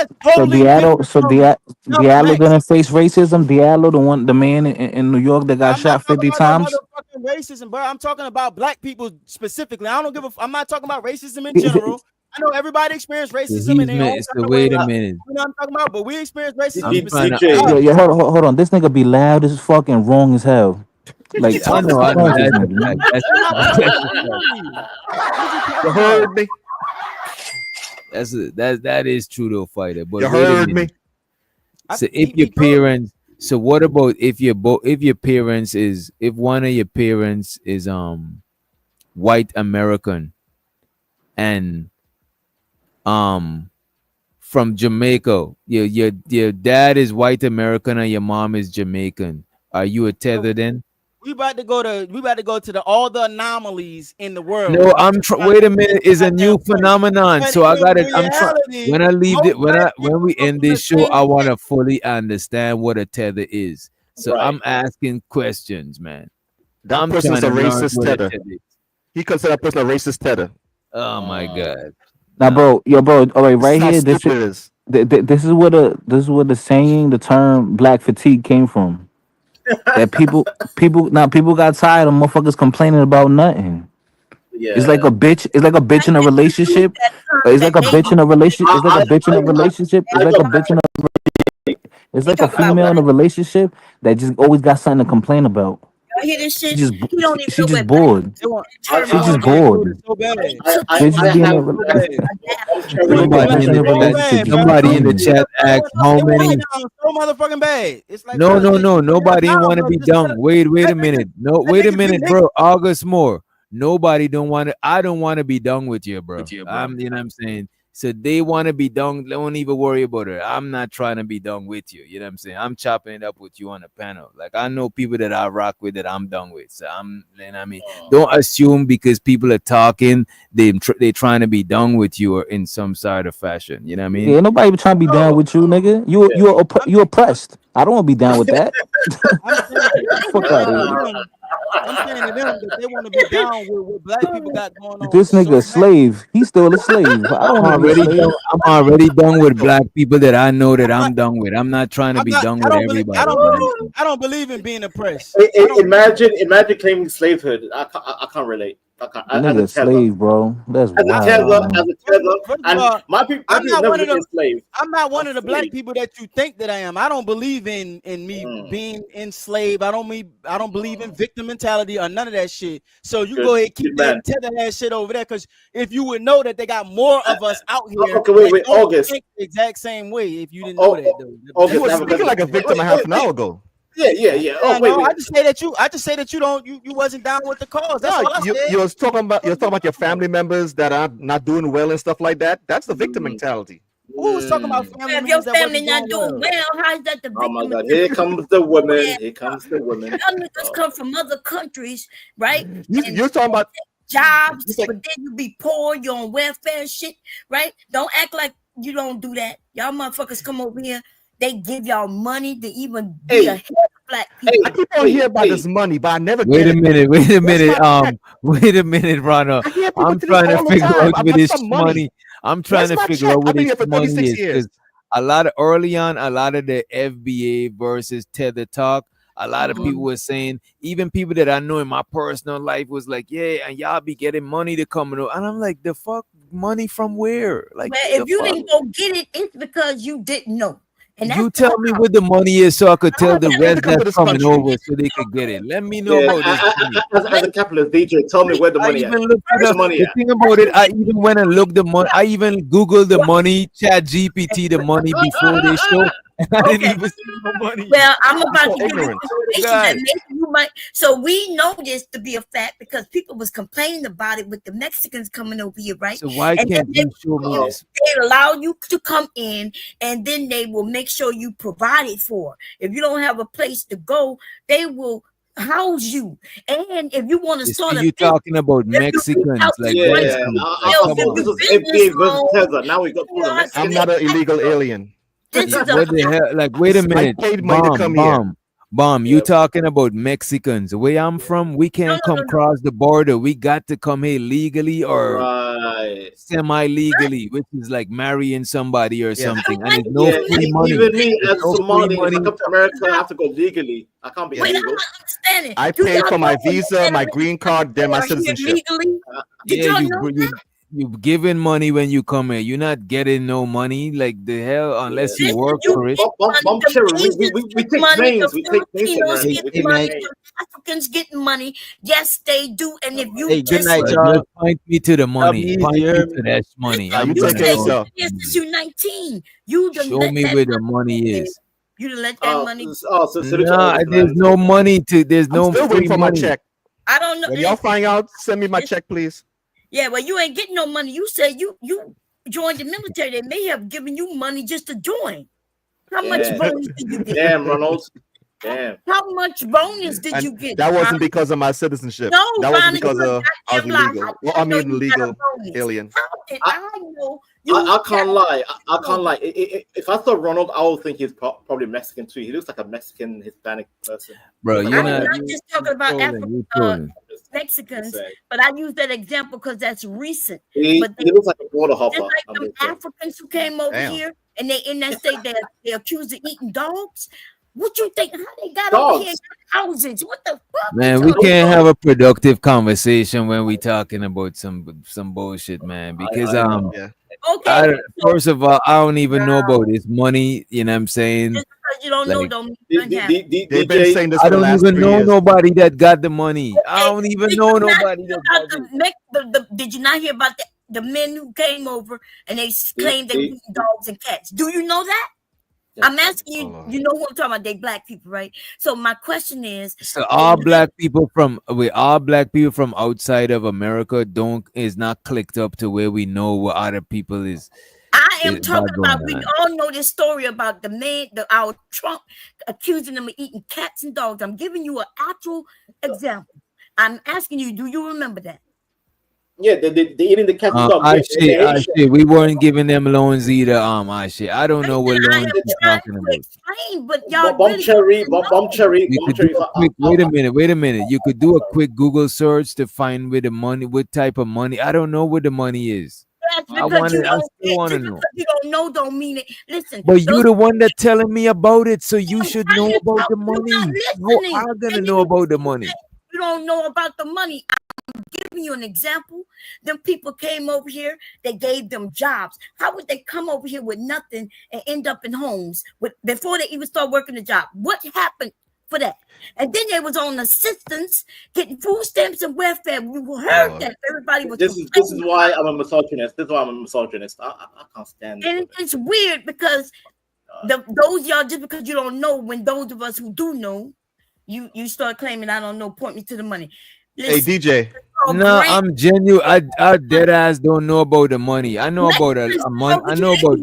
Diallo gonna face racism. Diallo, the man in New York that got shot 50 times. Motherfucking racism, bro. I'm talking about black people specifically. I'm not talking about racism in general. I know everybody experienced racism in their own kind of way. Wait a minute. You know what I'm talking about? But we experienced racism Yo, hold on. This nigga be loud as fucking wrong as hell. Like I know. You heard me. That is true though, fighter. But You heard me. So if your parents, so what about if your parents is if one of your parents is white American and from Jamaica, your dad is white American and your mom is Jamaican. Are you a tether then? We about to go to all the anomalies in the world. No, wait a minute. It's a new phenomenon. So I got it. I'm trying. When I leave it, when we end this show, I want to fully understand what a tether is. So I'm asking questions, man. That person's a racist tether. He considered that person a racist tether. Oh my god. Now, bro, all right, right here. This is where the saying, the term "black fatigue" came from. That people got tired of motherfuckers complaining about nothing. Yeah. It's like a bitch. It's like a bitch in a relationship. It's like a bitch in a relationship. It's like a bitch in a relationship. It's like a bitch in a. It's like a female in a relationship that just always got something to complain about. I hear this shit. She don't even just bored. She's just bored. Somebody in the chat asked how many. So motherfucking bad. It's like No. Nobody want to be dumb. Wait a minute. No, wait a minute, bro. August Moore. Nobody don't want to. I don't want to be done with you, bro. You know what I'm saying. So they want to be done. Don't even worry about it. I'm not trying to be done with you. You know what I'm saying? I'm chopping it up with you on the panel. Like I know people that I rock with that I'm done with. So you know what I mean? Don't assume because people are talking, they trying to be done with you or in some sort of fashion. You know what I mean? Yeah, nobody trying to be down with you, nigga. You oppressed. I don't want to be down with that. I'm saying, Fuck out of here. I'm saying to them that they want to be down with what black people got going on This nigga so a slave. He's still a slave. I don't I'm want to be a already slave. done. I'm already done with black people that I know that I'm done with. I'm not trying to be done with everybody. I don't believe in being oppressed. Imagine claiming slavehood. I can't relate. As a Nigga a tether, slave, bro. That's as a tether, wild, man. First of and all, my people I'm not never one of been the enslaved. I'm not one I'm of the free. black people that you think that I am. I don't believe in me being enslaved. I don't believe in victim mentality or none of that shit. So you go ahead and keep that tether ass shit over there, because if you would know that they got more of us out here Okay, wait, that don't August. think the exact same way. If you didn't know that though, August, You were speaking like a victim a half an hour ago. Yeah. Oh, wait. I just say that you don't you wasn't down with the cause. That's No, all I said. you was talking about your family members that are not doing well and stuff like that. That's the victim mentality. Who was talking about family If your members that family wasn't not doing doing well? well, how is that the victim? Oh my God! Here comes the women. Here comes the women. Y'all niggas come from other countries, right? You're talking about jobs, but then you be poor, you're on welfare and shit, right? Don't act like you don't do that. Y'all motherfuckers come over here, they give y'all money to even be ahead of black people. I keep on hearing about this money, but I never Wait get a it. minute, wait a Where's minute, my check? wait a minute, Ronald. I hear people I'm do this trying to all the figure time. out I where want this some money. money. I'm Where's trying to my figure check? out where I've been this here for money 36 is, years. because a lot of early on, a lot of the FBA versus Tether talk, a lot of people were saying, even people that I know in my personal life was like, yeah, and y'all be getting money to come in, and I'm like, the fuck, money from where? Like, Well, the if you fuck? didn't go get it, it's because you didn't know. And You tell me where the money is so I could tell the rest that's coming over so they could get it. Let me know about this money. As a capitalist, DJ, tell me where the I money at. even looked it Where's up. the money The at? thing about it, I even went and looked the money. I even Googled the money, Chat GPT the money before they show. And I didn't even see no money. Well, I'm about so to give you ignorant. information that maybe you might. So we know this to be a fact because people was complaining about it with the Mexicans coming over here, right? So why And then can't you show me this? they allow you to come in, and then they will make sure you provided for. If you don't have a place to go, they will house you. And if you want to So start a you business, talking about Mexicans? Like, that's Yeah, good. Like, come this on. was FBA versus Tether. Now we got pulled a Mexican. I'm not an illegal alien. This is What the hell? Like, wait a I minute. paid money to come here. Bomb. You talking about Mexicans? Where I'm from, we can't come cross the border. We got to come here legally or semi-legally, which is like marrying somebody or something. And there's no free money. Even me There's as no free Somali, if I money. come to America, I have to go legally. I can't be illegal. I paid for my visa, my green card, then my citizenship. legally. Did Yeah, y'all know that? you giving money when you come here. You're not getting no money. Like the hell, unless you work for it. We take planes. We take planes to America. Get money, the Africans getting money. Yes, they do. And if you Good just night, just point me to the money. Point me to that money. I'm you gonna take care of go. yourself. since you 19, you done Show let me that where the money is. you done let that money. Nah, there's no money to. There's I'm no still free waiting for my money. check. I don't know. When y'all find out, send me my check, please. Yeah, well, you ain't getting no money. You said you joined the military. They may have given you money just to join. How much bonus did you get? Damn, Ronald. Damn. How much bonus did you get? That wasn't Ron? because of my citizenship. No, that wasn't Ronnie, because you're I was goddamn lie. illegal. How Well, did I I know mean, you got a illegal bonus? alien. How did I know you? I can't lie. I can't lie. If I saw Ronald, I would think he's probably Mexican too. He looks like a Mexican Hispanic person. Bro, I'm you're not not. just talking about trolling. Mexicans, but I use that example because that's recent. He But looks like a border just hopper. like them Africans who came over Damn. here and they in that state they accused of eating dogs. What you think? How they got Dogs. over here and got houses? What the fuck? Man, we can't have a productive conversation when we talking about some bullshit, man. Because Yeah. Okay. first of all, I don't even know about this money. You know what I'm saying? Just because you don't know, Like, don't mean you don't have it. They've been saying this I for the don't last even 3 know years. nobody that got the money. I don't even Did know you not nobody hear that about got it. did you not hear about the men who came over and they claimed they were eating dogs and cats? Do you know that? I'm asking you, you know who I'm talking about? They black people, right? So my question is, So all black people from outside of America is not clicked up to where we know what other people is. I am talking about. going We on. all know this story about the man, our Trump accusing them of eating cats and dogs. I'm giving you an actual example. I'm asking you, do you remember that? Yeah, they eating the cats and dogs. Shit, we weren't giving them loans either. Shit, I don't know what loans you're talking about. Explain, but y'all Bomb really cherry. You could do a quick. Wait a minute. You could do a quick Google search to find where the money, what type of money. I don't know what the money is. That's I because you don't. still want to Just know. because you don't know, don't mean it. Listen, But you're the one that telling me about it, so you should know about the money. How I'm gonna know about the money? You don't know about the money. I'm giving you an example. Them people came over here. They gave them jobs. How would they come over here with nothing and end up in homes before they even start working the job? What happened for that? And then they was on assistance, getting food stamps and welfare. You heard that everybody was. This is why I'm a misogynist. This is why I'm a misogynist. I can't stand it. And it's weird because those y'all, just because you don't know, when those of us who do know, you start claiming I don't know. Point me to the money. Listen, hey DJ. No, I'm genuine. I dead ass don't know about the money. I know about a month. I know about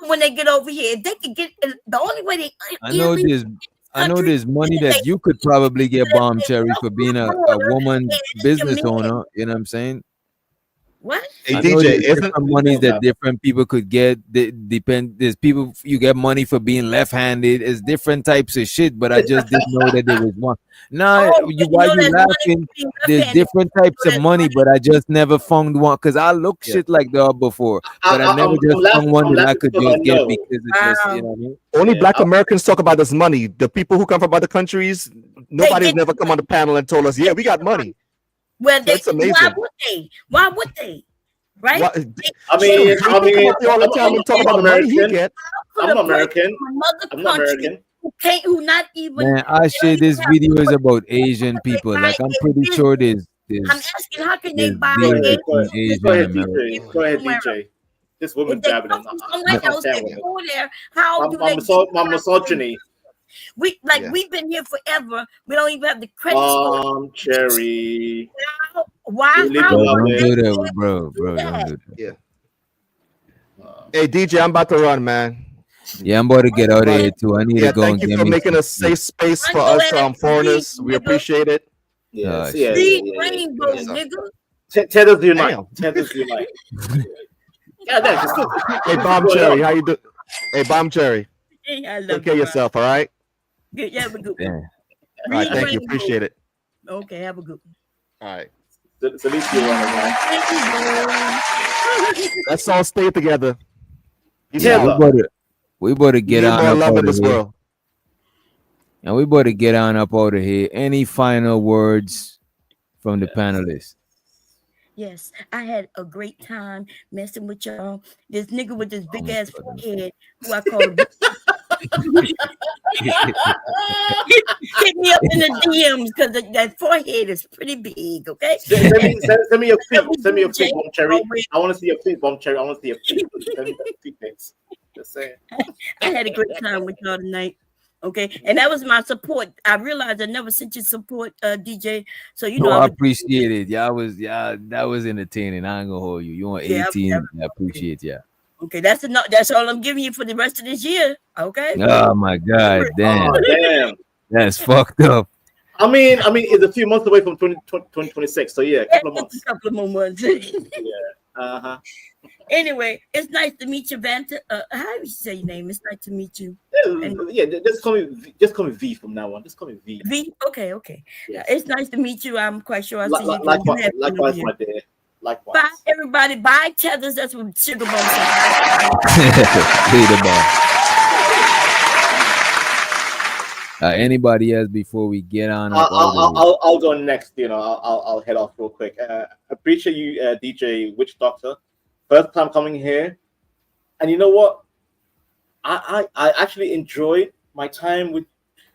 when they get over here. If they could get the only way they. I know there's money that you could probably get, Bomb Cherry, for being a woman business owner. You know what I'm saying? What? Hey I know DJ, there's isn't different monies that different people could get. There's people you get money for being left-handed. It's different types of shit, but I just didn't know that there was one. Nah, while you laughing, there's different types of money, but I just never found one because I looked shit like that before, but I never just found one that I could just get because it just, you know what I mean? only black Americans talk about this money. The people who come from other countries, nobody's never come on the panel and told us, yeah, we got money. Well, that's amazing. Why would they? Right? I mean, all the time and talk about the money he get. I'm American. I'm not American. Who not even. Man, I share this video is about Asian people. Like I'm pretty sure there's I'm asking, how can they there's buy deals it? between Asian Go ahead, and American. DJ. Go ahead, DJ. This woman's babbling. Somewhere else, they go there. How do they? My misogyny. We've been here forever. We don't even have the credit score. Cherry. Why? Don't do that, bro. Don't do that. Yeah. Hey DJ, I'm about to run, man. Yeah, I'm about to get out of here too. I need to go and thank you get for me making a safe space for us foreigners. We appreciate it. Yes, rainbow, nigga. Tethers unite. Tethers unite. Hey, Bomb Cherry, how you do? Hey, Bomb Cherry. Hey, I love Take care of yourself, all right? Good, have a good one. All right, thank you. Appreciate it. Okay, have a good one. All right. Let's all stay together. We better get on more up love out in of this here. world. And we better get on up out of here. Any final words from the panelists? Yes, I had a great time messing with y'all. This nigga with this big ass forehead, who I call him. Hit me up in the DMs because that forehead is pretty big. Okay. Send me your feet. Send me your feet, Bomb Cherry. I want to see your feet, Bomb Cherry. I want to see your feet. Send me the feet pics. Just saying. I had a great time with y'all tonight. Okay, and that was my support. I realized I never sent you support, DJ. So you know, I appreciate it. That was entertaining. I ain't gonna hold you. You on 18? I appreciate ya. Okay, that's enough. That's all I'm giving you for the rest of this year. Okay. Oh my God, damn. Oh, damn. That's fucked up. I mean, it's a few months away from 2026. So yeah, a couple of months. A couple more months. Yeah. Anyway, it's nice to meet you, Vanta. How do you say your name? It's nice to meet you. Yeah, just call me V from now on. Just call me V. V. Okay. Yes. It's nice to meet you. I'm quite sure I'll see you. Likewise, my dear. Likewise. Bye, everybody. Bye, Tethers. That's what Sugar Bone said. Anybody else before we get on? I'll go next. I'll head off real quick. Appreciate you, DJ Witch Doctor. First time coming here, and you know what? I actually enjoyed my time with.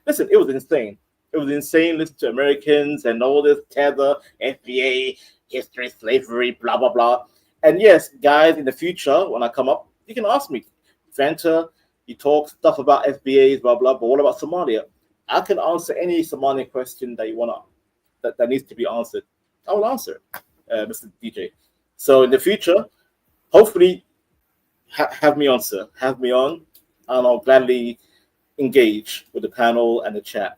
Listen, it was insane. It was insane listening to Americans and all this Tether, FBA, history, slavery, blah blah blah. And yes, guys, in the future when I come up, you can ask me, Vanta, You talk stuff about FBAs, blah blah. But what about Somalia? I can answer any Somalian question that you wanna that needs to be answered. I will answer, Mr. DJ. So in the future, hopefully, have me on, sir. Have me on, and I'll gladly engage with the panel and the chat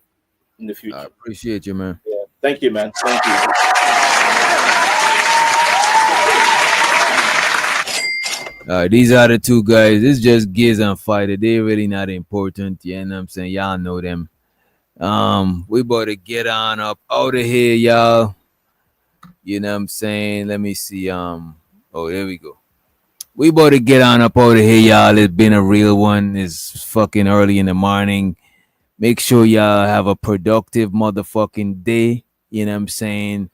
in the future. I appreciate you, man. Yeah, thank you, man. Thank you. These are the two guys. It's just Giz and Fighter. They're really not important. You know what I'm saying? Y'all know them. We about to get on up out of here, y'all. You know what I'm saying? Let me see. Oh, there we go. We about to get on up out of here, y'all. It's been a real one. It's fucking early in the morning. Make sure y'all have a productive motherfucking day. You know what I'm saying?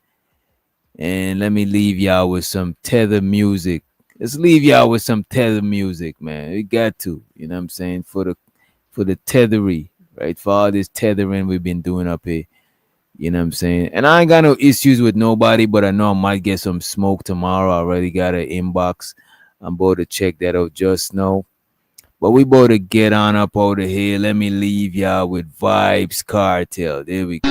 And let me leave y'all with some Tether music. Let's leave y'all with some Tether music, man. We got to, you know what I'm saying? For the tethery, right? For all this tethering we've been doing up here. You know what I'm saying? And I ain't got no issues with nobody, but I know I might get some smoke tomorrow. I already got an inbox. I'm about to check that out just now. But we about to get on up out of here. Let me leave y'all with Vibes Cartel. There we go.